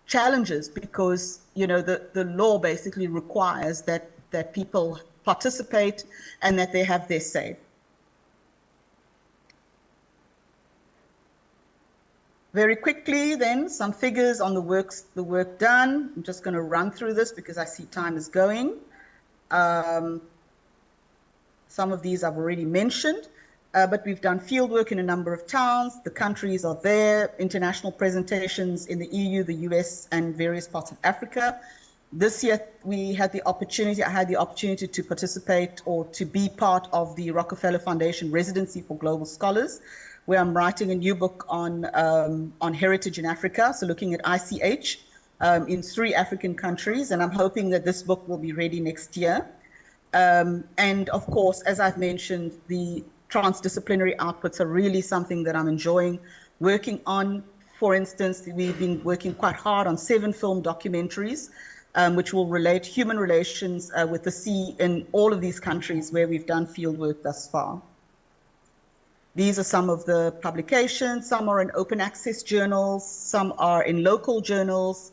challenges because, the law basically requires that people participate and that they have their say. Very quickly then, some figures on the work done. I'm just going to run through this because I see time is going. Some of these I've already mentioned, but we've done field work in a number of towns. The countries are there, international presentations in the EU, the US, and various parts of Africa. This year, I had the opportunity to participate or to be part of the Rockefeller Foundation Residency for Global Scholars, where I'm writing a new book on heritage in Africa, so looking at ICH in 3 African countries, and I'm hoping that this book will be ready next year. And of course, as I've mentioned, the transdisciplinary outputs are really something that I'm enjoying working on. For instance, we've been working quite hard on 7 film documentaries, which will relate human relations with the sea in all of these countries where we've done field work thus far. These are some of the publications. Some are in open access journals, some are in local journals,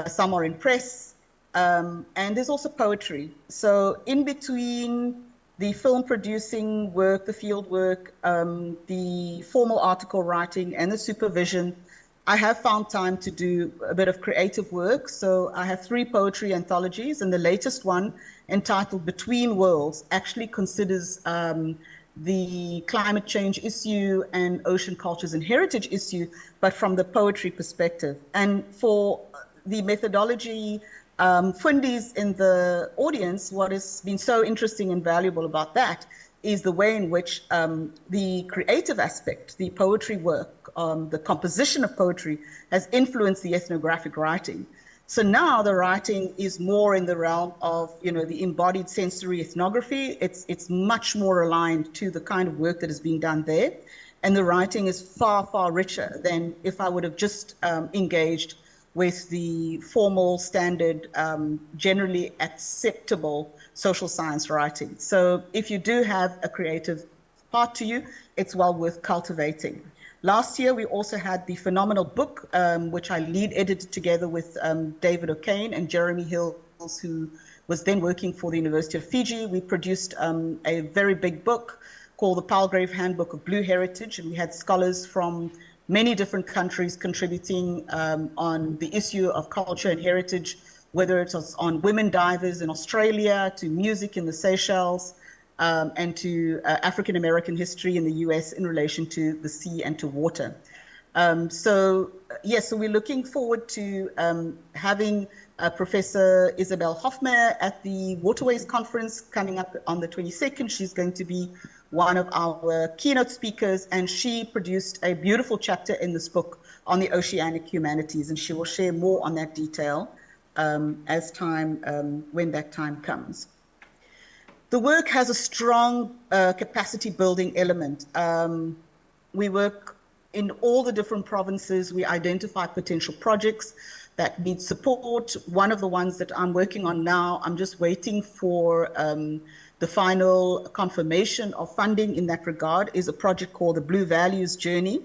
some are in press. And there's also poetry. So in between the film producing work, the field work, the formal article writing, and the supervision, I have found time to do a bit of creative work. So I have 3 poetry anthologies, and the latest one, entitled Between Worlds, actually considers the climate change issue and ocean cultures and heritage issue, but from the poetry perspective. And for the methodology fundies in the audience, what has been so interesting and valuable about that is the way in which the creative aspect, the poetry work, the composition of poetry has influenced the ethnographic writing. So now the writing is more in the realm of, the embodied sensory ethnography. It's much more aligned to the kind of work that is being done there. And the writing is far, far richer than if I would have just engaged with the formal, standard, generally acceptable social science writing. So if you do have a creative part to you, it's well worth cultivating. Last year, we also had the phenomenal book, which I lead edited together with David O'Kane and Jeremy Hills, who was then working for the University of Fiji. We produced a very big book called the Palgrave Handbook of Blue Heritage, and we had scholars from many different countries contributing on the issue of culture and heritage, whether it was on women divers in Australia, to music in the Seychelles, and to African American history in the US in relation to the sea and to water. So we're looking forward to having Professor Isabel Hofmeyr at the Waterways Conference coming up on the 22nd. She's going to be one of our keynote speakers, and she produced a beautiful chapter in this book on the oceanic humanities, and she will share more on that detail as time, when that time comes. The work has a strong capacity building element. We work in all the different provinces. We identify potential projects that need support. One of the ones that I'm working on now, I'm just waiting for the final confirmation of funding in that regard, is a project called the Blue Values Journey,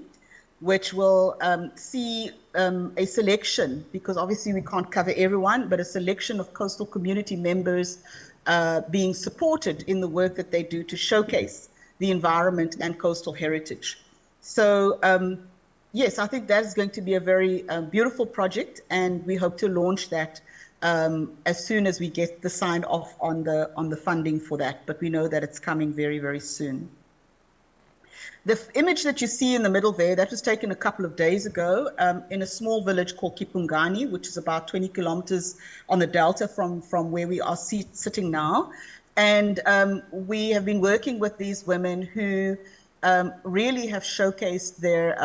which will see a selection, because obviously we can't cover everyone, but a selection of coastal community members being supported in the work that they do to showcase the environment and coastal heritage. So yes, I think that is going to be a very beautiful project, and we hope to launch that as soon as we get the sign off on the funding for that, but we know that it's coming very, very soon. The image that you see in the middle there, that was taken a couple of days ago in a small village called Kipungani, which is about 20 kilometers on the delta from where we are sitting now. And we have been working with these women who really have showcased their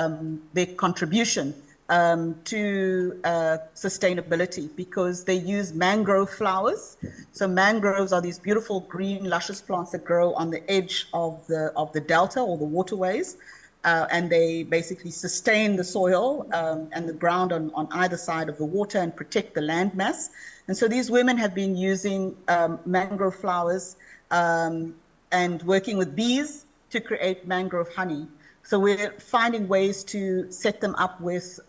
contribution to sustainability, because they use mangrove flowers. So mangroves are these beautiful green luscious plants that grow on the edge of the delta or the waterways. and they basically sustain the soil and the ground on either side of the water and protect the land mass. And so these women have been using mangrove flowers and working with bees to create mangrove honey. So we're finding ways to set them up with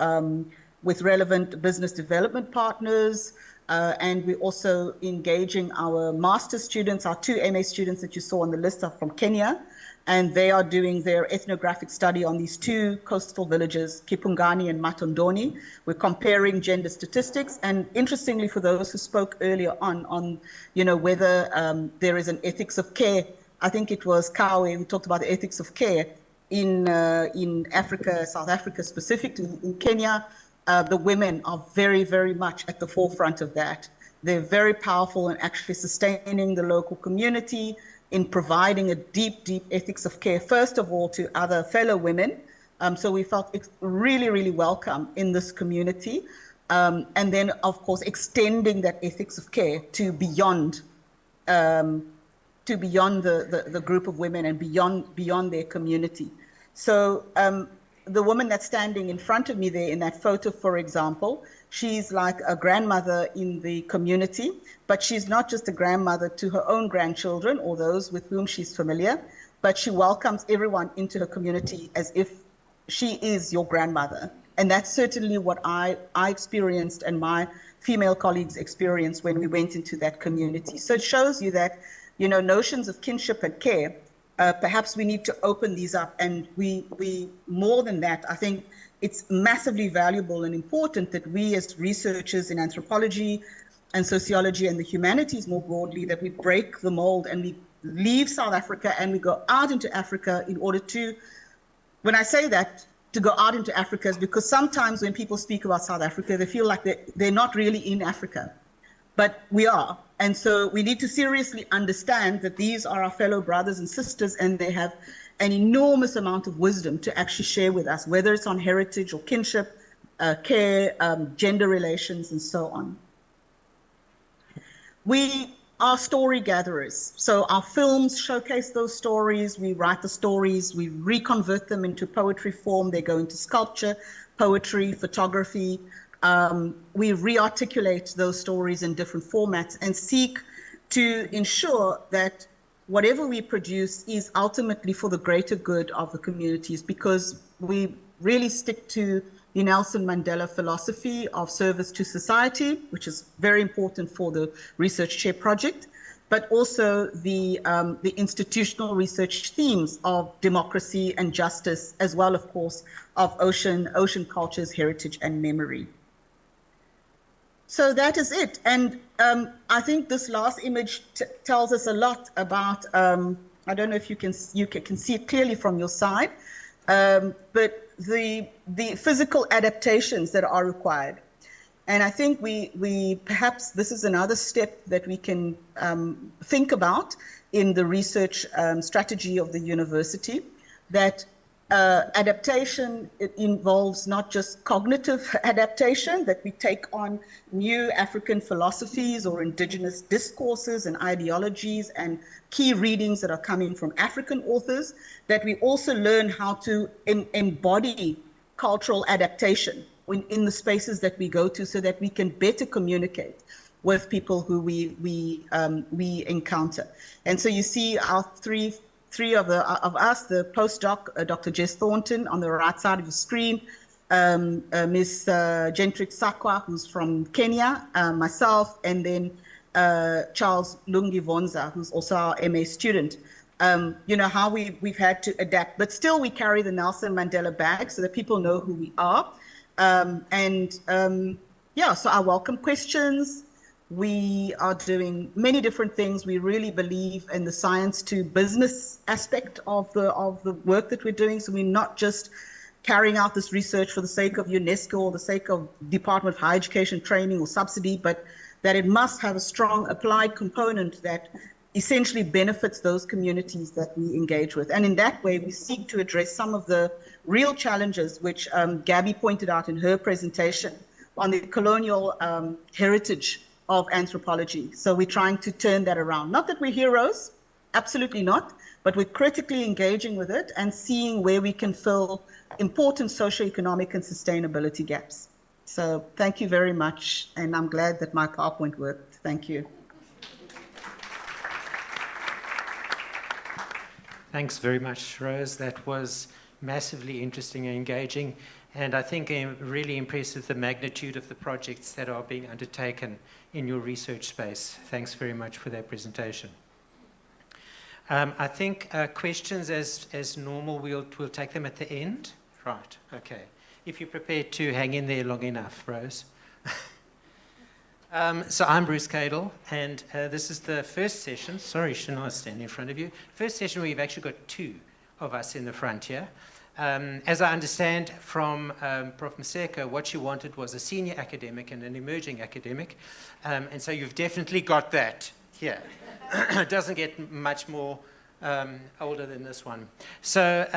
relevant business development partners, and we're also engaging our master's students. Our 2 MA students that you saw on the list are from Kenya, and they are doing their ethnographic study on these 2 coastal villages, Kipungani and Matondoni. We're comparing gender statistics, and interestingly, for those who spoke earlier on whether there is an ethics of care, I think it was Kawe who talked about the ethics of care in Africa, South Africa specifically. In Kenya, the women are very, very much at the forefront of that. They're very powerful in actually sustaining the local community, in providing a deep, deep ethics of care, first of all, to other fellow women. So we felt really, really welcome in this community. And then, of course, extending that ethics of care to beyond the group of women and beyond their community. So the woman that's standing in front of me there in that photo, for example, she's like a grandmother in the community, but she's not just a grandmother to her own grandchildren or those with whom she's familiar, but she welcomes everyone into her community as if she is your grandmother. And that's certainly what I experienced and my female colleagues experienced when we went into that community. So it shows you that, notions of kinship and care, perhaps we need to open these up, and we more than that, I think it's massively valuable and important that we as researchers in anthropology and sociology and the humanities more broadly, that we break the mold and we leave South Africa and we go out into Africa in order to, when I say that, to go out into Africa is because sometimes when people speak about South Africa, they feel like they're not really in Africa, but we are. And so we need to seriously understand that these are our fellow brothers and sisters, and they have an enormous amount of wisdom to actually share with us, whether it's on heritage or kinship, care, gender relations, and so on. We are story gatherers. So our films showcase those stories. We write the stories. We reconvert them into poetry form. They go into sculpture, poetry, photography. We re-articulate those stories in different formats and seek to ensure that whatever we produce is ultimately for the greater good of the communities, because we really stick to the Nelson Mandela philosophy of service to society, which is very important for the Research Chair project, but also the institutional research themes of democracy and justice, as well, of course, of ocean cultures, heritage, and memory. So that is it. And I think this last image tells us a lot about, I don't know if you can see it clearly from your side, but the physical adaptations that are required. And I think we perhaps this is another step that we can think about in the research strategy of the university, that adaptation, it involves not just cognitive adaptation, that we take on new African philosophies or indigenous discourses and ideologies and key readings that are coming from African authors, that we also learn how to embody cultural adaptation in the spaces that we go to, so that we can better communicate with people who we encounter. And so you see our three of us, the postdoc, Dr. Jess Thornton on the right side of the screen, Ms. Gentrix Sakwa, who's from Kenya, myself, and then Charles Lungi Vonza, who's also our MA student. How we've had to adapt, but still we carry the Nelson Mandela bag so that people know who we are. So I welcome questions. We are doing many different things. We really believe in the science to business aspect of the work that we're doing. So we're not just carrying out this research for the sake of UNESCO or the sake of Department of Higher Education training or subsidy, but that it must have a strong applied component that essentially benefits those communities that we engage with. And in that way, we seek to address some of the real challenges which Gabby pointed out in her presentation on the colonial heritage of anthropology. So we're trying to turn that around. Not that we're heroes, absolutely not, but we're critically engaging with it and seeing where we can fill important socioeconomic and sustainability gaps. So thank you very much, and I'm glad that my PowerPoint worked. Thank you. Thanks very much, Rose. That was massively interesting and engaging, and I think really impressive the magnitude of the projects that are being undertaken in your research space. Thanks very much for that presentation. I think questions, as normal, we'll take them at the end. Right, okay. If you're prepared to hang in there long enough, Rose. So I'm Bruce Cadle, and this is the first session. Sorry, Shana, standing in front of you. First session, we've actually got two of us in the front here. As I understand from Prof. Maseko, what she wanted was a senior academic and an emerging academic. And so you've definitely got that here. It doesn't get much more older than this one. So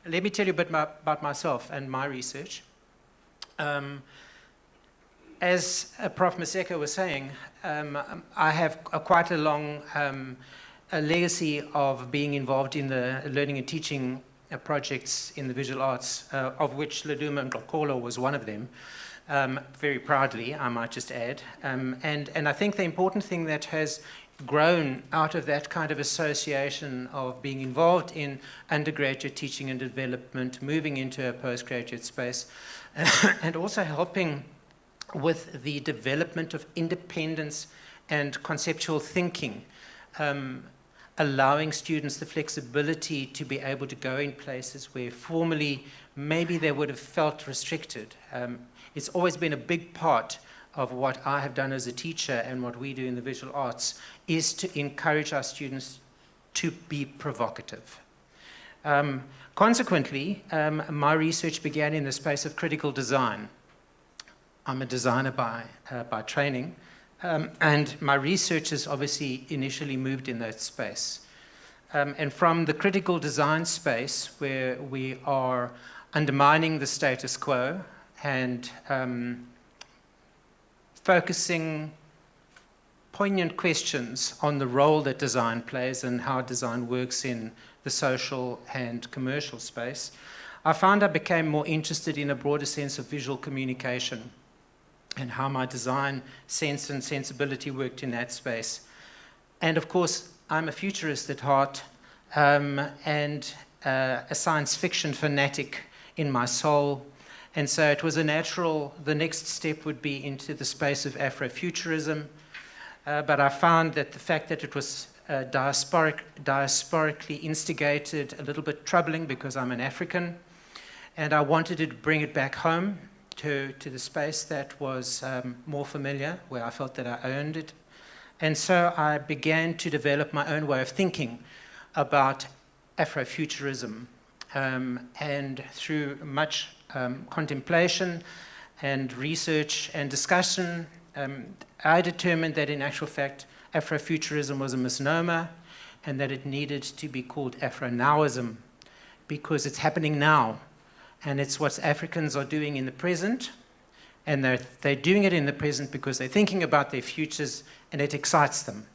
let me tell you a bit about myself and my research. As Prof. Maseko was saying, I have quite a long a legacy of being involved in the learning and teaching projects in the visual arts, of which Laduma and Ngxokolo was one of them, very proudly, I might just add. And I think the important thing that has grown out of that kind of association of being involved in undergraduate teaching and development, moving into a postgraduate space, and also helping with the development of independence and conceptual thinking, allowing students the flexibility to be able to go in places where formerly maybe they would have felt restricted. It's always been a big part of what I have done as a teacher and what we do in the visual arts is to encourage our students to be provocative. Consequently, my research began in the space of critical design. I'm a designer by training, and my research has obviously initially moved in that space. And from the critical design space, where we are undermining the status quo and focusing poignant questions on the role that design plays and how design works in the social and commercial space, I found I became more interested in a broader sense of visual communication and how my design sense and sensibility worked in that space. And of course, I'm a futurist at heart and a science fiction fanatic in my soul. And so it was a natural, the next step would be into the space of Afrofuturism. But I found that the fact that it was diasporically instigated a little bit troubling because I'm an African. And I wanted to bring it back home to the space that was more familiar, where I felt that I owned it. And so I began to develop my own way of thinking about Afrofuturism. And through much contemplation and research and discussion, I determined that in actual fact, Afrofuturism was a misnomer and that it needed to be called Afro-nowism because it's happening now. And it's what Africans are doing in the present. And they're doing it in the present because they're thinking about their futures and it excites them.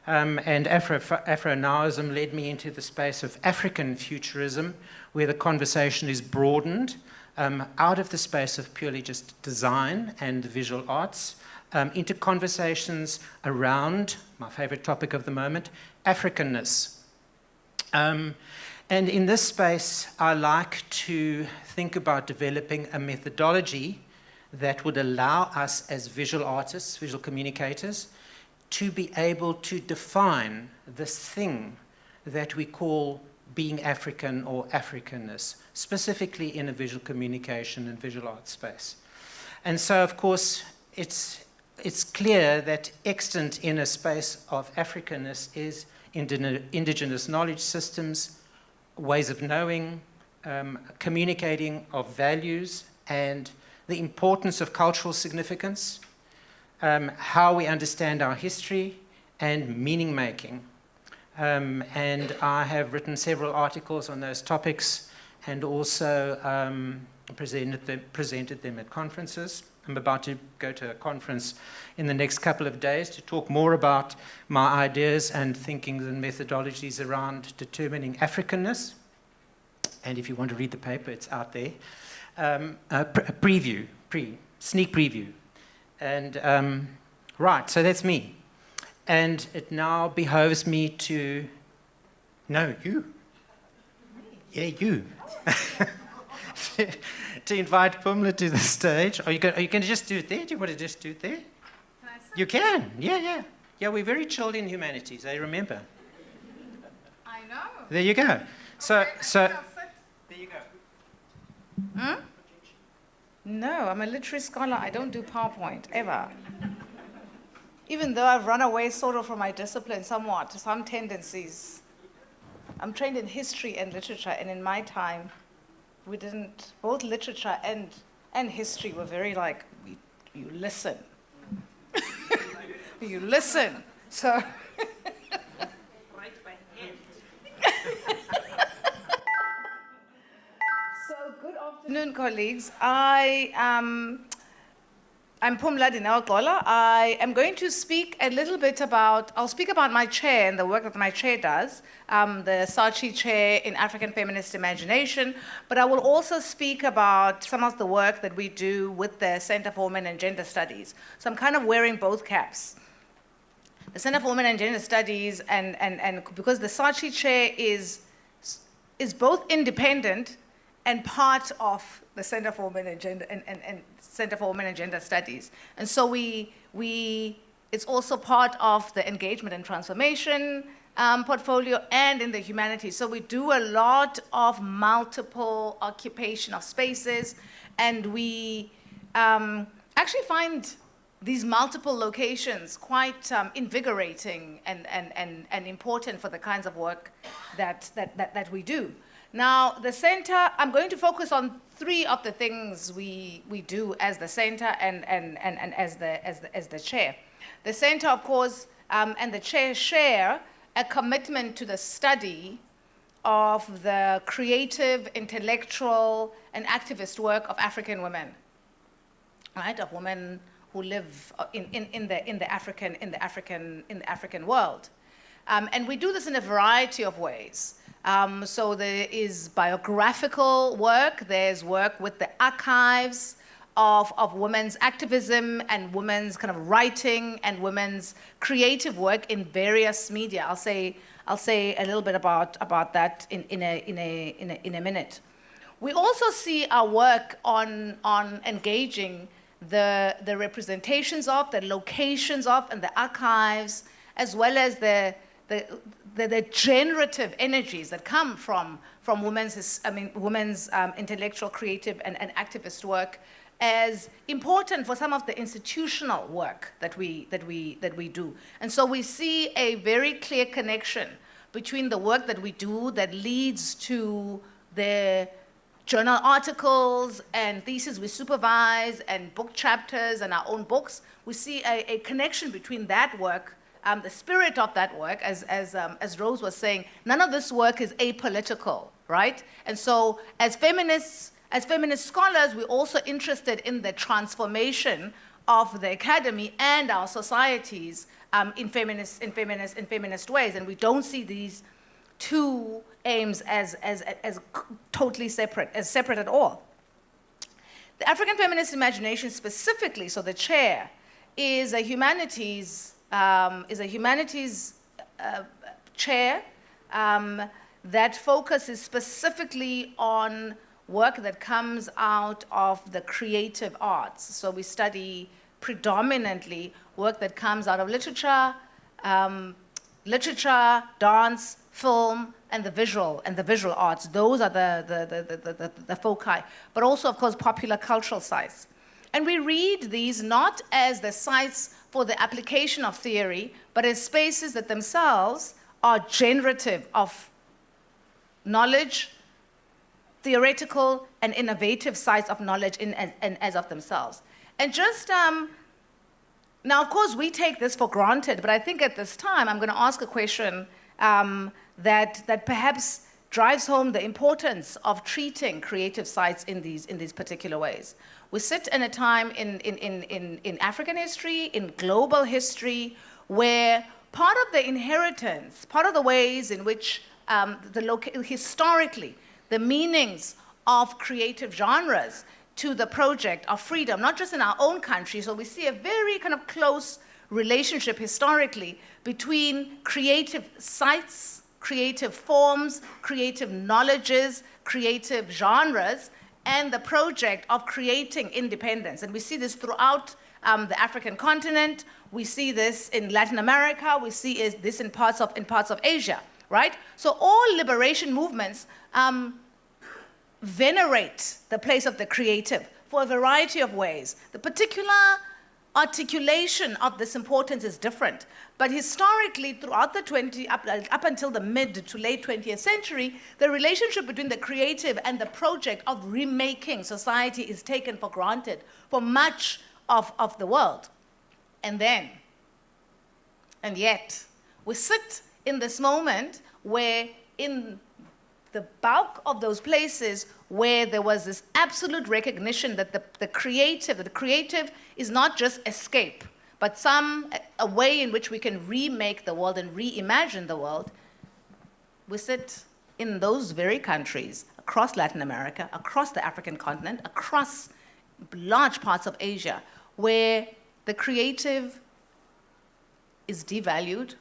And Afro-nowism led me into the space of African futurism, where the conversation is broadened out of the space of purely just design and visual arts into conversations around, my favorite topic of the moment, Africanness. And in this space, I like to think about developing a methodology that would allow us as visual artists, visual communicators, to be able to define this thing that we call being African or Africanness, specifically in a visual communication and visual arts space. And so, of course, it's clear that extant in a space of Africanness is indigenous knowledge systems, ways of knowing, communicating of values, and the importance of cultural significance, how we understand our history, and meaning making. And I have written several articles on those topics, and also presented them at conferences. I'm about to go to a conference in the next couple of days to talk more about my ideas and thinkings and methodologies around determining Africanness. And if you want to read the paper, it's out there. Sneak preview. And right, so that's me. And it now behoves me to, no, you. Yeah, you. To invite Pumla to the stage. Are you going to just do it there? Do you want to just do it there? You can, yeah. Yeah, we're very chilled in humanities, I remember. I know. There you go. So there you go. Hmm? No, I'm a literary scholar. I don't do PowerPoint, ever. Even though I've run away sort of from my discipline somewhat, some tendencies. I'm trained in history and literature, and in my time, we didn't, both literature and history were very like, you listen. You listen. So. Good afternoon, colleagues. I'm Pumla Dineo-Gola. I am going to speak a little bit about, I'll speak about my chair and the work that my chair does, the Saatchi Chair in African Feminist Imagination, but I will also speak about some of the work that we do with the Center for Women and Gender Studies. So I'm kind of wearing both caps. The Center for Women and Gender Studies, and because the Saatchi Chair is both independent and part of the Center for Women and Gender and Center for Women and Gender Studies. And so it's also part of the engagement and transformation portfolio and in the humanities. So we do a lot of multiple occupation of spaces, and we actually find these multiple locations quite invigorating and important for the kinds of work that we do. Now, the center, I'm going to focus on three of the things we do as the center and as the chair. The center, of course, and the chair share a commitment to the study of the creative, intellectual, and activist work of African women, right? Of women who live in the African world, and we do this in a variety of ways. So there is biographical work, there's work with the archives of women's activism and women's kind of writing and women's creative work in various media. I'll say a little bit about that in a minute. We also see our work on engaging the representations of, the locations of, and the archives, as well as the generative energies that come from women's intellectual, creative, and activist work as important for some of the institutional work that we do. And so we see a very clear connection between the work that we do that leads to the journal articles and theses we supervise and book chapters and our own books. We see a connection between that work, the spirit of that work, as Rose was saying. None of this work is apolitical, right? And so as feminist scholars, we're also interested in the transformation of the academy and our societies in feminist ways. And we don't see these two aims as totally separate at all. The African feminist imagination specifically, so the chair, is a humanities chair that focuses specifically on work that comes out of the creative arts. So we study predominantly work that comes out of literature, dance, film, and the visual arts. Those are the foci, but also, of course, popular cultural sites. And we read these not as the sites for the application of theory, but as spaces that themselves are generative of knowledge, theoretical and innovative sites of knowledge as of themselves. And just, now of course we take this for granted, but I think at this time I'm going to ask a question that perhaps drives home the importance of treating creative sites in these particular ways. We sit in a time in African history, in global history, where part of the inheritance, part of the ways in which historically, the meanings of creative genres to the project of freedom, not just in our own country, so we see a very kind of close relationship historically between creative sites, creative forms, creative knowledges, creative genres, and the project of creating independence. And we see this throughout the African continent. We see this in Latin America. We see this in parts of Asia, right? So all liberation movements venerate the place of the creative for a variety of ways. The particular articulation of this importance is different. But historically, throughout the up until the mid to late 20th century, the relationship between the creative and the project of remaking society is taken for granted for much of the world. And yet, we sit in this moment where in the bulk of those places where there was this absolute recognition that the creative is not just escape, but a way in which we can remake the world and reimagine the world. We sit in those very countries across Latin America, across the African continent, across large parts of Asia, where the creative is devalued,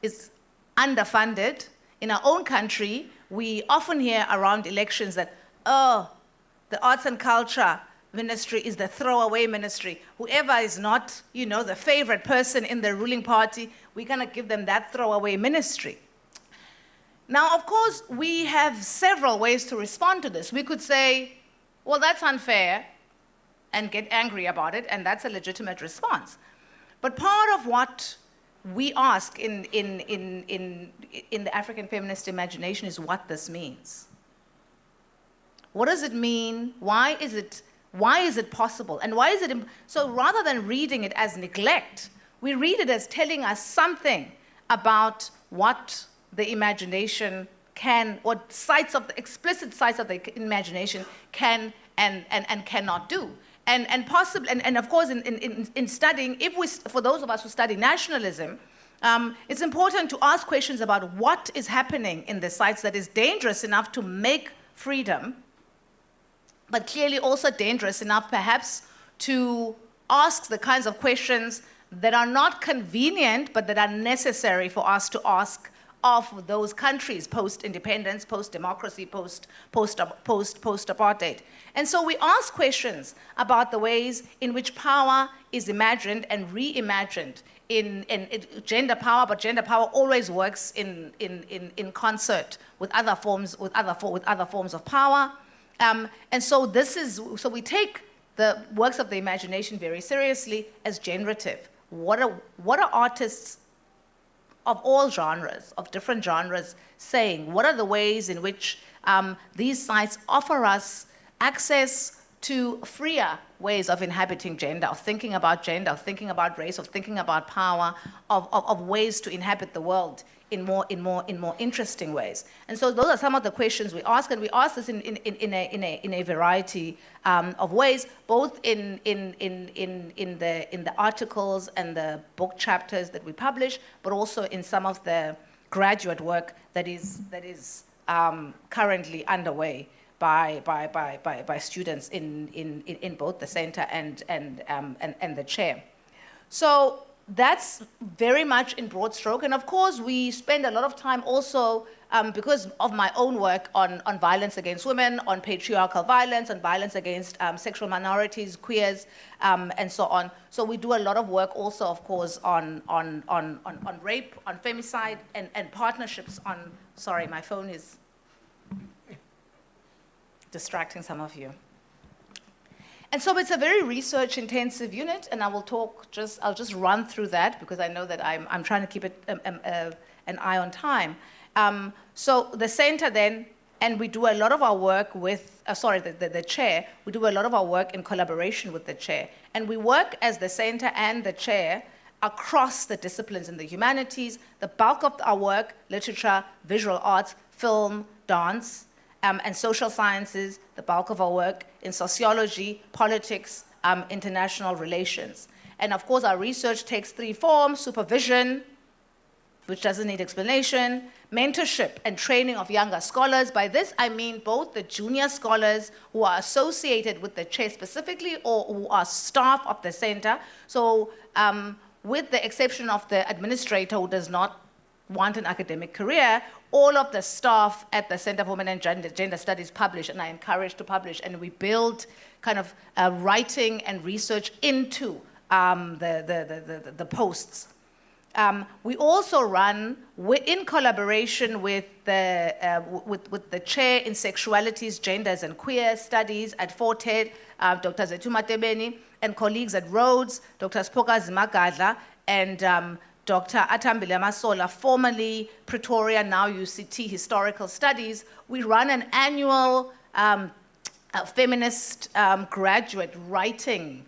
is underfunded. In our own country, we often hear around elections that, oh, the arts and culture ministry is the throwaway ministry. Whoever is not, the favorite person in the ruling party, we're going to give them that throwaway ministry. Now, of course, we have several ways to respond to this. We could say, well, that's unfair, and get angry about it, and that's a legitimate response. But part of what we ask in the African feminist imagination is what this means. What does it mean? Why is it possible? And why is it so rather than reading it as neglect, we read it as telling us something about what the imagination can, what explicit sites of the imagination can and cannot do. And of course, in studying, for those of us who study nationalism, it's important to ask questions about what is happening in the sites that is dangerous enough to make freedom, but clearly also dangerous enough perhaps to ask the kinds of questions that are not convenient, but that are necessary for us to ask of those countries post-independence, post-democracy, post-apartheid. And so we ask questions about the ways in which power is imagined and reimagined in gender power, but gender power always works in concert with other forms of power. And so we take the works of the imagination very seriously as generative. What are artists of all genres, of different genres, saying? What are the ways in which these sites offer us access to freer ways of inhabiting gender, of thinking about race, of thinking about power, of ways to inhabit the world in more interesting ways? And so those are some of the questions we ask, and we ask this in a variety of ways, both in the articles and the book chapters that we publish, but also in some of the graduate work that is currently underway by students in both the center and the chair. So that's very much in broad stroke. And of course, we spend a lot of time also, because of my own work on violence against women, on patriarchal violence, on violence against sexual minorities, queers, and so on. So we do a lot of work also, of course, on rape, on femicide, and partnerships on, sorry, my phone is distracting some of you. And so it's a very research-intensive unit, and I'll just run through that because I know that I'm trying to keep it an eye on time. So the center then, and we do a lot of our work with, the chair, we do a lot of our work in collaboration with the chair. And we work as the center and the chair across the disciplines in the humanities. The bulk of our work, literature, visual arts, film, dance, and social sciences, the bulk of our work in sociology, politics, international relations. And of course, our research takes three forms: supervision, which doesn't need explanation, mentorship and training of younger scholars. By this, I mean both the junior scholars who are associated with the chair specifically or who are staff of the center. So with the exception of the administrator who does not want an academic career, all of the staff at the Center for Women and Gender Studies publish, and are encouraged to publish, and we build kind of writing and research into the posts. We also run, in collaboration with the chair in sexualities, genders, and queer studies at Fort Head, Dr. Zetuma Tebeni, and colleagues at Rhodes, Dr. Spoka Zimagadla, and Dr. Atambile Masola, formerly Pretoria, now UCT Historical Studies. We run an annual feminist graduate writing.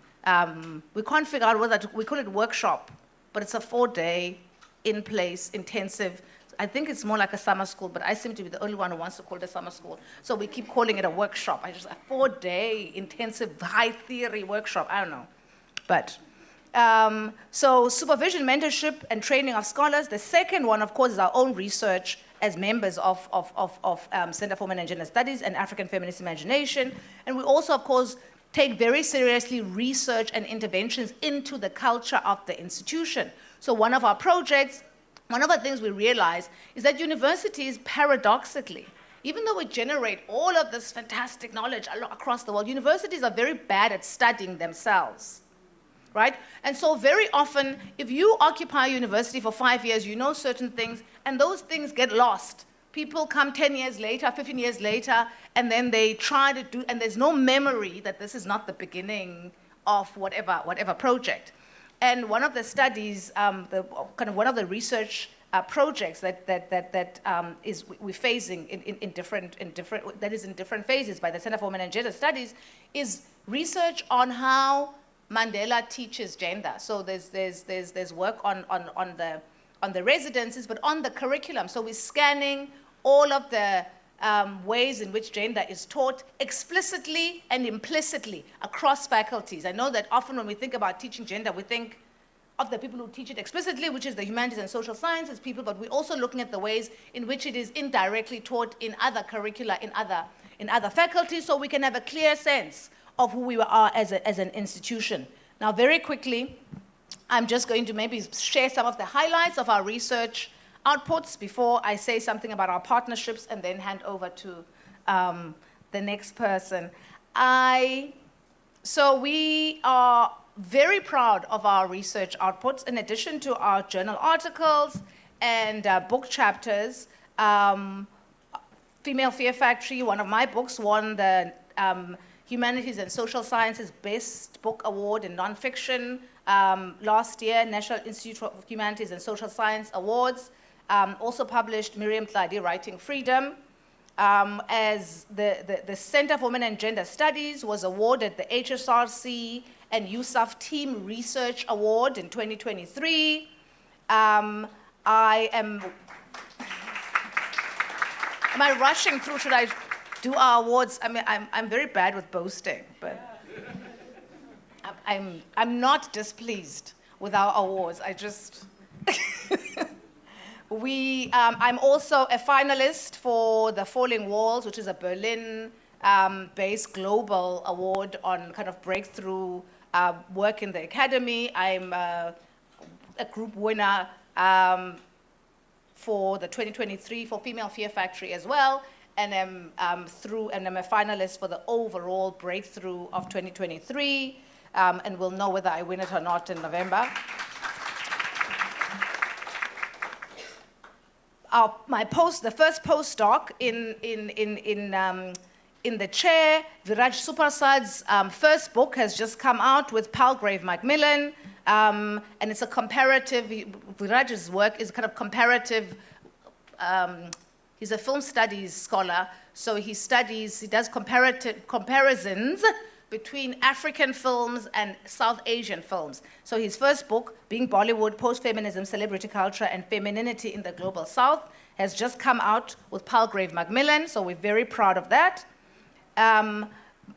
We can't figure out whether we call it workshop, but it's a 4-day, in-place, intensive. I think it's more like a summer school, but I seem to be the only one who wants to call it a summer school. So we keep calling it a workshop. A 4-day, intensive, high theory workshop. I don't know. But, so supervision, mentorship, and training of scholars. The second one, of course, is our own research as members of Center for Women and Gender Studies and African Feminist Imagination. And we also, of course, take very seriously research and interventions into the culture of the institution. So one of our projects, one of the things we realize is that universities, paradoxically, even though we generate all of this fantastic knowledge across the world, universities are very bad at studying themselves, right? And so very often, if you occupy a university for 5 years, you know certain things, and those things get lost. People come 10 years later, 15 years later, and then they try to do, and there's no memory that this is not the beginning of whatever project. And one of the studies, one of the research projects we're phasing in different phases by the Center for Women and Gender Studies is research on how Mandela teaches gender. So there's work on the residences, but on the curriculum. So we're scanning all of the ways in which gender is taught explicitly and implicitly across faculties. I know that often when we think about teaching gender, we think of the people who teach it explicitly, which is the humanities and social sciences people, but we're also looking at the ways in which it is indirectly taught in other curricula, in other faculties, so we can have a clear sense of who we are as an institution. Now, very quickly, I'm just going to maybe share some of the highlights of our research outputs before I say something about our partnerships and then hand over to the next person. So we are very proud of our research outputs. In addition to our journal articles and book chapters, Female Fear Factory, one of my books, won the Humanities and Social Sciences Best Book Award in Nonfiction last year, National Institute of Humanities and Social Science Awards. Also published Miriam Tladi, Writing Freedom. As the Center for Women and Gender Studies was awarded the HSRC and USAF Team Research Award in 2023. Am I rushing through? Should I do our awards? I mean, I'm very bad with boasting, but I'm not displeased with our awards. I just I'm also a finalist for the Falling Walls, which is a Berlin-based global award on kind of breakthrough work in the academy. I'm a group winner for the 2023 for Female Fear Factory as well, and I'm a finalist for the overall breakthrough of 2023, and we'll know whether I win it or not in November. The first postdoc in the chair, Viraj Suprasad's first book has just come out with Palgrave Macmillan, and it's a comparative. Viraj's work is kind of comparative. He's a film studies scholar, so he does comparisons between African films and South Asian films. So his first book, Being Bollywood, Post-Feminism, Celebrity Culture, and Femininity in the Global South, has just come out with Palgrave Macmillan, so we're very proud of that.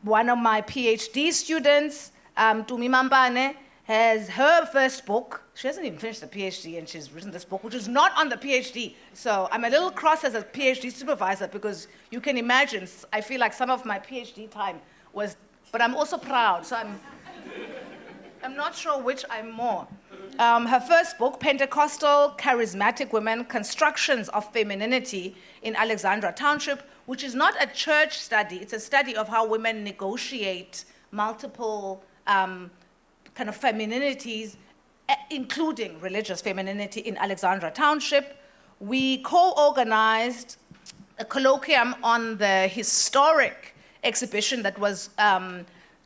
One of my PhD students, Tumi Mampane, has her first book. She hasn't even finished the PhD, and she's written this book, which is not on the PhD. So I'm a little cross as a PhD supervisor, because you can imagine, I feel like some of my PhD time was, but I'm also proud, so I'm not sure which I'm more. Her first book, Pentecostal Charismatic Women, Constructions of Femininity in Alexandra Township, which is not a church study, it's a study of how women negotiate multiple kind of femininities, including religious femininity in Alexandra Township. We co-organized a colloquium on the historic exhibition that was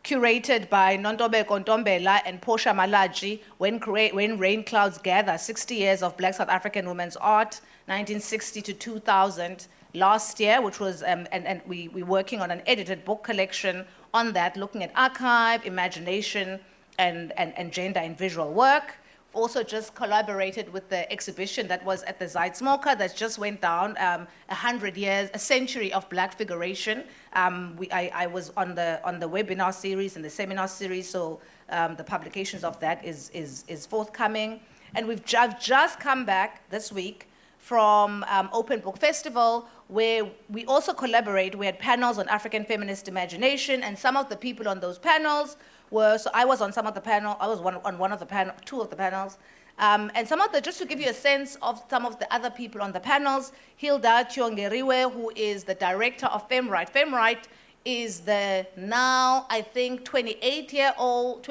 curated by Nontobe Kontombela and Portia Malaji, When Rain Clouds Gather, 60 Years of Black South African Women's Art, 1960 to 2000, last year, which was, and we're working on an edited book collection on that, looking at archive, imagination, and gender in visual work. Also just collaborated with the exhibition that was at the Zeitsmoker that just went down, 100 years, a century of Black figuration. I was on the webinar series and the seminar series, so the publications of that is forthcoming. And I've just come back this week from Open Book Festival, where we also collaborate. We had panels on African feminist imagination, and some of the people on those panels were, so I was on some of the panel, I was on one of the panel, two of the panels, and some of the, just to give you a sense of some of the other people on the panels, Hilda Chiongeriwe, who is the director of FemRight. FemRight is the now, I think, 28 years old,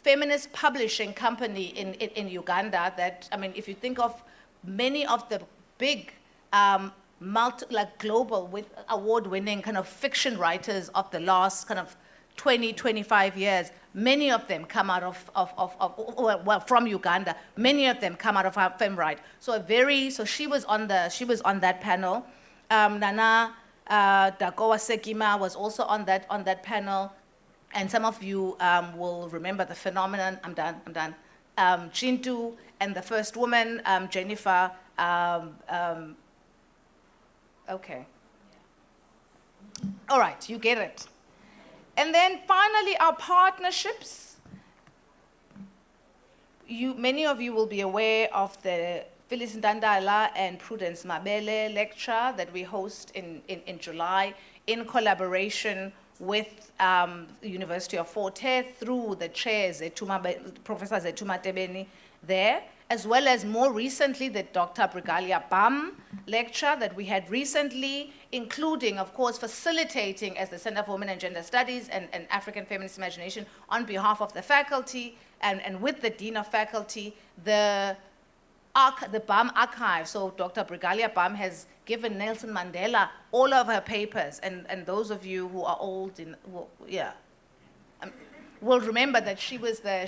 feminist publishing company in Uganda that, I mean, if you think of many of the big global with award-winning kind of fiction writers of the last kind of 20, 25 years, many of them come out of from Uganda. Many of them come out of our FemRight. So she was on that panel. Nana Dakowa Sekima was also on that panel. And some of you will remember the phenomenon. I'm done. Chintu and the first woman, Jennifer. Okay. All right, you get it. And then finally, our partnerships. Many of you will be aware of the Phyllis Ndandala and Prudence Mabele lecture that we host in July in collaboration with the University of Fort Hare through the chair, Professor Zetuma Tebeni there, as well as more recently the Dr. Brigalia Bam lecture that we had recently, including, of course, facilitating as the Center for Women and Gender Studies and African Feminist Imagination on behalf of the faculty and with the Dean of Faculty, the BAM archive. So Dr. Brigalia Bam has given Nelson Mandela all of her papers, and those of you who are old, will remember that she was the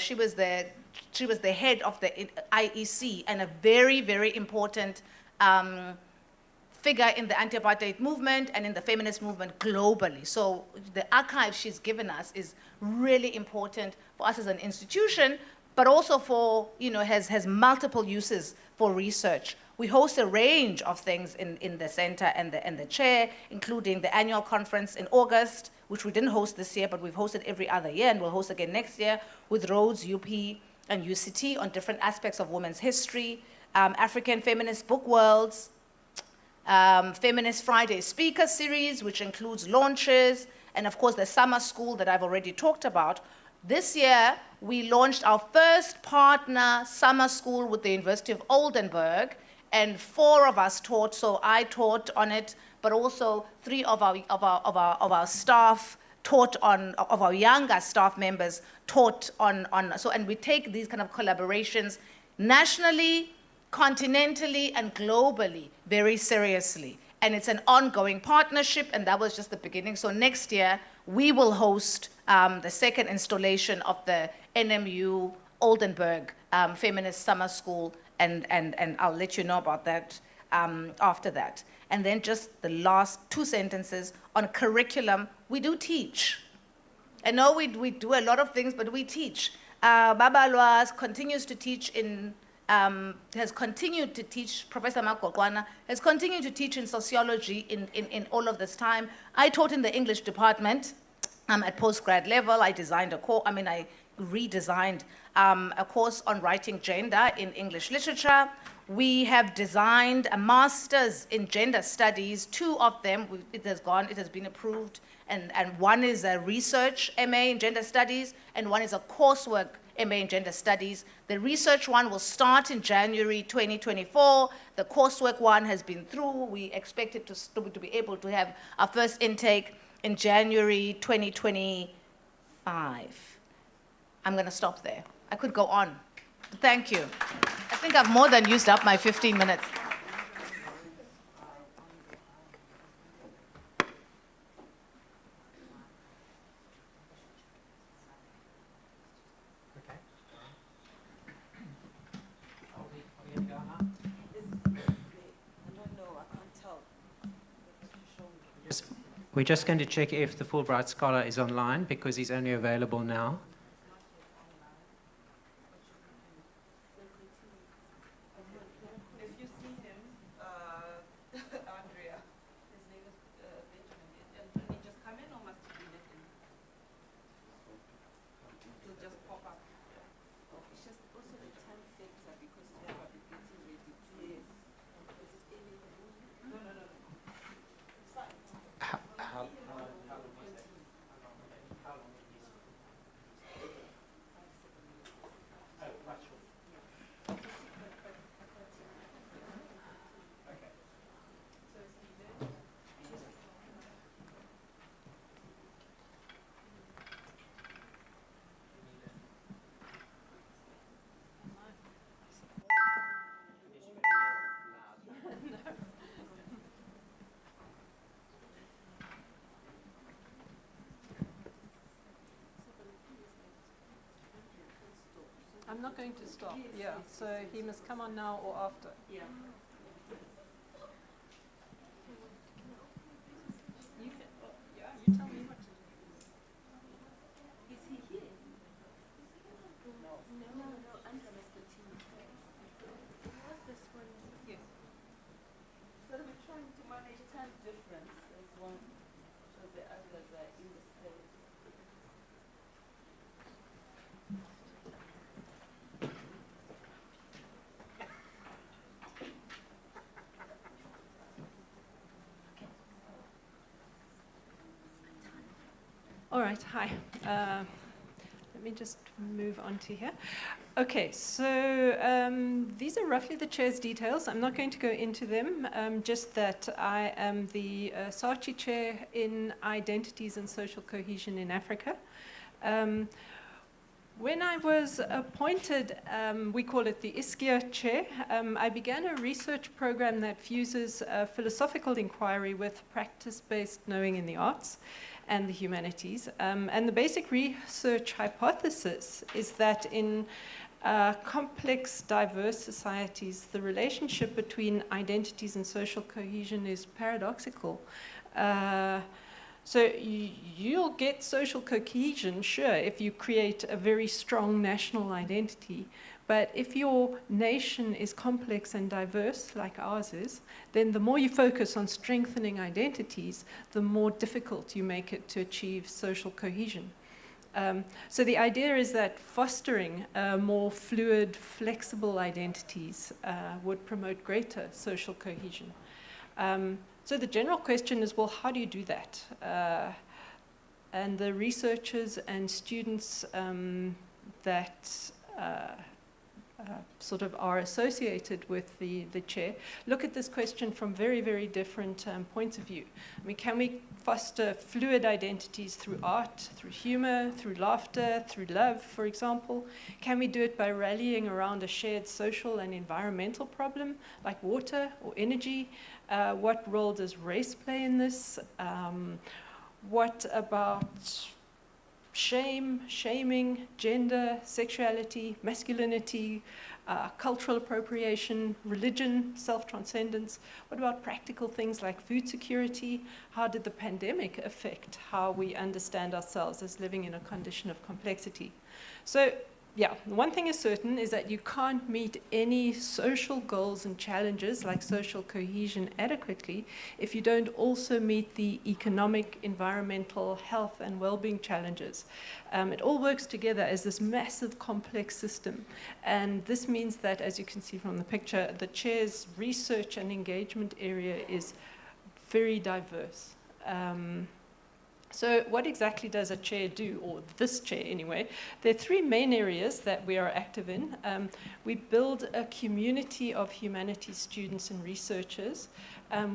head of the IEC and a very, very important figure in the anti-apartheid movement and in the feminist movement globally. So the archive she's given us is really important for us as an institution, but also for, has multiple uses for research. We host a range of things in the center and the chair, including the annual conference in August, which we didn't host this year, but we've hosted every other year, and we'll host again next year with Rhodes, UP, and UCT on different aspects of women's history, African Feminist Book Worlds, Feminist Friday Speaker Series, which includes launches, and of course the summer school that I've already talked about. This year, we launched our first partner summer school with the University of Oldenburg, and 4 of us taught, so I taught on it, but also 3 of our staff taught on, of our younger staff members taught on, and we take these kind of collaborations nationally, continentally, and globally very seriously. And it's an ongoing partnership, and that was just the beginning. So next year, we will host the second installation of the NMU Oldenburg Feminist Summer School, and I'll let you know about that after that. And then just the last 2 sentences on curriculum. We do teach. I know we do a lot of things, but we teach. Baba Loas continues to teach has continued to teach, Professor Makokwana has continued to teach in sociology in all of this time. I taught in the English department at postgrad level. I designed I redesigned a course on writing gender in English literature. We have designed a master's in gender studies, 2 of them, it has been approved, and one is a research MA in gender studies, and one is a coursework MA in gender studies. The research one will start in January 2024. The coursework one has been through. We expect it to be able to have our first intake in January 2025. I'm going to stop there. I could go on. Thank you. I think I've more than used up my 15 minutes. We're just going to check if the Fulbright Scholar is online because he's only available now. I'm not going to stop. Yeah, so he must come on now or after. Yeah. You can, you tell me what to do. Is he here? No, Andrea must continue. What's this one? Yes. So we're trying to manage time difference. There's one, so the others are in the States. All right, hi. Let me just move on to here. Okay, so these are roughly the chair's details. I'm not going to go into them, just that I am the Saatchi Chair in Identities and Social Cohesion in Africa. When I was appointed, we call it the ISCIA Chair, I began a research program that fuses philosophical inquiry with practice-based knowing in the arts and the humanities. And the basic research hypothesis is that in complex, diverse societies, the relationship between identities and social cohesion is paradoxical. So you'll get social cohesion, sure, if you create a very strong national identity. But if your nation is complex and diverse, like ours is, then the more you focus on strengthening identities, the more difficult you make it to achieve social cohesion. So the idea is that fostering more fluid, flexible identities would promote greater social cohesion. So the general question is, well, how do you do that? And the researchers and students that sort of are associated with the chair look at this question from very, very different points of view. I mean, can we foster fluid identities through art, through humor, through laughter, through love, for example? Can we do it by rallying around a shared social and environmental problem like water or energy? What role does race play in this? What about shame, shaming, gender, sexuality, masculinity? cultural appropriation, religion, self-transcendence? What about practical things like food security? How did the pandemic affect how we understand ourselves as living in a condition of complexity? So, yeah, one thing is certain is that you can't meet any social goals and challenges like social cohesion adequately if you don't also meet the economic, environmental, health, and well-being challenges. It all works together as this massive, complex system. And this means that, as you can see from the picture, the chair's research and engagement area is very diverse. So what exactly does a chair do, or this chair anyway? There are three main areas that we are active in. We build a community of humanities students and researchers.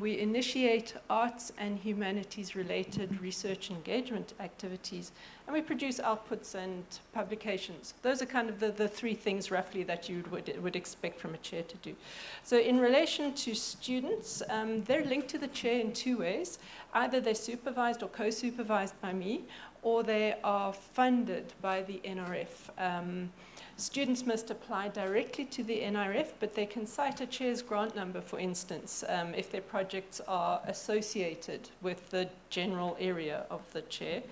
We initiate arts and humanities related research engagement activities, and we produce outputs and publications. Those are kind of the three things roughly that you would expect from a chair to do. So in relation to students, they're linked to the chair in two ways. Either they're supervised or co-supervised by me, or they are funded by the NRF. Students must apply directly to the NRF, but they can cite a chair's grant number, for instance, if their projects are associated with the general area of the chair's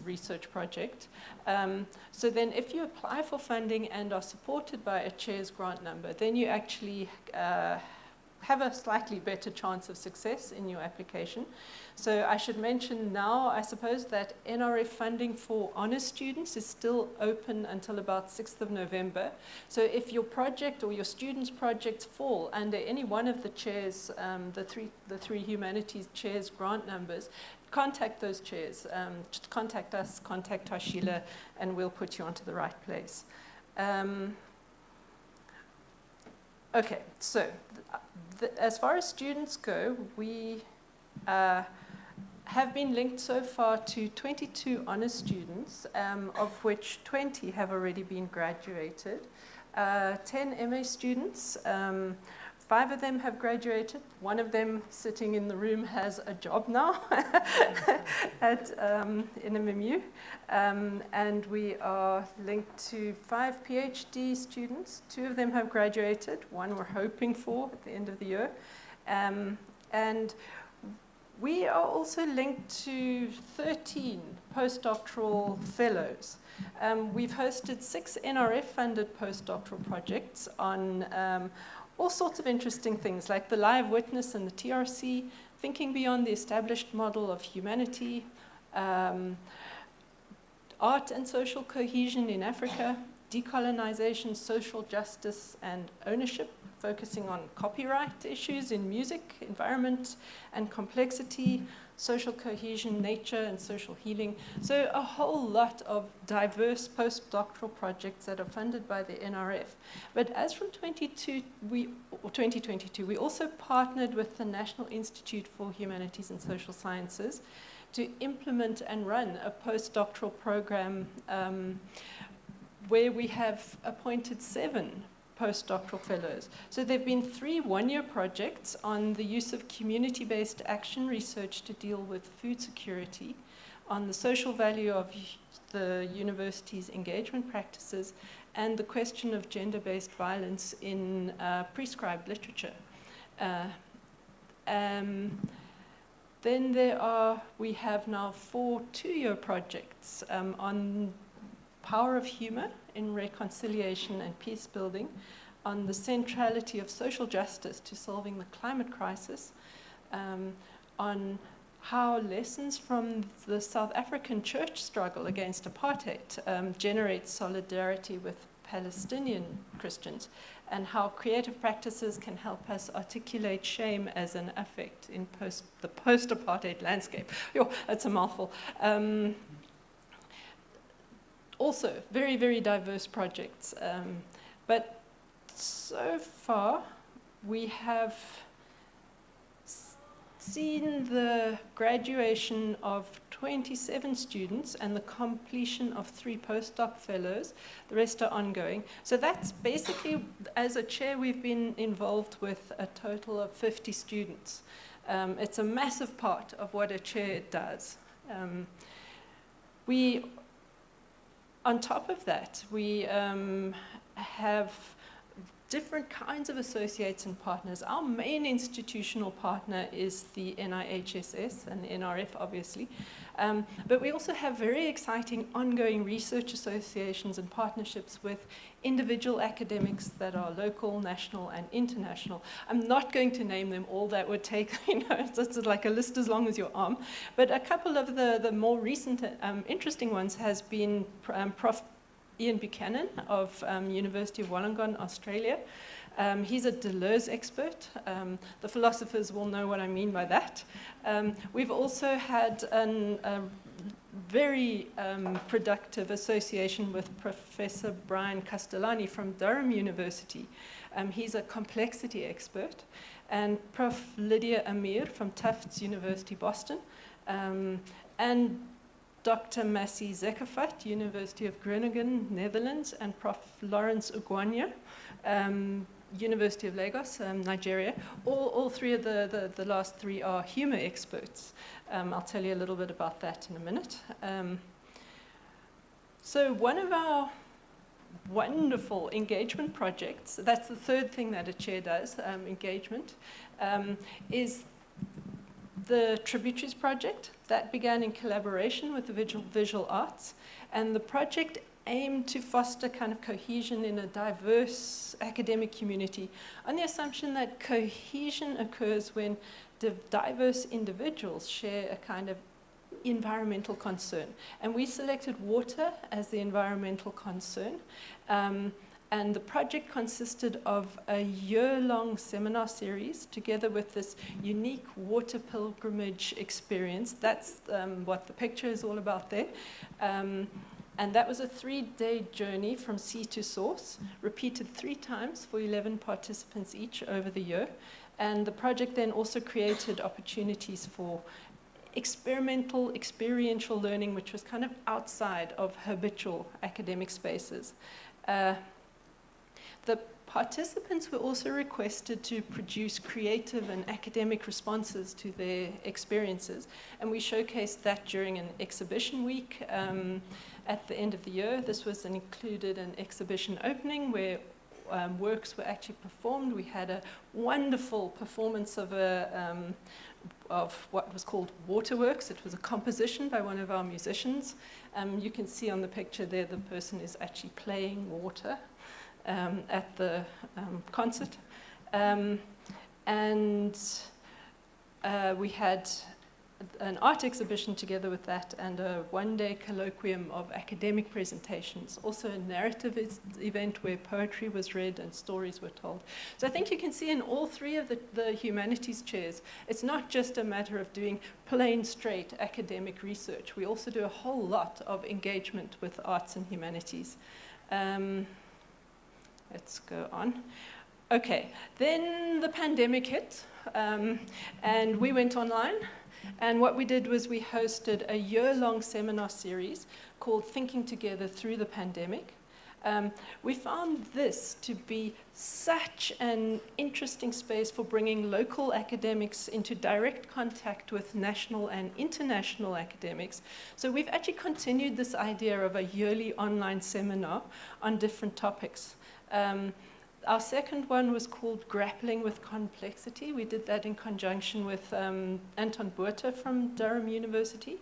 research project. So then if you apply for funding and are supported by a chair's grant number, then you actually have a slightly better chance of success in your application. So I should mention now, I suppose, that NRF funding for honours students is still open until about 6th of November. So if your project or your students' projects fall under any one of the chairs, the three humanities chairs grant numbers, contact those chairs. Just contact us, contact Tashila, and we'll put you onto the right place. Okay, so as far as students go, we have been linked so far to 22 honours students, of which 20 have already been graduated, 10 MA students, 5 of them have graduated. One of them sitting in the room has a job now in a MMU. And we are linked to 5 PhD students. 2 of them have graduated. 1 we're hoping for at the end of the year. And we are also linked to 13 postdoctoral fellows. We've hosted 6 NRF-funded postdoctoral projects on all sorts of interesting things, like the live witness and the TRC, thinking beyond the established model of humanity, art and social cohesion in Africa, decolonization, social justice, and ownership, focusing on copyright issues in music, environment, and complexity, social cohesion, nature, and social healing. So a whole lot of diverse postdoctoral projects that are funded by the NRF. But as from 2022, we also partnered with the National Institute for Humanities and Social Sciences to implement and run a postdoctoral program where we have appointed 7 postdoctoral fellows. So there have been 3 one-year projects on the use of community-based action research to deal with food security, on the social value of the university's engagement practices, and the question of gender-based violence in prescribed literature. Then we have now 4 two-year projects on power of humor in reconciliation and peace building, on the centrality of social justice to solving the climate crisis, on how lessons from the South African church struggle against apartheid generate solidarity with Palestinian Christians, and how creative practices can help us articulate shame as an affect in the post-apartheid landscape. Yo, that's a mouthful. Also, very, very diverse projects. But so far, we have seen the graduation of 27 students and the completion of 3 postdoc fellows. The rest are ongoing. So that's basically, as a chair, we've been involved with a total of 50 students. It's a massive part of what a chair does. On top of that, we have different kinds of associates and partners. Our main institutional partner is the NIHSS and the NRF, obviously. But we also have very exciting ongoing research associations and partnerships with individual academics that are local, national, and international. I'm not going to name them all. That would take, it's like a list as long as your arm. But a couple of the more recent interesting ones has been Prof. Ian Buchanan of University of Wollongong, Australia. He's a Deleuze expert. The philosophers will know what I mean by that. We've also had a very productive association with Professor Brian Castellani from Durham University. He's a complexity expert. And Prof. Lydia Amir from Tufts University, Boston. And Dr. Massi Zekafat, University of Groningen, Netherlands, and Prof. Lawrence Ugwanya, University of Lagos, Nigeria. All three of the last three are humor experts. I'll tell you a little bit about that in a minute. So one of our wonderful engagement projects, that's the third thing that a chair does, engagement, is the Tributaries Project. That began in collaboration with the visual arts, and the project aimed to foster kind of cohesion in a diverse academic community on the assumption that cohesion occurs when diverse individuals share a kind of environmental concern. And we selected water as the environmental concern. And the project consisted of a year-long seminar series together with this unique water pilgrimage experience. That's what the picture is all about there. And that was a 3-day journey from sea to source, repeated 3 times for 11 participants each over the year. And the project then also created opportunities for experimental, experiential learning, which was kind of outside of habitual academic spaces. The participants were also requested to produce creative and academic responses to their experiences, and we showcased that during an exhibition week at the end of the year. This was included an exhibition opening where works were actually performed. We had a wonderful performance of what was called Waterworks. It was a composition by one of our musicians. You can see on the picture there the person is actually playing water at the concert. We had an art exhibition together with that and a 1-day colloquium of academic presentations. Also a narrative event where poetry was read and stories were told. So I think you can see in all 3 of the humanities chairs, it's not just a matter of doing plain straight academic research. We also do a whole lot of engagement with arts and humanities. Let's go on. Okay, then the pandemic hit, and we went online. And what we did was we hosted a year-long seminar series called Thinking Together Through the Pandemic. We found this to be such an interesting space for bringing local academics into direct contact with national and international academics. So we've actually continued this idea of a yearly online seminar on different topics. Our second one was called Grappling with Complexity. We did that in conjunction with Anton Buerter from Durham University.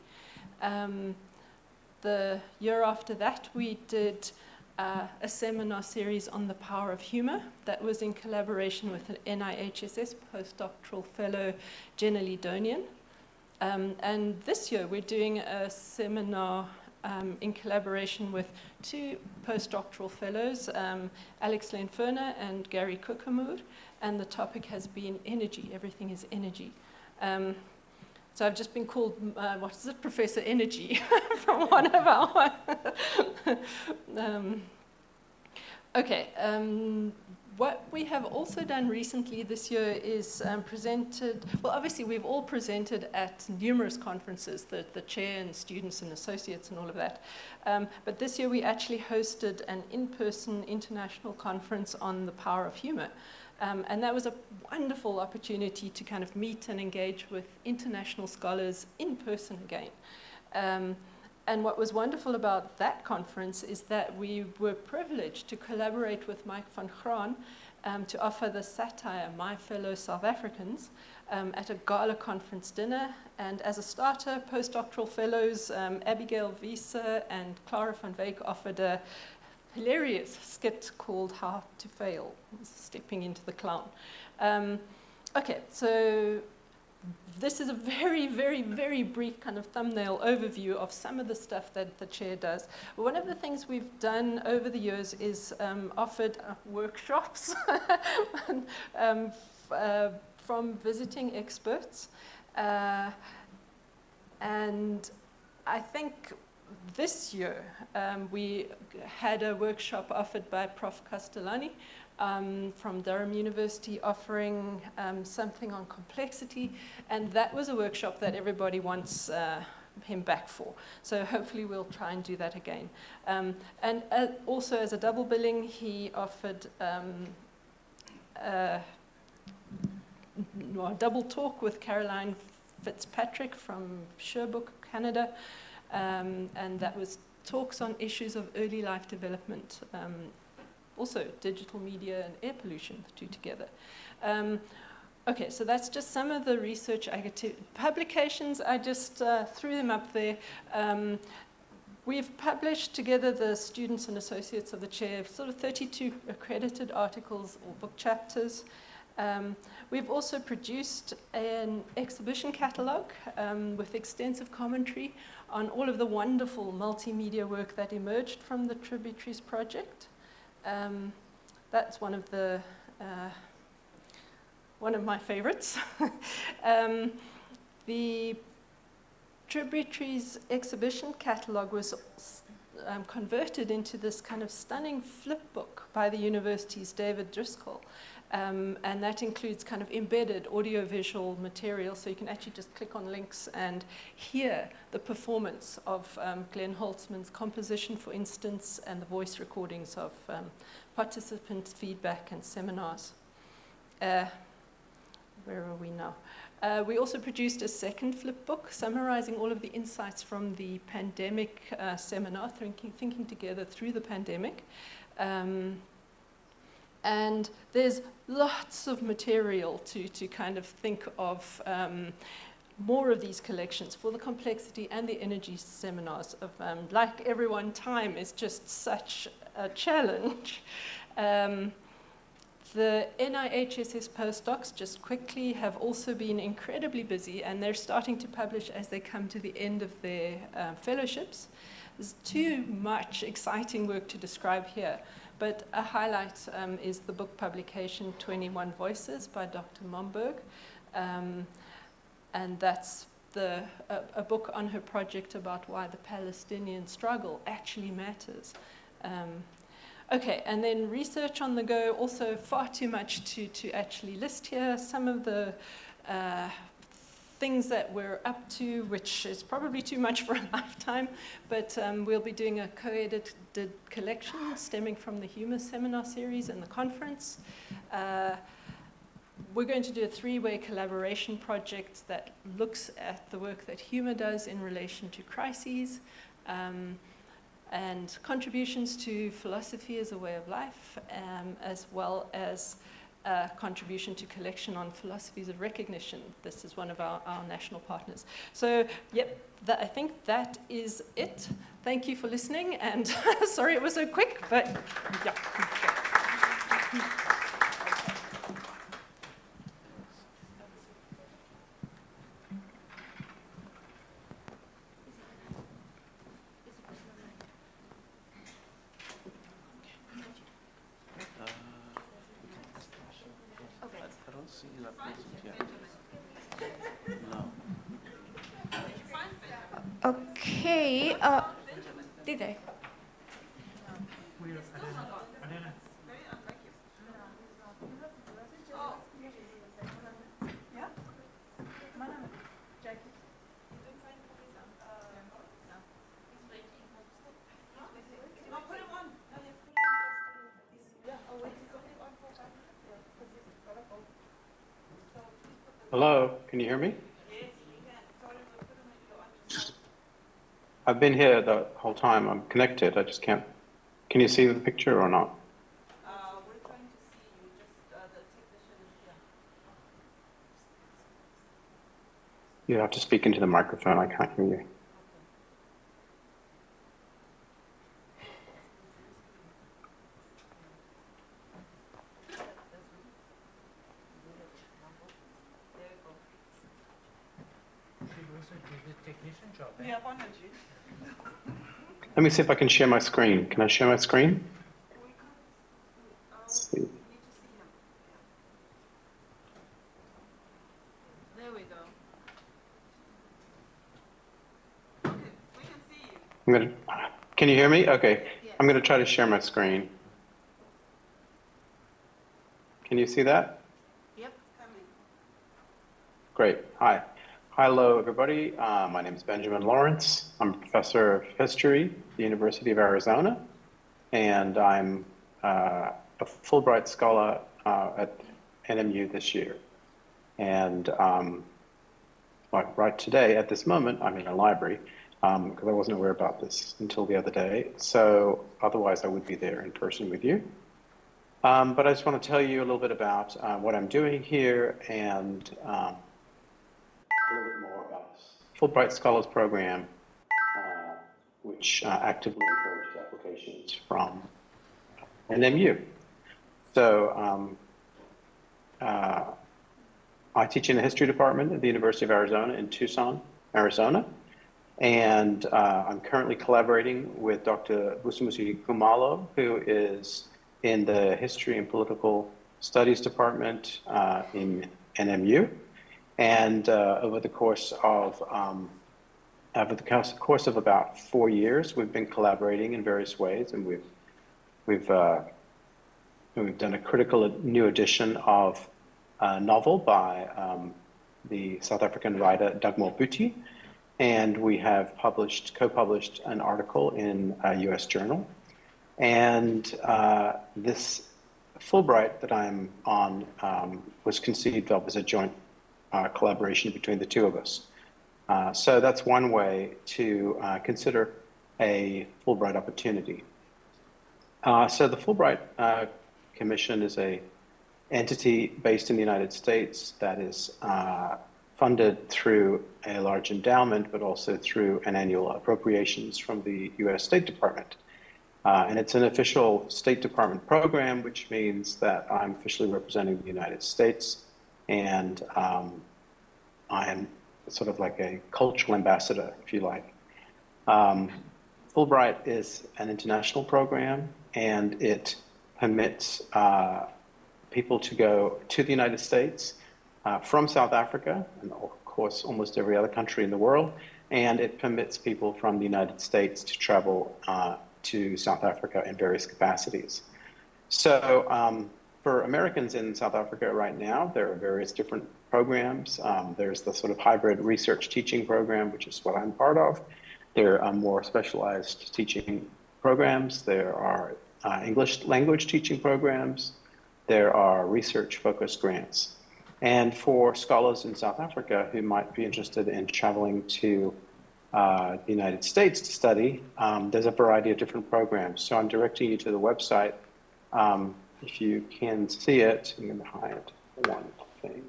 The year after that, we did a seminar series on the power of humor. That was in collaboration with an NIHSS postdoctoral fellow, Jenna Lidonian. And this year, we're doing a seminar in collaboration with 2 postdoctoral fellows, Alex Lenferner and Gary Kukamur, and the topic has been energy. Everything is energy. So I've just been called, Professor Energy from one of our... What we have also done recently this year is presented, well, obviously we've all presented at numerous conferences, the chair and students and associates and all of that. But this year we actually hosted an in-person international conference on the power of humor. And that was a wonderful opportunity to kind of meet and engage with international scholars in person again. And what was wonderful about that conference is that we were privileged to collaborate with Mike van Graan to offer the satire, My Fellow South Africans, at a gala conference dinner. And as a starter, postdoctoral fellows Abigail Wieser and Clara van Wyk offered a hilarious skit called How to Fail, stepping into the clown. Okay, so this is a very, very, very brief kind of thumbnail overview of some of the stuff that the chair does. One of the things we've done over the years is offered workshops from visiting experts. And I think this year we had a workshop offered by Prof. Castellani from Durham University, offering something on complexity, and that was a workshop that everybody wants him back for. So hopefully we'll try and do that again. And also as a double billing, he offered a double talk with Caroline Fitzpatrick from Sherbrooke, Canada, and that was talks on issues of early life development. Also, digital media and air pollution, the two together. Okay, so that's just some of the research publications. I just threw them up there. We've published together, the students and associates of the chair, sort of 32 accredited articles or book chapters. We've also produced an exhibition catalogue with extensive commentary on all of the wonderful multimedia work that emerged from the Tributaries project. That's one of my favorites. The Tributaries exhibition catalogue was converted into this kind of stunning flip book by the university's David Driscoll. And that includes kind of embedded audiovisual material, so you can actually just click on links and hear the performance of Glenn Holtzman's composition, for instance, and the voice recordings of participant feedback and seminars. Where are we now? We also produced a second flip book summarizing all of the insights from the pandemic seminar, thinking together through the pandemic. And there's lots of material to kind of think of more of these collections for the complexity and the energy seminars. Like everyone, time is just such a challenge. The NIHSS postdocs, just quickly, have also been incredibly busy, and they're starting to publish as they come to the end of their fellowships. There's too much exciting work to describe here, but a highlight is the book publication 21 Voices by Dr. Momberg, and that's a book on her project about why the Palestinian struggle actually matters. Okay, and then research on the go, also far too much to actually list here. Some of the things that we're up to, which is probably too much for a lifetime, but we'll be doing a co-edited collection stemming from the Humour seminar series and the conference. We're going to do a 3-way collaboration project that looks at the work that Humour does in relation to crises, and contributions to philosophy as a way of life, as well as a contribution to collection on philosophies of recognition. This is one of our national partners. So, yep, I think that is it. Thank you for listening, and sorry it was so quick, but yeah. Okay, did they? Hello, can you hear me? I've been here the whole time. I'm connected. I just can't. Can you see the picture or not? You have to speak into the microphone. I can't hear you. Let me see if I can share my screen. Can I share my screen? Let's see. There we go. Can you hear me? Okay. I'm going to try to share my screen. Can you see that? Yep. Great. Hi. Hello, everybody. My name is Benjamin Lawrence. I'm a professor of history at the University of Arizona, and I'm a Fulbright scholar at NMU this year. And right today, at this moment, I'm in a library because I wasn't aware about this until the other day. So otherwise, I would be there in person with you. But I just want to tell you a little bit about what I'm doing here and a little bit more about this Fulbright Scholars Program, which actively encourages applications from NMU. So I teach in the history department at the University of Arizona in Tucson, Arizona. And I'm currently collaborating with Dr. Busumusi Kumalo, who is in the History and Political Studies Department in NMU. And over the course of about 4 years, we've been collaborating in various ways, and we've done a critical new edition of a novel by the South African writer Dagmar Buti, and we have co-published an article in a U.S. journal. And this Fulbright that I'm on was conceived of as a joint collaboration between the two of us. So that's one way to consider a Fulbright opportunity. So the Fulbright Commission is an entity based in the United States that is funded through a large endowment, but also through an annual appropriations from the U.S. State Department. And it's an official State Department program, which means that I'm officially representing the United States, and I am sort of like a cultural ambassador, if you like. Fulbright is an international program, and it permits people to go to the United States from South Africa, and of course almost every other country in the world, and it permits people from the United States to travel to South Africa in various capacities. So for Americans in South Africa right now, there are various different programs. There's the sort of hybrid research teaching program, which is what I'm part of. There are more specialized teaching programs. There are English language teaching programs. There are research-focused grants. And for scholars in South Africa who might be interested in traveling to the United States to study, there's a variety of different programs. So I'm directing you to the website. If you can see it, I'm going to hide one thing.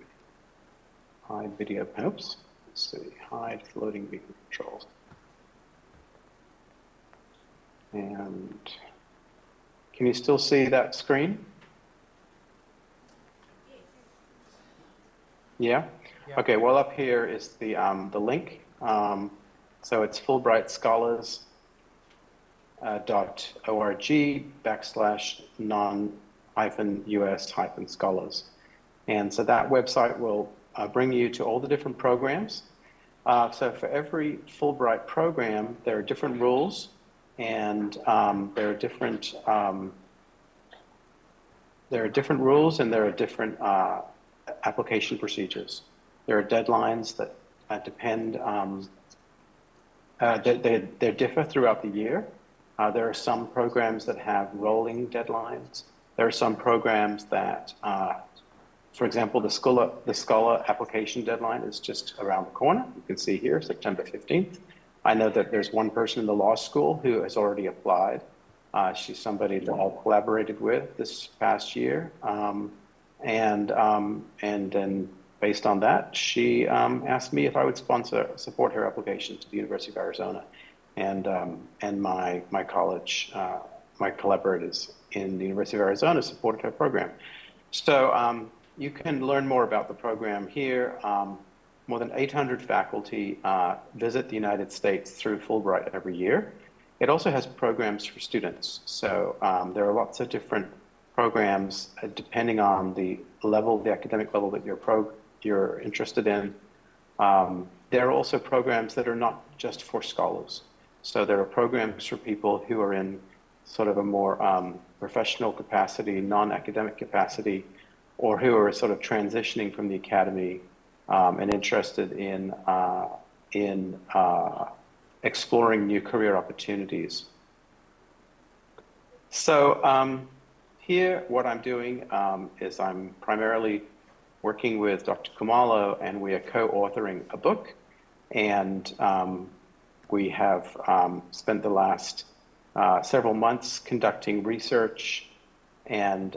Hide video, oops. Let's see, hide floating beacon controls. And can you still see that screen? Yeah? Okay, well up here is the link. So it's fulbrightscholars.org/non-US-scholars. And so that website will bring you to all the different programs. So for every Fulbright program, there are different rules, and there are different rules, and there are different application procedures. There are deadlines that depend. They differ throughout the year. There are some programs that have rolling deadlines. There are some programs that, for example, the scholar application deadline is just around the corner. You can see here, September 15th. I know that there's one person in the law school who has already applied. She's somebody that I've collaborated with this past year. And then based on that, she asked me if I would support her application to the University of Arizona, and my college, my collaborators in the University of Arizona supported her program. So you can learn more about the program here. More than 800 faculty visit the United States through Fulbright every year. It also has programs for students. So there are lots of different programs depending on the level, the academic level that you're interested in. There are also programs that are not just for scholars. So there are programs for people who are in sort of a more professional capacity, non-academic capacity, or who are sort of transitioning from the academy and interested in exploring new career opportunities. So here, what I'm doing is I'm primarily working with Dr. Kumalo, and we are co-authoring a book. And we have spent the last several months conducting research and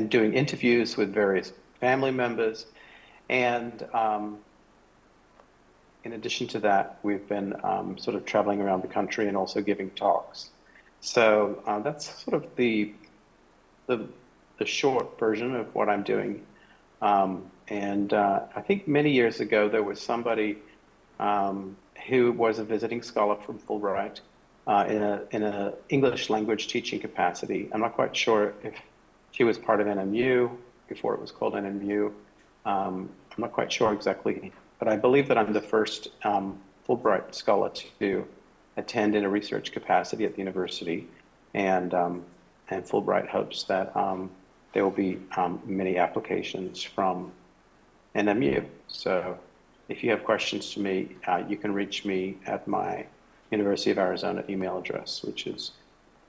doing interviews with various family members. And in addition to that, we've been sort of traveling around the country and also giving talks. So that's sort of the short version of what I'm doing. I think many years ago, there was somebody who was a visiting scholar from Fulbright in an English language teaching capacity. I'm not quite sure if she was part of NMU before it was called NMU. I'm not quite sure exactly, but I believe that I'm the first Fulbright scholar to attend in a research capacity at the university, and Fulbright hopes that there will be many applications from NMU. So if you have questions to me, you can reach me at my University of Arizona email address, which is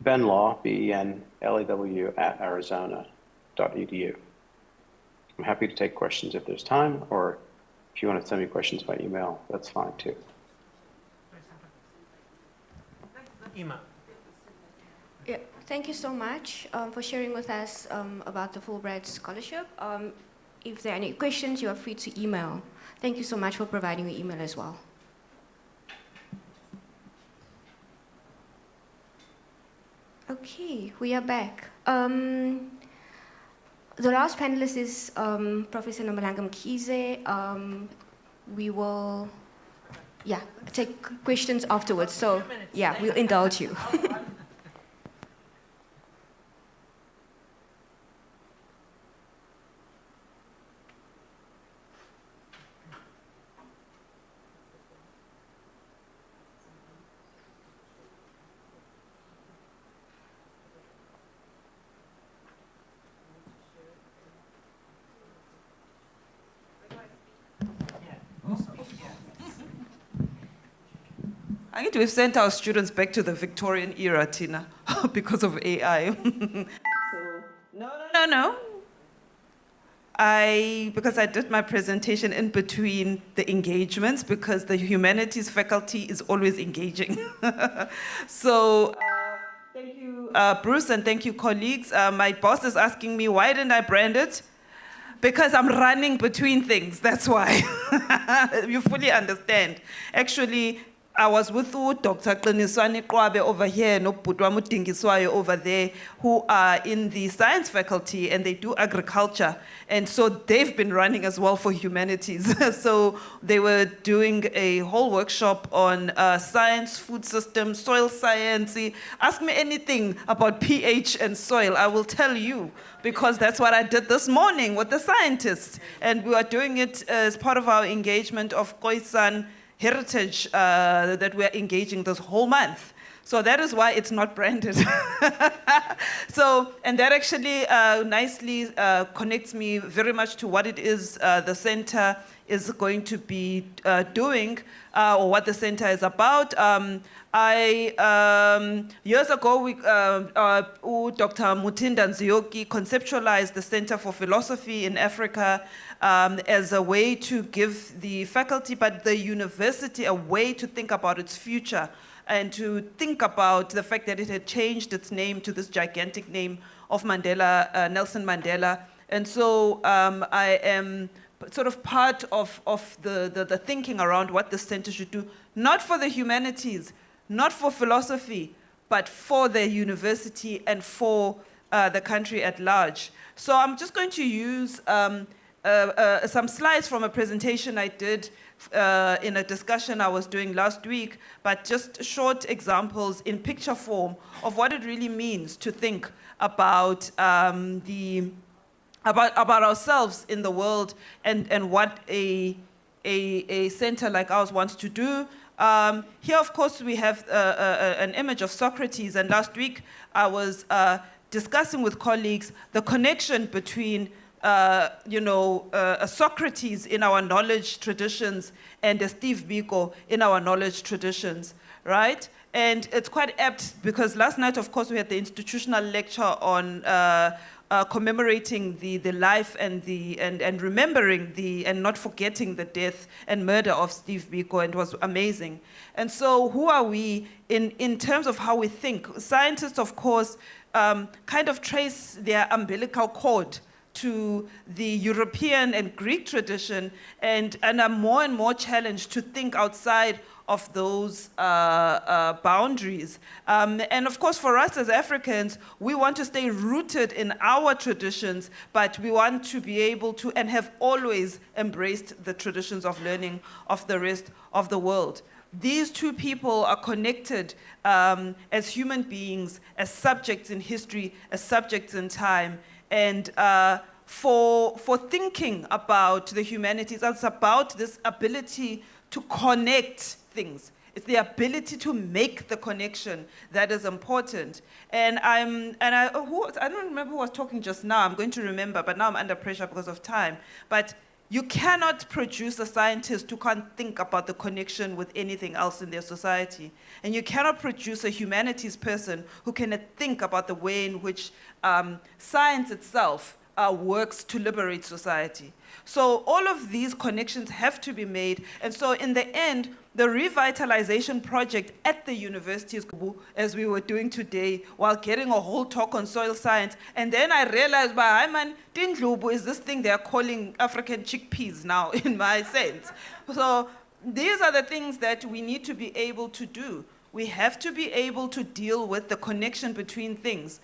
benlaw, BENLAW, @arizona.edu. I'm happy to take questions if there's time, or if you want to send me questions by email, that's fine too. Ima. Yeah, thank you so much for sharing with us about the Fulbright Scholarship. If there are any questions, you are free to email. Thank you so much for providing your email as well. Okay, we are back. The last panelist is Professor Nomalanga Mkhize. We will, take questions afterwards. So, we'll indulge you. I think we've sent our students back to the Victorian era, Tina, because of AI. No. Because I did my presentation in between the engagements, because the humanities faculty is always engaging. So thank you, Bruce, and thank you, colleagues. My boss is asking me, why didn't I brand it? Because I'm running between things, that's why. You fully understand. Actually, I was with Dr. Qiniswani Qwabe over here, no Butwa Mutingiswayo over there, who are in the science faculty, and they do agriculture. And so they've been running as well for humanities. So they were doing a whole workshop on science, food systems, soil science. Ask me anything about pH and soil, I will tell you, because that's what I did this morning with the scientists. And we are doing it as part of our engagement of Khoisan heritage that we're engaging this whole month. So that is why it's not branded. So, and that actually nicely connects me very much to what it is the center is going to be doing, or what the center is about. Years ago, Dr. Mutinda Nzioki conceptualized the Center for Philosophy in Africa as a way to give the faculty, but the university, a way to think about its future. and to think about the fact that it had changed its name to this gigantic name of Mandela, Nelson Mandela. And so I am sort of part of the thinking around what the center should do, not for the humanities, not for philosophy, but for the university and for the country at large. So I'm just going to use some slides from a presentation I did in a discussion I was doing last week, but just short examples in picture form of what it really means to think about about ourselves in the world and what a center like ours wants to do. Here, of course, we have an image of Socrates, and last week I was discussing with colleagues the connection between Socrates in our knowledge traditions and Steve Biko in our knowledge traditions, right? And it's quite apt because last night, of course, we had the institutional lecture on commemorating the life and remembering and not forgetting the death and murder of Steve Biko, and it was amazing. And so who are we in terms of how we think? Scientists, of course, kind of trace their umbilical cord to the European and Greek tradition and are more and more challenged to think outside of those boundaries. And of course, for us as Africans, we want to stay rooted in our traditions, but we want to be able to and have always embraced the traditions of learning of the rest of the world. These two people are connected as human beings, as subjects in history, as subjects in time. And for thinking about the humanities, it's about this ability to connect things. It's the ability to make the connection that is important. And I don't remember who was talking just now. I'm going to remember, but now I'm under pressure because of time. But you cannot produce a scientist who can't think about the connection with anything else in their society. And you cannot produce a humanities person who can think about the way in which science itself works to liberate society. So all of these connections have to be made. And so in the end, the revitalization project at the universities, as we were doing today, while getting a whole talk on soil science, and then I realized, Tindlubu is this thing they're calling African chickpeas now, in my sense. So these are the things that we need to be able to do. We have to be able to deal with the connection between things.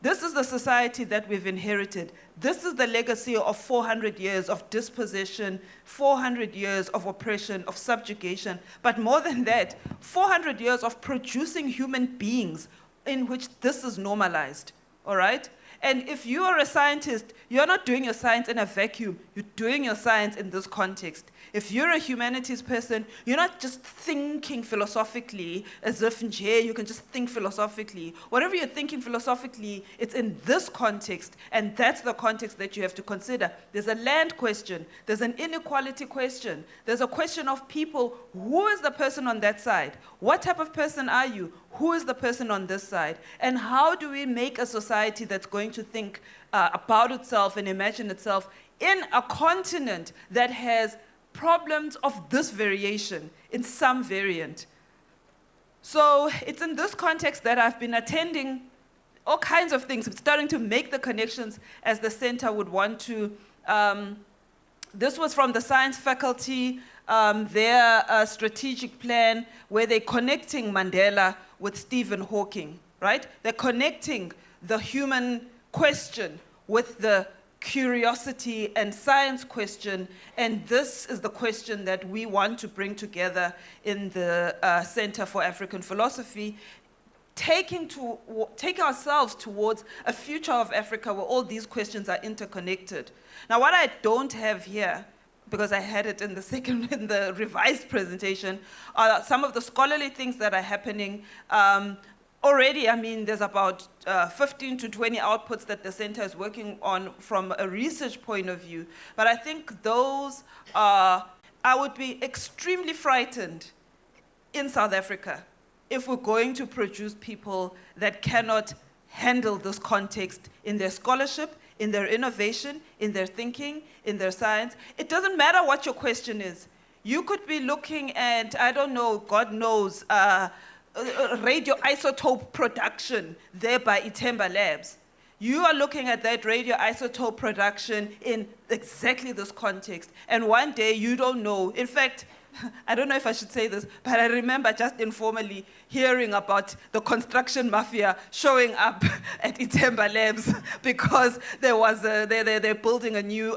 This is the society that we've inherited. This is the legacy of 400 years of dispossession, 400 years of oppression, of subjugation, but more than that, 400 years of producing human beings in which this is normalized, all right? And if you are a scientist, you're not doing your science in a vacuum. You're doing your science in this context. If you're a humanities person, you're not just thinking philosophically as if you can just think philosophically. Whatever you're thinking philosophically, it's in this context, and that's the context that you have to consider. There's a land question. There's an inequality question. There's a question of people. Who is the person on that side? What type of person are you? Who is the person on this side? And how do we make a society that's going to think about itself and imagine itself in a continent that has problems of this variation in some variant? So it's in this context that I've been attending all kinds of things, starting to make the connections as the center would want to. This was from the science faculty, their strategic plan, where they're connecting Mandela with Stephen Hawking, right? They're connecting the human question with the curiosity and science question, and this is the question that we want to bring together in the Center for African Philosophy, take ourselves towards a future of Africa where all these questions are interconnected. Now, what I don't have here, because I had it in the revised presentation, are some of the scholarly things that are happening. Already, I mean, there's about 15 to 20 outputs that the center is working on from a research point of view. But I think those I would be extremely frightened in South Africa if we're going to produce people that cannot handle this context in their scholarship, in their innovation, in their thinking, in their science. It doesn't matter what your question is. You could be looking at, I don't know, God knows, radioisotope production there by Itemba Labs. You are looking at that radioisotope production in exactly this context. And one day you don't know. In fact, I don't know if I should say this, but I remember just informally hearing about the construction mafia showing up at Itemba Labs because there was they're building a new,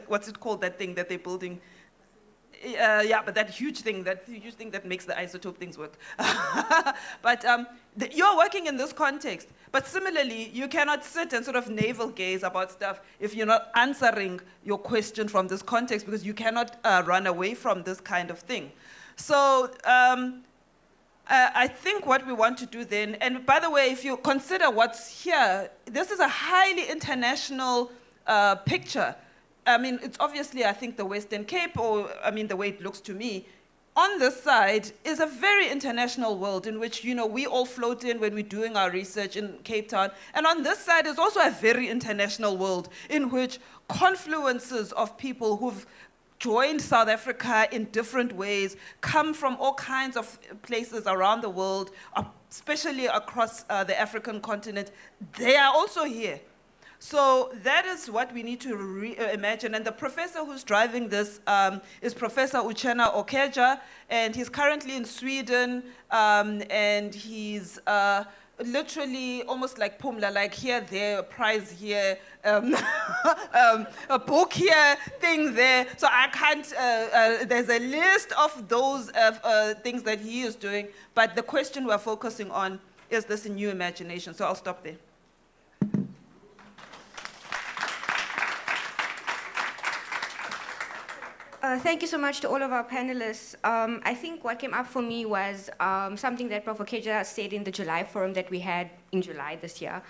what's it called, that thing that they're building? Yeah, but that huge thing that makes the isotope things work. But you're working in this context. But similarly, you cannot sit and sort of navel gaze about stuff if you're not answering your question from this context, because you cannot run away from this kind of thing. So I think what we want to do then, and by the way, if you consider what's here, this is a highly international picture. I mean, it's obviously, I think, the Western Cape, or, I mean, the way it looks to me. On this side is a very international world in which, you know, we all float in when we're doing our research in Cape Town. And on this side is also a very international world in which confluences of people who've joined South Africa in different ways, come from all kinds of places around the world, especially across the African continent. They are also here. So that is what we need to imagine. And the professor who's driving this is Professor Uchenna Okeja, and he's currently in Sweden, and he's literally almost like Pumla, like here, there, a prize here, a book here, thing there. So I can't, there's a list of those things that he is doing, but the question we're focusing on is this new imagination. So I'll stop there. Thank you so much to all of our panelists. I think what came up for me was something that Prof. Okeja said in the July forum that we had in July this year,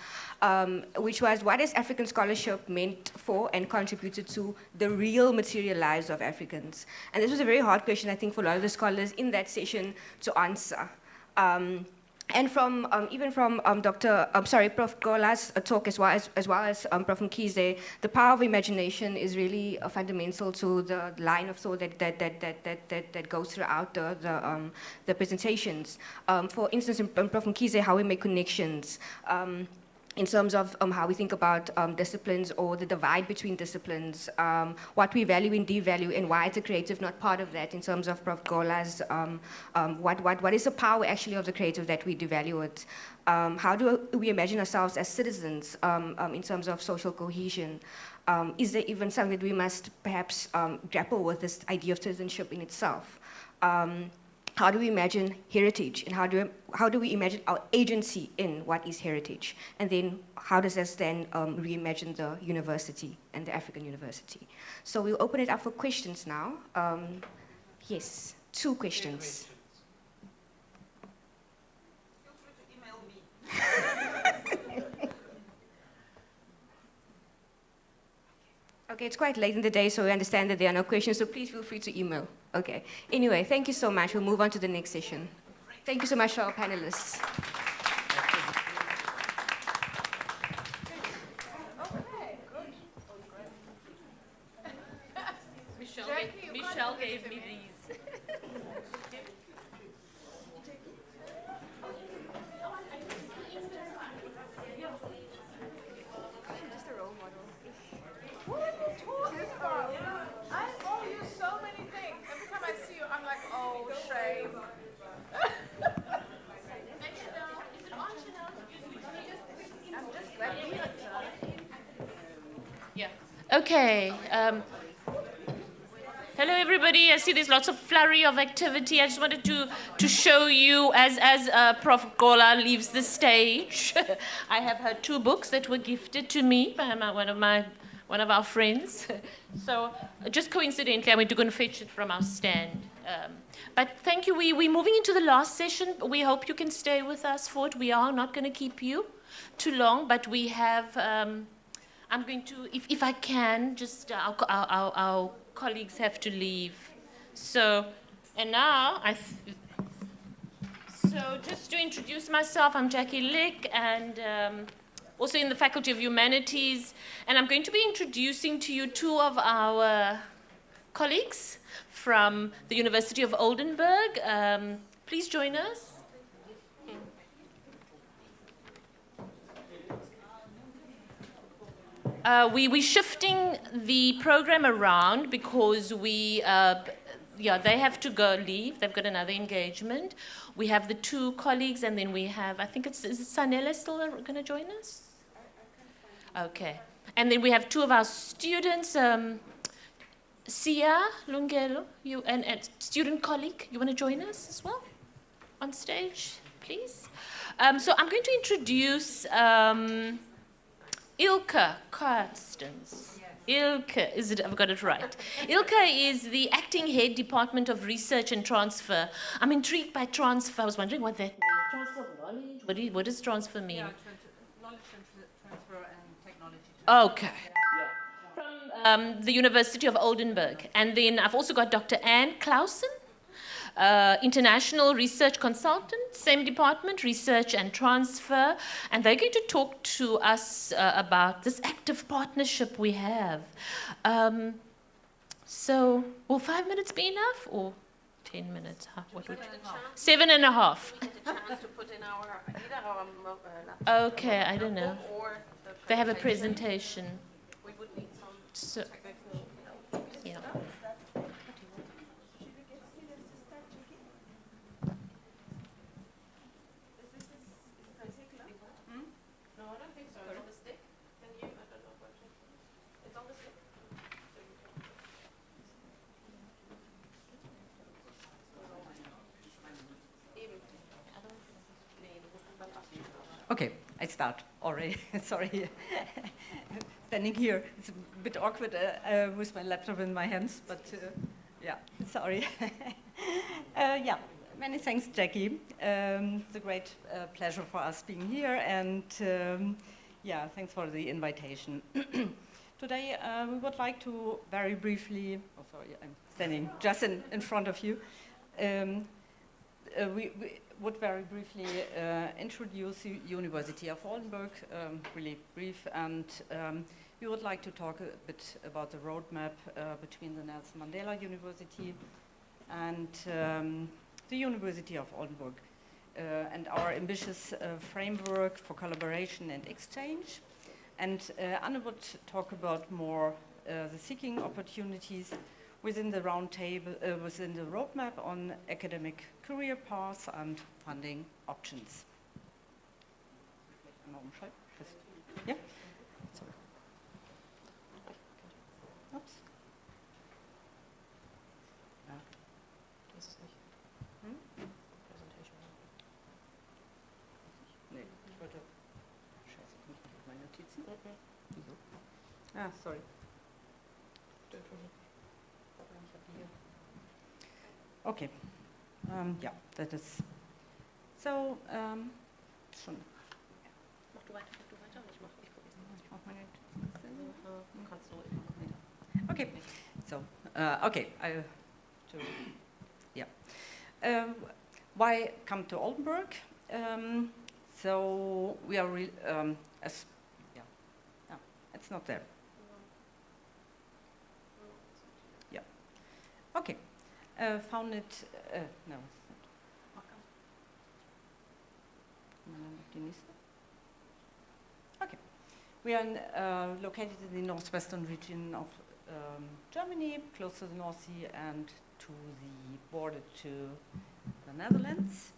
which was, what has African scholarship meant for and contributed to the real material lives of Africans? And this was a very hard question, I think, for a lot of the scholars in that session to answer. And from even from Prof. Gola's talk, as well as Prof. Mkhize, the power of imagination is really fundamental to the line of thought that goes throughout the presentations. For instance, in Prof. Mkhize, how we make connections. In terms of how we think about disciplines, or the divide between disciplines, what we value and devalue, and why it's a creative not part of that. In terms of Prof. Gola's, what is the power actually of the creative that we devalue it? How do we imagine ourselves as citizens in terms of social cohesion? Is there even something that we must perhaps grapple with, this idea of citizenship in itself? How do we imagine heritage, and how do we imagine our agency in what is heritage? And then how does this then reimagine the university and the African university? So we'll open it up for questions now. Yes, 2 questions. Okay, it's quite late in the day, so we understand that there are no questions, so please feel free to email. Okay. Anyway, thank you so much. We'll move on to the next session. Thank you so much to our panelists. Michelle gave me these. Just a role model. What are you talking about? I owe you so many things. Every time I see you, I'm like, oh, shame. I'm just glad we are done. Yeah. Okay. Hello, everybody. I see there's lots of flurry of activity. I just wanted to show you, as Prof. Gola leaves the stage, I have her 2 books that were gifted to me by one of our friends. So just coincidentally, I went to go and fetch it from our stand. But thank you. We're moving into the last session. We hope you can stay with us for it. We are not going to keep you too long, but we have, I'm going to, if I can, just our colleagues have to leave. So, and now, so just to introduce myself, I'm Jackie Lick, and also in the Faculty of Humanities, and I'm going to be introducing to you 2 of our colleagues from the University of Oldenburg. Please join us. We're shifting the program around because they have to go leave. They've got another engagement. We have the two colleagues, and then we have, I think is Sanela still going to join us? Okay. And then we have two of our students, Sia Lungelo, you and student colleague. You want to join us as well on stage, please? So I'm going to introduce Ilka Carstens. Ilka, I've got it right. Ilka is the acting head Department of Research and Transfer. I'm intrigued by transfer. I was wondering what that means. Transfer of knowledge? What does transfer mean? Yeah, knowledge transfer and technology. Okay. From the University of Oldenburg. And then I've also got Dr. Anne Clausen, international research consultant, same department, research and transfer, and they're going to talk to us about this active partnership we have. So, will 5 minutes be enough, or 10 minutes? What would 7.5. Okay, I don't know. They have a presentation. We would need some technical. Yeah. Okay, I start already. Sorry. Standing here, it's a bit awkward with my laptop in my hands, but yeah, sorry. Yeah, many thanks, Jackie. It's a great pleasure for us being here, and yeah, thanks for the invitation. Today, we would like to very briefly, oh sorry, I'm standing just in front of you. We would very briefly introduce the University of Oldenburg, really brief, and we would like to talk a bit about the roadmap between the Nelson Mandela University and the University of Oldenburg, and our ambitious framework for collaboration and exchange. And Anne would talk about more the seeking opportunities within the roundtable, within the roadmap on academic career paths and funding options. Yeah. Sorry. Oops. Nee, ich wollte. Scheiße, ich muss mit meinen Notizen. Wieso? Ah, sorry. Okay. Yeah, that is. So, schon. Mach du weiter, ich mach meine Notizen. Okay, so, okay, yeah. Why come to Oldenburg? So, we are, yeah, it's not there. Yeah, okay. Founded, no, it's not. Okay. We are located in the northwestern region of Germany, close to the North Sea and to the border to the Netherlands.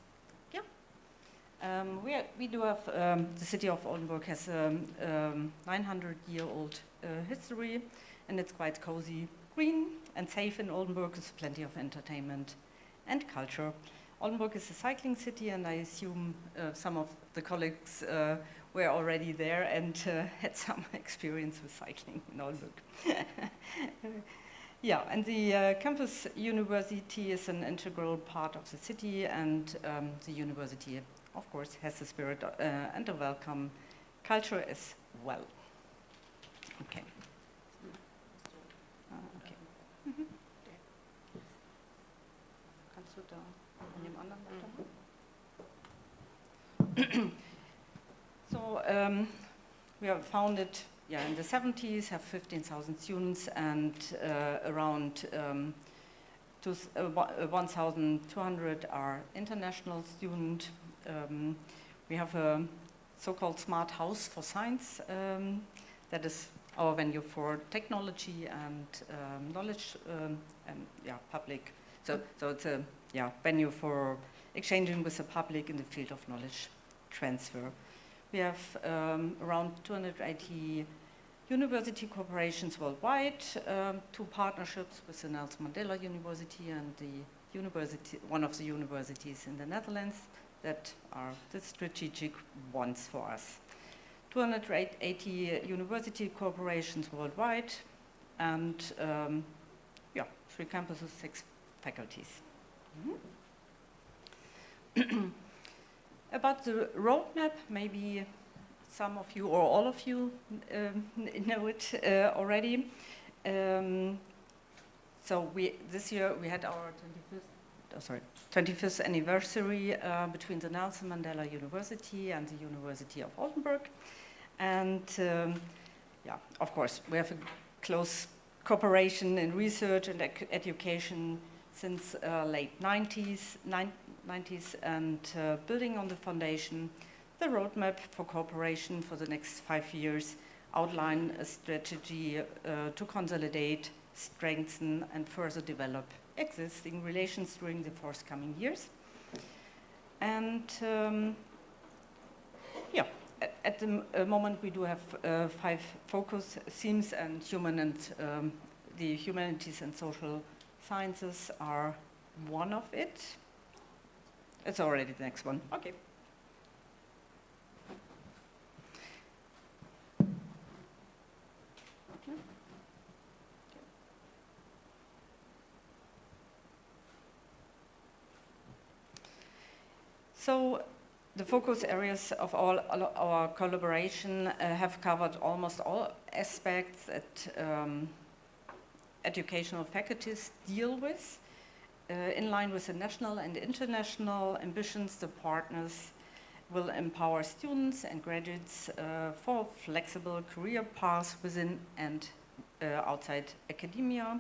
Yeah. We do have, the city of Oldenburg has a 900-year-old history, and it's quite cozy, green and safe in Oldenburg. There's plenty of entertainment and culture. Oldenburg is a cycling city, and I assume some of the colleagues were already there and had some experience with cycling in Oldenburg. Yeah, and the campus university is an integral part of the city, and the university, of course, has the spirit and a welcome culture as well. Okay. Okay. Mhm. Kannst du da an dem anderen weitermachen? So, we are founded in the 70s, have 15,000 students, and around 1,200 are international students. We have a so-called smart house for science that is our venue for technology and knowledge and public. So it's a venue for exchanging with the public in the field of knowledge transfer. We have around 280 university corporations worldwide, 2 partnerships with the Nelson Mandela University and one of the universities in the Netherlands that are the strategic ones for us. 280 university corporations worldwide, and 3 campuses, 6 faculties. About the roadmap, maybe some of you or all of you know it already. So this year we had our 25th anniversary between the Nelson Mandela University and the University of Oldenburg. And of course, we have a close cooperation in research and education since late 90s, and building on the foundation, the roadmap for cooperation for the next 5 years outline a strategy to consolidate, strengthen, and further develop existing relations during the forthcoming years. And at the moment we do have 5 focus themes, and the humanities and social sciences are one of it. It's already the next one. Okay. So the focus areas of all our collaboration have covered almost all aspects that educational faculties deal with. In line with the national and international ambitions, the partners will empower students and graduates for flexible career paths within and outside academia.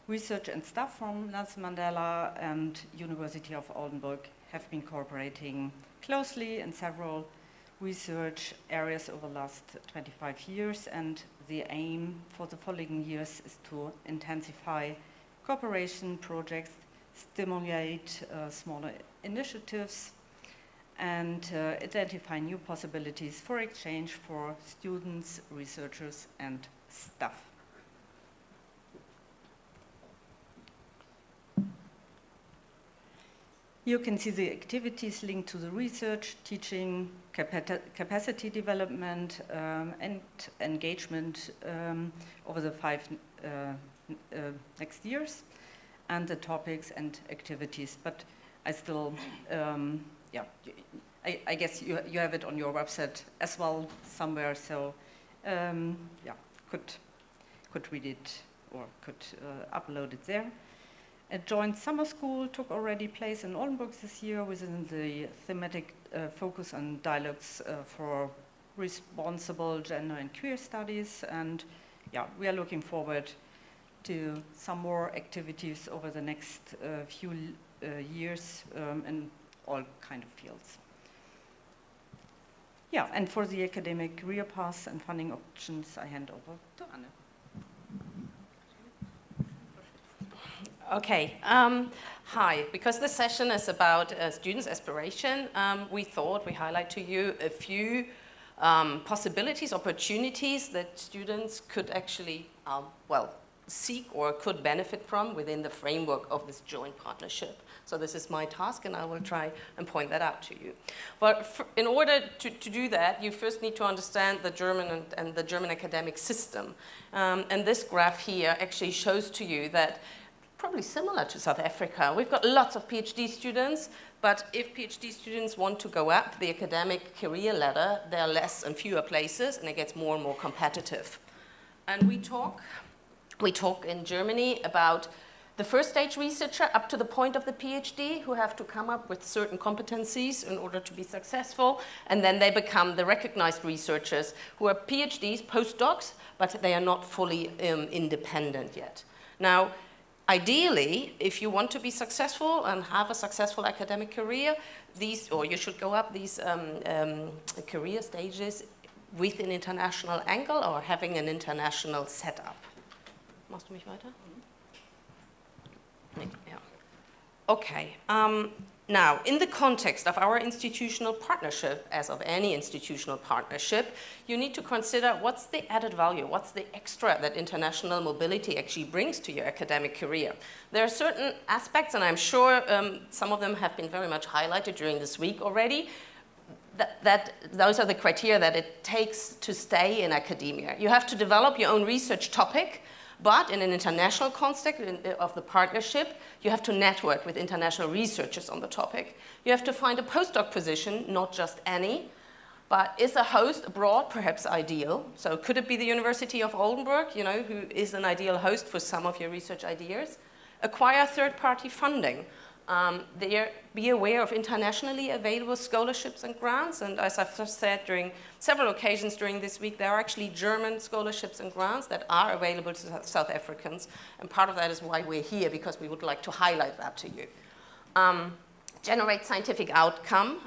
Research and staff from Nelson Mandela and University of Oldenburg have been cooperating closely in several research areas over the last 25 years, and the aim for the following years is to intensify cooperation projects, stimulate smaller initiatives, and identify new possibilities for exchange for students, researchers, and staff. You can see the activities linked to the research, teaching, capacity development, and engagement over the 5 next years, and the topics and activities. But I still, I guess you have it on your website as well somewhere, so could read it or could upload it there. A joint summer school took already place in Oldenburg this year within the thematic focus on dialogues for responsible gender and queer studies. And we are looking forward to some more activities over the next few years in all kind of fields. And for the academic career paths and funding options, I hand over to Anne. Okay, hi. Because this session is about students' aspiration, we thought we highlight to you a few possibilities, opportunities that students could actually, seek or could benefit from within the framework of this joint partnership. So this is my task, and I will try and point that out to you. But in order to do that, you first need to understand the German and the German academic system. And this graph here actually shows to you that probably similar to South Africa. We've got lots of PhD students, but if PhD students want to go up the academic career ladder, there are less and fewer places, and it gets more and more competitive. And we talk in Germany about the first stage researcher up to the point of the PhD who have to come up with certain competencies in order to be successful, and then they become the recognized researchers who are PhDs, postdocs, but they are not fully independent yet. Now, ideally, if you want to be successful and have a successful academic career, you should go up these career stages with an international angle or having an international setup. Machst du mich weiter? Yeah. Okay. Now, in the context of our institutional partnership, as of any institutional partnership, you need to consider what's the added value, what's the extra that international mobility actually brings to your academic career. There are certain aspects, and I'm sure some of them have been very much highlighted during this week already, that those are the criteria that it takes to stay in academia. You have to develop your own research topic, but in an international context of the partnership, you have to network with international researchers on the topic. You have to find a postdoc position, not just any, but is a host abroad perhaps ideal? So could it be the University of Oldenburg, who is an ideal host for some of your research ideas? Acquire third-party funding. Be aware of internationally available scholarships and grants, and as I've just said during several occasions during this week, there are actually German scholarships and grants that are available to South Africans, and part of that is why we're here, because we would like to highlight that to you. Generate scientific outcome,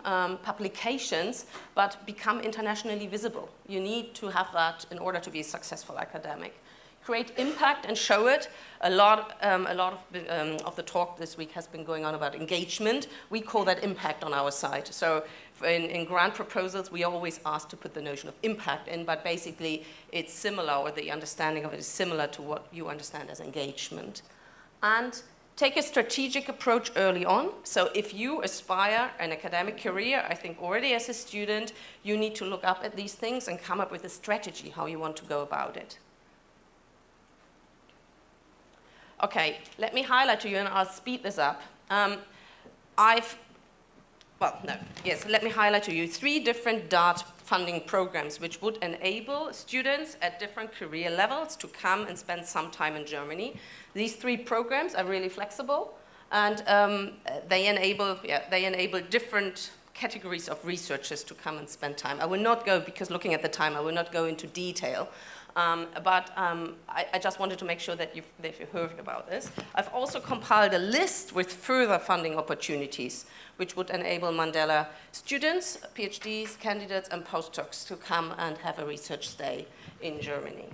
publications, but become internationally visible. You need to have that in order to be a successful academic. Create impact and show it. A lot of the talk this week has been going on about engagement. We call that impact on our side. So in grant proposals, we always ask to put the notion of impact in, but basically it's similar, or the understanding of it is similar to what you understand as engagement. And take a strategic approach early on. So if you aspire an academic career, I think already as a student, you need to look up at these things and come up with a strategy how you want to go about it. Okay, let me highlight to you, and I'll speed this up. Let me highlight to you 3 different DART funding programs which would enable students at different career levels to come and spend some time in Germany. These 3 programs are really flexible, and they enable different categories of researchers to come and spend time. I will not go, because looking at the time, I will not go into detail. I just wanted to make sure that you've heard about this. I've also compiled a list with further funding opportunities, which would enable Mandela students, PhDs, candidates, and postdocs to come and have a research stay in Germany.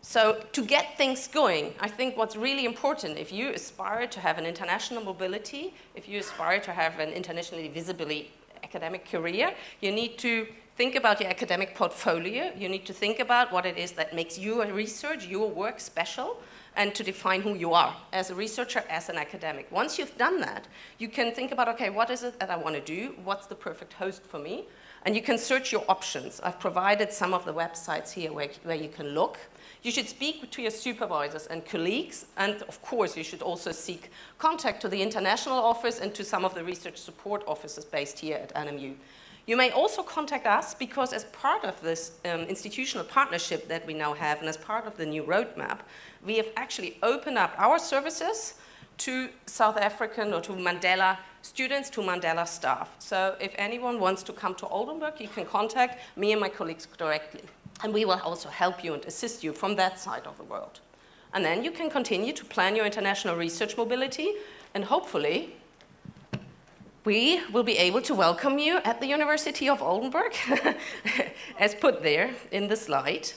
So to get things going, I think what's really important, if you aspire to have an international mobility, if you aspire to have an internationally visibly academic career, you need to think about your academic portfolio. You need to think about what it is that makes your research, your work special, and to define who you are as a researcher, as an academic. Once you've done that, you can think about, okay, what is it that I want to do? What's the perfect host for me? And you can search your options. I've provided some of the websites here where you can look. You should speak to your supervisors and colleagues, and of course you should also seek contact to the international office and to some of the research support offices based here at NMU. You may also contact us, because as part of this institutional partnership that we now have, and as part of the new roadmap, we have actually opened up our services to South African or to Mandela students, to Mandela staff. So if anyone wants to come to Oldenburg, you can contact me and my colleagues directly. And we will also help you and assist you from that side of the world. And then you can continue to plan your international research mobility, and hopefully we will be able to welcome you at the University of Oldenburg, as put there in the slide.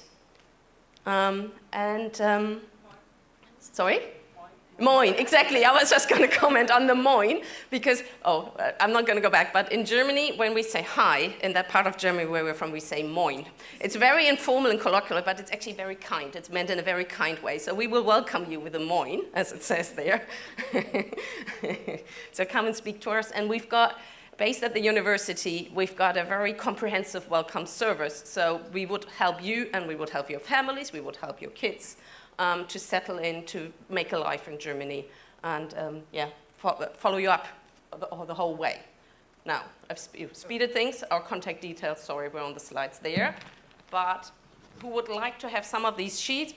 Sorry? Moin, exactly. I was just going to comment on the Moin, because, I'm not going to go back, but in Germany, when we say hi, in that part of Germany where we're from, we say Moin. It's very informal and colloquial, but it's actually very kind. It's meant in a very kind way. So we will welcome you with a Moin, as it says there. So come and speak to us. And we've got, based at the university, we've got a very comprehensive welcome service. So we would help you, and we would help your families, we would help your kids. To settle in, to make a life in Germany, and follow you up the whole way. Now, I've speeded things. Our contact details, sorry, were on the slides there. But who would like to have some of these sheets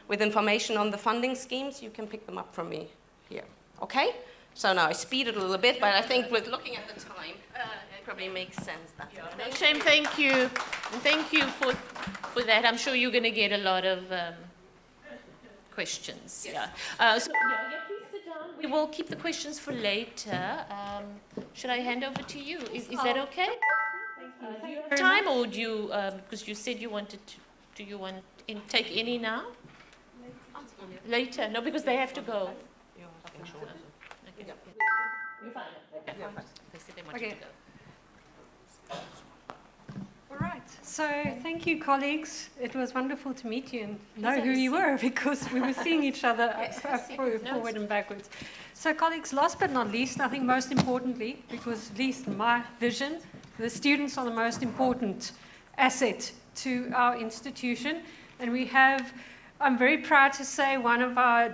with information on the funding schemes, you can pick them up from me here. Okay? So now I speeded a little bit, but I think with looking at the time, it probably makes sense. Shame, thank you. And thank you for that. I'm sure you're going to get a lot of questions. Yes. Please sit down. We will keep the questions for later. Should I hand over to you? Is that okay? Do you have time, or do you, because you said you wanted to, do you want to take any now? Later? No, because they have to go. Okay. You're fine. They said they wanted to go. All right. So thank you, colleagues. It was wonderful to meet you and know who you were, because we were seeing each other forward and backwards. So colleagues, last but not least, I think most importantly, because at least in my vision, the students are the most important asset to our institution. And we have, I'm very proud to say, one of our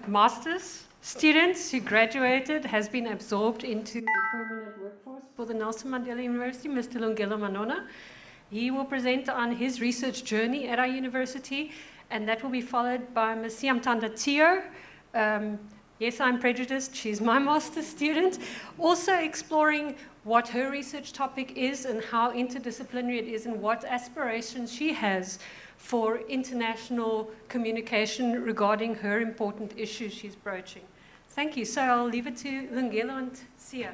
master's students who graduated has been absorbed into the permanent workforce for the Nelson Mandela University, Mr. Lungelo Manona. He will present on his research journey at our university, and that will be followed by Ms. Siamtanda Tio. Yes, I'm prejudiced. She's my master's student. Also exploring what her research topic is and how interdisciplinary it is and what aspirations she has for international communication regarding her important issues she's broaching. Thank you. So I'll leave it to Lungelo and Sia.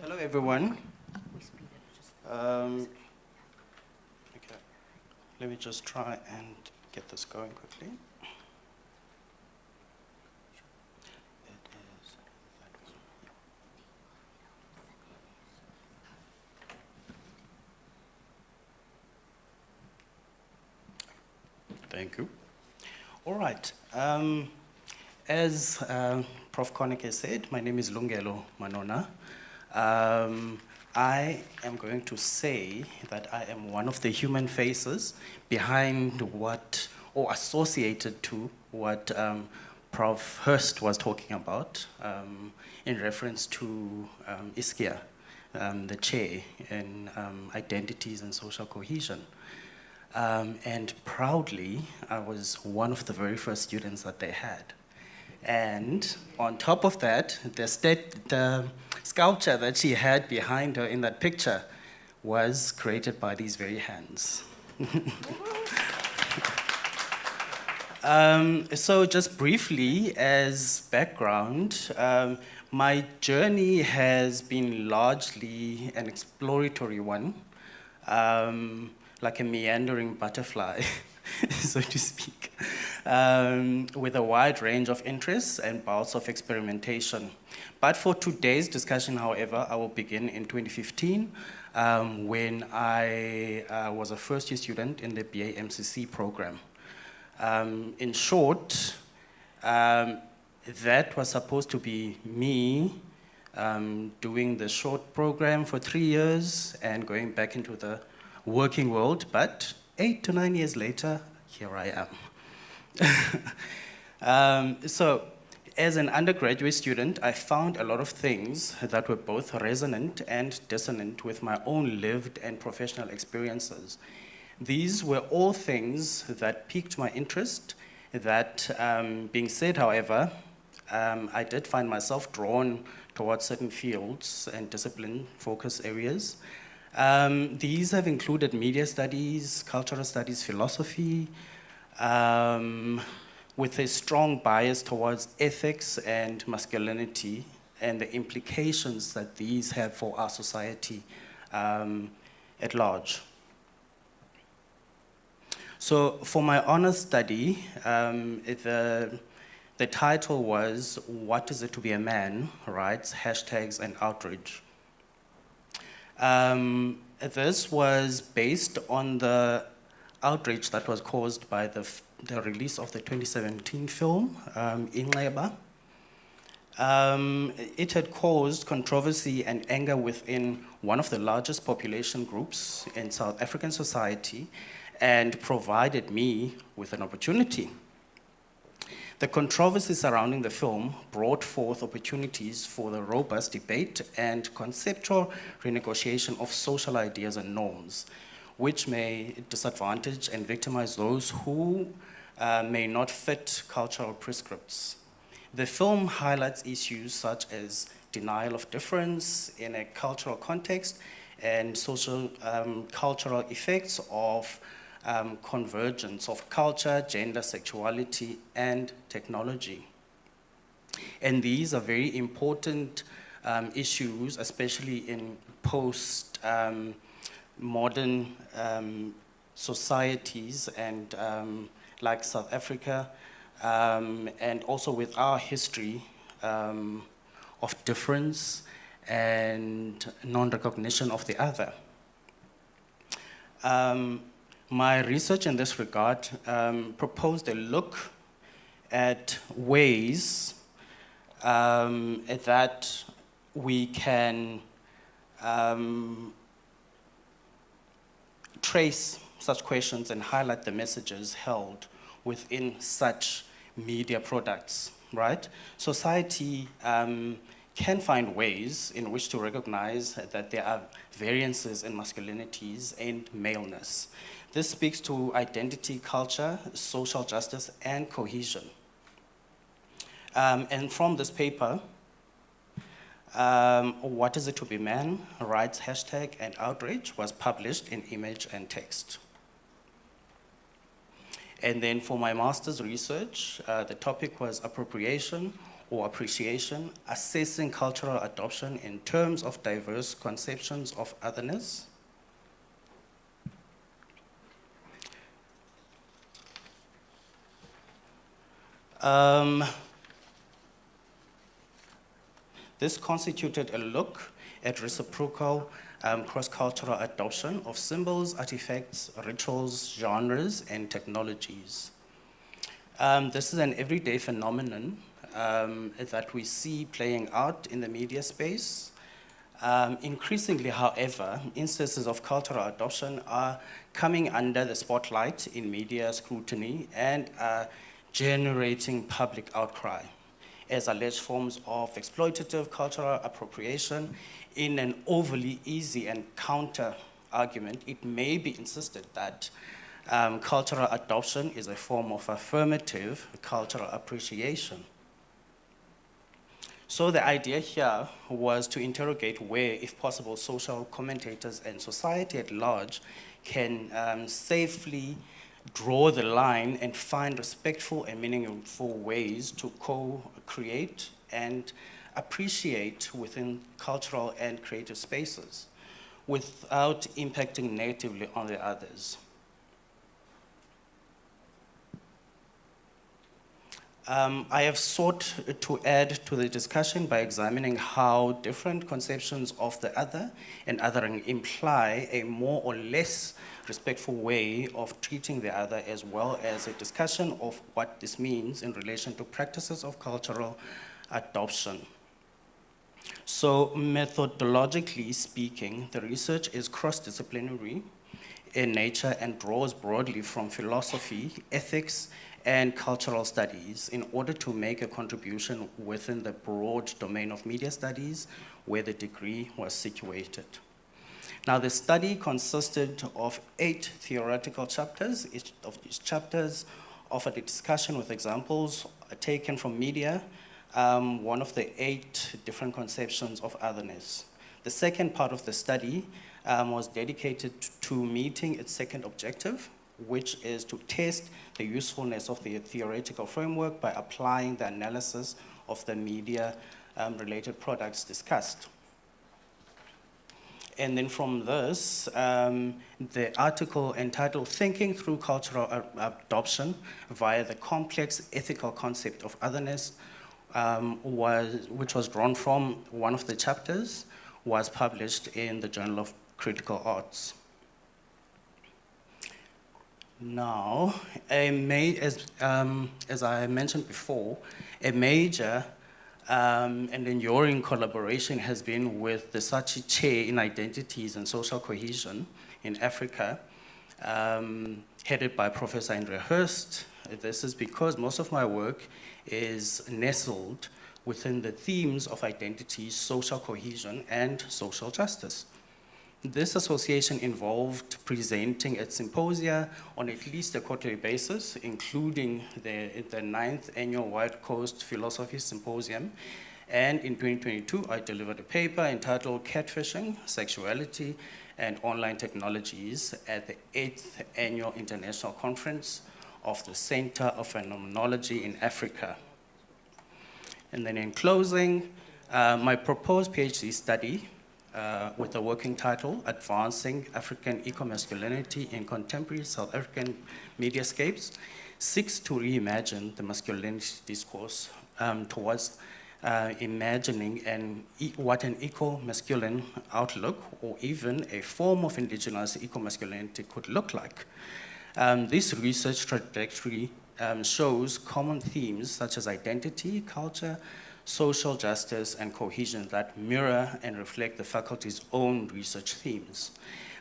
Hello, everyone. Okay, let me just try and get this going quickly. It is that one. Thank you. All right. As Prof. Koneke said, my name is Lungelo Manona. I am going to say that I am one of the human faces behind what, or associated to what Prof. Hurst was talking about in reference to ISKIA, the chair in identities and social cohesion. And proudly, I was one of the very first students that they had. And on top of that, the sculpture that she had behind her in that picture was created by these very hands. So just briefly, as background, my journey has been largely an exploratory one, like a meandering butterfly, so to speak, with a wide range of interests and bouts of experimentation. But for today's discussion, however, I will begin in 2015 when I was a first-year student in the BA MCC program. In short, that was supposed to be me doing the short program for 3 years and going back into the working world, but 8 to 9 years later, here I am. So, as an undergraduate student, I found a lot of things that were both resonant and dissonant with my own lived and professional experiences. These were all things that piqued my interest. That being said, however, I did find myself drawn towards certain fields and discipline focus areas. These have included media studies, cultural studies, philosophy, with a strong bias towards ethics and masculinity and the implications that these have for our society at large. So for my honors study, the title was, "What is it to be a man? Rights, hashtags, and outrage." This was based on the outrage that was caused by the release of the 2017 film, Ingleba. It had caused controversy and anger within one of the largest population groups in South African society and provided me with an opportunity. The controversy surrounding the film brought forth opportunities for the robust debate and conceptual renegotiation of social ideas and norms, which may disadvantage and victimize those who may not fit cultural prescripts. The film highlights issues such as denial of difference in a cultural context and social cultural effects of convergence of culture, gender, sexuality, and technology. And these are very important issues, especially in post-modern societies and like South Africa, and also with our history of difference and non-recognition of the other. My research in this regard proposed a look at ways that we can trace such questions and highlight the messages held within such media products, right? Society can find ways in which to recognize that there are variances in masculinities and maleness. This speaks to identity, culture, social justice, and cohesion. And from this paper, What is it to be man? Rights hashtag and outrage was published in image and text. And then for my master's research, the topic was appropriation or appreciation, assessing cultural adoption in terms of diverse conceptions of otherness. This constituted a look at reciprocal cross-cultural adoption of symbols, artifacts, rituals, genres, and technologies. This is an everyday phenomenon that we see playing out in the media space. Increasingly, however, instances of cultural adoption are coming under the spotlight in media scrutiny and are generating public outcry as alleged forms of exploitative cultural appropriation. In an overly easy and counter argument, it may be insisted that cultural adoption is a form of affirmative cultural appreciation. So the idea here was to interrogate where, if possible, social commentators and society at large can safely draw the line and find respectful and meaningful ways to co-create and appreciate within cultural and creative spaces without impacting negatively on the others. I have sought to add to the discussion by examining how different conceptions of the other and othering imply a more or less respectful way of treating the other, as well as a discussion of what this means in relation to practices of cultural adoption. So methodologically speaking, the research is cross-disciplinary in nature and draws broadly from philosophy, ethics, and cultural studies in order to make a contribution within the broad domain of media studies where the degree was situated. Now, the study consisted of 8 theoretical chapters. Each of these chapters offered a discussion with examples taken from media, one of the 8 different conceptions of otherness. The second part of the study was dedicated to meeting its second objective, which is to test the usefulness of the theoretical framework by applying the analysis of the media-related products discussed. And then from this, the article entitled Thinking Through Cultural Adoption via the Complex Ethical Concept of Otherness, which was drawn from one of the chapters, was published in the Journal of Critical Arts. Now, as I mentioned before, a major and enduring collaboration has been with the Saatchi Chair in Identities and Social Cohesion in Africa, headed by Professor Andrea Hurst. This is because most of my work is nestled within the themes of identity, social cohesion, and social justice. This association involved presenting at symposia on at least a quarterly basis, including the 9th Annual Wild Coast Philosophy Symposium. And in 2022, I delivered a paper entitled Catfishing, Sexuality, and Online Technologies at the 8th Annual International Conference of the Center of Phenomenology in Africa. And then in closing, my proposed PhD study with a working title, Advancing African Eco-Masculinity in Contemporary South African Mediascapes, seeks to reimagine the masculinity discourse towards imagining what an eco-masculine outlook or even a form of indigenous eco-masculinity could look like. This research trajectory shows common themes such as identity, culture, social justice, and cohesion that mirror and reflect the faculty's own research themes.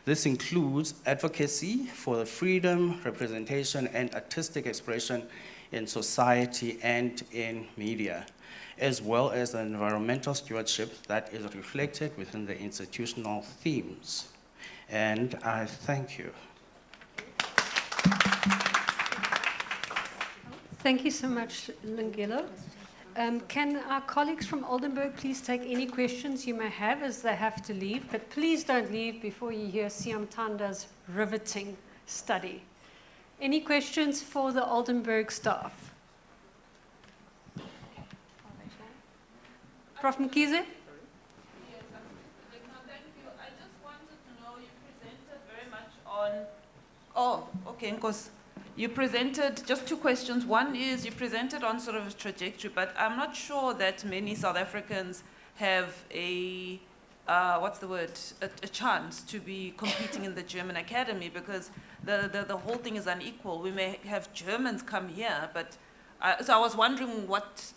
This includes advocacy for the freedom, representation, and artistic expression in society and in media, as well as the environmental stewardship that is reflected within the institutional themes. And I thank you. Thank you so much, Lungelo. Can our colleagues from Oldenburg please take any questions you may have as they have to leave, but please don't leave before you hear Siamtanda's riveting study. Any questions for the Oldenburg staff? Prof. Mkize? Yes, thank you. I just wanted to know, you presented very much on... Oh, okay, because you presented, just two questions. One is you presented on sort of a trajectory, but I'm not sure that many South Africans have a, what's the word, a chance to be competing in the German academy, because the whole thing is unequal. We may have Germans come here, but, so I was wondering what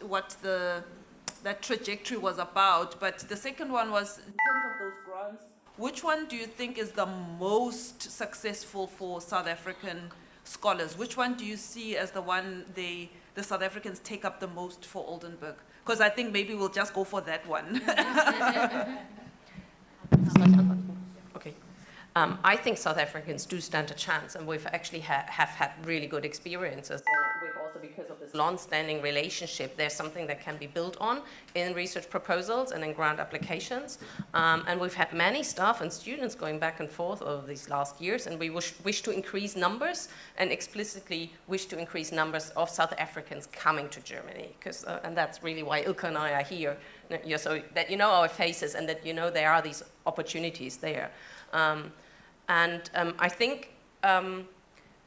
that trajectory was about. But the second one was, in terms of those grants, which one do you think is the most successful for South African scholars? Which one do you see as the one the South Africans take up the most for Oldenburg? Because I think maybe we'll just go for that one. Okay. I think South Africans do stand a chance, and we've actually have had really good experiences. We've also, because of this long-standing relationship, there's something that can be built on in research proposals and in grant applications. And we've had many staff and students going back and forth over these last years, and we wish to increase numbers and explicitly wish to increase numbers of South Africans coming to Germany. And that's really why Ilka and I are here, so that you know our faces and that you know there are these opportunities there. I think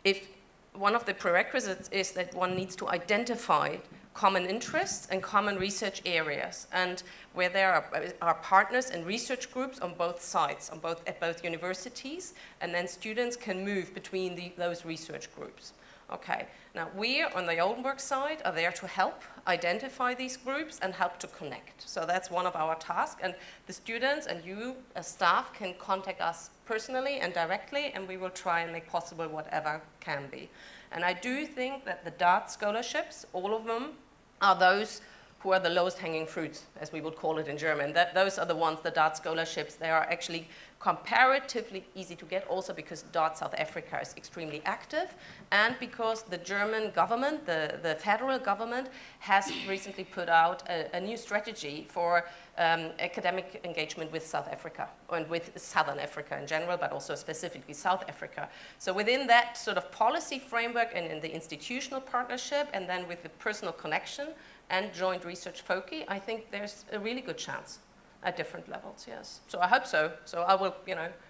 if one of the prerequisites is that one needs to identify common interests and common research areas, and where there are partners and research groups on both sides, at both universities, and then students can move between those research groups. Okay, now we on the Oldenburg side are there to help identify these groups and help to connect. So that's one of our tasks, and the students and you as staff can contact us personally and directly, and we will try and make possible whatever can be. And I do think that the DART scholarships, all of them, are those who are the lowest hanging fruits, as we would call it in German. Those are the ones, the DART scholarships. They are actually comparatively easy to get, also because DART South Africa is extremely active, and because the German government, the federal government, has recently put out a new strategy for academic engagement with South Africa, and with Southern Africa in general, but also specifically South Africa. So within that sort of policy framework and in the institutional partnership, and then with the personal connection and joint research foci, I think there's a really good chance at different levels, yes. So I hope so. So I will,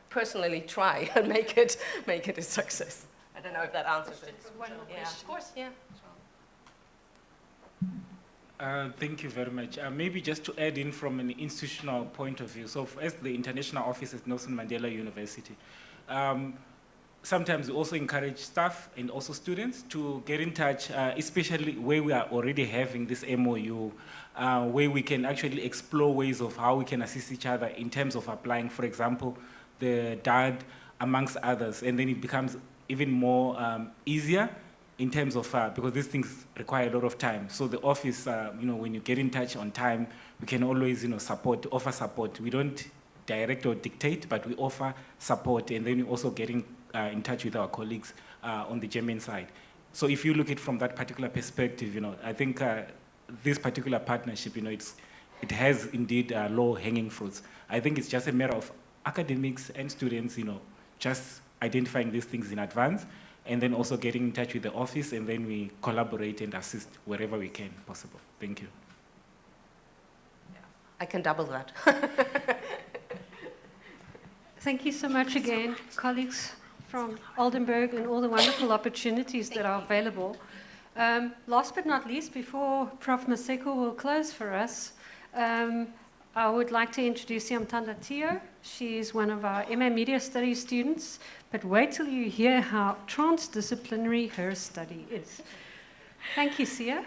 personally try and make it a success. I don't know if that answers it. One more Yeah, of course, yeah. Thank you very much. Maybe just to add in from an institutional point of view. So as the international office at Nelson Mandela University, sometimes we also encourage staff and also students to get in touch, especially where we are already having this MOU, where we can actually explore ways of how we can assist each other in terms of applying, for example, the DAD amongst others, and then it becomes even more easier in terms of, because these things require a lot of time. So the office, when you get in touch on time, we can always, offer support. We don't direct or dictate, but we offer support, and then we also get in touch with our colleagues on the German side. So if you look at it from that particular perspective, I think this particular partnership, it has indeed low-hanging fruits. I think it's just a matter of academics and students, just identifying these things in advance, and then also getting in touch with the office, and then we collaborate and assist wherever we can possible. Thank you. I can double that. Thank you so much again, colleagues from Oldenburg, and all the wonderful opportunities that are available. Last but not least, before Prof. Maseko will close for us, I would like to introduce Yamtanda Tio. She's one of our MA Media Studies students, but wait till you hear how transdisciplinary her study is. Thank you, Sia.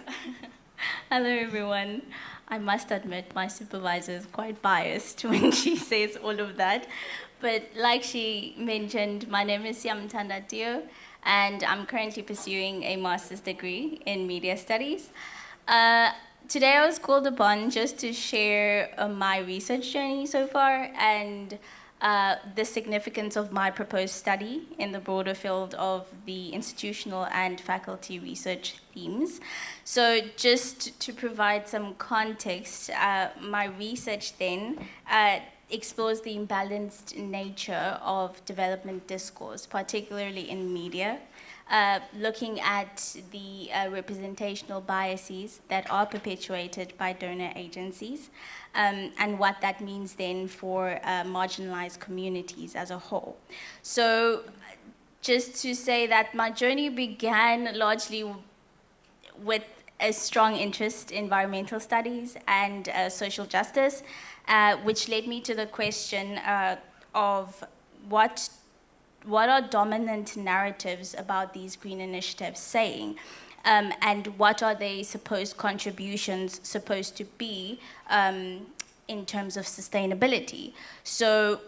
Hello, everyone. I must admit my supervisor is quite biased when she says all of that. But like she mentioned, my name is Yamtanda Tio, and I'm currently pursuing a master's degree in media studies. Today I was called upon just to share my research journey so far and the significance of my proposed study in the broader field of the institutional and faculty research themes. So just to provide some context, my research then explores the imbalanced nature of development discourse, particularly in media, looking at the representational biases that are perpetuated by donor agencies, and what that means then for marginalized communities as a whole. So just to say that my journey began largely with a strong interest in environmental studies and social justice, which led me to the question of what are dominant narratives about these green initiatives saying, and what are their supposed contributions supposed to be in terms of sustainability. So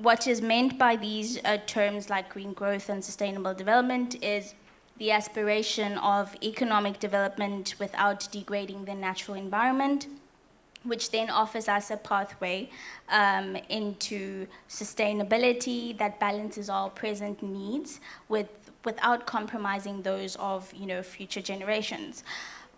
what is meant by these terms like green growth and sustainable development is the aspiration of economic development without degrading the natural environment, which then offers us a pathway into sustainability that balances our present needs without compromising those of future generations.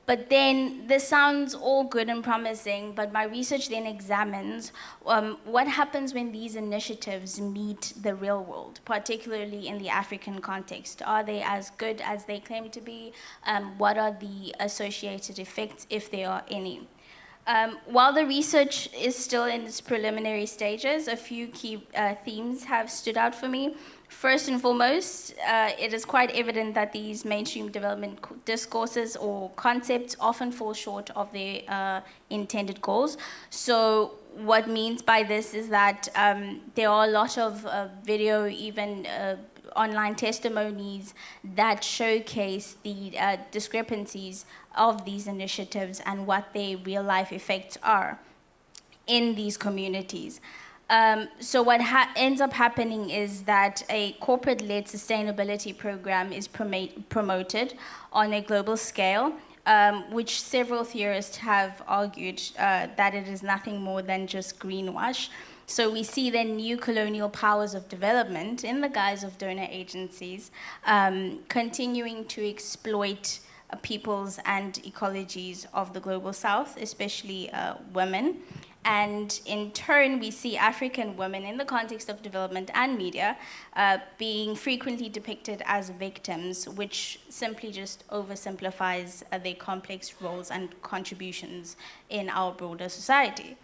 But then this sounds all good and promising, but my research then examines what happens when these initiatives meet the real world, particularly in the African context. Are they as good as they claim to be? What are the associated effects, if there are any? While the research is still in its preliminary stages, a few key themes have stood out for me. First and foremost, it is quite evident that these mainstream development discourses or concepts often fall short of their intended goals. So what means by this is that there are a lot of video, even online testimonies that showcase the discrepancies of these initiatives and what their real-life effects are in these communities. So what ends up happening is that a corporate-led sustainability program is promoted on a global scale, which several theorists have argued that it is nothing more than just greenwash. So we see the new colonial powers of development in the guise of donor agencies continuing to exploit peoples and ecologies of the global south, especially women. And in turn, we see African women in the context of development and media being frequently depicted as victims, which simply just oversimplifies their complex roles and contributions in our broader society.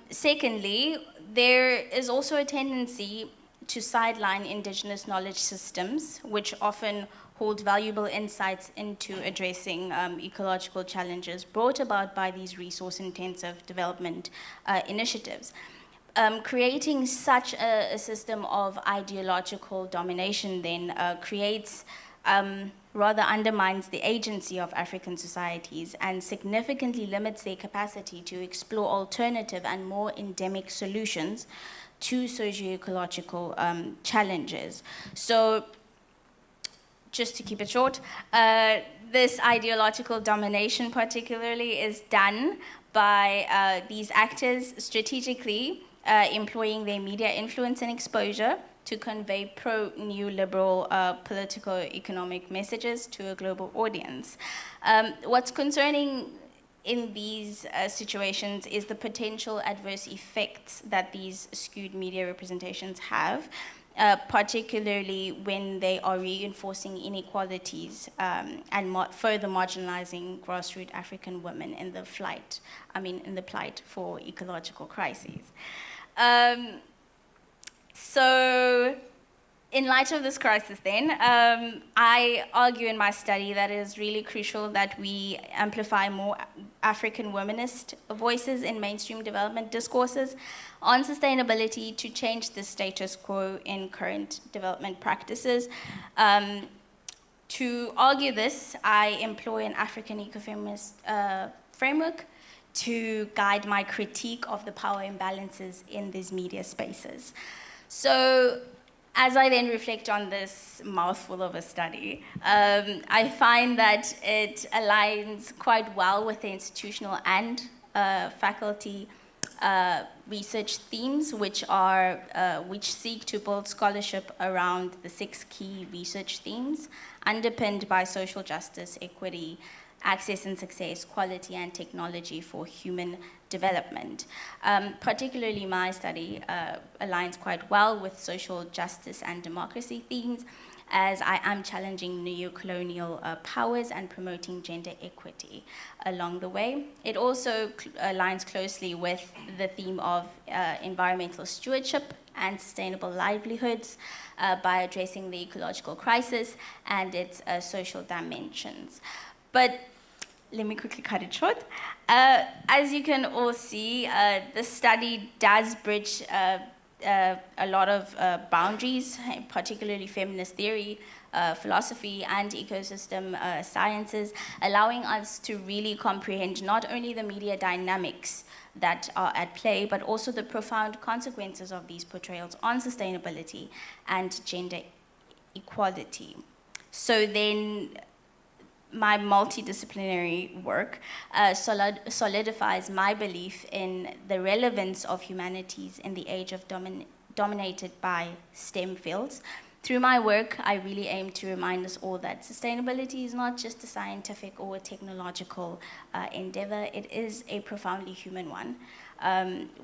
Secondly, there is also a tendency to sideline indigenous knowledge systems, which often hold valuable insights into addressing ecological challenges brought about by these resource-intensive development initiatives. Creating such a system of ideological domination then rather undermines the agency of African societies and significantly limits their capacity to explore alternative and more endemic solutions to socio-ecological challenges. So, just to keep it short, this ideological domination particularly is done by these actors strategically employing their media influence and exposure to convey pro-neoliberal political economic messages to a global audience. What's concerning in these situations is the potential adverse effects that these skewed media representations have, particularly when they are reinforcing inequalities and further marginalizing grassroots African women in the plight for ecological crises. So, in light of this crisis then, I argue in my study that it is really crucial that we amplify more African womanist voices in mainstream development discourses on sustainability to change the status quo in current development practices. To argue this, I employ an African ecofeminist framework to guide my critique of the power imbalances in these media spaces. So, as I then reflect on this mouthful of a study, I find that it aligns quite well with the institutional and faculty research themes, which seek to build scholarship around the 6 key research themes, underpinned by social justice, equity, access and success, quality and technology for human development. Particularly my study aligns quite well with social justice and democracy themes, as I am challenging neo-colonial powers and promoting gender equity along the way. It also aligns closely with the theme of environmental stewardship and sustainable livelihoods by addressing the ecological crisis and its social dimensions. But let me quickly cut it short. As you can all see, the study does bridge a lot of boundaries, particularly feminist theory, philosophy, and ecosystem sciences, allowing us to really comprehend not only the media dynamics that are at play, but also the profound consequences of these portrayals on sustainability and gender equality. So then, my multidisciplinary work solidifies my belief in the relevance of humanities in the age of dominated by STEM fields. Through my work, I really aim to remind us all that sustainability is not just a scientific or a technological endeavor, it is a profoundly human one.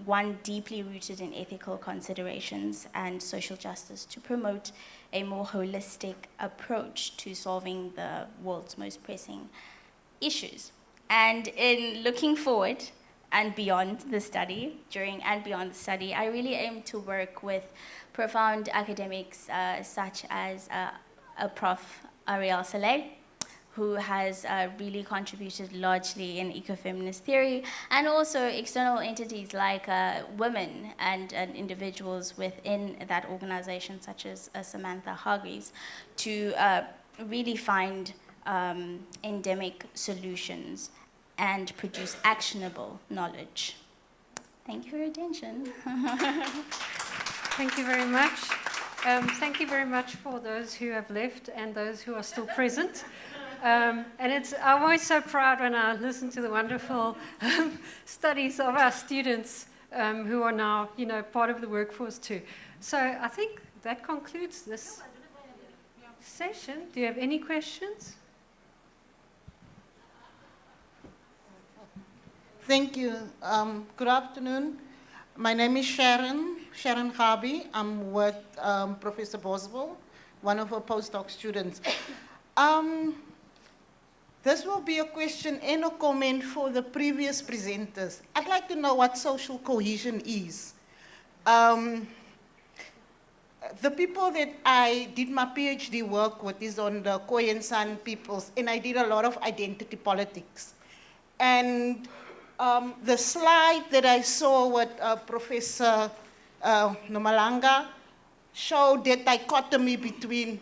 One deeply rooted in ethical considerations and social justice to promote a more holistic approach to solving the world's most pressing issues. And in looking forward and beyond the study, during and beyond the study, I really aim to work with profound academics such as Prof. Ariel Saleh, who has really contributed largely in ecofeminist theory, and also external entities like women and individuals within that organization, such as Samantha Hargreaves, to really find endemic solutions and produce actionable knowledge. Thank you for your attention. Thank you very much. Thank you very much for those who have left and those who are still present. And I'm always so proud when I listen to the wonderful studies of our students who are now, part of the workforce too. So I think that concludes this session. Do you have any questions? Thank you. Good afternoon. My name is Sharon Gabi. I'm with Professor Boswell, one of our postdoc students. This will be a question and a comment for the previous presenters. I'd like to know what social cohesion is. The people that I did my PhD work with is on the Khoi and San peoples, and I did a lot of identity politics. And the slide that I saw with Professor Nomalanga showed the dichotomy between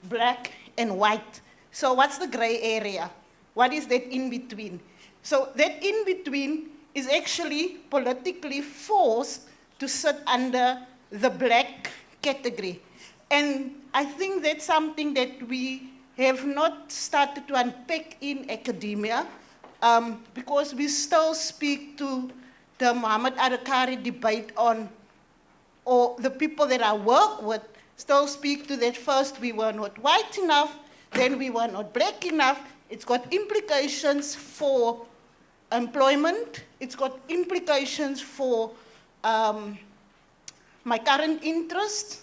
black and white. So what's the gray area? What is that in between? So that in between is actually politically forced to sit under the black category. And I think that's something that we have not started to unpack in academia, because we still speak to the Muhammad Adhikari debate on or the people that I work with still speak to that first we were not white enough, then we were not black enough. It's got implications for employment. It's got implications for my current interest,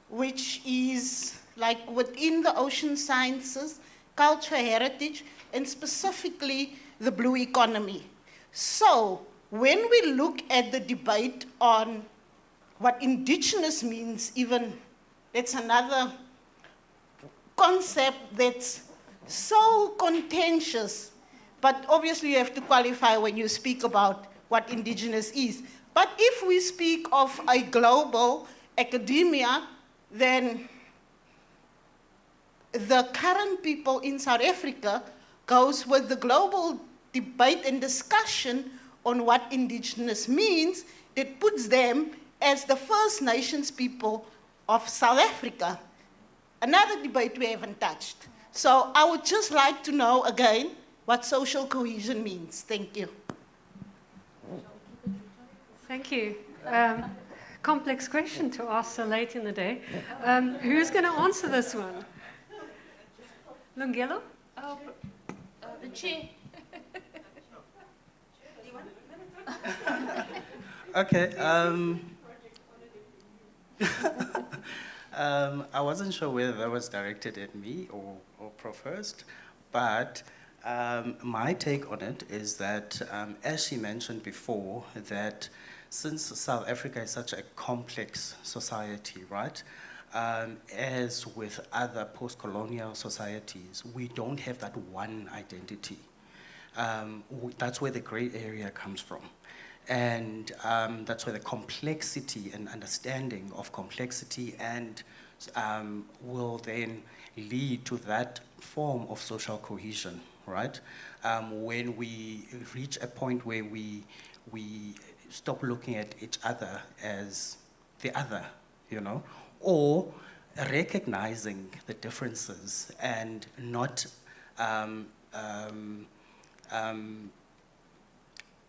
which is like within the ocean sciences, culture, heritage, and specifically the blue economy. So when we look at the debate on what indigenous means, even that's another concept that's so contentious, but obviously you have to qualify when you speak about what indigenous is. But if we speak of a global academia, then the current people in South Africa goes with the global debate and discussion on what indigenous means that puts them as the First Nations people of South Africa. Another debate we haven't touched. So I would just like to know again what social cohesion means. Thank you. Thank you. Complex question to ask so late in the day. Who's going to answer this one? Lungelo? Oh, the chair. Okay. I wasn't sure whether that was directed at me or Prof. Hurst, but my take on it is that, as she mentioned before, that since South Africa is such a complex society, right, as with other post-colonial societies, we don't have that one identity. That's where the gray area comes from. And that's where the complexity and understanding of complexity and will then lead to that form of social cohesion, right? When we reach a point where we stop looking at each other as the other, you know, or recognizing the differences and not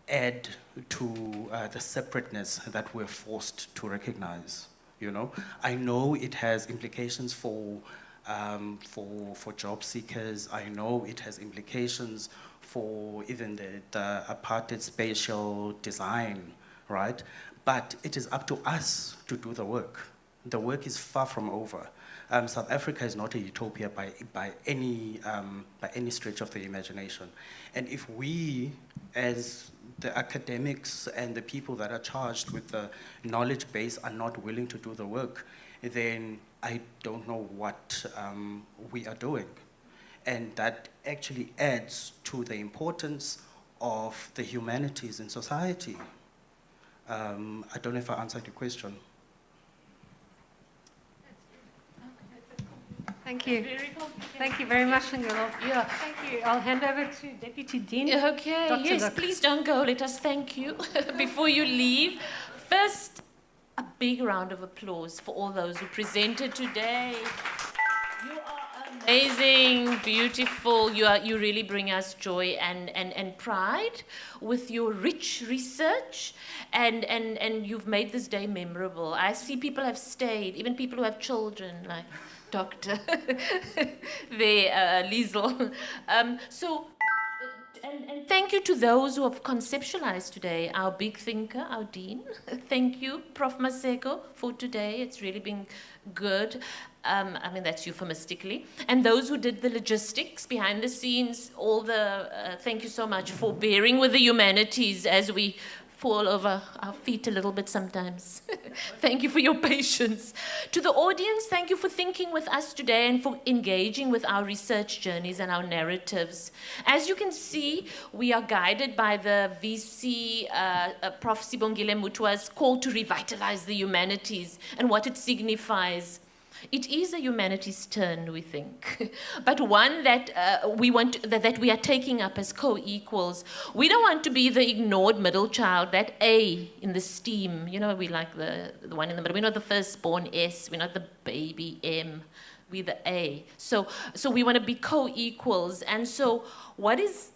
add to the separateness that we're forced to recognize. You know, I know it has implications for job seekers. I know it has implications for even the apartheid spatial design, right? But it is up to us to do the work. The work is far from over. South Africa is not a utopia by any stretch of the imagination. And if we, as the academics and the people that are charged with the knowledge base, are not willing to do the work, then I don't know what we are doing. And that actually adds to the importance of the humanities in society. I don't know if I answered your question. Thank you. Thank you very much, Ngolo. Yeah. Thank you. I'll hand over to Deputy Dean. Okay, Dr. yes, Luck. please don't go. Let us thank you before you leave. First, a big round of applause for all those who presented today. You are amazing, beautiful. You really bring us joy and pride with your rich research, and you've made this day memorable. I see people have stayed, even people who have children, like Dr. Liesel. And thank you to those who have conceptualized today, our big thinker, our dean. Thank you, Prof. Maseko, for today. It's really been good. I mean, that's euphemistically. And those who did the logistics behind the scenes, thank you so much for bearing with the humanities as we fall over our feet a little bit sometimes. Thank you for your patience. To the audience, thank you for thinking with us today and for engaging with our research journeys and our narratives. As you can see, we are guided by the VC, Prof. Sibongile Mutwa's call to revitalize the humanities and what it signifies. It is a humanities turn, we think, but one that that we are taking up as co-equals. We don't want to be the ignored middle child, that A in the STEAM. You know, we like the one in the middle. We're not the firstborn S. We're not the baby M. We're the A. So we want to be co-equals. And so what is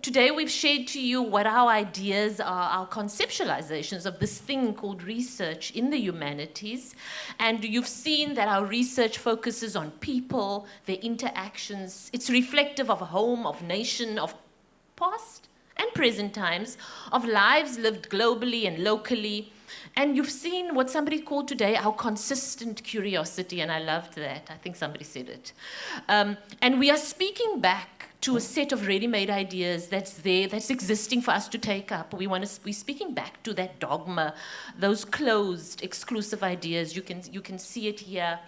today we've shared to you what our ideas are, our conceptualizations of this thing called research in the humanities. And you've seen that our research focuses on people, their interactions. It's reflective of a home, of nation, of past and present times, of lives lived globally and locally. And you've seen what somebody called today our consistent curiosity, and I loved that. I think somebody said it. And we are speaking back to a set of ready-made ideas that's there, that's existing for us to take up. We're speaking back to that dogma, those closed, exclusive ideas. You can see it here,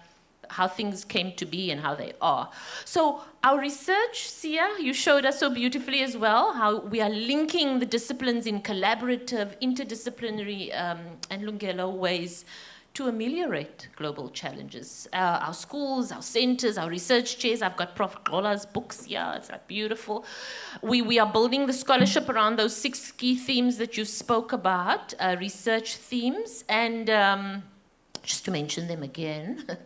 how things came to be and how they are. So our research, Sia, you showed us so beautifully as well, how we are linking the disciplines in collaborative, interdisciplinary and Lungelo ways to ameliorate global challenges. Our schools, our centers, our research chairs, I've got Prof. Gola's books here, it's like beautiful. We are building the scholarship around those 6 key themes that you spoke about, research themes, and just to mention them again,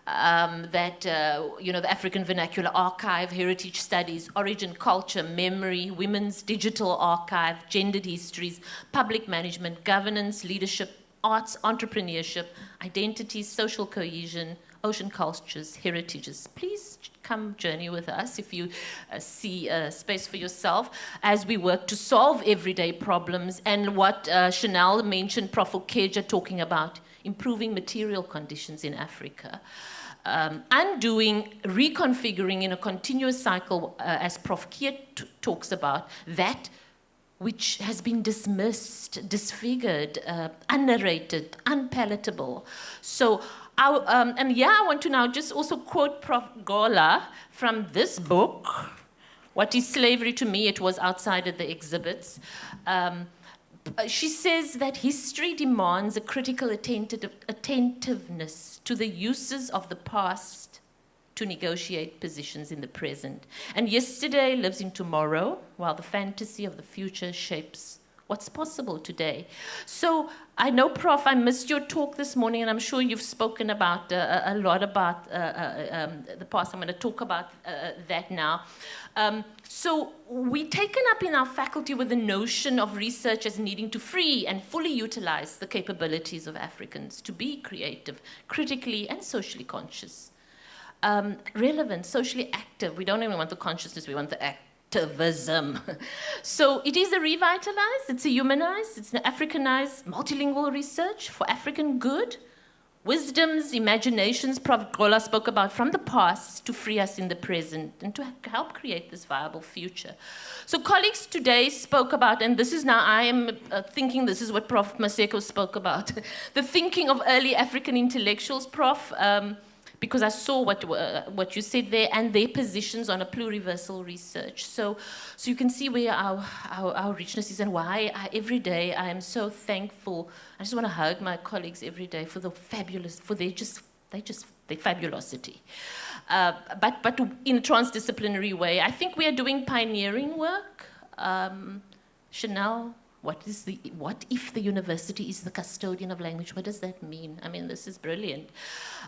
the African Vernacular Archive, Heritage Studies, Origin, Culture, Memory, Women's Digital Archive, Gendered Histories, Public Management, Governance, Leadership, Arts, Entrepreneurship, Identities, Social Cohesion, Ocean Cultures, Heritages. Please come journey with us if you see space for yourself as we work to solve everyday problems and what Chanel mentioned, Prof. Okeja talking about, improving material conditions in Africa. Undoing, reconfiguring in a continuous cycle, as Prof. Kiet talks about, that which has been dismissed, disfigured, unnarrated, unpalatable. So, I want to now just also quote Prof. Gola from this book, What is Slavery to Me? It was outside of the exhibits. She says that history demands a critical attentiveness to the uses of the past to negotiate positions in the present. And yesterday lives in tomorrow, while the fantasy of the future shapes what's possible today. So I know, Prof, I missed your talk this morning, and I'm sure you've spoken about a lot about the past. I'm going to talk about that now. So we've taken up in our faculty with the notion of research as needing to free and fully utilize the capabilities of Africans to be creative, critically and socially conscious. Relevant, socially active. We don't even want the consciousness, we want the activism. So it is a revitalized, it's a humanized, it's an Africanized, multilingual research for African good. Wisdoms, imaginations, Prof. Gola spoke about from the past to free us in the present and to help create this viable future. So colleagues today spoke about, and this is now I am thinking this is what Prof. Maseko spoke about, the thinking of early African intellectuals, Prof., because I saw what you said there and their positions on a pluriversal research. So you can see where our richness is and why every day I am so thankful. I just want to hug my colleagues every day for the fabulous, for their fabulosity. But in a transdisciplinary way. I think we are doing pioneering work. Chanel, what if the university is the custodian of language? What does that mean? I mean, this is brilliant.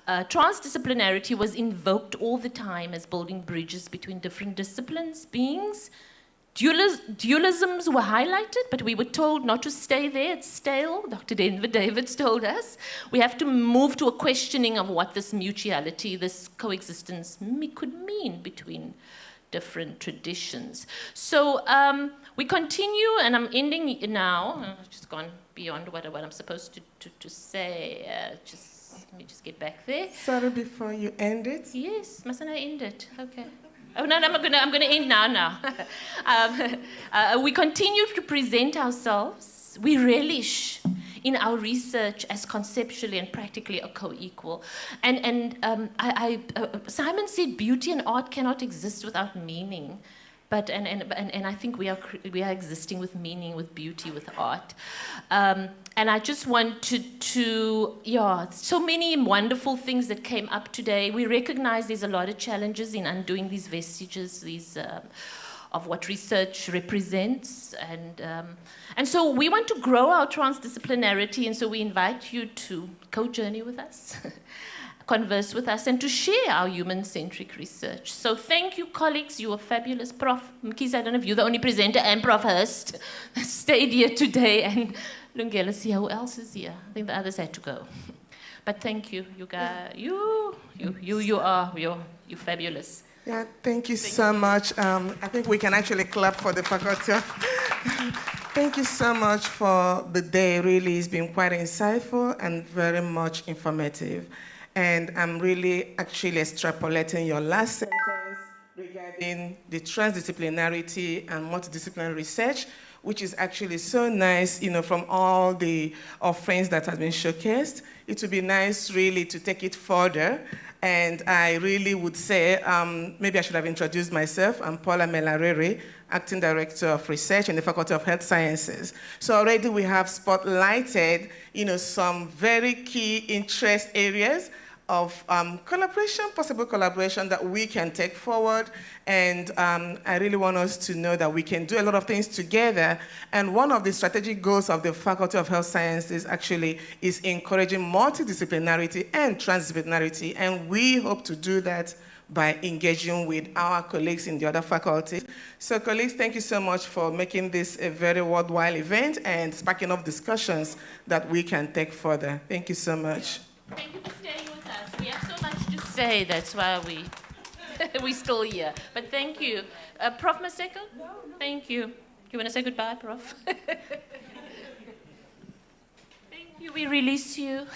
Transdisciplinarity was invoked all the time as building bridges between different disciplines, beings. Dualisms were highlighted, but we were told not to stay there, it's stale. Dr. Denver Davids told us. We have to move to a questioning of what this mutuality, this coexistence could mean between different traditions. So we continue, and I'm ending now. I've just gone beyond what I'm supposed to say. Let me just get back there. Sorry, before you end it? Yes, mustn't I end it? Okay. Oh, no, I'm gonna end now. We continue to present ourselves. We relish in our research as conceptually and practically a co-equal. And Simon said beauty and art cannot exist without meaning. But I think we are existing with meaning, with beauty, with art. And I just wanted to, so many wonderful things that came up today. We recognize there's a lot of challenges in undoing these vestiges, of what research represents. And so we want to grow our transdisciplinarity, and so we invite you to co-journey with us. converse with us and to share our human-centric research. So thank you, colleagues. You were fabulous. Prof. Mkhize, I don't know if you're the only presenter, and Prof. Hurst stayed here today, and Lungella's here. Who else is here? I think the others had to go. But thank you, you guys. You're fabulous. Yeah, thank you so much. I think we can actually clap for the faculty. Thank you so much for the day. Really, it's been quite insightful and very much informative. And I'm really actually extrapolating your last sentence regarding the transdisciplinarity and multidisciplinary research, which is actually so nice, from all the offerings that have been showcased. It would be nice really to take it further. And I really would say, maybe I should have introduced myself. I'm Paula Melarere, Acting Director of Research in the Faculty of Health Sciences. So already we have spotlighted, some very key interest areas of possible collaboration that we can take forward. And I really want us to know that we can do a lot of things together. And one of the strategic goals of the Faculty of Health Sciences actually is encouraging multidisciplinarity and transdisciplinarity. And we hope to do that by engaging with our colleagues in the other faculties. So colleagues, thank you so much for making this a very worthwhile event and sparking up discussions that we can take further. Thank you so much. Thank you for staying with us. We have so much to say, that's why we're still here. But thank you. Prof. Maseko? Thank you. You want to say goodbye, Prof? Thank you. We release you.